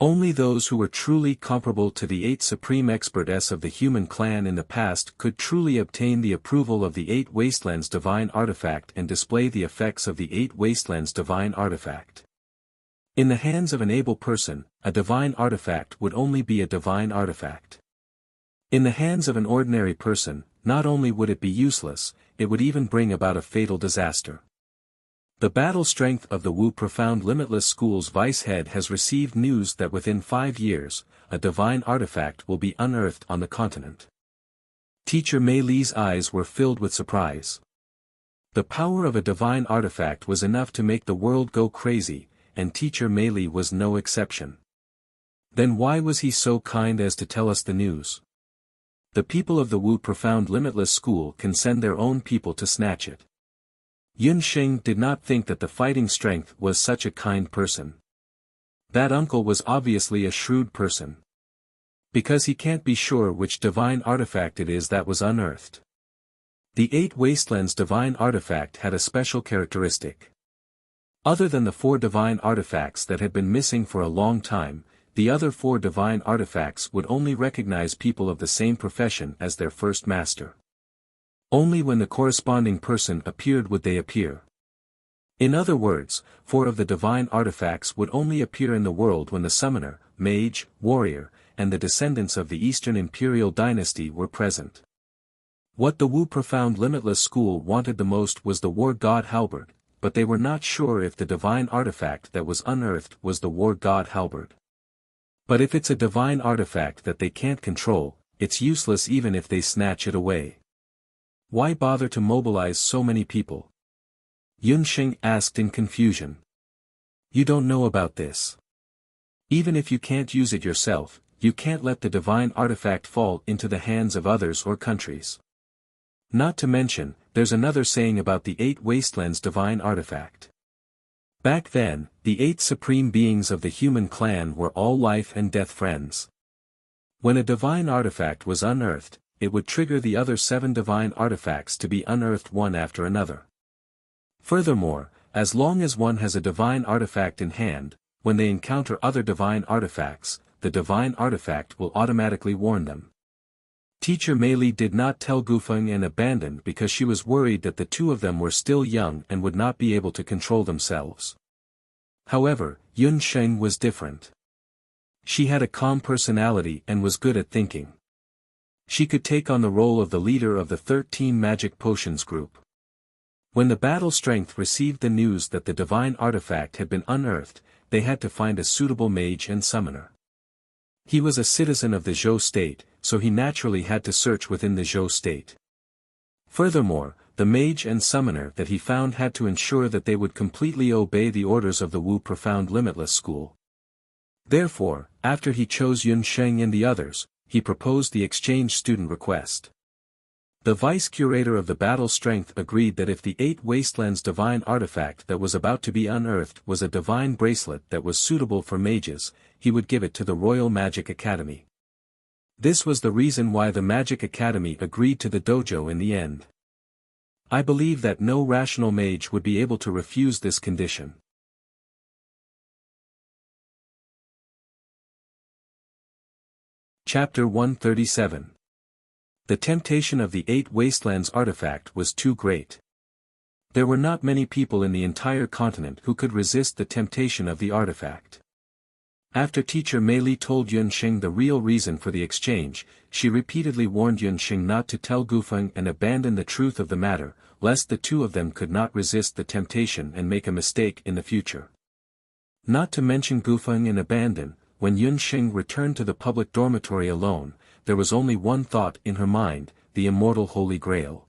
Only those who were truly comparable to the 8 supreme experts of the human clan in the past could truly obtain the approval of the 8 Wastelands divine artifact and display the effects of the 8 Wastelands divine artifact. In the hands of an able person, a divine artifact would only be a divine artifact. In the hands of an ordinary person, not only would it be useless, it would even bring about a fatal disaster. The battle strength of the Wu Profound Limitless School's vice head has received news that within 5 years, a divine artifact will be unearthed on the continent. Teacher Mei Li's eyes were filled with surprise. The power of a divine artifact was enough to make the world go crazy, and Teacher Mei Li was no exception. Then why was he so kind as to tell us the news? The people of the Wu Profound Limitless School can send their own people to snatch it. Yun Sheng did not think that the fighting strength was such a kind person. That uncle was obviously a shrewd person. Because he can't be sure which divine artifact it is that was unearthed. The 8 Wastelands divine artifact had a special characteristic. Other than the 4 divine artifacts that had been missing for a long time, the other 4 divine artifacts would only recognize people of the same profession as their first master. Only when the corresponding person appeared would they appear. In other words, 4 of the divine artifacts would only appear in the world when the summoner, mage, warrior, and the descendants of the Eastern Imperial Dynasty were present. What the Wu Profound Limitless School wanted the most was the war god halberd, but they were not sure if the divine artifact that was unearthed was the war god halberd. But if it's a divine artifact that they can't control, it's useless even if they snatch it away. Why bother to mobilize so many people? Yun Sheng asked in confusion. You don't know about this. Even if you can't use it yourself, you can't let the divine artifact fall into the hands of others or countries. Not to mention, there's another saying about the 8 Wastelands divine artifact. Back then, the 8 supreme beings of the human clan were all life and death friends. When a divine artifact was unearthed, it would trigger the other 7 divine artifacts to be unearthed one after another. Furthermore, as long as one has a divine artifact in hand, when they encounter other divine artifacts, the divine artifact will automatically warn them. Teacher Mei Li did not tell Gufeng and abandon because she was worried that the 2 of them were still young and would not be able to control themselves. However, Yun Sheng was different. She had a calm personality and was good at thinking. She could take on the role of the leader of the 13 Magic Potions group. When the battle strength received the news that the divine artifact had been unearthed, they had to find a suitable mage and summoner. He was a citizen of the Zhou state, so he naturally had to search within the Zhou state. Furthermore, the mage and summoner that he found had to ensure that they would completely obey the orders of the Wu Profound Limitless School. Therefore, after he chose Yun Sheng and the others, he proposed the exchange student request. The vice-curator of the battle strength agreed that if the 8 Wastelands divine artifact that was about to be unearthed was a divine bracelet that was suitable for mages, he would give it to the Royal Magic Academy. This was the reason why the Magic Academy agreed to the dojo in the end. I believe that no rational mage would be able to refuse this condition. Chapter 137. The temptation of the 8 Wastelands artifact was too great. There were not many people in the entire continent who could resist the temptation of the artifact. After teacher Mei Li told Yun Xing the real reason for the exchange, she repeatedly warned Yun Xing not to tell Gufeng and abandon the truth of the matter, lest the two of them could not resist the temptation and make a mistake in the future. Not to mention Gufeng and abandon, when Yun Xing returned to the public dormitory alone, there was only one thought in her mind, the immortal Holy Grail.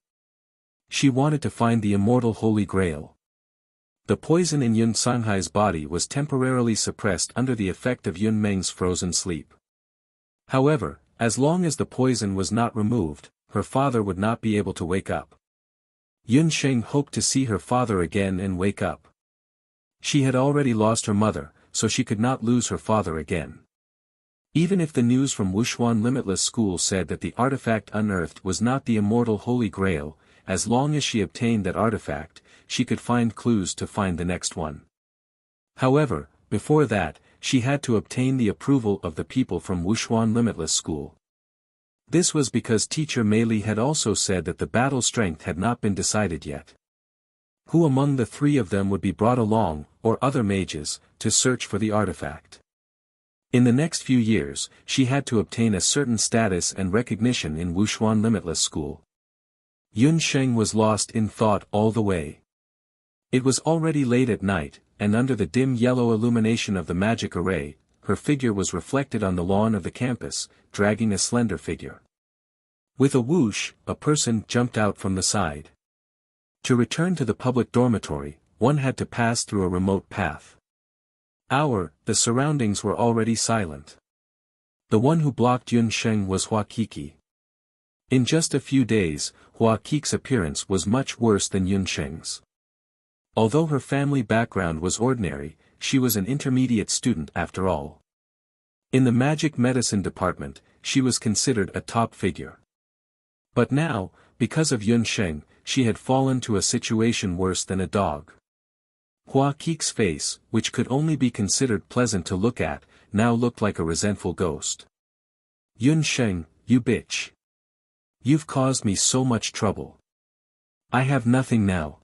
She wanted to find the immortal Holy Grail. The poison in Yun Sanghai's body was temporarily suppressed under the effect of Yun Meng's frozen sleep. However, as long as the poison was not removed, her father would not be able to wake up. Yun Xing hoped to see her father again and wake up. She had already lost her mother, so she could not lose her father again. Even if the news from Wuxia Limitless School said that the artifact unearthed was not the immortal Holy Grail, as long as she obtained that artifact, she could find clues to find the next one. However, before that, she had to obtain the approval of the people from Wuxia Limitless School. This was because teacher Mei Li had also said that the battle strength had not been decided yet. Who among the 3 of them would be brought along, or other mages, to search for the artifact? In the next few years, she had to obtain a certain status and recognition in Wuxia Limitless School. Yun Xing was lost in thought all the way. It was already late at night, and under the dim yellow illumination of the magic array, her figure was reflected on the lawn of the campus, dragging a slender figure. With a whoosh, a person jumped out from the side. To return to the public dormitory, one had to pass through a remote path. The surroundings were already silent. The one who blocked Yun Xing was Hua Qixi. In just a few days, Hua Qixi's appearance was much worse than Yun Xing's. Although her family background was ordinary, she was an intermediate student after all. In the magic medicine department, she was considered a top figure. But now, because of Yun Xing, she had fallen to a situation worse than a dog. Hua Qixi's face, which could only be considered pleasant to look at, now looked like a resentful ghost. Yun Xing, you bitch. You've caused me so much trouble. I have nothing now.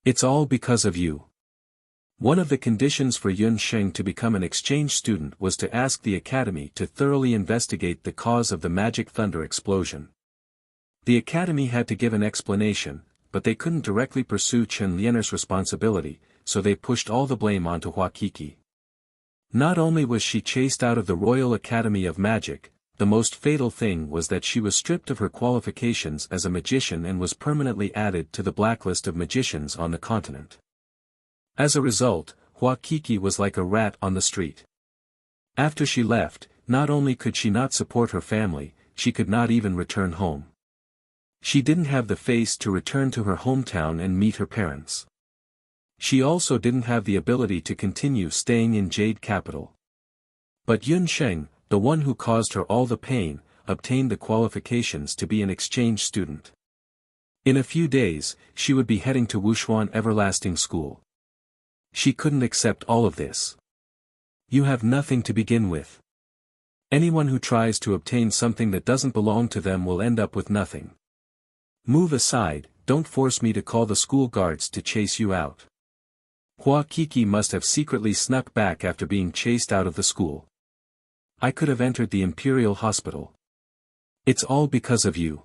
It's all because of you. One of the conditions for Yun Xing to become an exchange student was to ask the academy to thoroughly investigate the cause of the magic thunder explosion. The academy had to give an explanation, but they couldn't directly pursue Chen Lianer's responsibility, so they pushed all the blame onto Hua Qixi. Not only was she chased out of the Royal Academy of Magic, the most fatal thing was that she was stripped of her qualifications as a magician and was permanently added to the blacklist of magicians on the continent. As a result, Hua Qixi was like a rat on the street. After she left, not only could she not support her family, she could not even return home. She didn't have the face to return to her hometown and meet her parents. She also didn't have the ability to continue staying in Jade Capital. But Yun Xing, the one who caused her all the pain, obtained the qualifications to be an exchange student. In a few days, she would be heading to Wuxia Everlasting School. She couldn't accept all of this. You have nothing to begin with. Anyone who tries to obtain something that doesn't belong to them will end up with nothing. Move aside, don't force me to call the school guards to chase you out. Hua Qixi must have secretly snuck back after being chased out of the school. I could have entered the Imperial Hospital. It's all because of you.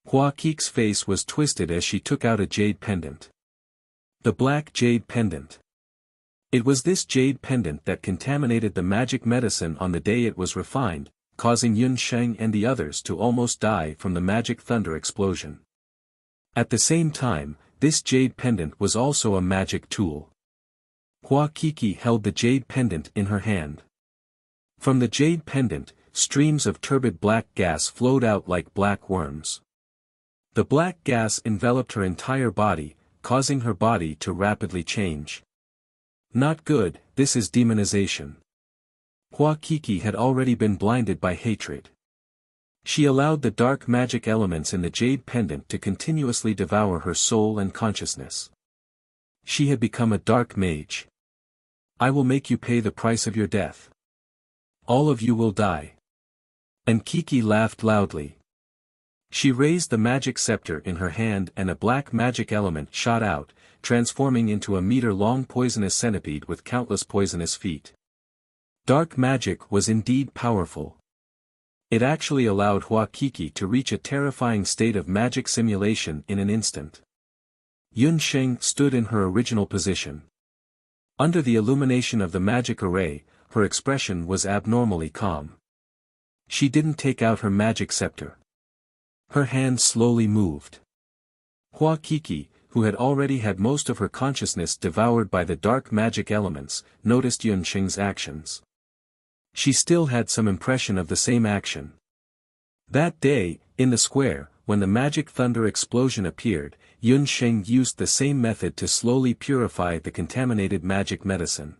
Hua Qixi's face was twisted as she took out a jade pendant. The black jade pendant. It was this jade pendant that contaminated the magic medicine on the day it was refined, causing Yun Xing and the others to almost die from the magic thunder explosion. At the same time, this jade pendant was also a magic tool. Hua Qixi held the jade pendant in her hand. From the jade pendant, streams of turbid black gas flowed out like black worms. The black gas enveloped her entire body, causing her body to rapidly change. Not good, this is demonization. Hua Qiki had already been blinded by hatred. She allowed the dark magic elements in the jade pendant to continuously devour her soul and consciousness. She had become a dark mage. I will make you pay the price of your death. All of you will die. And Qiki laughed loudly. She raised the magic scepter in her hand and a black magic element shot out, transforming into a meter-long poisonous centipede with countless poisonous feet. Dark magic was indeed powerful. It actually allowed Hua Qiki to reach a terrifying state of magic simulation in an instant. Yun Sheng stood in her original position. Under the illumination of the magic array, her expression was abnormally calm. She didn't take out her magic scepter. Her hand slowly moved. Hua Qiki, who had already had most of her consciousness devoured by the dark magic elements, noticed Yun Sheng's actions. She still had some impression of the same action. That day, in the square, when the magic thunder explosion appeared, Yun Sheng used the same method to slowly purify the contaminated magic medicine.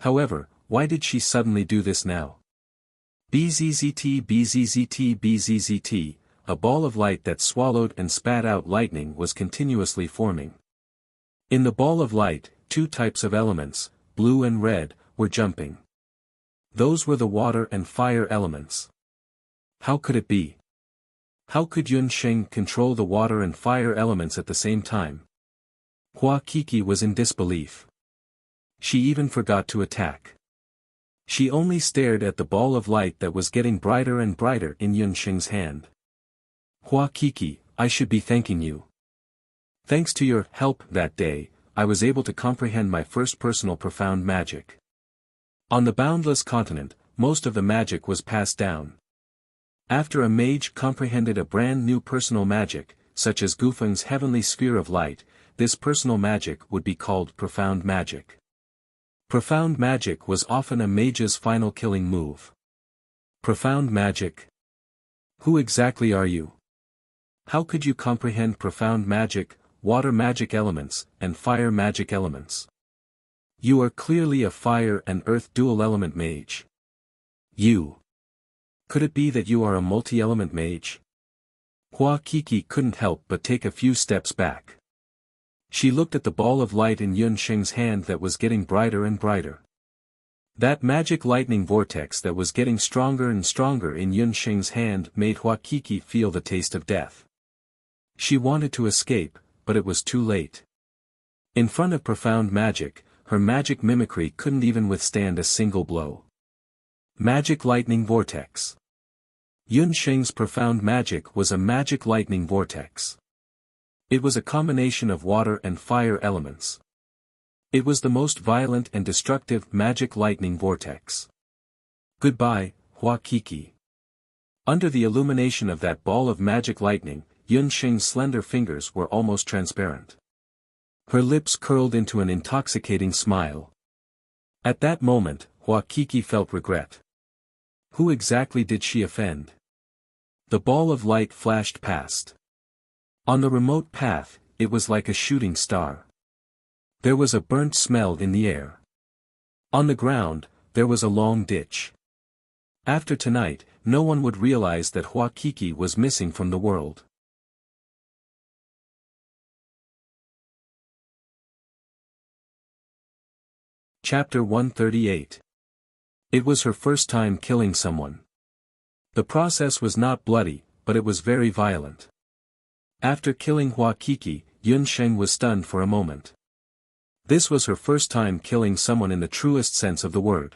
However, why did she suddenly do this now? Bzzzt bzzzt bzzzt, a ball of light that swallowed and spat out lightning was continuously forming. In the ball of light, two types of elements, blue and red, were jumping. Those were the water and fire elements. How could it be? How could Yun Sheng control the water and fire elements at the same time? Hua Qiki was in disbelief. She even forgot to attack. She only stared at the ball of light that was getting brighter and brighter in Yun Sheng's hand. Hua Qiki, I should be thanking you. Thanks to your help that day, I was able to comprehend my first personal profound magic. On the boundless continent, most of the magic was passed down. After a mage comprehended a brand new personal magic, such as Gufeng's heavenly sphere of light, this personal magic would be called profound magic. Profound magic was often a mage's final killing move. Profound magic? Who exactly are you? How could you comprehend profound magic, water magic elements, and fire magic elements? You are clearly a fire and earth dual-element mage. You. Could it be that you are a multi-element mage? Hua Qiki couldn't help but take a few steps back. She looked at the ball of light in Yun Sheng's hand that was getting brighter and brighter. That magic lightning vortex that was getting stronger and stronger in Yun Sheng's hand made Hua Qiki feel the taste of death. She wanted to escape, but it was too late. In front of profound magic, her magic mimicry couldn't even withstand a single blow. Magic lightning vortex. Yun Sheng's profound magic was a magic lightning vortex. It was a combination of water and fire elements. It was the most violent and destructive magic lightning vortex. Goodbye, Hua Qiki. Under the illumination of that ball of magic lightning, Yun Sheng's slender fingers were almost transparent. Her lips curled into an intoxicating smile. At that moment, Hua Qiki felt regret. Who exactly did she offend? The ball of light flashed past. On the remote path, it was like a shooting star. There was a burnt smell in the air. On the ground, there was a long ditch. After tonight, no one would realize that Hua Qiki was missing from the world. Chapter 138. It was her first time killing someone. The process was not bloody, but it was very violent. After killing Hua Qiki, Yun Sheng was stunned for a moment. This was her first time killing someone in the truest sense of the word.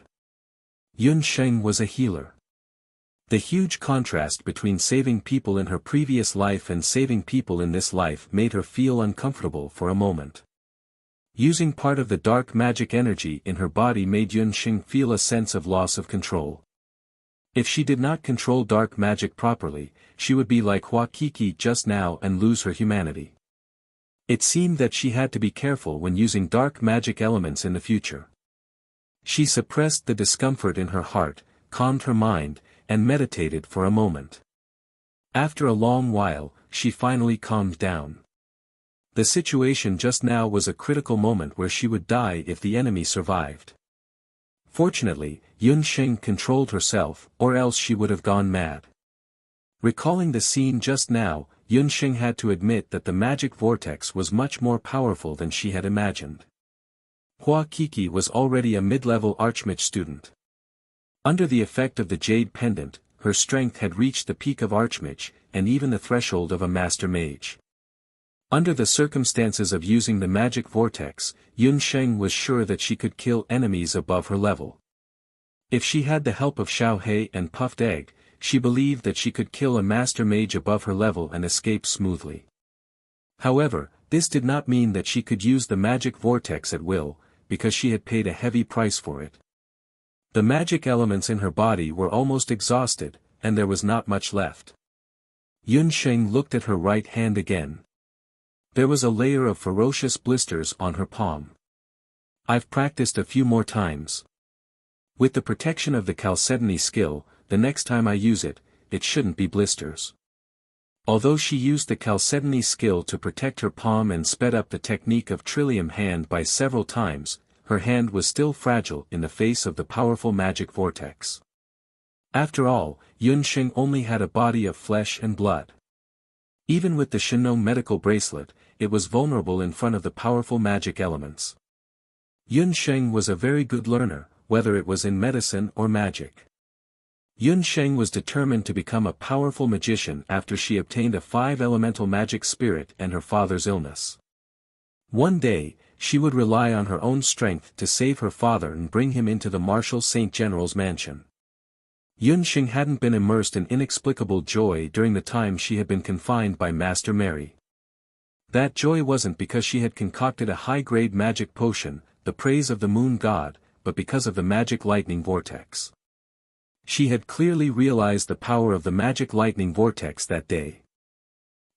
Yun Sheng was a healer. The huge contrast between saving people in her previous life and saving people in this life made her feel uncomfortable for a moment. Using part of the dark magic energy in her body made Yun Sheng feel a sense of loss of control. If she did not control dark magic properly, she would be like Hua Qiki just now and lose her humanity. It seemed that she had to be careful when using dark magic elements in the future. She suppressed the discomfort in her heart, calmed her mind, and meditated for a moment. After a long while, she finally calmed down. The situation just now was a critical moment where she would die if the enemy survived. Fortunately, Yunsheng controlled herself, or else she would have gone mad. Recalling the scene just now, Yunsheng had to admit that the magic vortex was much more powerful than she had imagined. Hua Qiki was already a mid-level archmage student. Under the effect of the jade pendant, her strength had reached the peak of archmage, and even the threshold of a master mage. Under the circumstances of using the magic vortex, Yunsheng was sure that she could kill enemies above her level. If she had the help of Xiaohei and Puffed Egg, she believed that she could kill a master mage above her level and escape smoothly. However, this did not mean that she could use the magic vortex at will, because she had paid a heavy price for it. The magic elements in her body were almost exhausted, and there was not much left. Yunsheng looked at her right hand again. There was a layer of ferocious blisters on her palm. I've practiced a few more times. With the protection of the Chalcedony skill, the next time I use it, it shouldn't be blisters. Although she used the Chalcedony skill to protect her palm and sped up the technique of Trillium Hand by several times, her hand was still fragile in the face of the powerful magic vortex. After all, Yunsheng only had a body of flesh and blood. Even with the Shinno medical bracelet, it was vulnerable in front of the powerful magic elements. Yunsheng was a very good learner, whether it was in medicine or magic. Yunsheng was determined to become a powerful magician after she obtained a 5-elemental magic spirit and her father's illness. One day, she would rely on her own strength to save her father and bring him into the Martial Saint General's mansion. Yunsheng hadn't been immersed in inexplicable joy during the time she had been confined by Master Mary. That joy wasn't because she had concocted a high-grade magic potion, the praise of the moon god, but because of the magic lightning vortex. She had clearly realized the power of the magic lightning vortex that day.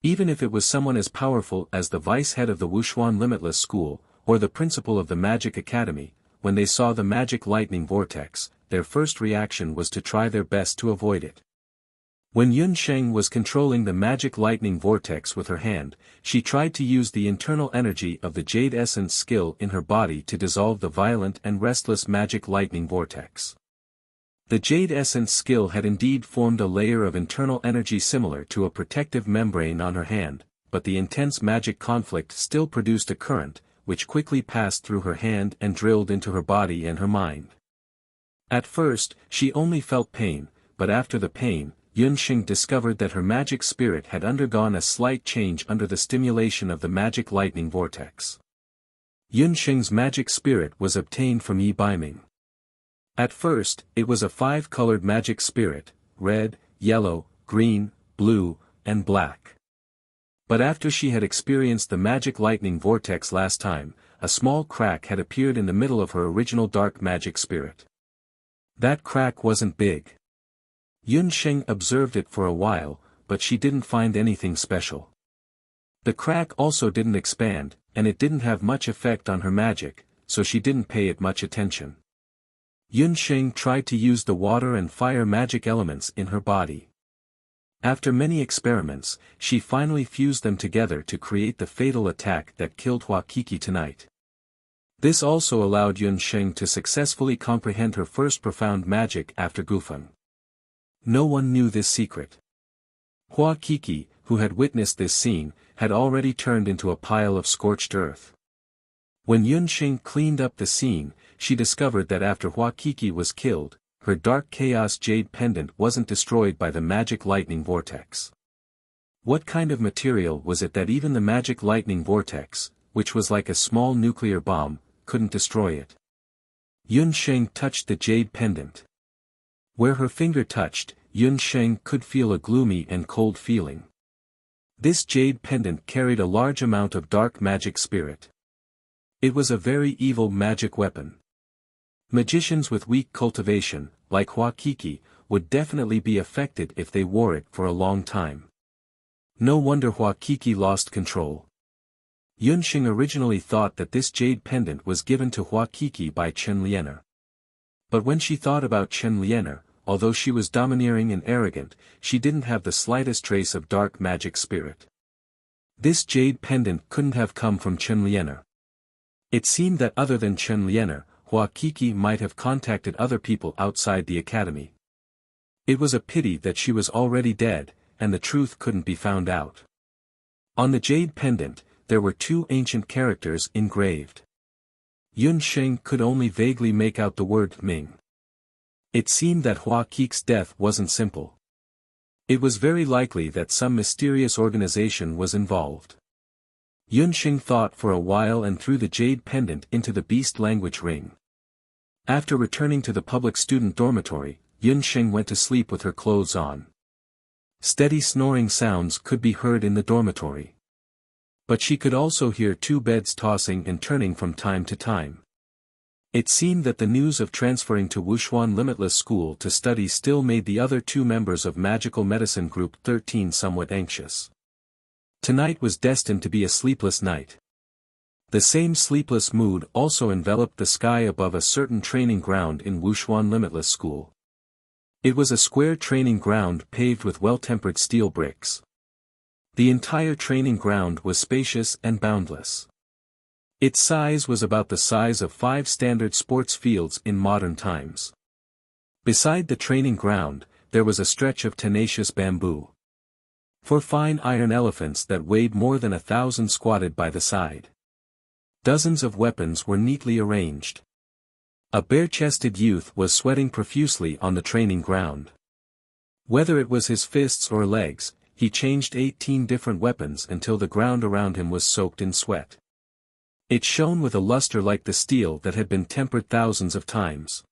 Even if it was someone as powerful as the vice-head of the Wushuan Limitless School, or the principal of the Magic Academy, when they saw the magic lightning vortex, their first reaction was to try their best to avoid it. When Yunsheng was controlling the magic lightning vortex with her hand, she tried to use the internal energy of the Jade Essence skill in her body to dissolve the violent and restless magic lightning vortex. The Jade Essence skill had indeed formed a layer of internal energy similar to a protective membrane on her hand, but the intense magic conflict still produced a current, which quickly passed through her hand and drilled into her body and her mind. At first, she only felt pain, but after the pain, Yunsheng discovered that her magic spirit had undergone a slight change under the stimulation of the magic lightning vortex. Yunsheng's magic spirit was obtained from Yi Baiming. At first, it was a 5-colored magic spirit, red, yellow, green, blue, and black. But after she had experienced the magic lightning vortex last time, a small crack had appeared in the middle of her original dark magic spirit. That crack wasn't big. Yunsheng observed it for a while, but she didn't find anything special. The crack also didn't expand, and it didn't have much effect on her magic, so she didn't pay it much attention. Yunsheng tried to use the water and fire magic elements in her body. After many experiments, she finally fused them together to create the fatal attack that killed Hua Qiki tonight. This also allowed Yunsheng to successfully comprehend her first profound magic after Gufeng. No one knew this secret. Hua Qiki, who had witnessed this scene, had already turned into a pile of scorched earth. When Yunsheng cleaned up the scene, she discovered that after Hua Qiki was killed, her dark chaos jade pendant wasn't destroyed by the magic lightning vortex. What kind of material was it that even the magic lightning vortex, which was like a small nuclear bomb, couldn't destroy it? Yunsheng touched the jade pendant. Where her finger touched, Yunsheng could feel a gloomy and cold feeling. This jade pendant carried a large amount of dark magic spirit. It was a very evil magic weapon. Magicians with weak cultivation, like Hua Qiki, would definitely be affected if they wore it for a long time. No wonder Hua Qiki lost control. Yunsheng originally thought that this jade pendant was given to Hua Qiki by Chen Liener. But when she thought about Chen Liener, although she was domineering and arrogant, she didn't have the slightest trace of dark magic spirit. This jade pendant couldn't have come from Chen Lianer. It seemed that other than Chen Lianer, Hua Kiki might have contacted other people outside the academy. It was a pity that she was already dead, and the truth couldn't be found out. On the jade pendant, there were two ancient characters engraved. Yun Sheng could only vaguely make out the word Ming. It seemed that Hua Kiki's death wasn't simple. It was very likely that some mysterious organization was involved. Yun Sheng thought for a while and threw the jade pendant into the beast language ring. After returning to the public student dormitory, Yun Sheng went to sleep with her clothes on. Steady snoring sounds could be heard in the dormitory. But she could also hear two beds tossing and turning from time to time. It seemed that the news of transferring to Wuxia Limitless School to study still made the other two members of Magical Medicine Group 13 somewhat anxious. Tonight was destined to be a sleepless night. The same sleepless mood also enveloped the sky above a certain training ground in Wuxia Limitless School. It was a square training ground paved with well-tempered steel bricks. The entire training ground was spacious and boundless. Its size was about the size of 5 standard sports fields in modern times. Beside the training ground, there was a stretch of tenacious bamboo. 4 fine iron elephants that weighed more than 1,000 squatted by the side. Dozens of weapons were neatly arranged. A bare-chested youth was sweating profusely on the training ground. Whether it was his fists or legs, he changed 18 different weapons until the ground around him was soaked in sweat. It shone with a luster like the steel that had been tempered thousands of times.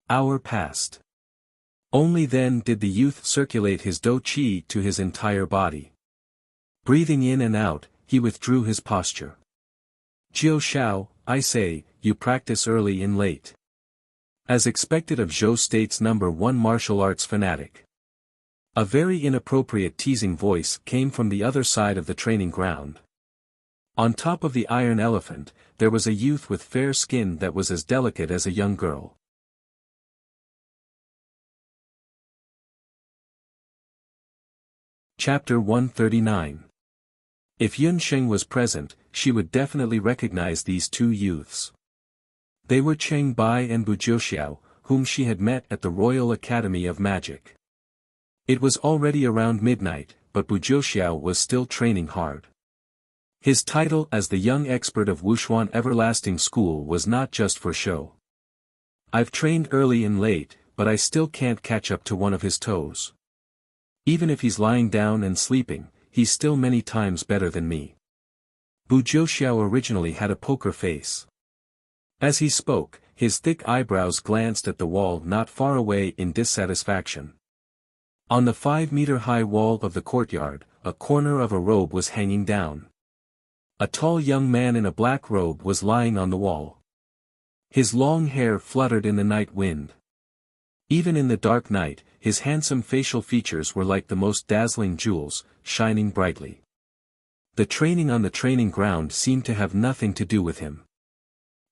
Hour passed. Only then did the youth circulate his dou qi to his entire body. Breathing in and out, he withdrew his posture. Jiu Xiao, I say, you practice early and late. As expected of Zhou State's #1 martial arts fanatic. A very inappropriate teasing voice came from the other side of the training ground. On top of the iron elephant, there was a youth with fair skin that was as delicate as a young girl. Chapter 139. If Yun Sheng was present, she would definitely recognize these two youths. They were Cheng Bai and Bu Jiuxiao, whom she had met at the Royal Academy of Magic. It was already around midnight, but Bu Jiuxiao was still training hard. His title as the young expert of Wuxia Everlasting School was not just for show. I've trained early and late, but I still can't catch up to one of his toes. Even if he's lying down and sleeping, he's still many times better than me. Bu Jiuxiao originally had a poker face. As he spoke, his thick eyebrows glanced at the wall not far away in dissatisfaction. On the 5-meter-high wall of the courtyard, a corner of a robe was hanging down. A tall young man in a black robe was lying on the wall. His long hair fluttered in the night wind. Even in the dark night, his handsome facial features were like the most dazzling jewels, shining brightly. The training on the training ground seemed to have nothing to do with him.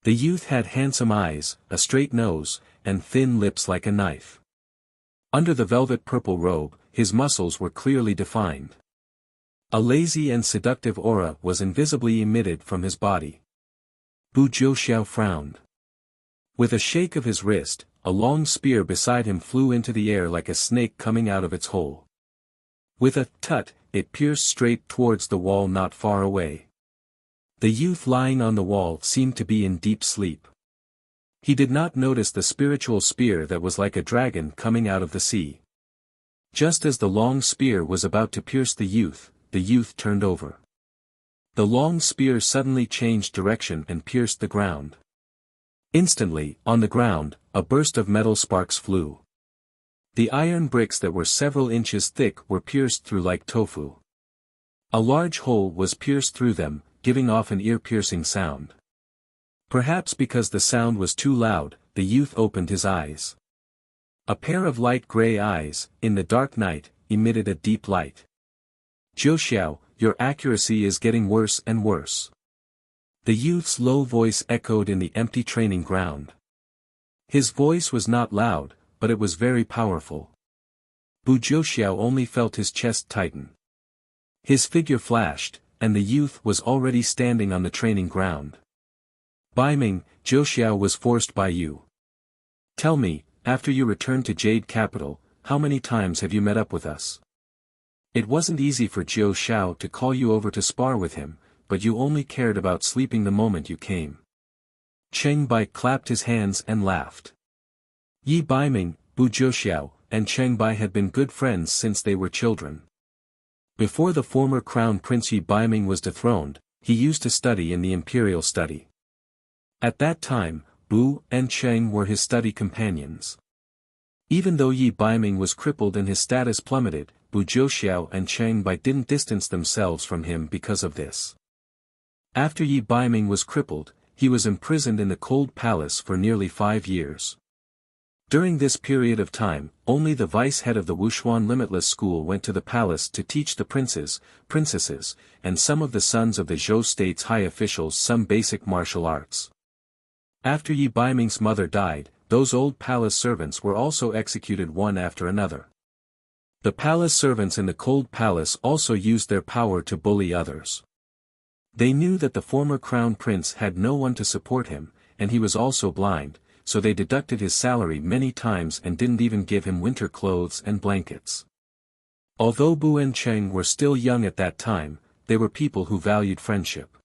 The youth had handsome eyes, a straight nose, and thin lips like a knife. Under the velvet purple robe, his muscles were clearly defined. A lazy and seductive aura was invisibly emitted from his body. Bu Jiuxiao frowned. With a shake of his wrist, a long spear beside him flew into the air like a snake coming out of its hole. With a tut, it pierced straight towards the wall not far away. The youth lying on the wall seemed to be in deep sleep. He did not notice the spiritual spear that was like a dragon coming out of the sea. Just as the long spear was about to pierce the youth turned over. The long spear suddenly changed direction and pierced the ground. Instantly, on the ground, a burst of metal sparks flew. The iron bricks that were several inches thick were pierced through like tofu. A large hole was pierced through them, giving off an ear-piercing sound. Perhaps because the sound was too loud, the youth opened his eyes. A pair of light gray eyes, in the dark night, emitted a deep light. Jiuxiao, your accuracy is getting worse and worse. The youth's low voice echoed in the empty training ground. His voice was not loud, but it was very powerful. Bu Jiuxiao only felt his chest tighten. His figure flashed, and the youth was already standing on the training ground. Baiming, Jiuxiao was forced by you. Tell me, after you returned to Jade Capital, how many times have you met up with us? It wasn't easy for Jiuxiao to call you over to spar with him, but you only cared about sleeping the moment you came. Cheng Bai clapped his hands and laughed. Yi Baiming, Bu Jiuxiao, and Cheng Bai had been good friends since they were children. Before the former crown prince Yi Baiming was dethroned, he used to study in the imperial study. At that time, Bu and Cheng were his study companions. Even though Yi Baiming was crippled and his status plummeted, Bu Jiuxiao and Cheng Bai didn't distance themselves from him because of this. After Yi Baiming was crippled, he was imprisoned in the Cold Palace for nearly 5 years. During this period of time, only the vice-head of the Wuxia Limitless School went to the palace to teach the princes, princesses, and some of the sons of the Zhou state's high officials some basic martial arts. After Yi Baiming's mother died, those old palace servants were also executed one after another. The palace servants in the Cold Palace also used their power to bully others. They knew that the former crown prince had no one to support him, and he was also blind, so they deducted his salary many times and didn't even give him winter clothes and blankets. Although Bu and Cheng were still young at that time, they were people who valued friendship.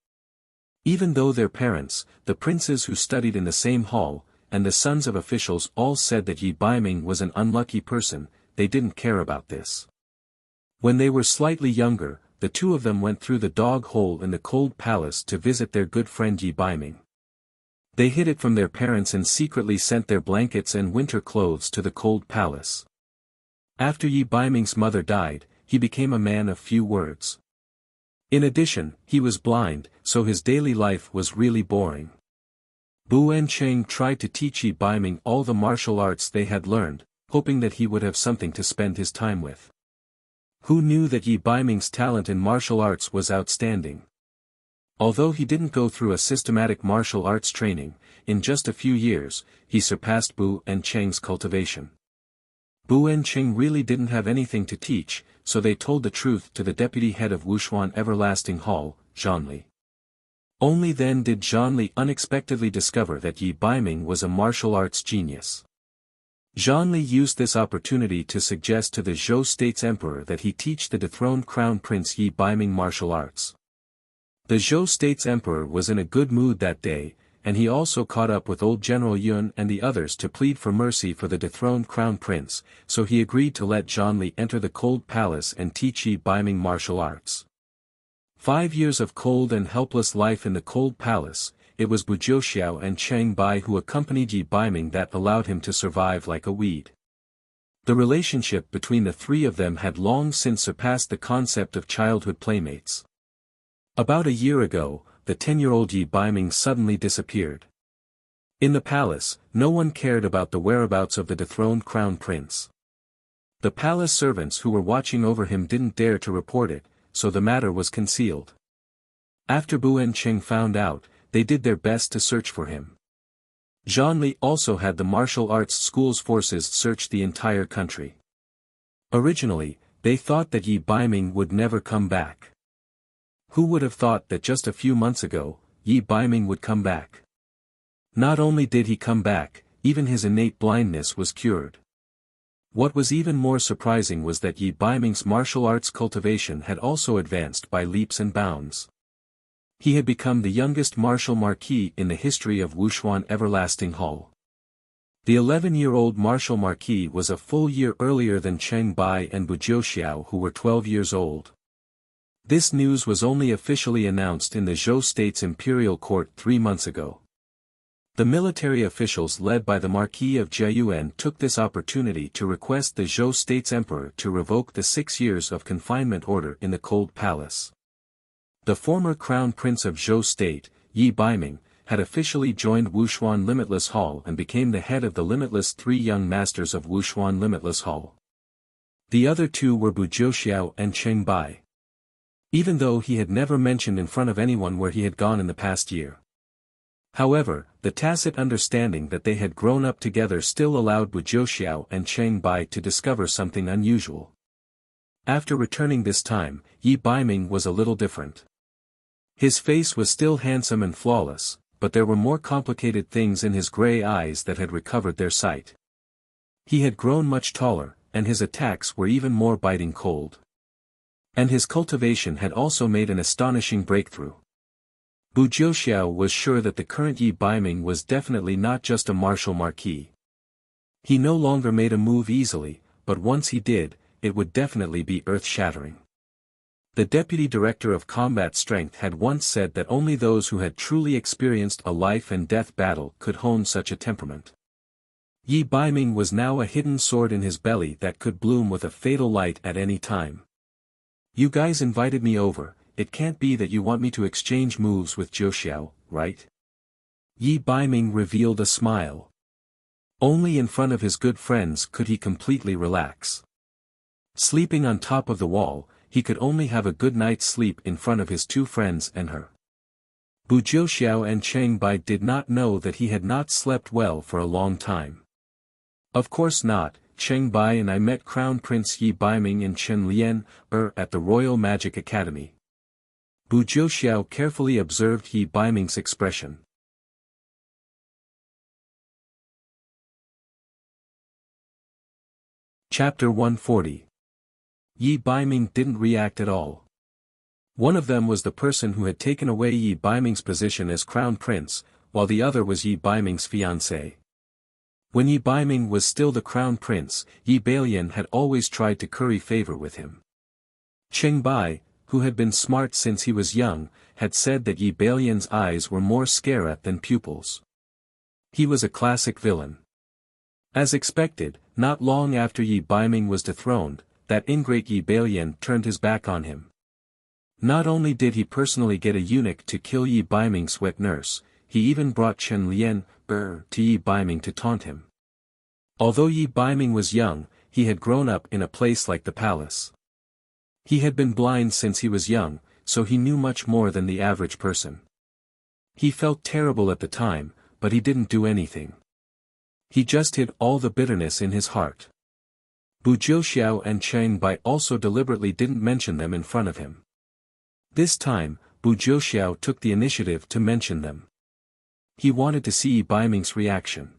Even though their parents, the princes who studied in the same hall, and the sons of officials all said that Yi Baiming was an unlucky person, they didn't care about this. When they were slightly younger, the two of them went through the dog hole in the Cold Palace to visit their good friend Yi Baiming. They hid it from their parents and secretly sent their blankets and winter clothes to the Cold Palace. After Yi Baiming's mother died, he became a man of few words. In addition, he was blind, so his daily life was really boring. Bu and Cheng tried to teach Yi Baiming all the martial arts they had learned, hoping that he would have something to spend his time with. Who knew that Yi Baiming's talent in martial arts was outstanding? Although he didn't go through a systematic martial arts training, in just a few years, he surpassed Bu and Cheng's cultivation. Bu and Cheng really didn't have anything to teach, so they told the truth to the deputy head of Wuxia Everlasting Hall, Zhanli. Only then did Zhanli unexpectedly discover that Yi Baiming was a martial arts genius. Zhanli used this opportunity to suggest to the Zhou state's emperor that he teach the dethroned crown prince Yi Baiming martial arts. The Zhou state's emperor was in a good mood that day, and he also caught up with old General Yun and the others to plead for mercy for the dethroned crown prince, so he agreed to let Zhanli enter the Cold Palace and teach Yi Baiming martial arts. 5 years of cold and helpless life in the Cold Palace, it was Bu Jiuxiao and Cheng Bai who accompanied Yi Baiming that allowed him to survive like a weed. The relationship between the three of them had long since surpassed the concept of childhood playmates. About a year ago, the 10-year-old Yi Baiming suddenly disappeared. In the palace, no one cared about the whereabouts of the dethroned crown prince. The palace servants who were watching over him didn't dare to report it, so the matter was concealed. After Bu and Cheng found out, they did their best to search for him. Zhanli also had the martial arts school's forces search the entire country. Originally, they thought that Yi Baiming would never come back. Who would have thought that just a few months ago, Yi Baiming would come back? Not only did he come back, even his innate blindness was cured. What was even more surprising was that Yi Baiming's martial arts cultivation had also advanced by leaps and bounds. He had become the youngest martial marquis in the history of Wuxia Everlasting Hall. The 11-year-old martial marquis was a full year earlier than Cheng Bai and Bu Jiuxiao, who were 12 years old. This news was only officially announced in the Zhou state's imperial court 3 months ago. The military officials led by the Marquis of Jiayuan took this opportunity to request the Zhou state's emperor to revoke the 6 years of confinement order in the Cold Palace. The former crown prince of Zhou state, Yi Baiming, had officially joined Wuxia Limitless Hall and became the head of the Limitless 3 Young Masters of Wuxia Limitless Hall. The other two were Bu Jiuxiao and Cheng Bai. Even though he had never mentioned in front of anyone where he had gone in the past year. However, the tacit understanding that they had grown up together still allowed Bu Jiuxiao and Cheng Bai to discover something unusual. After returning this time, Yi Baiming was a little different. His face was still handsome and flawless, but there were more complicated things in his gray eyes that had recovered their sight. He had grown much taller, and his attacks were even more biting cold. And his cultivation had also made an astonishing breakthrough. Bu Jiuxiao was sure that the current Yi Baiming was definitely not just a martial marquis. He no longer made a move easily, but once he did, it would definitely be earth-shattering. The deputy director of combat strength had once said that only those who had truly experienced a life-and-death battle could hone such a temperament. Yi Baiming was now a hidden sword in his belly that could bloom with a fatal light at any time. You guys invited me over, it can't be that you want me to exchange moves with Jiuxiao, right? Yi Baiming revealed a smile. Only in front of his good friends could he completely relax. Sleeping on top of the wall, he could only have a good night's sleep in front of his two friends and her. Bu Jiuxiao and Cheng Bai did not know that he had not slept well for a long time. Of course not, Cheng Bai and I met Crown Prince Yi Baiming and Chen Lian, at the Royal Magic Academy. Bu Jiuxiao carefully observed Yi Baiming's expression. Chapter 140. Yi Baiming didn't react at all. One of them was the person who had taken away Yi Baiming's position as crown prince, while the other was Yi Baiming's fiancée. When Yi Baiming was still the crown prince, Yi Bailian had always tried to curry favor with him. Cheng Bai, who had been smart since he was young, had said that Yi Bailian's eyes were more scare than pupils. He was a classic villain. As expected, not long after Yi Baiming was dethroned, that ingrate Yi Bailian turned his back on him. Not only did he personally get a eunuch to kill Yi Baiming's wet nurse, he even brought Chen Lian, to Yi Baiming to taunt him. Although Yi Baiming was young, he had grown up in a place like the palace. He had been blind since he was young, so he knew much more than the average person. He felt terrible at the time, but he didn't do anything. He just hid all the bitterness in his heart. Bu Jiuxiao and Cheng Bai also deliberately didn't mention them in front of him. This time, Bu Jiuxiao took the initiative to mention them. He wanted to see Yi Baiming's reaction.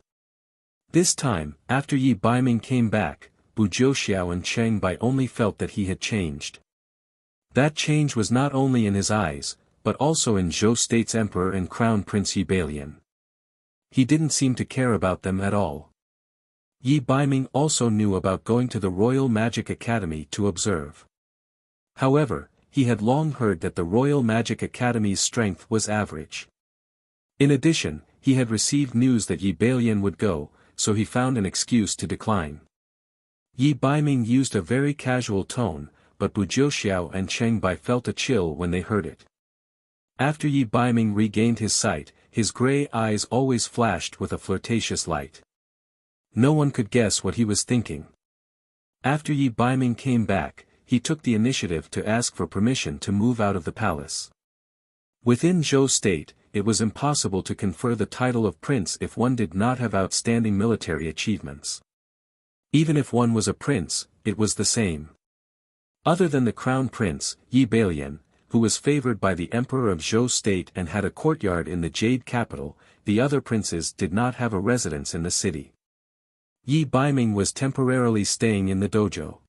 This time, after Yi Baiming came back, Bu Jiuxiao and Cheng Bai only felt that he had changed. That change was not only in his eyes, but also in Zhou State's emperor and crown prince Yi Bailian. He didn't seem to care about them at all. Yi Baiming also knew about going to the Royal Magic Academy to observe. However, he had long heard that the Royal Magic Academy's strength was average. In addition, he had received news that Yi Bailian would go, so he found an excuse to decline. Yi Baiming used a very casual tone, but Bu Jiuxiao and Cheng Bai felt a chill when they heard it. After Yi Baiming regained his sight, his gray eyes always flashed with a flirtatious light. No one could guess what he was thinking. After Yi Baiming came back, he took the initiative to ask for permission to move out of the palace. Within Zhou State, it was impossible to confer the title of prince if one did not have outstanding military achievements. Even if one was a prince, it was the same. Other than the crown prince, Yi Bailian, who was favored by the emperor of Zhou State and had a courtyard in the Jade capital, the other princes did not have a residence in the city. Yi Baiming was temporarily staying in the dojo.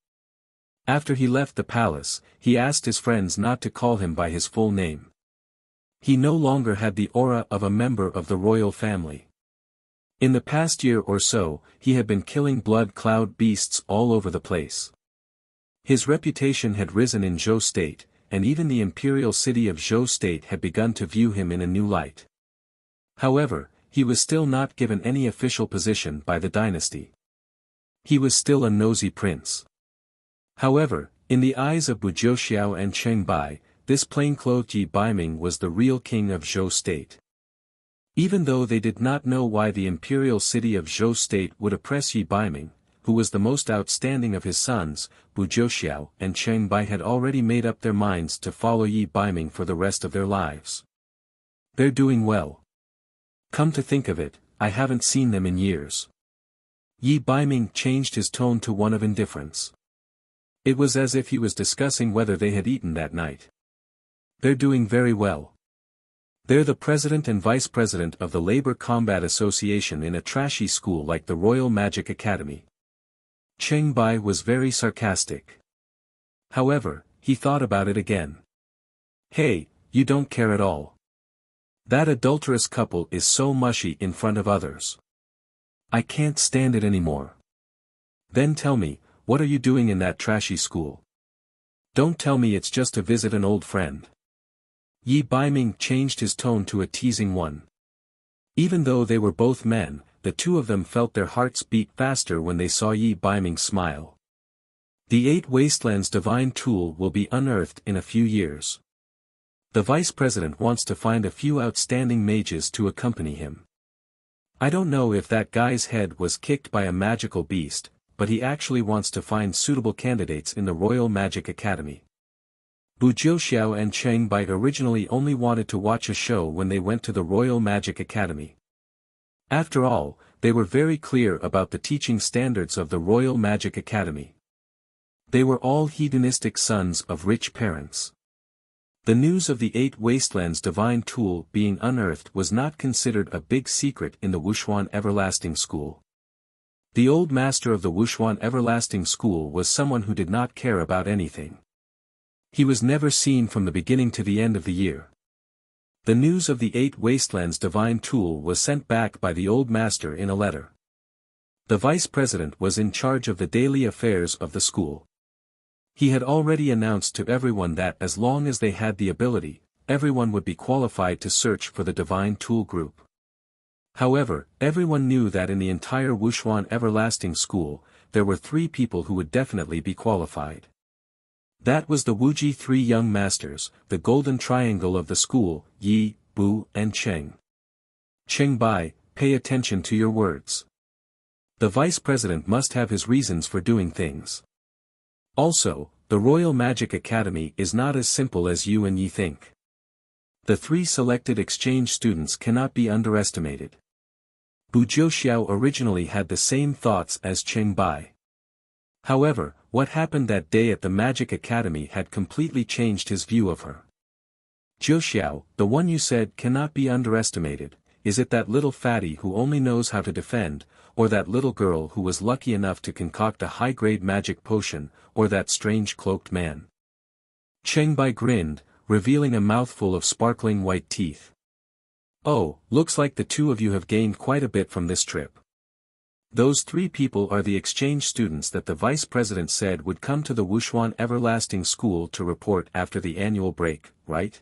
After he left the palace, he asked his friends not to call him by his full name. He no longer had the aura of a member of the royal family. In the past year or so, he had been killing blood cloud beasts all over the place. His reputation had risen in Zhou State, and even the imperial city of Zhou State had begun to view him in a new light. However, he was still not given any official position by the dynasty. He was still a nosy prince. However, in the eyes of Bu Jiuxiao and Cheng Bai, this plainclothed Yi Baiming was the real king of Zhou State. Even though they did not know why the imperial city of Zhou State would oppress Yi Baiming, who was the most outstanding of his sons, Bu Jiuxiao and Cheng Bai had already made up their minds to follow Yi Baiming for the rest of their lives. They're doing well. Come to think of it, I haven't seen them in years. Yi Baiming changed his tone to one of indifference. It was as if he was discussing whether they had eaten that night. They're doing very well. They're the president and vice president of the Labor Combat Association in a trashy school like the Royal Magic Academy. Cheng Bai was very sarcastic. However, he thought about it again. Hey, you don't care at all. That adulterous couple is so mushy in front of others. I can't stand it anymore. Then tell me, what are you doing in that trashy school? Don't tell me it's just to visit an old friend. Yi Baiming changed his tone to a teasing one. Even though they were both men, the two of them felt their hearts beat faster when they saw Yi Baiming smile. The 8 Wastelands divine tool will be unearthed in a few years. The vice president wants to find a few outstanding mages to accompany him. I don't know if that guy's head was kicked by a magical beast, but he actually wants to find suitable candidates in the Royal Magic Academy. Bu Jiuxiao and Cheng Bai originally only wanted to watch a show when they went to the Royal Magic Academy. After all, they were very clear about the teaching standards of the Royal Magic Academy. They were all hedonistic sons of rich parents. The news of the 8 Wastelands divine tool being unearthed was not considered a big secret in the Wuxia Everlasting School. The old master of the Wuxia Everlasting School was someone who did not care about anything. He was never seen from the beginning to the end of the year. The news of the 8 Wastelands divine tool was sent back by the old master in a letter. The vice president was in charge of the daily affairs of the school. He had already announced to everyone that as long as they had the ability, everyone would be qualified to search for the divine tool group. However, everyone knew that in the entire Wuxia Everlasting School, there were 3 people who would definitely be qualified. That was the Wuji 3 young masters, the golden triangle of the school, Yi, Bu, and Cheng. Cheng Bai, pay attention to your words. The vice president must have his reasons for doing things. Also, the Royal Magic Academy is not as simple as you and Yi think. The 3 selected exchange students cannot be underestimated. Bu Jiuxiao originally had the same thoughts as Cheng Bai. However, what happened that day at the Magic Academy had completely changed his view of her. Jiuxiao, the one you said cannot be underestimated, is it that little fatty who only knows how to defend, or that little girl who was lucky enough to concoct a high-grade magic potion, or that strange cloaked man? Cheng Bai grinned, revealing a mouthful of sparkling white teeth. Oh, looks like the 2 of you have gained quite a bit from this trip. Those 3 people are the exchange students that the vice president said would come to the Wuxia Everlasting School to report after the annual break, right?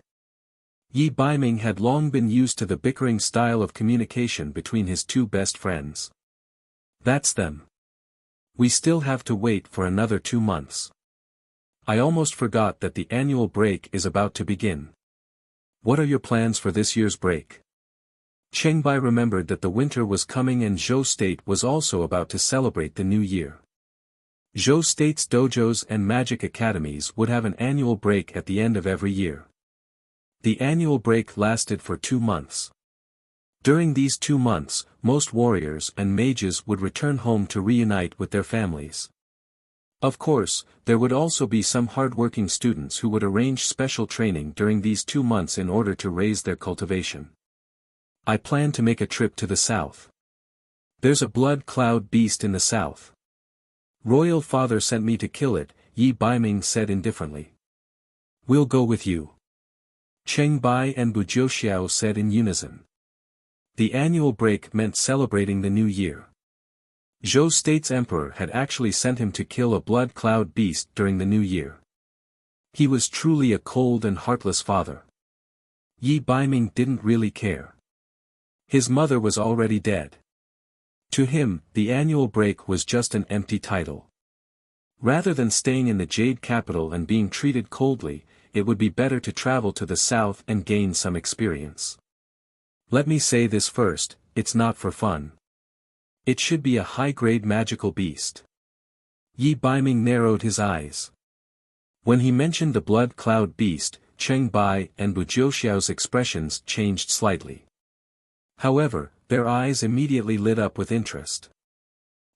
Yi Baiming had long been used to the bickering style of communication between his 2 best friends. That's them. We still have to wait for another 2 months. I almost forgot that the annual break is about to begin. What are your plans for this year's break? Cheng Bai remembered that the winter was coming and Zhou State was also about to celebrate the new year. Zhou State's dojos and magic academies would have an annual break at the end of every year. The annual break lasted for 2 months. During these 2 months, most warriors and mages would return home to reunite with their families. Of course, there would also be some hard-working students who would arrange special training during these 2 months in order to raise their cultivation. I plan to make a trip to the south. There's a blood cloud beast in the south. Royal father sent me to kill it, Yi Baiming said indifferently. We'll go with you. Cheng Bai and Bu Jiuxiao said in unison. The annual break meant celebrating the new year. Zhou State's emperor had actually sent him to kill a blood cloud beast during the new year. He was truly a cold and heartless father. Yi Baiming didn't really care. His mother was already dead. To him, the annual break was just an empty title. Rather than staying in the Jade capital and being treated coldly, it would be better to travel to the south and gain some experience. Let me say this first, it's not for fun. It should be a high-grade magical beast. Yi Baiming narrowed his eyes. When he mentioned the blood cloud beast, Cheng Bai and Bu Jiuxiao's expressions changed slightly. However, their eyes immediately lit up with interest.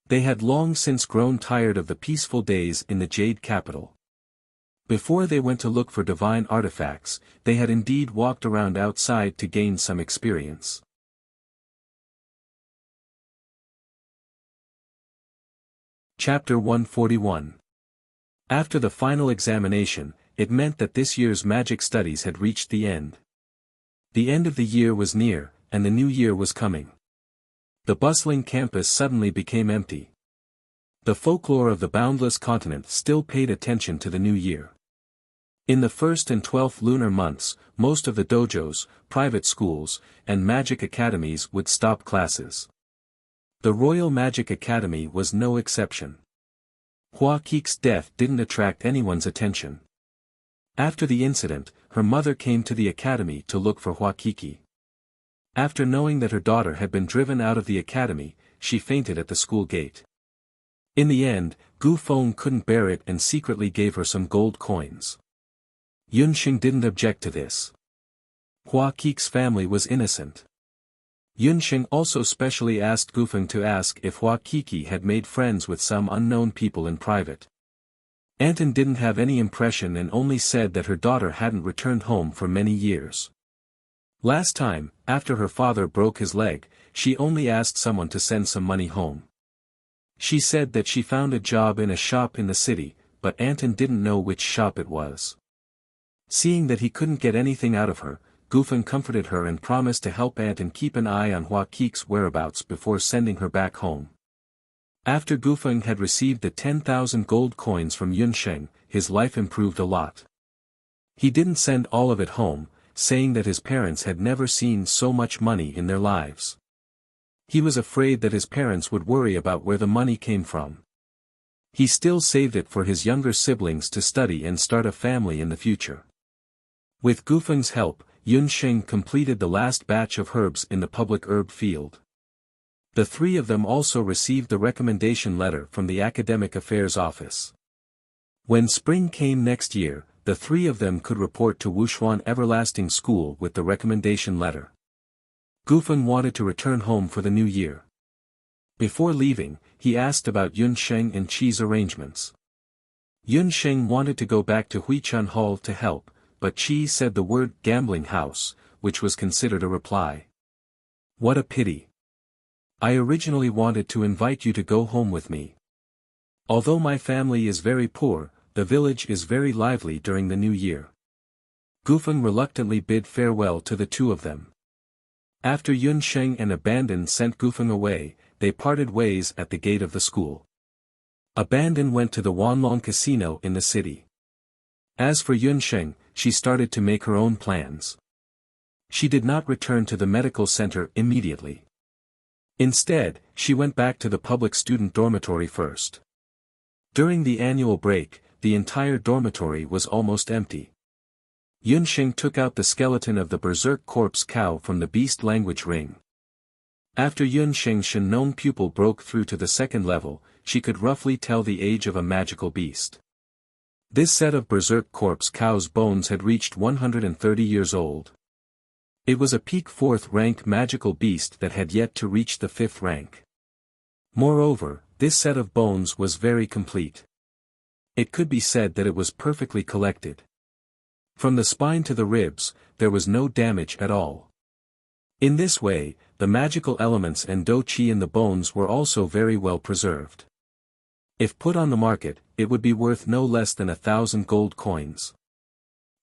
They had long since grown tired of the peaceful days in the Jade Capital. Before they went to look for divine artifacts, they had indeed walked around outside to gain some experience. Chapter 141. After the final examination, it meant that this year's magic studies had reached the end. The end of the year was near, and the new year was coming. The bustling campus suddenly became empty. The folklore of the boundless continent still paid attention to the new year. In the 1st and 12th lunar months, most of the dojos, private schools, and magic academies would stop classes. The Royal Magic Academy was no exception. Hua Kik's death didn't attract anyone's attention. After the incident, her mother came to the academy to look for Hua Kiki. After knowing that her daughter had been driven out of the academy, she fainted at the school gate. In the end, Gu Feng couldn't bear it and secretly gave her some gold coins. Yunxing didn't object to this. Hua Kik's family was innocent. Yunxing also specially asked Gu Feng to ask if Hua Kiki had made friends with some unknown people in private. Anton didn't have any impression and only said that her daughter hadn't returned home for many years. Last time, after her father broke his leg, she only asked someone to send some money home. She said that she found a job in a shop in the city, but Anton didn't know which shop it was. Seeing that he couldn't get anything out of her, Gu Feng comforted her and promised to help Anton keep an eye on Hua Kik's whereabouts before sending her back home. After Gu Feng had received the 10,000 gold coins from Yunsheng, his life improved a lot. He didn't send all of it home, saying that his parents had never seen so much money in their lives. He was afraid that his parents would worry about where the money came from. He still saved it for his younger siblings to study and start a family in the future. With Gu Feng's help, Yunsheng completed the last batch of herbs in the public herb field. The three of them also received the recommendation letter from the Academic Affairs Office. When spring came next year, the three of them could report to Wushuan Everlasting School with the recommendation letter. Gu Feng wanted to return home for the new year. Before leaving, he asked about Yunsheng and Qi's arrangements. Yunsheng wanted to go back to Huichun Hall to help, but Qi said the word gambling house, which was considered a reply. What a pity. I originally wanted to invite you to go home with me. Although my family is very poor, the village is very lively during the new year. Gu Feng reluctantly bid farewell to the two of them. After Yunsheng and Abandon sent Gu Feng away, they parted ways at the gate of the school. Abandon went to the Wanlong Casino in the city. As for Yunsheng, she started to make her own plans. She did not return to the medical center immediately. Instead, she went back to the public student dormitory first. During the annual break, the entire dormitory was almost empty. Yunsheng took out the skeleton of the berserk corpse cow from the beast language ring. After Yunsheng's Shenong pupil broke through to the second level, she could roughly tell the age of a magical beast. This set of berserk corpse cow's bones had reached 130 years old. It was a peak 4th rank magical beast that had yet to reach the 5th rank. Moreover, this set of bones was very complete. It could be said that it was perfectly collected. From the spine to the ribs, there was no damage at all. In this way, the magical elements and do qi in the bones were also very well preserved. If put on the market, it would be worth no less than 1,000 gold coins.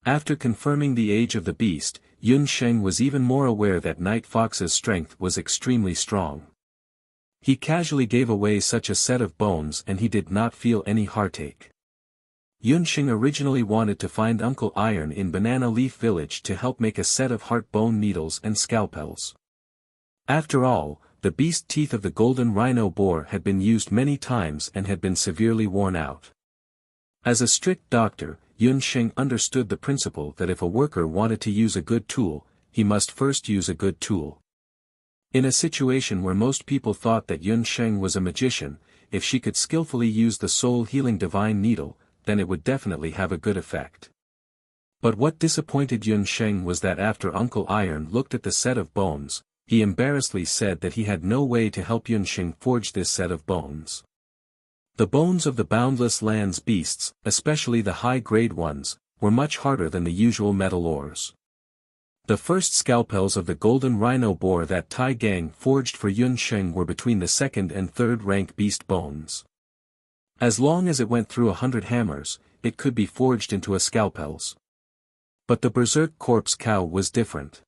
After confirming the age of the beast, Yunsheng was even more aware that Night Fox's strength was extremely strong. He casually gave away such a set of bones and he did not feel any heartache. Yunsheng originally wanted to find Uncle Iron in Banana Leaf Village to help make a set of heart bone needles and scalpels. After all, the beast teeth of the golden rhino boar had been used many times and had been severely worn out. As a strict doctor, Yunsheng understood the principle that if a worker wanted to use a good tool, he must first use a good tool. In a situation where most people thought that Yunsheng was a magician, if she could skillfully use the soul-healing divine needle, then it would definitely have a good effect. But what disappointed Yunsheng was that after Uncle Iron looked at the set of bones, he embarrassedly said that he had no way to help Yunxing forge this set of bones. The bones of the boundless land's beasts, especially the high-grade ones, were much harder than the usual metal ores. The first scalpels of the golden rhino boar that Tai Gang forged for Yunxing were between the second and third rank beast bones. As long as it went through 100 hammers, it could be forged into a scalpels. But the berserk corpse cow was different.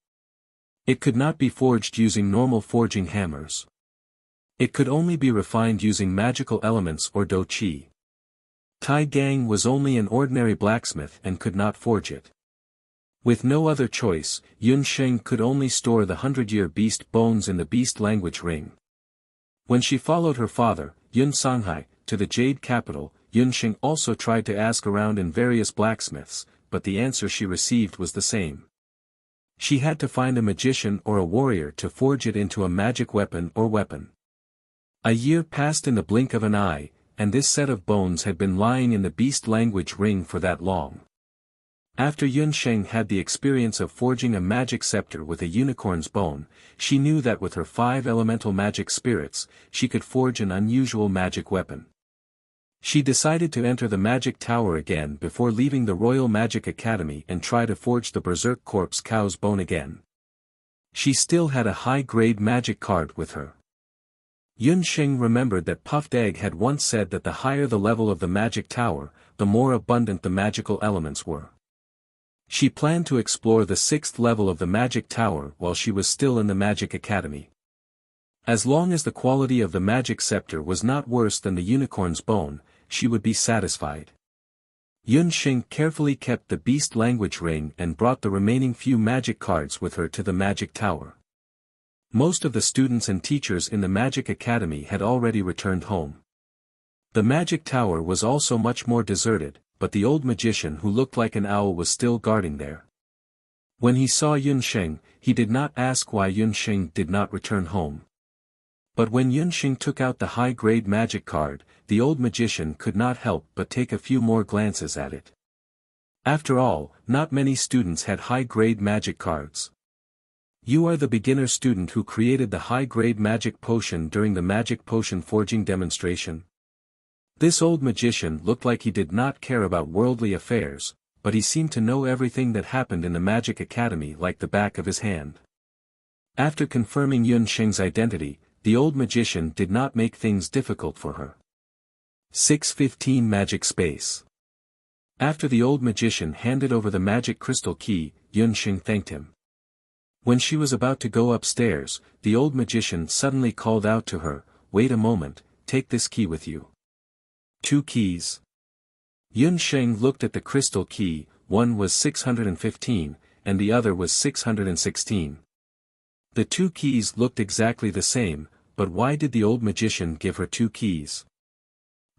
It could not be forged using normal forging hammers. It could only be refined using magical elements or do qi. Tai Gang was only an ordinary blacksmith and could not forge it. With no other choice, Yunxing could only store the 100-year beast bones in the beast language ring. When she followed her father, Yun Songhai, to the Jade capital, Yunxing also tried to ask around in various blacksmiths, but the answer she received was the same. She had to find a magician or a warrior to forge it into a magic weapon or weapon. A year passed in the blink of an eye, and this set of bones had been lying in the beast language ring for that long. After Yunxing had the experience of forging a magic scepter with a unicorn's bone, she knew that with her 5 elemental magic spirits, she could forge an unusual magic weapon. She decided to enter the magic tower again before leaving the Royal Magic Academy and try to forge the berserk corpse cow's bone again. She still had a high-grade magic card with her. Yunxing remembered that Puffed Egg had once said that the higher the level of the magic tower, the more abundant the magical elements were. She planned to explore the 6th level of the magic tower while she was still in the Magic Academy. As long as the quality of the magic scepter was not worse than the unicorn's bone, she would be satisfied. Yunxing carefully kept the beast language ring and brought the remaining few magic cards with her to the magic tower. Most of the students and teachers in the Magic Academy had already returned home. The magic tower was also much more deserted, but the old magician who looked like an owl was still guarding there. When he saw Yunxing, he did not ask why Yunxing did not return home. But when Yunxing took out the high-grade magic card, the old magician could not help but take a few more glances at it. After all, not many students had high-grade magic cards. You are the beginner student who created the high-grade magic potion during the magic potion forging demonstration. This old magician looked like he did not care about worldly affairs, but he seemed to know everything that happened in the Magic Academy like the back of his hand. After confirming Yunxing's identity, the old magician did not make things difficult for her. 615 Magic Space. After the old magician handed over the magic crystal key, Yunxing thanked him. When she was about to go upstairs, the old magician suddenly called out to her, "Wait a moment, take this key with you." 2 keys. Yunxing looked at the crystal key, one was 615, and the other was 616. The 2 keys looked exactly the same, but why did the old magician give her 2 keys?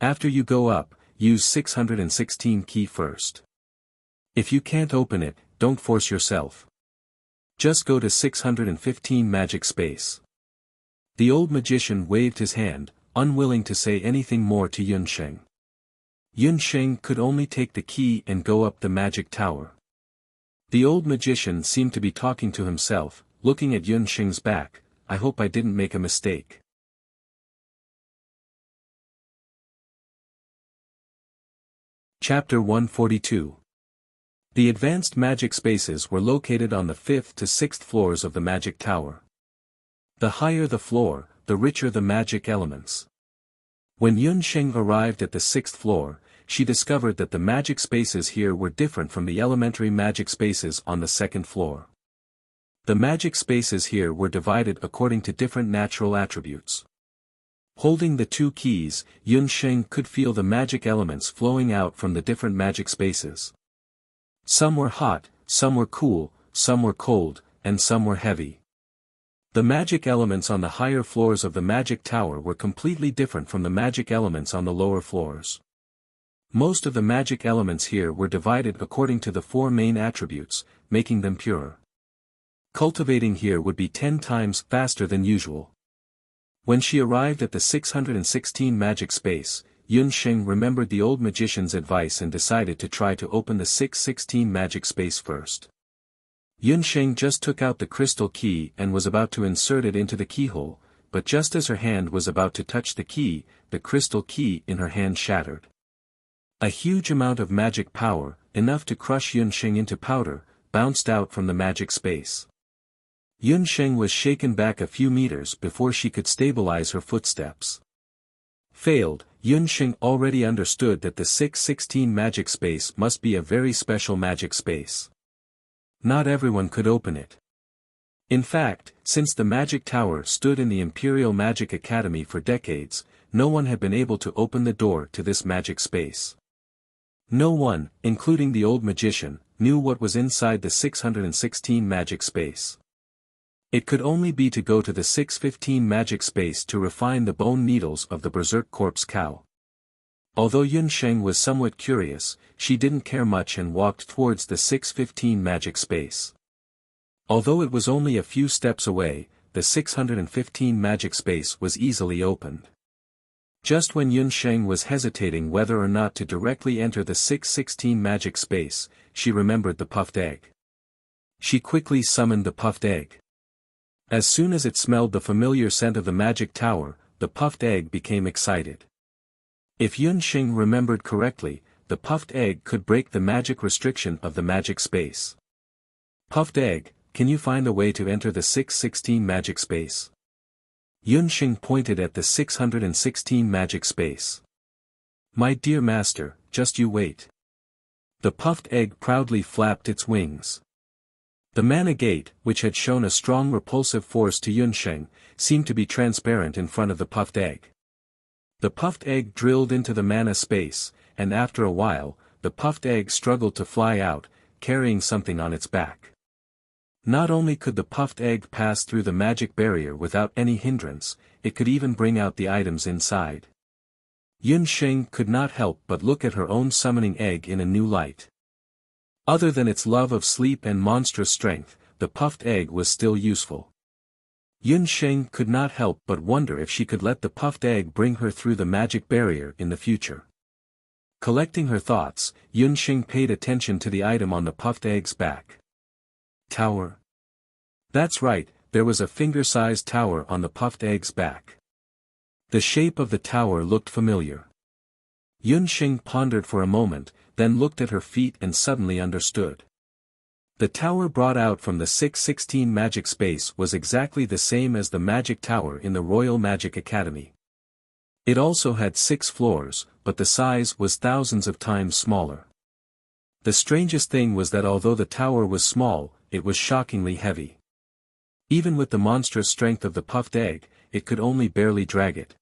After you go up, use 616 key first. If you can't open it, don't force yourself. Just go to 615 magic space. The old magician waved his hand, unwilling to say anything more to Yunxing. Yunxing could only take the key and go up the magic tower. The old magician seemed to be talking to himself, looking at Yunxing's back. I hope I didn't make a mistake. Chapter 142. The advanced magic spaces were located on the 5th to 6th floors of the magic tower. The higher the floor, the richer the magic elements. When Yunxing arrived at the 6th floor, she discovered that the magic spaces here were different from the elementary magic spaces on the 2nd floor. The magic spaces here were divided according to different natural attributes. Holding the 2 keys, Yunxing could feel the magic elements flowing out from the different magic spaces. Some were hot, some were cool, some were cold, and some were heavy. The magic elements on the higher floors of the magic tower were completely different from the magic elements on the lower floors. Most of the magic elements here were divided according to the 4 main attributes, making them pure. Cultivating here would be 10 times faster than usual. When she arrived at the 616 magic space, Yunxing remembered the old magician's advice and decided to try to open the 616 magic space first. Yunsheng just took out the crystal key and was about to insert it into the keyhole, but just as her hand was about to touch the key, the crystal key in her hand shattered. A huge amount of magic power, enough to crush Yunsheng into powder, bounced out from the magic space. Yunsheng was shaken back a few meters before she could stabilize her footsteps. Failed, Yunsheng already understood that the 616 magic space must be a very special magic space. Not everyone could open it. In fact, since the magic tower stood in the Imperial Magic Academy for decades, no one had been able to open the door to this magic space. No one, including the old magician, knew what was inside the 616 magic space. It could only be to go to the 615 magic space to refine the bone needles of the berserk corpse cow. Although Yunsheng was somewhat curious, she didn't care much and walked towards the 615 magic space. Although it was only a few steps away, the 615 magic space was easily opened. Just when Yunsheng was hesitating whether or not to directly enter the 616 magic space, she remembered the puffed egg. She quickly summoned the puffed egg. As soon as it smelled the familiar scent of the magic tower, the puffed egg became excited. If Yunsheng remembered correctly, the puffed egg could break the magic restriction of the magic space. Puffed egg, can you find a way to enter the 616 magic space? Yunsheng pointed at the 616 magic space. My dear master, just you wait. The puffed egg proudly flapped its wings. The mana gate, which had shown a strong repulsive force to Yunsheng, seemed to be transparent in front of the puffed egg. The puffed egg drilled into the mana space, and after a while, the puffed egg struggled to fly out, carrying something on its back. Not only could the puffed egg pass through the magic barrier without any hindrance, it could even bring out the items inside. Yunsheng could not help but look at her own summoning egg in a new light. Other than its love of sleep and monstrous strength, the puffed egg was still useful. Yunsheng could not help but wonder if she could let the puffed egg bring her through the magic barrier in the future. Collecting her thoughts, Yunsheng paid attention to the item on the puffed egg's back. Tower. That's right, there was a finger-sized tower on the puffed egg's back. The shape of the tower looked familiar. Yunsheng pondered for a moment, then looked at her feet and suddenly understood. The tower brought out from the 616 magic space was exactly the same as the magic tower in the Royal Magic Academy. It also had 6 floors, but the size was thousands of times smaller. The strangest thing was that although the tower was small, it was shockingly heavy. Even with the monstrous strength of the puffed egg, it could only barely drag it.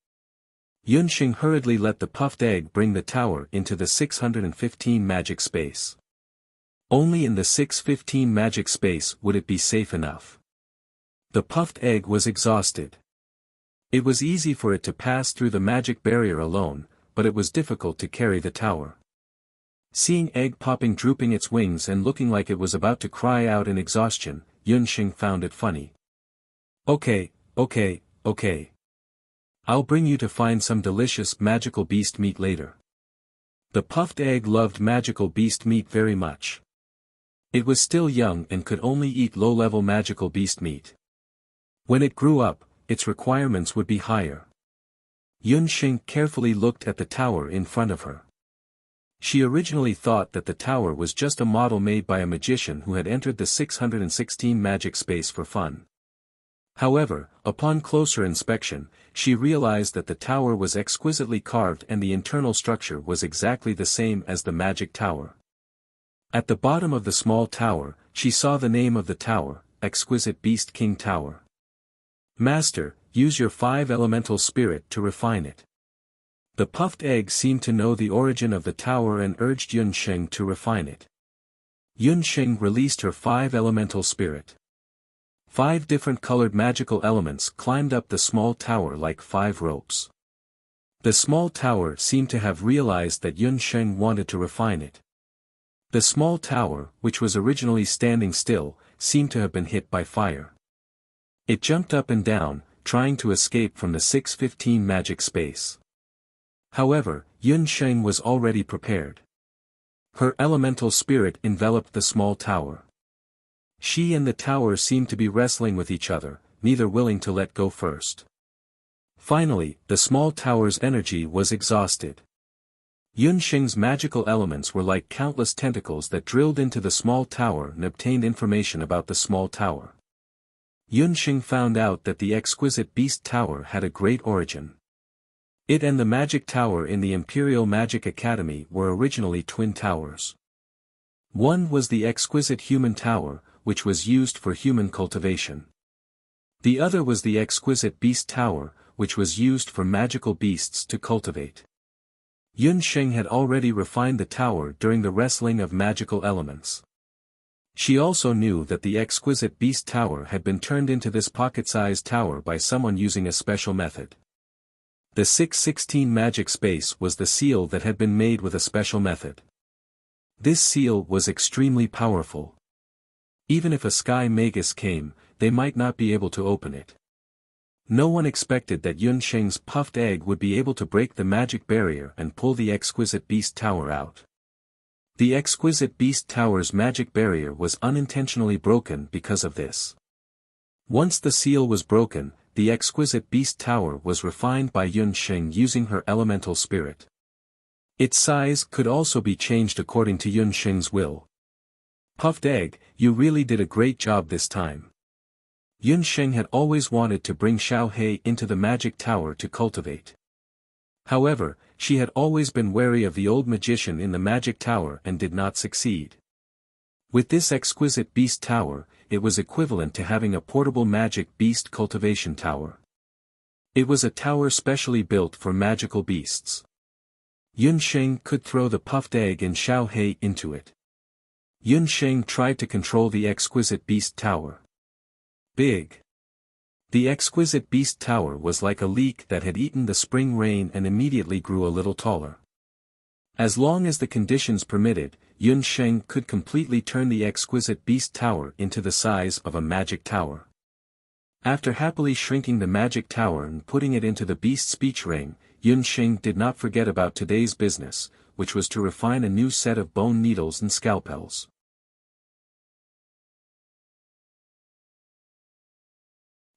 Yunsheng hurriedly let the puffed egg bring the tower into the 615 magic space. Only in the 615 magic space would it be safe enough. The puffed egg was exhausted. It was easy for it to pass through the magic barrier alone, but it was difficult to carry the tower. Seeing egg popping drooping its wings and looking like it was about to cry out in exhaustion, Yunsheng found it funny. Okay. I'll bring you to find some delicious magical beast meat later. The puffed egg loved magical beast meat very much. It was still young and could only eat low-level magical beast meat. When it grew up, its requirements would be higher. Yunsheng carefully looked at the tower in front of her. She originally thought that the tower was just a model made by a magician who had entered the 616 magic space for fun. However, upon closer inspection, she realized that the tower was exquisitely carved and the internal structure was exactly the same as the magic tower. At the bottom of the small tower, she saw the name of the tower, Exquisite Beast King Tower. Master, use your 5 elemental spirit to refine it. The puffed egg seemed to know the origin of the tower and urged Yunsheng to refine it. Yunsheng released her 5 elemental spirit. 5 different colored magical elements climbed up the small tower like 5 ropes. The small tower seemed to have realized that Yunsheng wanted to refine it. The small tower, which was originally standing still, seemed to have been hit by fire. It jumped up and down, trying to escape from the 615 magic space. However, Yunsheng was already prepared. Her elemental spirit enveloped the small tower. She and the tower seemed to be wrestling with each other, neither willing to let go first. Finally, the small tower's energy was exhausted. Yunsheng's magical elements were like countless tentacles that drilled into the small tower and obtained information about the small tower. Yunsheng found out that the exquisite beast tower had a great origin. It and the magic tower in the Imperial Magic Academy were originally twin towers. One was the exquisite human tower, which was used for human cultivation. The other was the exquisite beast tower, which was used for magical beasts to cultivate. Yunsheng had already refined the tower during the wrestling of magical elements. She also knew that the exquisite beast tower had been turned into this pocket-sized tower by someone using a special method. The 616 magic space was the seal that had been made with a special method. This seal was extremely powerful. Even if a sky magus came, they might not be able to open it. No one expected that Yunsheng's puffed egg would be able to break the magic barrier and pull the exquisite beast tower out. The exquisite beast tower's magic barrier was unintentionally broken because of this. Once the seal was broken, the exquisite beast tower was refined by Yunsheng using her elemental spirit. Its size could also be changed according to Yunsheng's will. Puffed egg, you really did a great job this time. Yunsheng had always wanted to bring Xiaohei into the magic tower to cultivate. However, she had always been wary of the old magician in the magic tower and did not succeed. With this exquisite beast tower, it was equivalent to having a portable magic beast cultivation tower. It was a tower specially built for magical beasts. Yunsheng could throw the puffed egg and Xiaohei into it. Yunsheng tried to control the exquisite beast tower. Big. The exquisite beast tower was like a leek that had eaten the spring rain and immediately grew a little taller. As long as the conditions permitted, Yunsheng could completely turn the exquisite beast tower into the size of a magic tower. After happily shrinking the magic tower and putting it into the beast speech ring, Yunsheng did not forget about today's business, which was to refine a new set of bone needles and scalpels.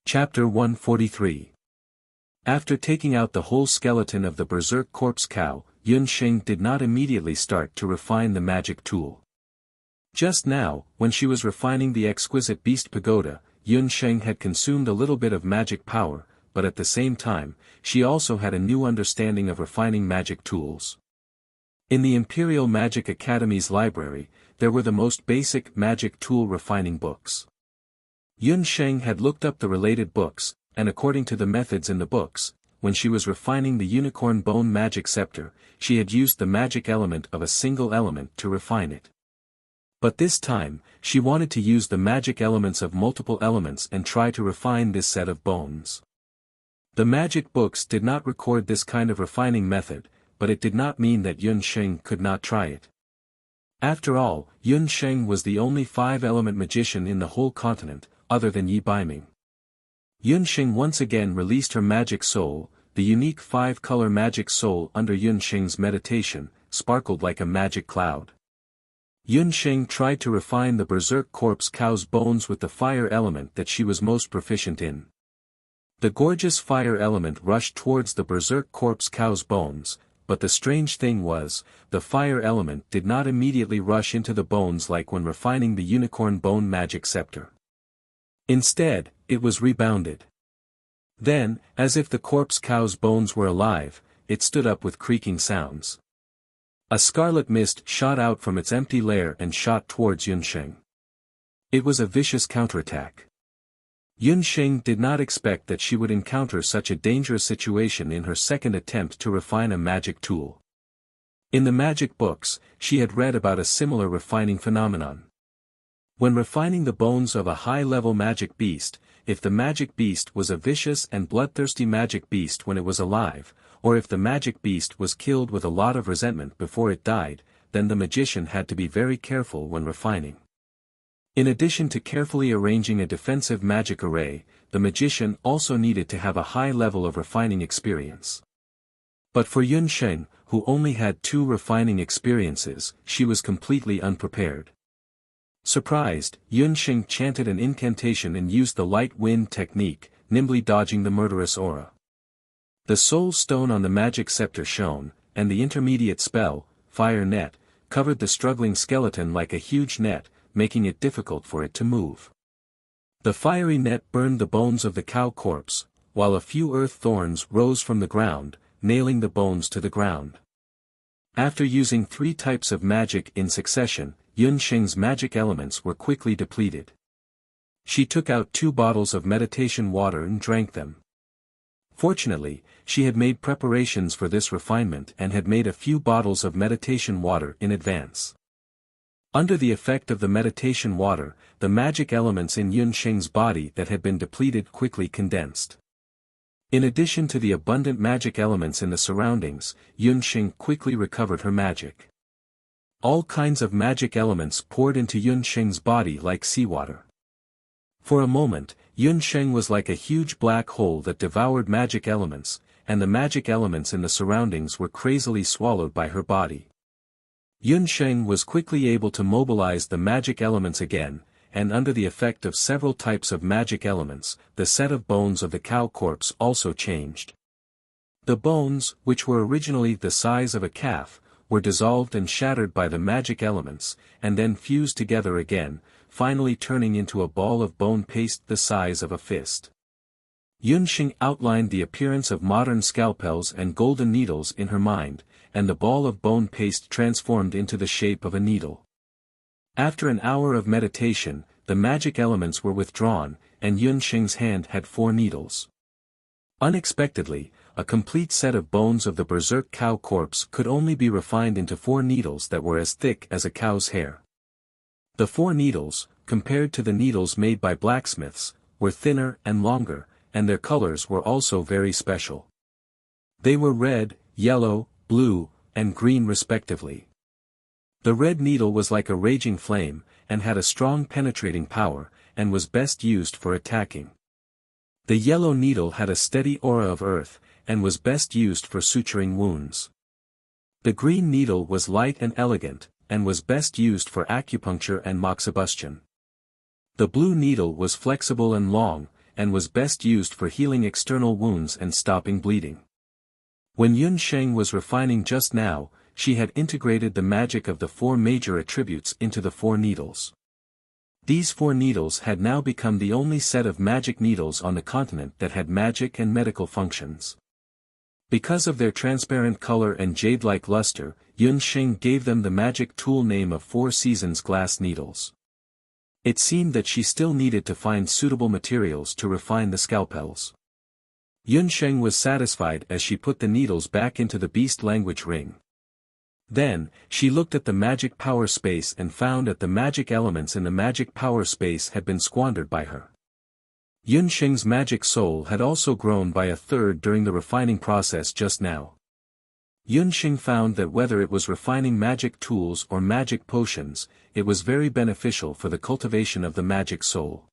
Chapter 143. After taking out the whole skeleton of the berserk corpse cow, Yunsheng did not immediately start to refine the magic tool. Just now, when she was refining the exquisite beast pagoda, Yunsheng had consumed a little bit of magic power, but at the same time, she also had a new understanding of refining magic tools. In the Imperial Magic Academy's library, there were the most basic magic tool refining books. Yunsheng had looked up the related books, and according to the methods in the books, when she was refining the unicorn bone magic scepter, she had used the magic element of a single element to refine it. But this time, she wanted to use the magic elements of multiple elements and try to refine this set of bones. The magic books did not record this kind of refining method, but it did not mean that Yunsheng could not try it. After all, Yunsheng was the only 5-element magician in the whole continent, other than Yi Baiming. Yunsheng once again released her magic soul. The unique 5-color magic soul under Yunsheng's meditation, sparkled like a magic cloud. Yunsheng tried to refine the berserk corpse cow's bones with the fire element that she was most proficient in. The gorgeous fire element rushed towards the berserk corpse cow's bones, but the strange thing was, the fire element did not immediately rush into the bones like when refining the unicorn bone magic scepter. Instead, it was rebounded. Then, as if the corpse cow's bones were alive, it stood up with creaking sounds. A scarlet mist shot out from its empty lair and shot towards Yunsheng. It was a vicious counterattack. Yunsheng did not expect that she would encounter such a dangerous situation in her second attempt to refine a magic tool. In the magic books, she had read about a similar refining phenomenon. When refining the bones of a high-level magic beast, if the magic beast was a vicious and bloodthirsty magic beast when it was alive, or if the magic beast was killed with a lot of resentment before it died, then the magician had to be very careful when refining. In addition to carefully arranging a defensive magic array, the magician also needed to have a high level of refining experience. But for Yunsheng, who only had 2 refining experiences, she was completely unprepared. Surprised, Yunxing chanted an incantation and used the light wind technique, nimbly dodging the murderous aura. The soul stone on the magic scepter shone, and the intermediate spell, fire net, covered the struggling skeleton like a huge net, making it difficult for it to move. The fiery net burned the bones of the cow corpse, while a few earth thorns rose from the ground, nailing the bones to the ground. After using 3 types of magic in succession, Yunxing's magic elements were quickly depleted. She took out 2 bottles of meditation water and drank them. Fortunately, she had made preparations for this refinement and had made a few bottles of meditation water in advance. Under the effect of the meditation water, the magic elements in Yunxing's body that had been depleted quickly condensed. In addition to the abundant magic elements in the surroundings, Yunxing quickly recovered her magic. All kinds of magic elements poured into Yunxing's body like seawater. For a moment, Yunxing was like a huge black hole that devoured magic elements, and the magic elements in the surroundings were crazily swallowed by her body. Yunxing was quickly able to mobilize the magic elements again, and under the effect of several types of magic elements, the set of bones of the cow corpse also changed. The bones, which were originally the size of a calf, were dissolved and shattered by the magic elements, and then fused together again, finally turning into a ball of bone paste the size of a fist. Yunxing outlined the appearance of modern scalpels and golden needles in her mind, and the ball of bone paste transformed into the shape of a needle. After an hour of meditation, the magic elements were withdrawn, and Yunxing's hand had 4 needles. Unexpectedly, a complete set of bones of the berserk cow corpse could only be refined into 4 needles that were as thick as a cow's hair. The 4 needles, compared to the needles made by blacksmiths, were thinner and longer, and their colors were also very special. They were red, yellow, blue, and green respectively. The red needle was like a raging flame, and had a strong penetrating power, and was best used for attacking. The yellow needle had a steady aura of earth, and was best used for suturing wounds. The green needle was light and elegant, and was best used for acupuncture and moxibustion. The blue needle was flexible and long, and was best used for healing external wounds and stopping bleeding. When Yunxing was refining just now, she had integrated the magic of the 4 major attributes into the 4 needles. These 4 needles had now become the only set of magic needles on the continent that had magic and medical functions. Because of their transparent color and jade-like luster, Yunxing gave them the magic tool name of 4 Seasons glass needles. It seemed that she still needed to find suitable materials to refine the scalpels. Yunxing was satisfied as she put the needles back into the beast language ring. Then, she looked at the magic power space and found that the magic elements in the magic power space had been squandered by her. Yunxing's magic soul had also grown by 1/3 during the refining process just now. Yunxing found that whether it was refining magic tools or magic potions, it was very beneficial for the cultivation of the magic soul.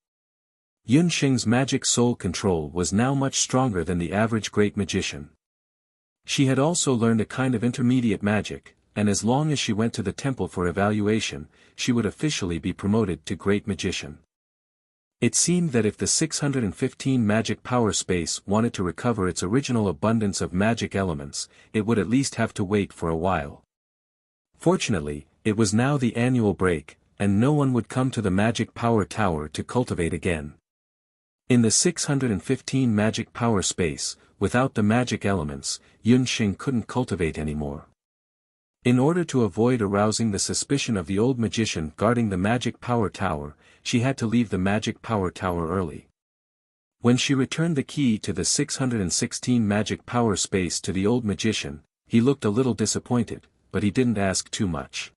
Yunxing's magic soul control was now much stronger than the average great magician. She had also learned a kind of intermediate magic, and as long as she went to the temple for evaluation, she would officially be promoted to great magician. It seemed that if the 615 magic power space wanted to recover its original abundance of magic elements, it would at least have to wait for a while. Fortunately, it was now the annual break, and no one would come to the magic power tower to cultivate again. In the 615 magic power space, without the magic elements, Yunxing couldn't cultivate anymore. In order to avoid arousing the suspicion of the old magician guarding the magic power tower, she had to leave the magic power tower early. When she returned the key to the 616 magic power space to the old magician, he looked a little disappointed, but he didn't ask too much.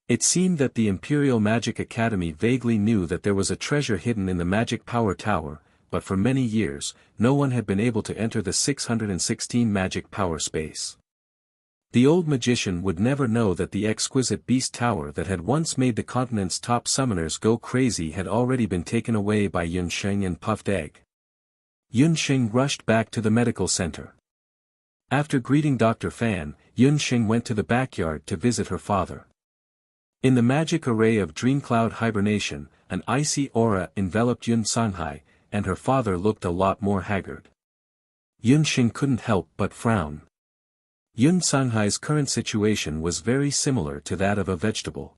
It seemed that the Imperial Magic Academy vaguely knew that there was a treasure hidden in the magic power tower, but for many years, no one had been able to enter the 616 magic power space. The old magician would never know that the exquisite beast tower that had once made the continent's top summoners go crazy had already been taken away by Yunxing and Puffed Egg. Yunxing rushed back to the medical center. After greeting Dr. Fan, Yunxing went to the backyard to visit her father. In the magic array of dream cloud hibernation, an icy aura enveloped Yun Sanghai, and her father looked a lot more haggard. Yun Xing couldn't help but frown. Yun Sanghai's current situation was very similar to that of a vegetable.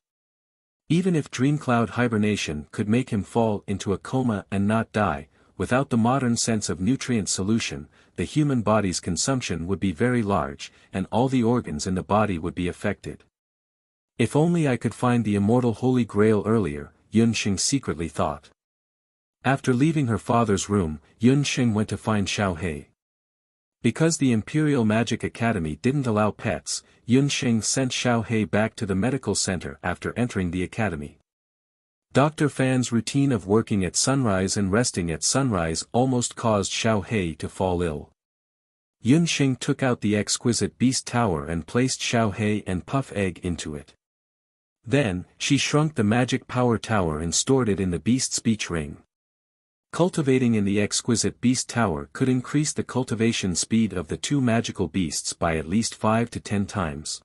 Even if dream cloud hibernation could make him fall into a coma and not die, without the modern sense of nutrient solution, the human body's consumption would be very large, and all the organs in the body would be affected. If only I could find the immortal Holy Grail earlier, Yun Xing secretly thought. After leaving her father's room, Yun Xing went to find Xiao He. Because the Imperial Magic Academy didn't allow pets, Yun Xing sent Xiao He back to the medical center after entering the academy. Dr. Fan's routine of working at sunrise and resting at sunrise almost caused Xiao He to fall ill. Yun Xing took out the exquisite beast tower and placed Xiao He and Puff Egg into it. Then, she shrunk the magic power tower and stored it in the beast speech ring. Cultivating in the exquisite beast tower could increase the cultivation speed of the two magical beasts by at least 5 to 10 times.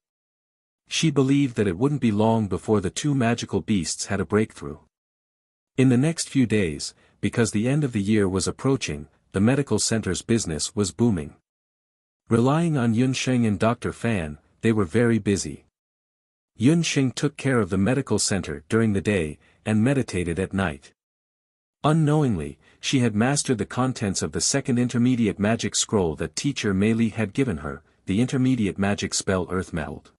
She believed that it wouldn't be long before the two magical beasts had a breakthrough. In the next few days, because the end of the year was approaching, the medical center's business was booming. Relying on Yun Xing and Dr. Fan, they were very busy. Yun Xing took care of the medical center during the day, and meditated at night. Unknowingly, she had mastered the contents of the second intermediate magic scroll that teacher Mei Li had given her, the intermediate magic spell Earth Meld.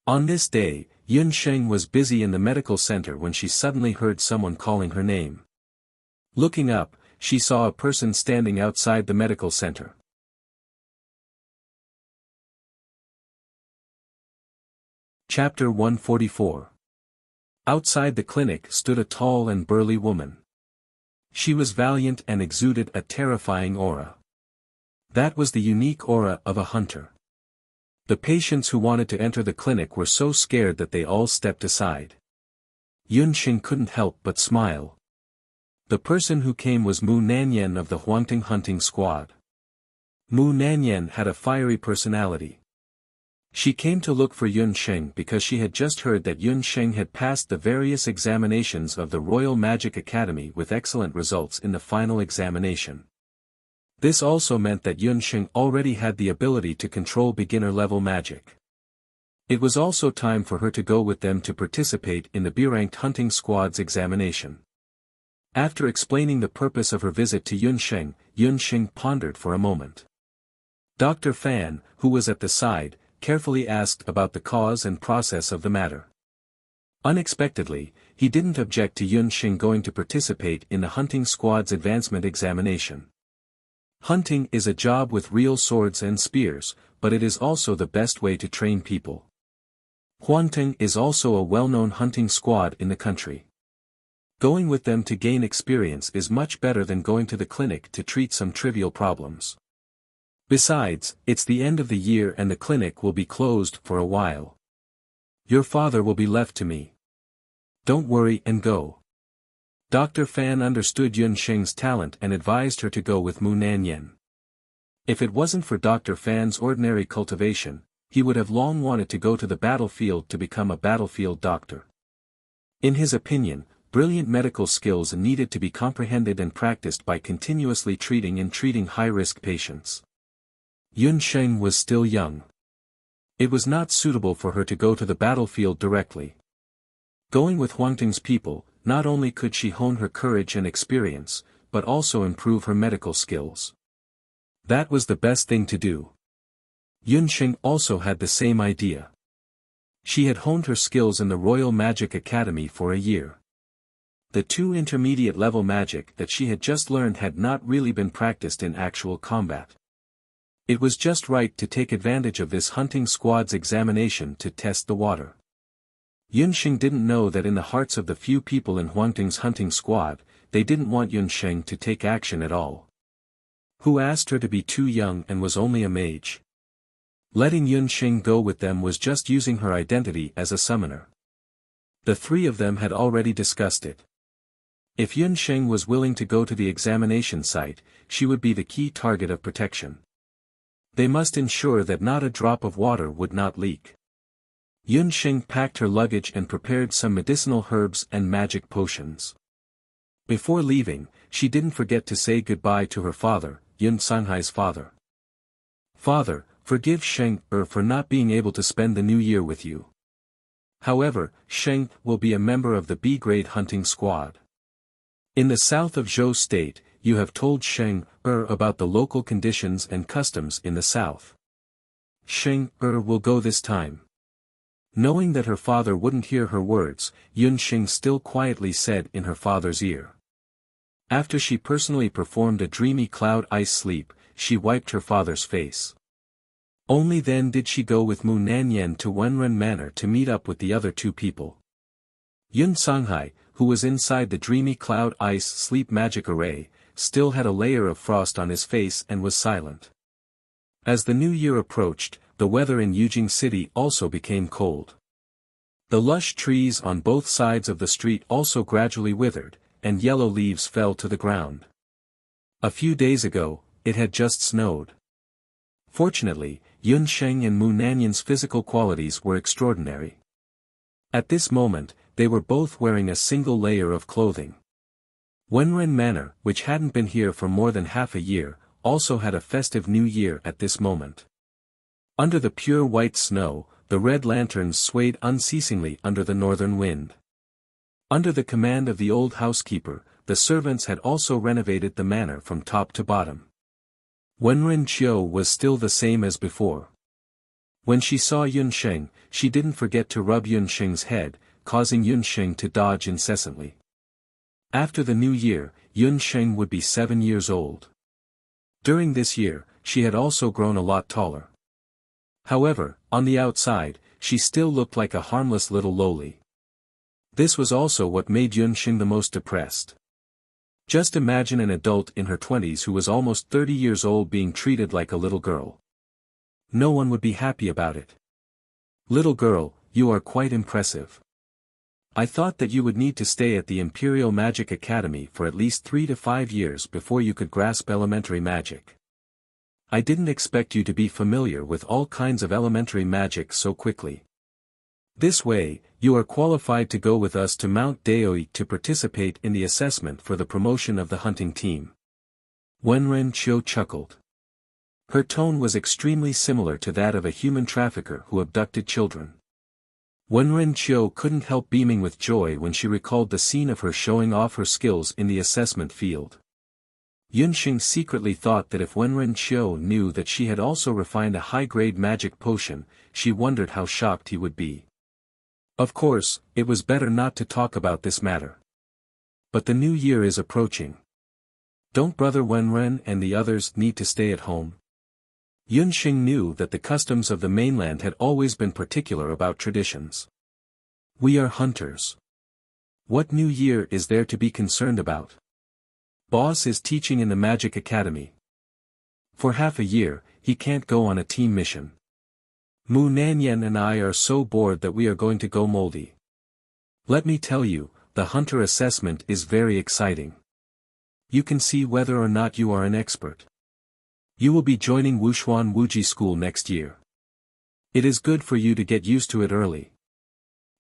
On this day, Yun Xing was busy in the medical center when she suddenly heard someone calling her name. Looking up, she saw a person standing outside the medical center. Chapter 144. Outside the clinic stood a tall and burly woman. She was valiant and exuded a terrifying aura. That was the unique aura of a hunter. The patients who wanted to enter the clinic were so scared that they all stepped aside. Yun Xing couldn't help but smile. The person who came was Mu Nanyan of the Huangting hunting squad. Mu Nanyan had a fiery personality. She came to look for Yun Xing because she had just heard that Yun Xing had passed the various examinations of the Royal Magic Academy with excellent results in the final examination. This also meant that Yun Xing already had the ability to control beginner-level magic. It was also time for her to go with them to participate in the B-ranked hunting squad's examination. After explaining the purpose of her visit to Yun Xing pondered for a moment. Dr. Fan, who was at the side, carefully asked about the cause and process of the matter. Unexpectedly, he didn't object to Yun Xing going to participate in the hunting squad's advancement examination. Hunting is a job with real swords and spears, but it is also the best way to train people. Huangting is also a well-known hunting squad in the country. Going with them to gain experience is much better than going to the clinic to treat some trivial problems. Besides, it's the end of the year and the clinic will be closed for a while. Your father will be left to me. Don't worry and go. Dr. Fan understood Yun Xing's talent and advised her to go with Mu Nanyan. If it wasn't for Dr. Fan's ordinary cultivation, he would have long wanted to go to the battlefield to become a battlefield doctor. In his opinion, brilliant medical skills needed to be comprehended and practiced by continuously treating high-risk patients. Yun Xing was still young. It was not suitable for her to go to the battlefield directly. Going with Huangting's people, not only could she hone her courage and experience, but also improve her medical skills. That was the best thing to do. Yun Xing also had the same idea. She had honed her skills in the Royal Magic Academy for a year. The two intermediate-level magic that she had just learned had not really been practiced in actual combat. It was just right to take advantage of this hunting squad's examination to test the water. Yun Xing didn't know that in the hearts of the few people in Huangting's hunting squad, they didn't want Yun Xing to take action at all. Who asked her to be too young and was only a mage? Letting Yun Xing go with them was just using her identity as a summoner. The three of them had already discussed it. If Yun Xing was willing to go to the examination site, she would be the key target of protection. They must ensure that not a drop of water would not leak. Yun Xing packed her luggage and prepared some medicinal herbs and magic potions. Before leaving, she didn't forget to say goodbye to her father, Yun Sanghai's father. "Father, forgive Sheng for not being able to spend the new year with you. However, Sheng will be a member of the B-grade hunting squad. In the south of Zhou State, you have told Sheng about the local conditions and customs in the south. Sheng will go this time." Knowing that her father wouldn't hear her words, Yun Xing still quietly said in her father's ear. After she personally performed a dreamy cloud ice sleep, she wiped her father's face. Only then did she go with Mu Nanyan to Wenren Manor to meet up with the other two people. Yun Sanghai, who was inside the dreamy cloud ice sleep magic array, still had a layer of frost on his face and was silent. As the new year approached, the weather in Yujing City also became cold. The lush trees on both sides of the street also gradually withered, and yellow leaves fell to the ground. A few days ago, it had just snowed. Fortunately, Yun Sheng and Mu Nanyan's physical qualities were extraordinary. At this moment, they were both wearing a single layer of clothing. Wenren Manor, which hadn't been here for more than half a year, also had a festive new year at this moment. Under the pure white snow, the red lanterns swayed unceasingly under the northern wind. Under the command of the old housekeeper, the servants had also renovated the manor from top to bottom. Wenren Chiu was still the same as before. When she saw Yun Sheng, she didn't forget to rub Yun Sheng's head, causing Yun Sheng to dodge incessantly. After the new year, Yun Sheng would be 7 years old. During this year, she had also grown a lot taller. However, on the outside, she still looked like a harmless little loli. This was also what made Yun Xing the most depressed. Just imagine an adult in her 20s who was almost 30 years old being treated like a little girl. No one would be happy about it. "Little girl, you are quite impressive. I thought that you would need to stay at the Imperial Magic Academy for at least 3 to 5 years before you could grasp elementary magic. I didn't expect you to be familiar with all kinds of elementary magic so quickly. This way, you are qualified to go with us to Mount Daoi to participate in the assessment for the promotion of the hunting team." Wenren Chiu chuckled. Her tone was extremely similar to that of a human trafficker who abducted children. Wenren Chiu couldn't help beaming with joy when she recalled the scene of her showing off her skills in the assessment field. Yun Xing secretly thought that if Wenren Chiu knew that she had also refined a high-grade magic potion, she wondered how shocked he would be. Of course, it was better not to talk about this matter. But the new year is approaching. Don't Brother Wenren and the others need to stay at home? Yun Xing knew that the customs of the mainland had always been particular about traditions. "We are hunters. What new year is there to be concerned about? Boss is teaching in the Magic Academy. For half a year, he can't go on a team mission. Mu Nanyan and I are so bored that we are going to go moldy. Let me tell you, the hunter assessment is very exciting. You can see whether or not you are an expert. You will be joining Wushuan Wuji School next year. It is good for you to get used to it early.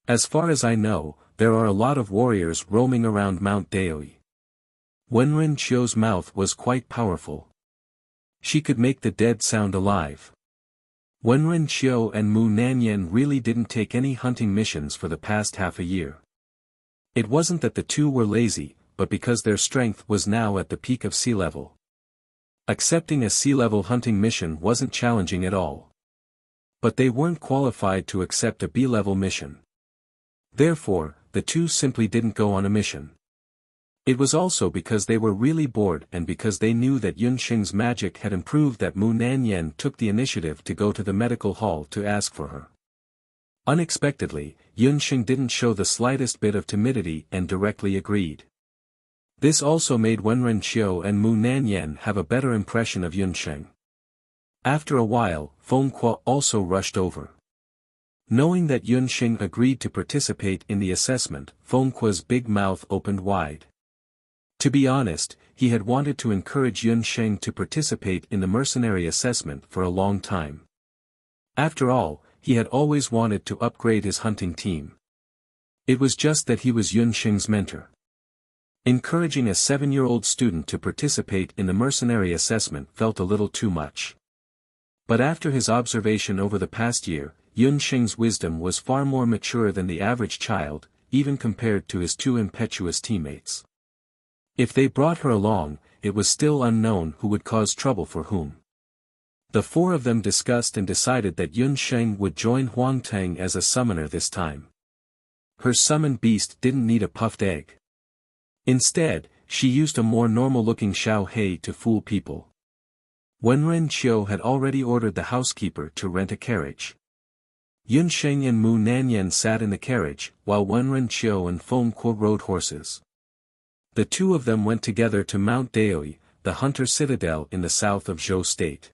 As far as I know, there are a lot of warriors roaming around Mount Daoi." Wenren Chiu's mouth was quite powerful. She could make the dead sound alive. Wenren Chiu and Mu Nanyan really didn't take any hunting missions for the past half a year. It wasn't that the two were lazy, but because their strength was now at the peak of sea level. Accepting a sea-level hunting mission wasn't challenging at all. But they weren't qualified to accept a B-level mission. Therefore, the two simply didn't go on a mission. It was also because they were really bored and because they knew that Yun Xing's magic had improved that Mu Nanyan took the initiative to go to the medical hall to ask for her. Unexpectedly, Yun Xing didn't show the slightest bit of timidity and directly agreed. This also made Wenren Chiu and Mu Nanyan have a better impression of Yun Xing. After a while, Feng Kuo also rushed over. Knowing that Yun Xing agreed to participate in the assessment, Feng Kuo's big mouth opened wide. To be honest, he had wanted to encourage Yun Xing to participate in the mercenary assessment for a long time. After all, he had always wanted to upgrade his hunting team. It was just that he was Yun Sheng's mentor. Encouraging a 7-year-old student to participate in the mercenary assessment felt a little too much. But after his observation over the past year, Yun Sheng's wisdom was far more mature than the average child, even compared to his 2 impetuous teammates. If they brought her along, it was still unknown who would cause trouble for whom. The 4 of them discussed and decided that Yun Sheng would join Huang Teng as a summoner this time. Her summoned beast didn't need a puffed egg. Instead, she used a more normal-looking Xiao Hei to fool people. Wenren Qiu had already ordered the housekeeper to rent a carriage. Yun Sheng and Mu Nanyan sat in the carriage, while Wenren Qiu and Feng Kuo rode horses. The 2 of them went together to Mount Daoi, the hunter citadel in the south of Zhou State.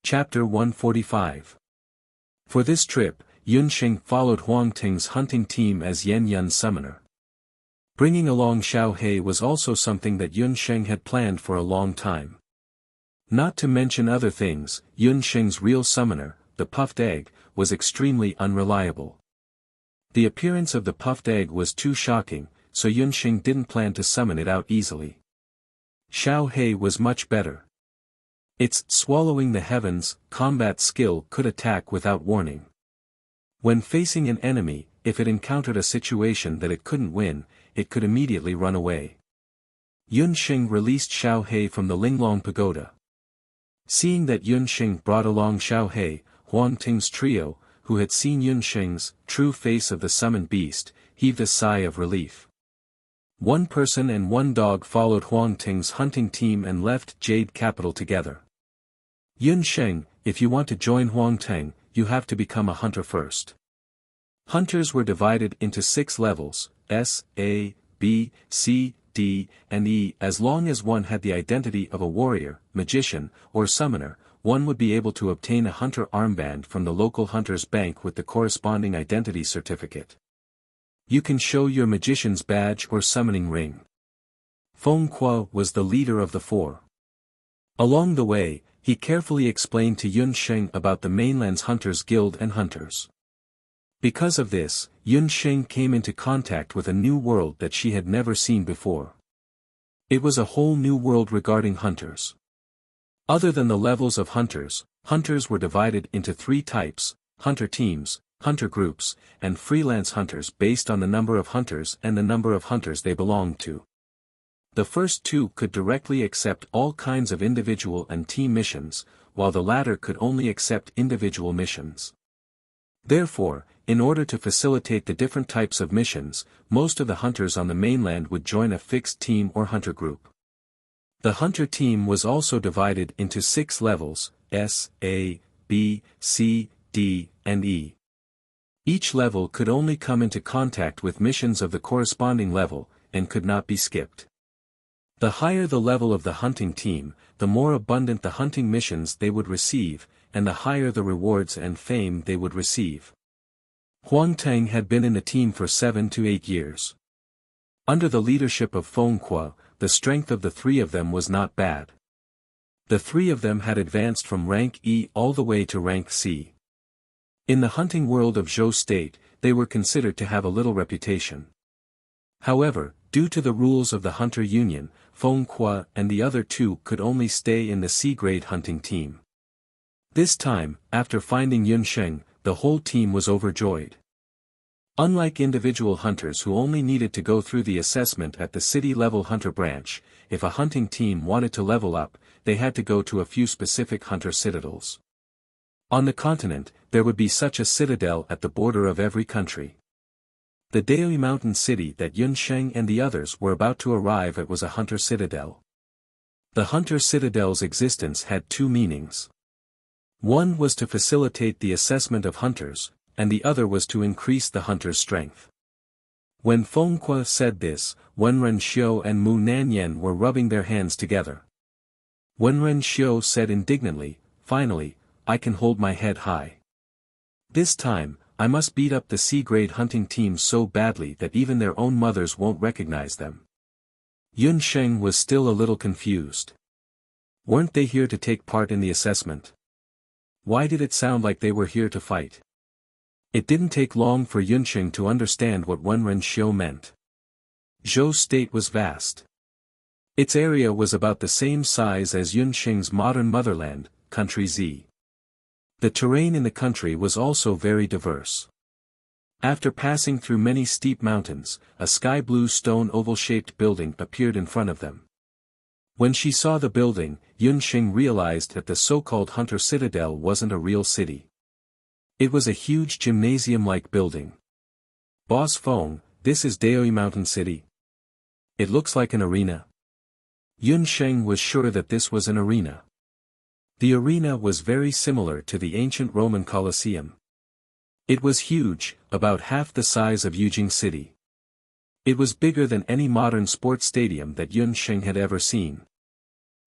Chapter 145. For this trip, Yun Sheng followed Huang Ting's hunting team as Yan Yun's summoner. Bringing along Xiao Hei was also something that Yun Sheng had planned for a long time. Not to mention other things, Yun Sheng's real summoner, the puffed egg, was extremely unreliable. The appearance of the puffed egg was too shocking, so Yun Sheng didn't plan to summon it out easily. Xiao Hei was much better. Its swallowing the heavens combat skill could attack without warning. When facing an enemy, if it encountered a situation that it couldn't win, it could immediately run away. Yun Sheng released Xiao Hei from the Linglong Pagoda. Seeing that Yun Sheng brought along Xiao Hei, Huang Ting's trio, who had seen Yun Sheng's true face of the summoned beast, heaved a sigh of relief. 1 person and 1 dog followed Huang Ting's hunting team and left Jade Capital together. Yun Sheng, if you want to join Huang Ting, you have to become a hunter first. Hunters were divided into 6 levels, S, A, B, C, D, and E. As long as one had the identity of a warrior, magician, or summoner, one would be able to obtain a hunter armband from the local hunter's bank with the corresponding identity certificate. You can show your magician's badge or summoning ring. Feng Kuo was the leader of the 4. Along the way, he carefully explained to Yun Sheng about the mainland's Hunters Guild and hunters. Because of this, Yun Sheng came into contact with a new world that she had never seen before. It was a whole new world regarding hunters. Other than the levels of hunters, hunters were divided into 3 types: hunter teams, hunter groups, and freelance hunters based on the number of hunters and the number of hunters they belonged to. The first 2 could directly accept all kinds of individual and team missions, while the latter could only accept individual missions. Therefore, in order to facilitate the different types of missions, most of the hunters on the mainland would join a fixed team or hunter group. The hunter team was also divided into 6 levels, S, A, B, C, D, and E. Each level could only come into contact with missions of the corresponding level, and could not be skipped. The higher the level of the hunting team, the more abundant the hunting missions they would receive, and the higher the rewards and fame they would receive. Huang Teng had been in the team for 7 to 8 years. Under the leadership of Feng Kuo, the strength of the 3 of them was not bad. The 3 of them had advanced from rank E all the way to rank C. In the hunting world of Zhou State, they were considered to have a little reputation. However, due to the rules of the hunter union, Feng Kuo and the other 2 could only stay in the C-grade hunting team. This time, after finding Yun Sheng, the whole team was overjoyed. Unlike individual hunters who only needed to go through the assessment at the city-level hunter branch, if a hunting team wanted to level up, they had to go to a few specific hunter citadels. On the continent, there would be such a citadel at the border of every country. The Daoi mountain city that Yun Sheng and the others were about to arrive at was a hunter citadel. The hunter citadel's existence had 2 meanings. One was to facilitate the assessment of hunters, and the other was to increase the hunter's strength. When Feng Kuo said this, Wenren Xiu and Mu Nanyan were rubbing their hands together. Wenren Xiu said indignantly, "Finally, I can hold my head high. This time, I must beat up the C-grade hunting team so badly that even their own mothers won't recognize them." Yun Sheng was still a little confused. Weren't they here to take part in the assessment? Why did it sound like they were here to fight? It didn't take long for Yunqing to understand what Wenren Xiu meant. Zhou's state was vast. Its area was about the same size as Yunqing's modern motherland, Country Z. The terrain in the country was also very diverse. After passing through many steep mountains, a sky-blue stone oval-shaped building appeared in front of them. When she saw the building, Yunqing realized that the so-called Hunter Citadel wasn't a real city. It was a huge gymnasium-like building. Boss Feng, this is Daoi Mountain City. It looks like an arena. Yunqing was sure that this was an arena. The arena was very similar to the ancient Roman Colosseum. It was huge, about half the size of Yujing City. It was bigger than any modern sports stadium that Yunqing had ever seen.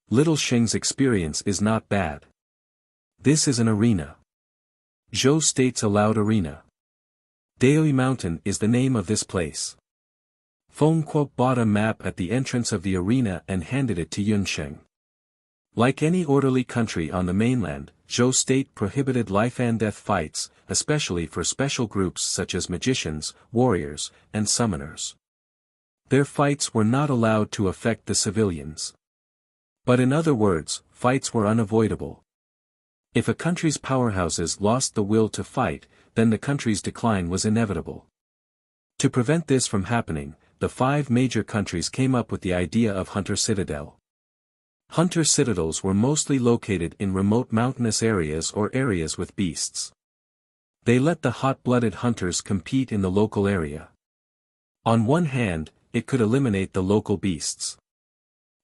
Little Xing's experience is not bad. This is an arena. Zhou states aloud arena. Daoi Mountain is the name of this place. Feng Kuo bought a map at the entrance of the arena and handed it to Yunqing. Like any orderly country on the mainland, Zhou state prohibited life-and-death fights, especially for special groups such as magicians, warriors, and summoners. Their fights were not allowed to affect the civilians. But in other words, fights were unavoidable. If a country's powerhouses lost the will to fight, then the country's decline was inevitable. To prevent this from happening, the 5 major countries came up with the idea of Hunter Citadel. Hunter citadels were mostly located in remote mountainous areas or areas with beasts. They let the hot-blooded hunters compete in the local area. On one hand, it could eliminate the local beasts.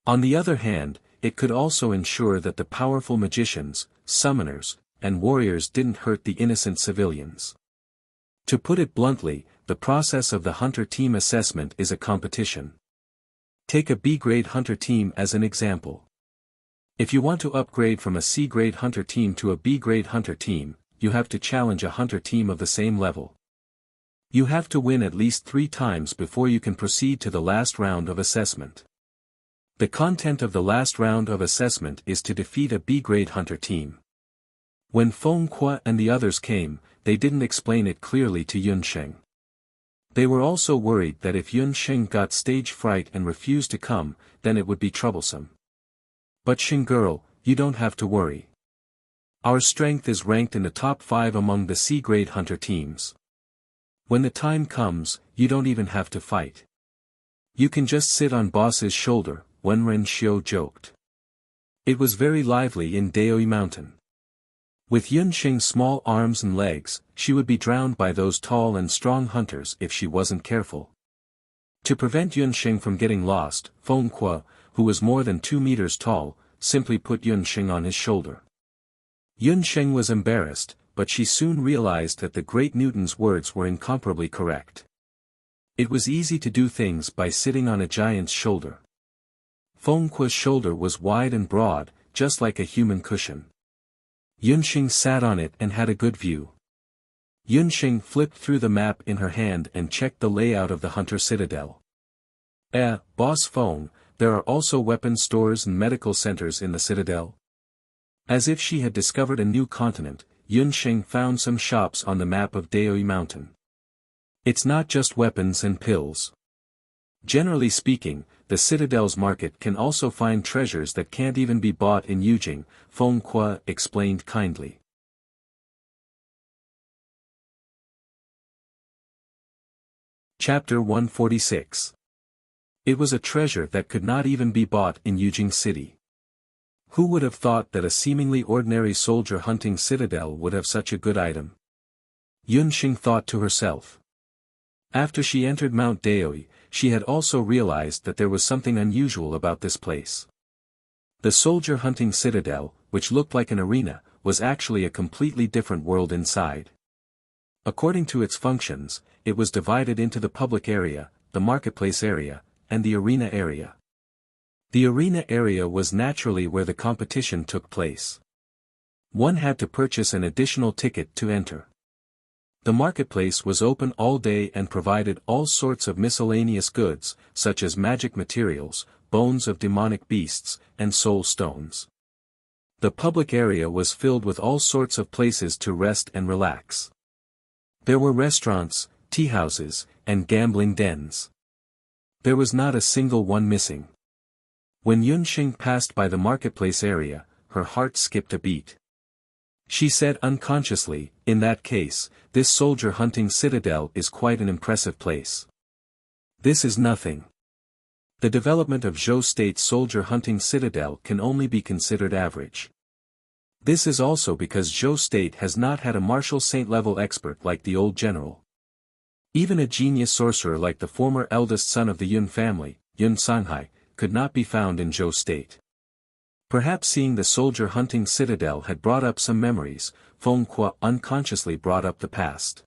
On the other hand, it could also ensure that the powerful magicians, summoners, and warriors didn't hurt the innocent civilians. To put it bluntly, the process of the hunter team assessment is a competition. Take a B-grade hunter team as an example. If you want to upgrade from a C-grade hunter team to a B-grade hunter team, you have to challenge a hunter team of the same level. You have to win at least 3 times before you can proceed to the last round of assessment. The content of the last round of assessment is to defeat a B-grade hunter team. When Feng Kuo and the others came, they didn't explain it clearly to Yunqing. They were also worried that if Yunqing got stage fright and refused to come, then it would be troublesome. But Xing girl, you don't have to worry. Our strength is ranked in the top 5 among the C-grade hunter teams. When the time comes, you don't even have to fight. You can just sit on boss's shoulder, Wenren Xiu joked. It was very lively in Daoi Mountain. With Yunqing's small arms and legs, she would be drowned by those tall and strong hunters if she wasn't careful. To prevent Yunqing from getting lost, Feng Kuo, who was more than 2 meters tall, simply put Yunqing on his shoulder. Yunqing was embarrassed, but she soon realized that the great Newton's words were incomparably correct. It was easy to do things by sitting on a giant's shoulder. Feng Kuo's shoulder was wide and broad, just like a human cushion. Yunqing sat on it and had a good view. Yunqing flipped through the map in her hand and checked the layout of the Hunter Citadel. Boss Feng, there are also weapon stores and medical centers in the Citadel? As if she had discovered a new continent, Yunqing found some shops on the map of Daoi Mountain. It's not just weapons and pills. Generally speaking, the Citadel's market can also find treasures that can't even be bought in Yujing, Feng Kuo explained kindly. Chapter 146. It was a treasure that could not even be bought in Yujing City. Who would have thought that a seemingly ordinary soldier hunting citadel would have such a good item? Yunqing thought to herself. After she entered Mount Daoi, she had also realized that there was something unusual about this place. The soldier hunting citadel, which looked like an arena, was actually a completely different world inside. According to its functions, it was divided into the public area, the marketplace area, and the arena area. The arena area was naturally where the competition took place. One had to purchase an additional ticket to enter. The marketplace was open all day and provided all sorts of miscellaneous goods, such as magic materials, bones of demonic beasts, and soul stones. The public area was filled with all sorts of places to rest and relax. There were restaurants, tea houses, and gambling dens. There was not a single one missing. When Yunxing passed by the marketplace area, her heart skipped a beat. She said unconsciously, in that case, this soldier hunting citadel is quite an impressive place. This is nothing. The development of Zhou State's soldier hunting citadel can only be considered average. This is also because Zhou State has not had a martial saint-level expert like the old general. Even a genius sorcerer like the former eldest son of the Yun family, Yun Sanghai, could not be found in Zhou State. Perhaps seeing the soldier hunting citadel had brought up some memories. Feng Kuo unconsciously brought up the past.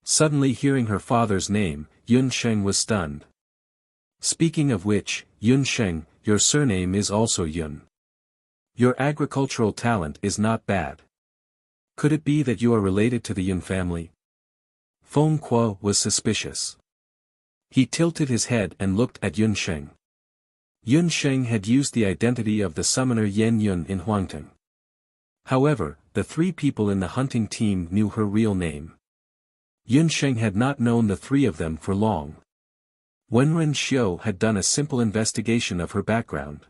Suddenly hearing her father's name, Yun Sheng was stunned. Speaking of which, Yun Sheng, your surname is also Yun. Your agricultural talent is not bad. Could it be that you are related to the Yun family? Feng Kuo was suspicious. He tilted his head and looked at Yun Sheng. Yun Sheng had used the identity of the summoner Yan Yun in Huangteng. However, the three people in the hunting team knew her real name. Yun Sheng had not known the three of them for long. Wenren Xiu had done a simple investigation of her background.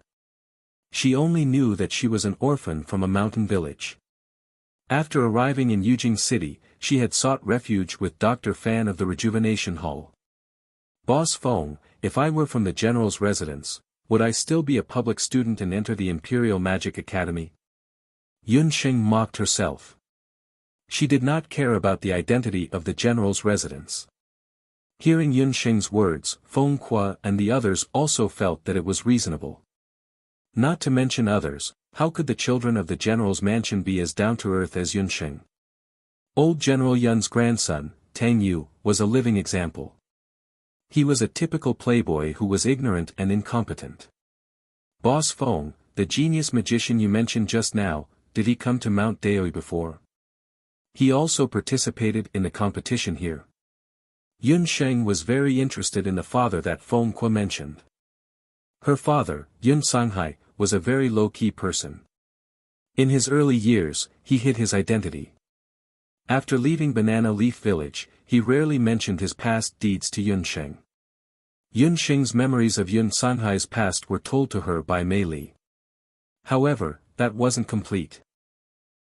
She only knew that she was an orphan from a mountain village. After arriving in Yujing City, she had sought refuge with Dr. Fan of the Rejuvenation Hall. Boss Feng, if I were from the general's residence, would I still be a public student and enter the Imperial Magic Academy? Yun Sheng mocked herself. She did not care about the identity of the general's residence. Hearing Yun Sheng's words, Feng Kuo and the others also felt that it was reasonable. Not to mention others, how could the children of the general's mansion be as down-to-earth as Yun Sheng? Old General Yun's grandson, Tang Yu, was a living example. He was a typical playboy who was ignorant and incompetent. Boss Feng, the genius magician you mentioned just now, did he come to Mount Daoi before? He also participated in the competition here. Yun Sheng was very interested in the father that Feng Kuo mentioned. Her father, Yun Sanghai, was a very low-key person. In his early years, he hid his identity. After leaving Banana Leaf Village, he rarely mentioned his past deeds to Yun Sheng. Yun Sheng's memories of Yun Sanghai's past were told to her by Mei Li. However, that wasn't complete.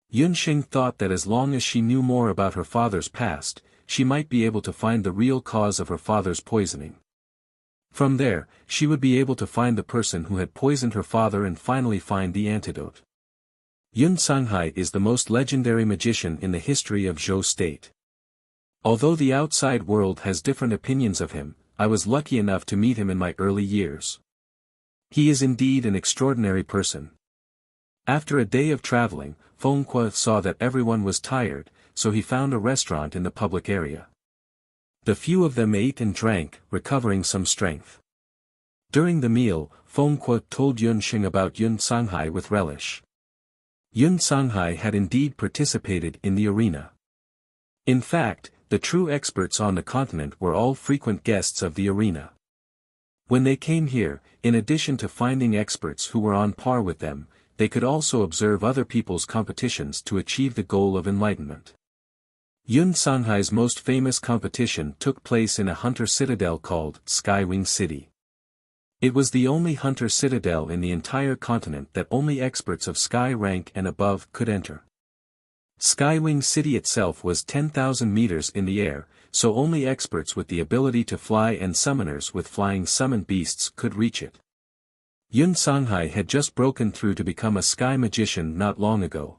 Yun Sheng thought that as long as she knew more about her father's past, she might be able to find the real cause of her father's poisoning. From there, she would be able to find the person who had poisoned her father and finally find the antidote. Yun Sanghai is the most legendary magician in the history of Zhou State. Although the outside world has different opinions of him, I was lucky enough to meet him in my early years. He is indeed an extraordinary person. After a day of traveling, Feng Kuo saw that everyone was tired, so he found a restaurant in the public area. The few of them ate and drank, recovering some strength. During the meal, Feng Kuo told Yun Sheng about Yun Sanghai with relish. Yun Sanghai had indeed participated in the arena. In fact, the true experts on the continent were all frequent guests of the arena. When they came here, in addition to finding experts who were on par with them, they could also observe other people's competitions to achieve the goal of enlightenment. Yun Sanghai's most famous competition took place in a hunter citadel called Skywing City. It was the only hunter citadel in the entire continent that only experts of sky rank and above could enter. Skywing City itself was 10,000 meters in the air, so only experts with the ability to fly and summoners with flying summon beasts could reach it. Yun Sanghai had just broken through to become a sky magician not long ago.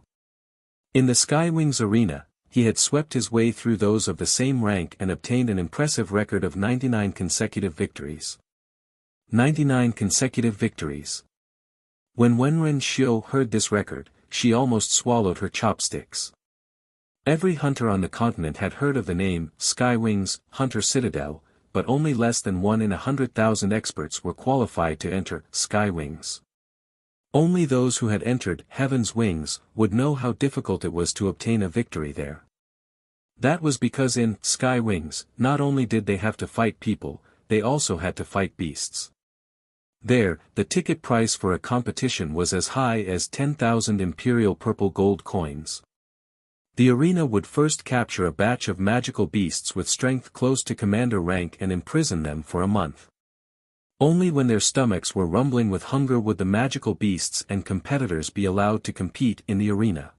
In the Skywings arena, he had swept his way through those of the same rank and obtained an impressive record of 99 consecutive victories. 99 consecutive victories. When Wenren Xiu heard this record, she almost swallowed her chopsticks. Every hunter on the continent had heard of the name, Skywings, Hunter Citadel, but only less than 1 in 100,000 experts were qualified to enter Skywings. Only those who had entered Heaven's Wings would know how difficult it was to obtain a victory there. That was because in Skywings, not only did they have to fight people, they also had to fight beasts. There, the ticket price for a competition was as high as 10,000 imperial purple gold coins. The arena would first capture a batch of magical beasts with strength close to commander rank and imprison them for a month. Only when their stomachs were rumbling with hunger would the magical beasts and competitors be allowed to compete in the arena.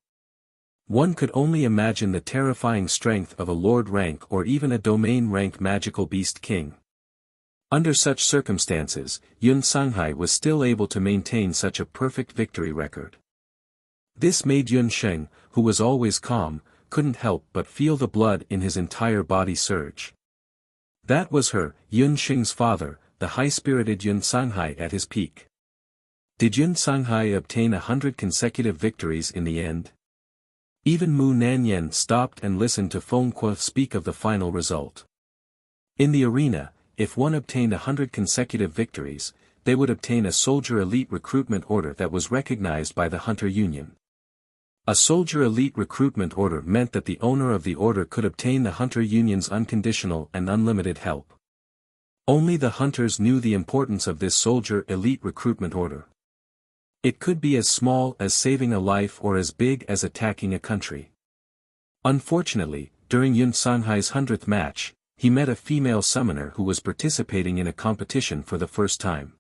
One could only imagine the terrifying strength of a lord rank or even a domain rank magical beast king. Under such circumstances, Yun Sanghai was still able to maintain such a perfect victory record. This made Yun Sheng, who was always calm, couldn't help but feel the blood in his entire body surge. That was her, Yun Sheng's father, the high-spirited Yun Sanghai at his peak. Did Yun Sanghai obtain 100 consecutive victories in the end? Even Mu Nanyan stopped and listened to Feng Kuo speak of the final result. In the arena, if one obtained 100 consecutive victories, they would obtain a soldier elite recruitment order that was recognized by the Hunter Union. A soldier elite recruitment order meant that the owner of the order could obtain the Hunter Union's unconditional and unlimited help. Only the hunters knew the importance of this soldier elite recruitment order. It could be as small as saving a life or as big as attacking a country. Unfortunately, during Yun Sanghai's 100th match, he met a female summoner who was participating in a competition for the first time.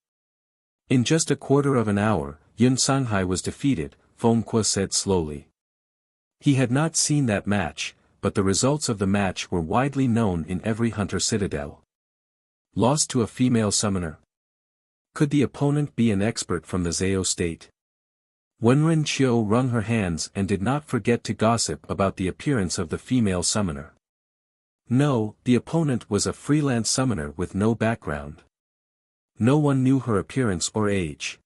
In just a quarter of an hour, Yun Sanghai was defeated, Feng Kuo said slowly. He had not seen that match, but the results of the match were widely known in every hunter citadel. Lost to a female summoner? Could the opponent be an expert from the Zhao state? Wenren Qiu wrung her hands and did not forget to gossip about the appearance of the female summoner. No, the opponent was a freelance summoner with no background. No one knew her appearance or age.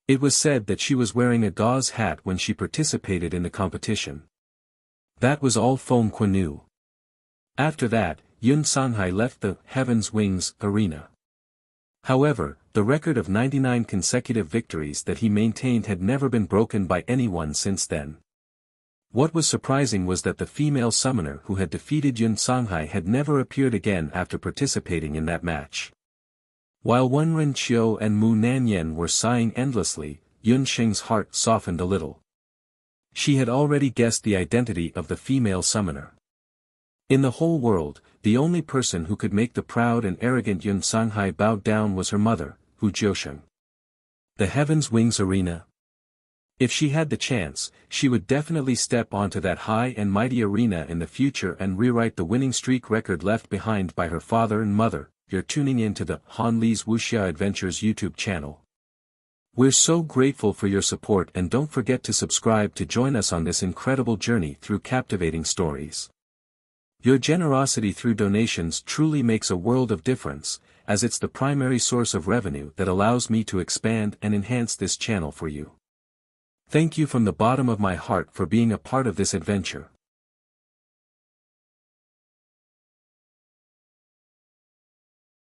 It was said that she was wearing a gauze hat when she participated in the competition. That was all Feng Kuo knew. After that, Yun Sanghai left the Heaven's Wings arena. However, the record of 99 consecutive victories that he maintained had never been broken by anyone since then. What was surprising was that the female summoner who had defeated Yun Sanghai had never appeared again after participating in that match. While Wenren Qiu and Mu Nanyan were sighing endlessly, Yun Sheng's heart softened a little. She had already guessed the identity of the female summoner. In the whole world, the only person who could make the proud and arrogant Yun Sanghai bow down was her mother, Hu Jiusheng. The Heaven's Wings arena? If she had the chance, she would definitely step onto that high and mighty arena in the future and rewrite the winning streak record left behind by her father and mother. You're tuning in to the Han Li's Wuxia Adventures YouTube channel. We're so grateful for your support, and don't forget to subscribe to join us on this incredible journey through captivating stories. Your generosity through donations truly makes a world of difference, as it's the primary source of revenue that allows me to expand and enhance this channel for you. Thank you from the bottom of my heart for being a part of this adventure.